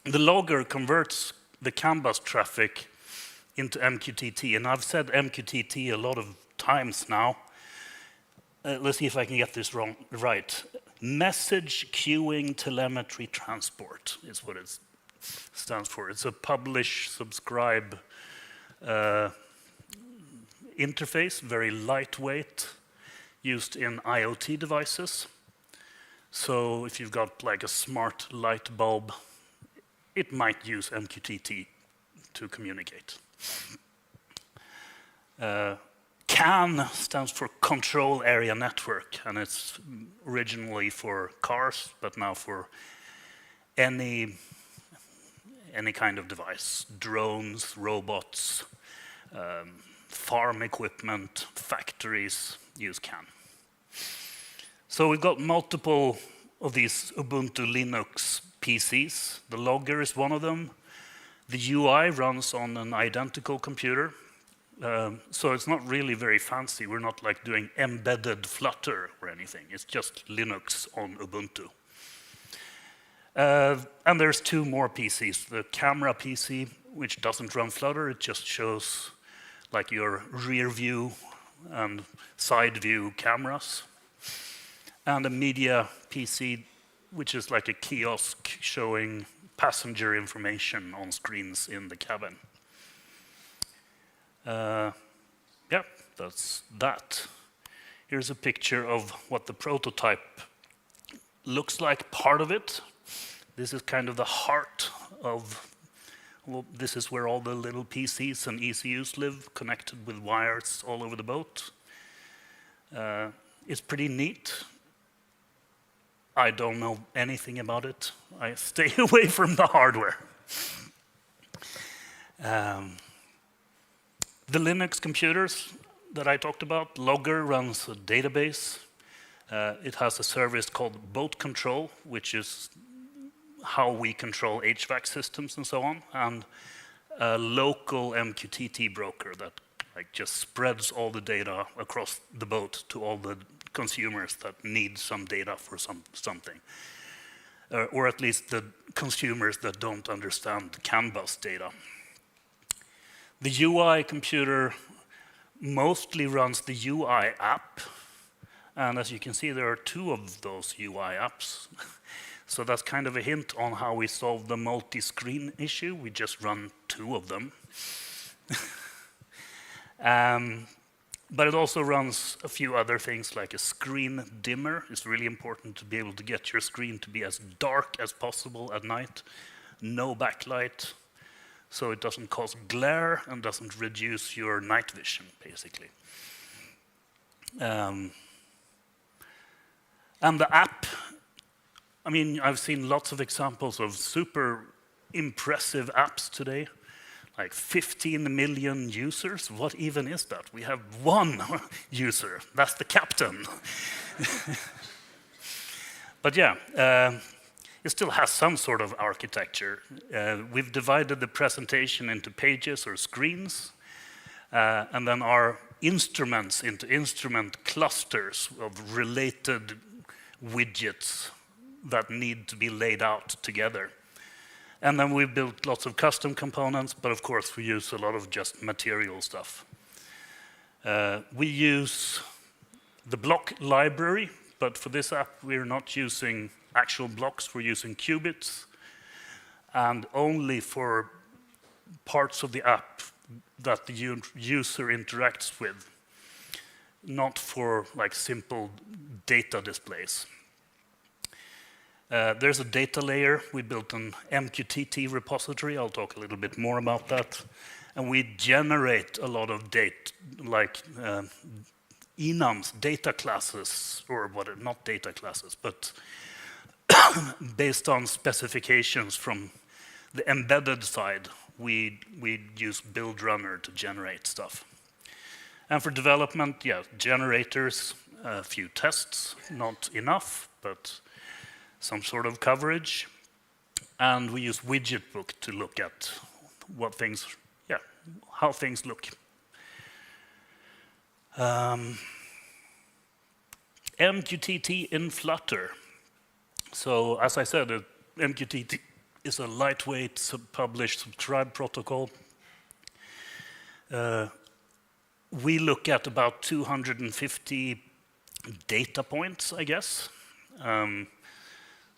The logger converts the CAN bus traffic into MQTT, and I've said MQTT a lot of times now. Let's see if I can get this right. Message Queuing Telemetry Transport is what it stands for. It's a publish, subscribe interface, very lightweight, used in IoT devices. So if you've got like a smart light bulb, it might use MQTT to communicate. CAN stands for Control Area Network, and it's originally for cars, but now for any kind of device. Drones, robots, farm equipment, factories use CAN. So we've got multiple of these Ubuntu Linux PCs. The logger is one of them. The UI runs on an identical computer. So it's not really very fancy. We're not like doing embedded Flutter or anything. It's just Linux on Ubuntu. And there's two more PCs. The camera PC, which doesn't run Flutter. It just shows like your rear view and side view cameras. And a media PC, which is like a kiosk showing passenger information on screens in the cabin. Yeah, that's that. Here's a picture of what the prototype looks like, part of it. This is kind of the heart of Well, this is where all the little PCs and ECUs live, connected with wires all over the boat. It's pretty neat. I don't know anything about it. I stay away from the hardware. The Linux computers that I talked about, Logger runs a database. It has a service called Boat Control, which is how we control HVAC systems and so on, and a local MQTT broker that just spreads all the data across the boat to all the consumers that need some data for something. Or at least the consumers that don't understand CAN bus data. The UI computer mostly runs the UI app. And as you can see, there are 2 of those UI apps. So that's kind of a hint on how we solve the multi-screen issue. We just run 2 of them. But it also runs a few other things, like a screen dimmer. It's really important to be able to get your screen to be as dark as possible at night. No backlight, so it doesn't cause glare and doesn't reduce your night vision, basically. And the app, I mean, I've seen lots of examples of super impressive apps today. Like 15 million users. What even is that? We have 1 user. That's the captain. But yeah, it still has some sort of architecture. We've divided the presentation into pages or screens, and then our instruments into instrument clusters of related widgets that need to be laid out together. And then we've built lots of custom components, but of course we use a lot of just material stuff. We use the block library, but for this app we're not using actual blocks, we're using qubits, and only for parts of the app that the user interacts with, not for like simple data displays. There's a data layer. We built an MQTT repository. I'll talk a little bit more about that. And we generate a lot of data, like enums, data classes, or what? Not data classes, but based on specifications from the embedded side, we use build runner to generate stuff. And for development, yeah, generators, a few tests, not enough, but some sort of coverage, and we use Widgetbook to look at what things, yeah, how things look. MQTT in Flutter. So as I said, MQTT is a lightweight publish subscribe protocol. We look at about 250 data points, I guess.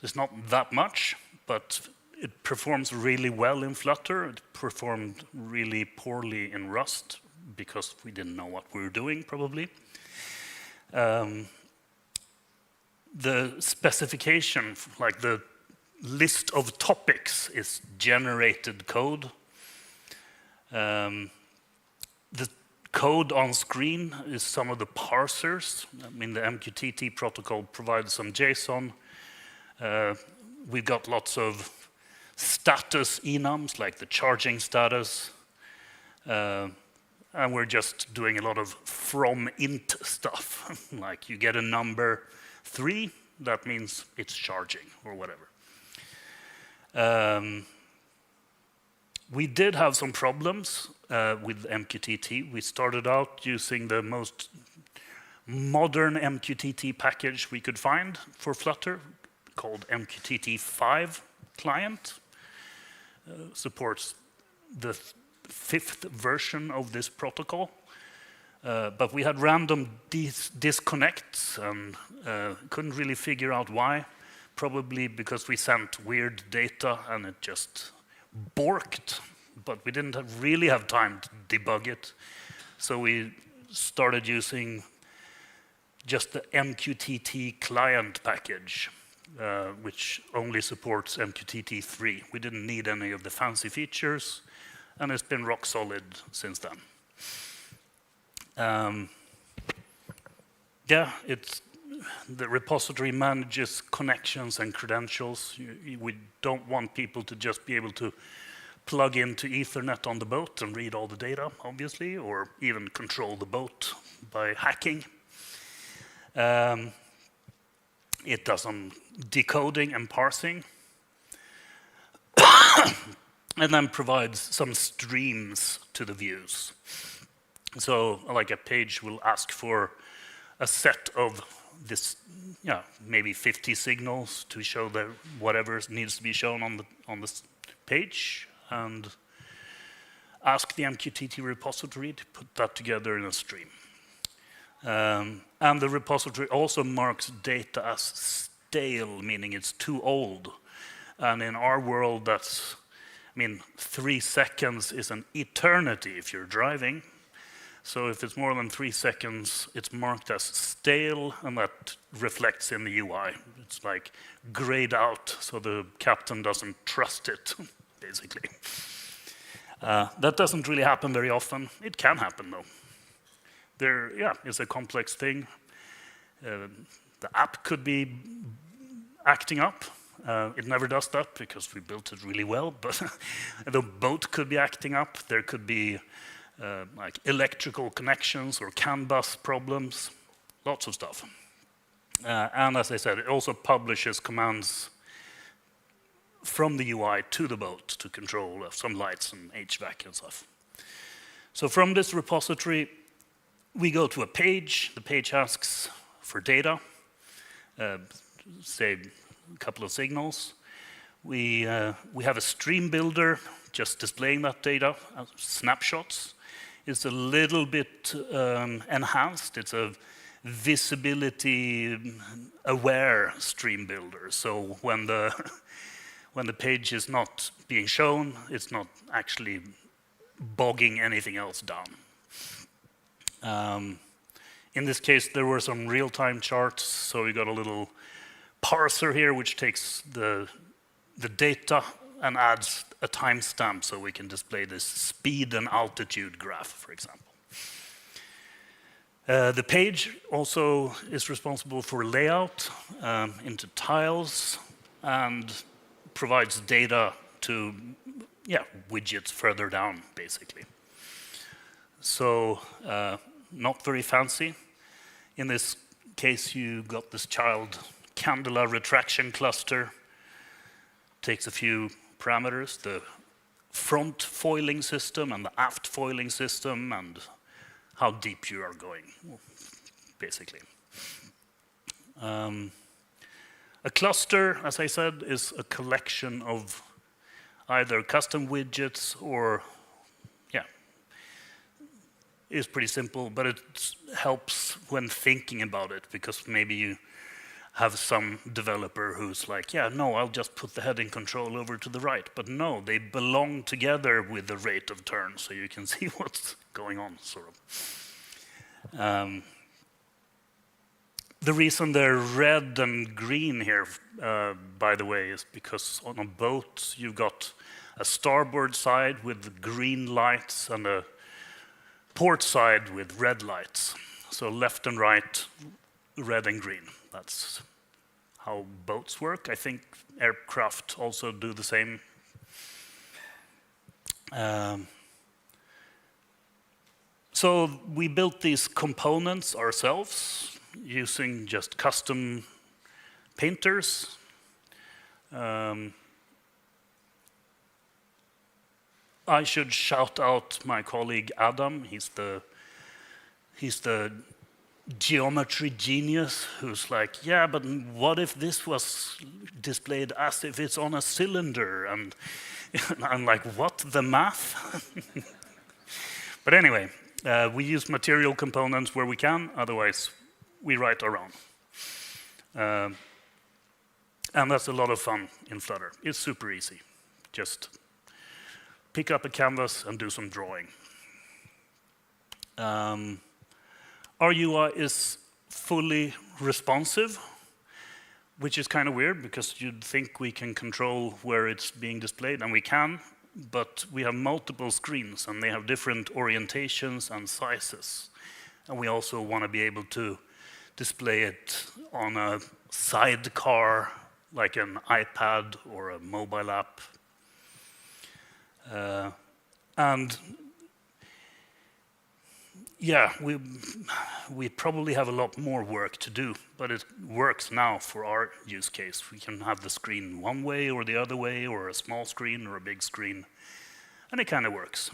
It's not that much, but it performs really well in Flutter. It performed really poorly in Rust because we didn't know what we were doing, probably. The specification, like the list of topics, is generated code. The code on screen is some of the parsers. I mean, the MQTT protocol provides some JSON. We've got lots of status enums, like the charging status. And we're just doing a lot of from int stuff. Like you get a number 3, that means it's charging, or whatever. We did have some problems with MQTT. We started out using the most modern MQTT package we could find for Flutter, called MQTT 5 client. Supports the 5th version of this protocol. But we had random disconnects and couldn't really figure out why. Probably because we sent weird data and it just borked. But we didn't really have time to debug it. So we started using just the MQTT client package. which only supports MQTT3. We didn't need any of the fancy features, and it's been rock solid since then. Yeah, the repository manages connections and credentials. We don't want people to just be able to plug into Ethernet on the boat and read all the data, obviously, or even control the boat by hacking. It does some decoding and parsing, and then provides some streams to the views. So, like a page will ask for a set of this, maybe 50 signals to show that whatever needs to be shown on the page, and ask the MQTT repository to put that together in a stream. And the repository also marks data as stale, meaning it's too old. And in our world, 3 seconds is an eternity if you're driving. So if it's more than 3 seconds, it's marked as stale, and that reflects in the UI. It's like grayed out, so the captain doesn't trust it, basically. That doesn't really happen very often. It can happen, though. It's a complex thing. The app could be acting up. It never does that because we built it really well, but the boat could be acting up. There could be like electrical connections or CAN bus problems, lots of stuff. And as I said, it also publishes commands from the UI to the boat to control some lights and HVAC and stuff. So from this repository, we go to a page. The page asks for data, say a couple of signals. We have a stream builder just displaying that data, snapshots. It's a little bit enhanced. It's a visibility-aware stream builder. So when the page is not being shown, it's not actually bogging anything else down. In this case, there were some real-time charts, so we got a little parser here, which takes the data and adds a timestamp so we can display this speed and altitude graph, for example. The page also is responsible for layout into tiles and provides data to widgets further down, basically. So not very fancy. In this case, you got this child candela retraction cluster. Takes a few parameters, the front foiling system and the aft foiling system, and how deep you are going, basically. A cluster, as I said, is a collection of either custom widgets or, it's pretty simple, but it helps when thinking about it, because maybe you have some developer who's like, no, I'll just put the heading control over to the right. But no, they belong together with the rate of turn, so you can see what's going on, sort of. The reason they're red and green here, by the way, is because on a boat, you've got a starboard side with green lights and a port side with red lights. So left and right, red and green. That's how boats work. I think aircraft also do the same. So we built these components ourselves using just custom painters. I should shout out my colleague Adam. He's the geometry genius who's like, but what if this was displayed as if it's on a cylinder? And I'm like, what, the math? But anyway, we use material components where we can, otherwise we write our own. And that's a lot of fun in Flutter. It's super easy. Just pick up a canvas and do some drawing. Our UI is fully responsive. which is kind of weird because you'd think we can control where it's being displayed, and we can, but we have multiple screens and they have different orientations and sizes. And we also want to be able to display it on a sidecar, like an iPad or a mobile app. And yeah, we probably have a lot more work to do, but it works now for our use case. We can have the screen one way or the other way, or a small screen or a big screen, and it kind of works.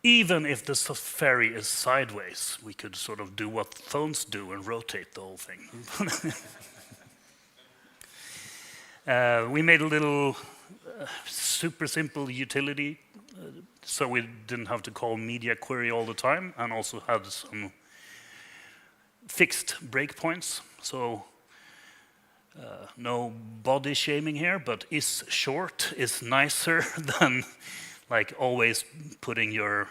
Even if the Safari is sideways, we could sort of do what phones do and rotate the whole thing. We made a little super simple utility, so we didn't have to call media query all the time, and also had some fixed breakpoints. So no body shaming here, but is short is nicer than like always putting your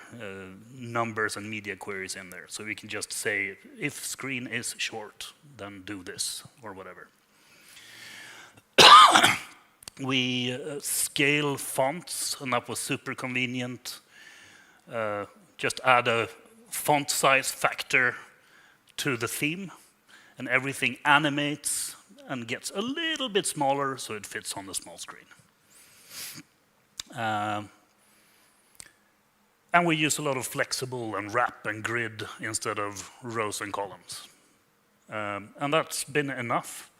numbers and media queries in there. So we can just say, if screen is short, then do this, or whatever. We scale fonts, and that was super convenient. Just add a font size factor to the theme, and everything animates and gets a little bit smaller so it fits on the small screen. And we use a lot of flexible and wrap and grid instead of rows and columns. And that's been enough.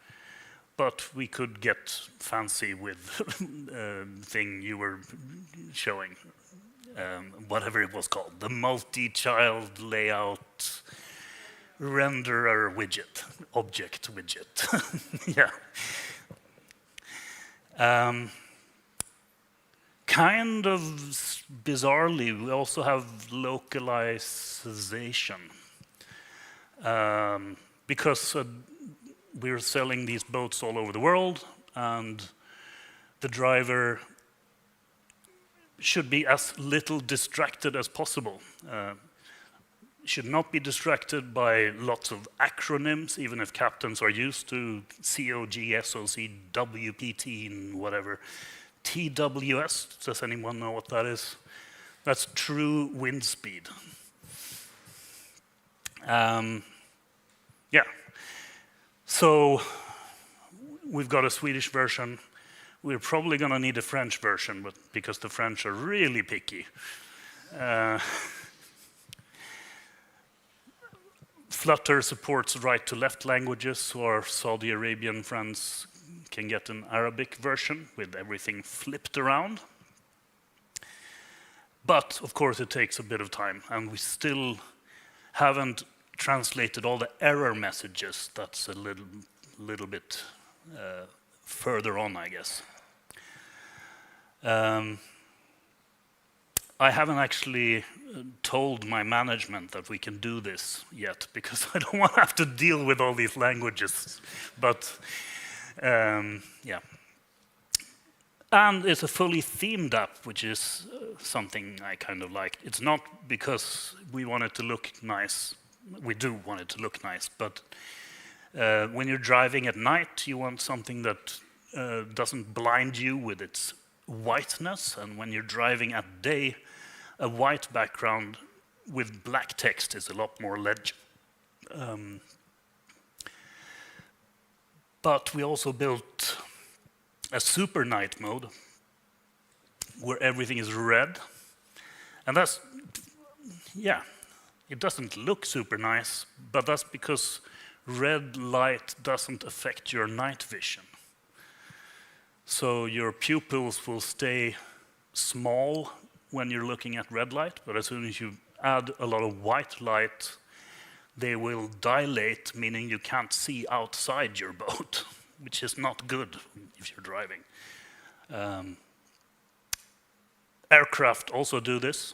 But we could get fancy with thing you were showing, whatever it was called, the multi-child layout renderer widget, object widget. Yeah. Kind of bizarrely, we also have localization. Because we're selling these boats all over the world, and the driver should be as little distracted as possible. Should not be distracted by lots of acronyms, even if captains are used to COG, SOC, WPT, and whatever. TWS, does anyone know what that is? That's true wind speed. Yeah. So we've got a Swedish version. We're probably going to need a French version, but because the French are really picky. Flutter supports right-to-left languages, so our Saudi Arabian friends can get an Arabic version with everything flipped around. But, of course, it takes a bit of time, and we still haven't translated all the error messages. That's a little bit further on, I guess. I haven't actually told my management that we can do this yet, because I don't want to have to deal with all these languages. But yeah. And it's a fully themed app, which is something I kind of like. It's not because we want it to look nice. We do want it to look nice, but when you're driving at night, you want something that doesn't blind you with its whiteness, and when you're driving at day, a white background with black text is a lot more legible. But we also built a super night mode where everything is red, and that's, yeah, it doesn't look super nice, but that's because red light doesn't affect your night vision. So your pupils will stay small when you're looking at red light, but as soon as you add a lot of white light, they will dilate, meaning you can't see outside your boat, which is not good if you're driving. Aircraft also do this,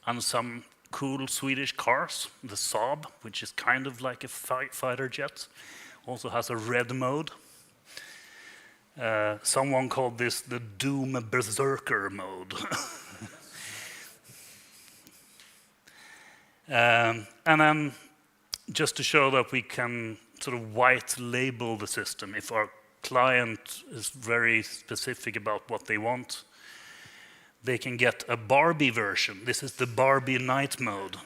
and some cool Swedish cars, the Saab, which is kind of like a fighter jet, also has a red mode. Someone called this the Doom Berserker mode. And then just to show that we can sort of white label the system. If our client is very specific about what they want, they can get a Barbie version. This is the Barbie night mode.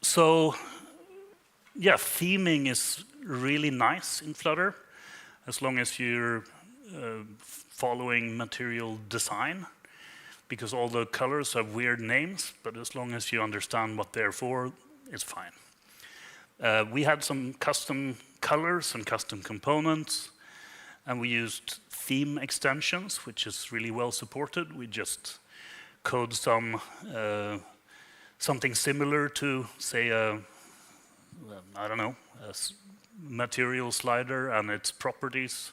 So, yeah, theming is really nice in Flutter, as long as you're following material design, because all the colors have weird names, but as long as you understand what they're for, it's fine. We had some custom colors and custom components, and we used theme extensions, which is really well supported. We just code some something similar to, say, I don't know, a material slider and its properties.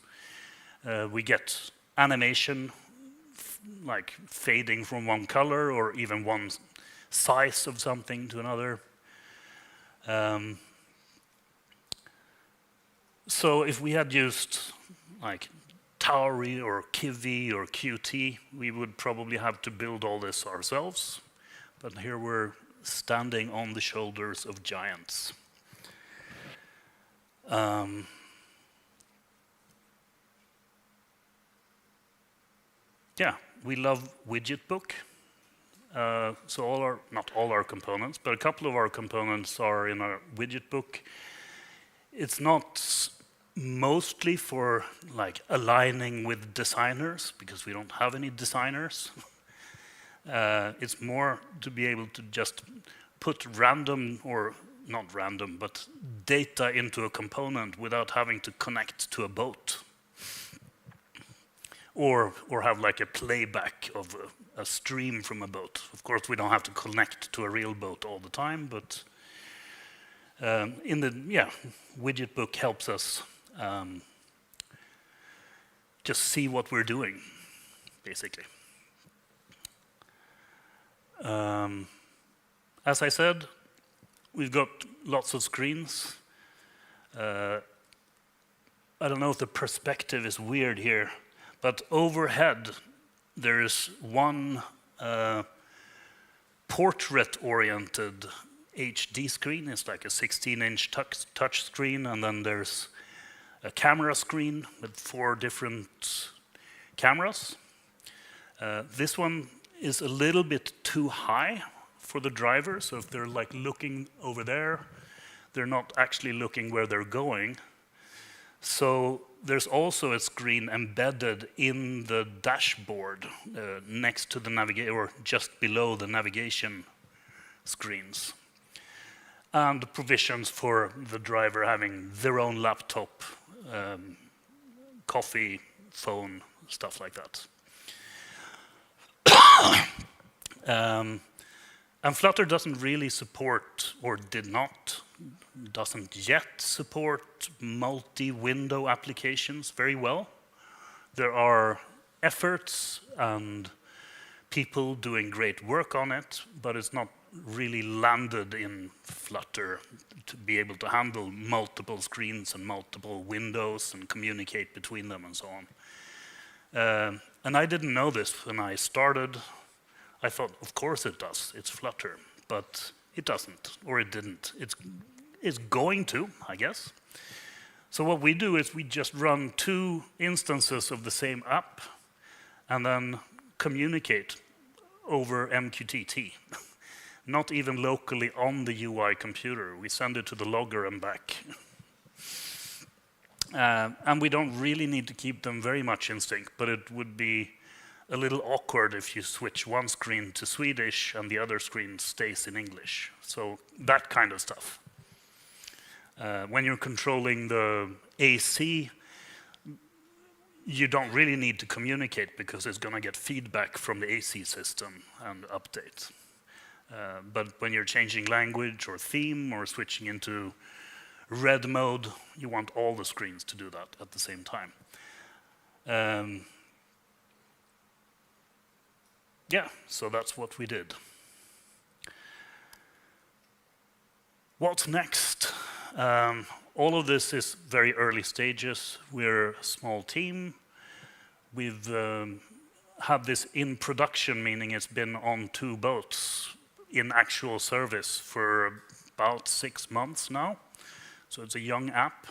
We get animation, like fading from one color or even one size of something to another. So if we had used like Tauri or Kiwi or Qt, we would probably have to build all this ourselves. But here we're standing on the shoulders of giants. Yeah, we love widget book. So not all our components, but a couple of our components are in our widget book. It's not mostly for like aligning with designers, because we don't have any designers. It's more to be able to just put random, or not random, but data into a component without having to connect to a boat. Or have like a playback of a stream from a boat. Of course, we don't have to connect to a real boat all the time, but widget book helps us just see what we're doing, basically. As I said, we've got lots of screens. I don't know if the perspective is weird here, but overhead there is one portrait-oriented HD screen. It's like a 16-inch touch screen, and then there's a camera screen with 4 different cameras. This one is a little bit too high for the driver, so if they're like looking over there, they're not actually looking where they're going. So there's also a screen embedded in the dashboard next to the navigation, or just below the navigation screens. And provisions for the driver having their own laptop, coffee, phone, stuff like that. And Flutter doesn't really support, or doesn't yet support multi-window applications very well. There are efforts and people doing great work on it, but it's not really landed in Flutter to be able to handle multiple screens and multiple windows and communicate between them and so on. And I didn't know this when I started. I thought, of course it does, it's Flutter, but it doesn't, or it didn't. It's going to, I guess. So what we do is we just run 2 instances of the same app and then communicate over MQTT. Not even locally on the UI computer. We send it to the logger and back. And we don't really need to keep them very much in sync, but it would be a little awkward if you switch one screen to Swedish and the other screen stays in English. So that kind of stuff. When you're controlling the AC, you don't really need to communicate because it's going to get feedback from the AC system and update. But when you're changing language or theme or switching into red mode, you want all the screens to do that at the same time. Yeah, so that's what we did. What's next? All of this is very early stages. We're a small team. We've had this in production, meaning it's been on 2 boats in actual service for about 6 months now. So it's a young app.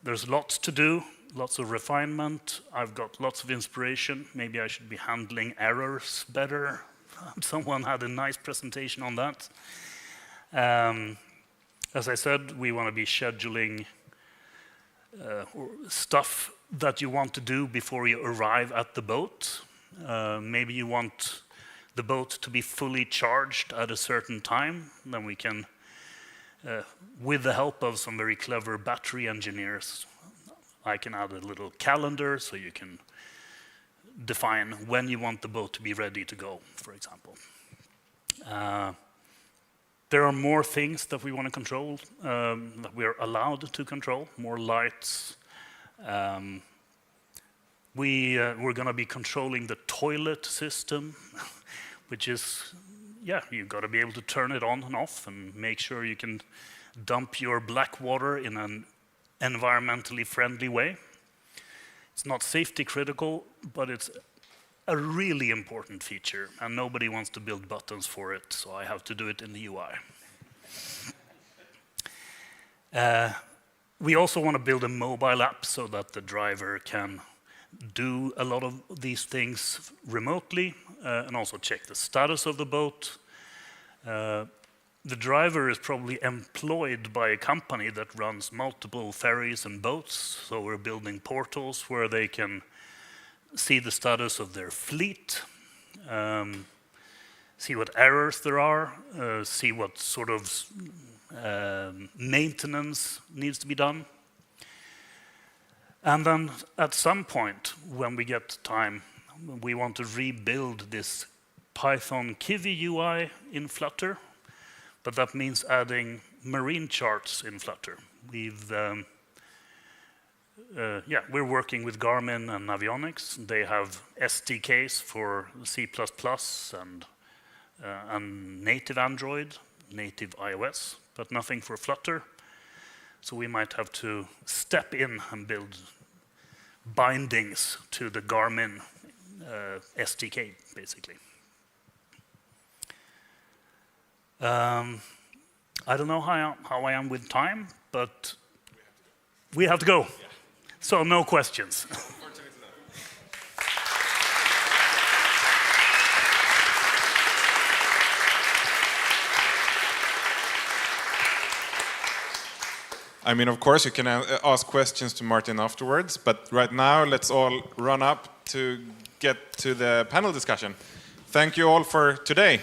There's lots to do, lots of refinement. I've got lots of inspiration. Maybe I should be handling errors better. Someone had a nice presentation on that. As I said, we want to be scheduling stuff that you want to do before you arrive at the boat. Maybe you want the boat to be fully charged at a certain time. Then we can, with the help of some very clever battery engineers, I can add a little calendar so you can define when you want the boat to be ready to go, for example. There are more things that we want to control, that we're allowed to control, more lights. We're going to be controlling the toilet system, which is, yeah, you've got to be able to turn it on and off and make sure you can dump your black water in an environmentally friendly way. It's not safety critical, but it's a really important feature, and nobody wants to build buttons for it, so I have to do it in the UI. We also want to build a mobile app so that the driver can do a lot of these things remotely, and also check the status of the boat. The driver is probably employed by a company that runs multiple ferries and boats, so we're building portals where they can see the status of their fleet, see what errors there are, see what sort of maintenance needs to be done. And then at some point, when we get time, we want to rebuild this Python Kiwi UI in Flutter, but that means adding marine charts in Flutter. We're working with Garmin and Navionics. They have SDKs for C++ and native Android, native iOS, but nothing for Flutter. So we might have to step in and build bindings to the Garmin SDK, basically. I don't know how I am with time, but we have to go. Yeah. So no questions. I mean, of course, you can ask questions to Martin afterwards, but right now, let's all run up to get to the panel discussion. Thank you all for today.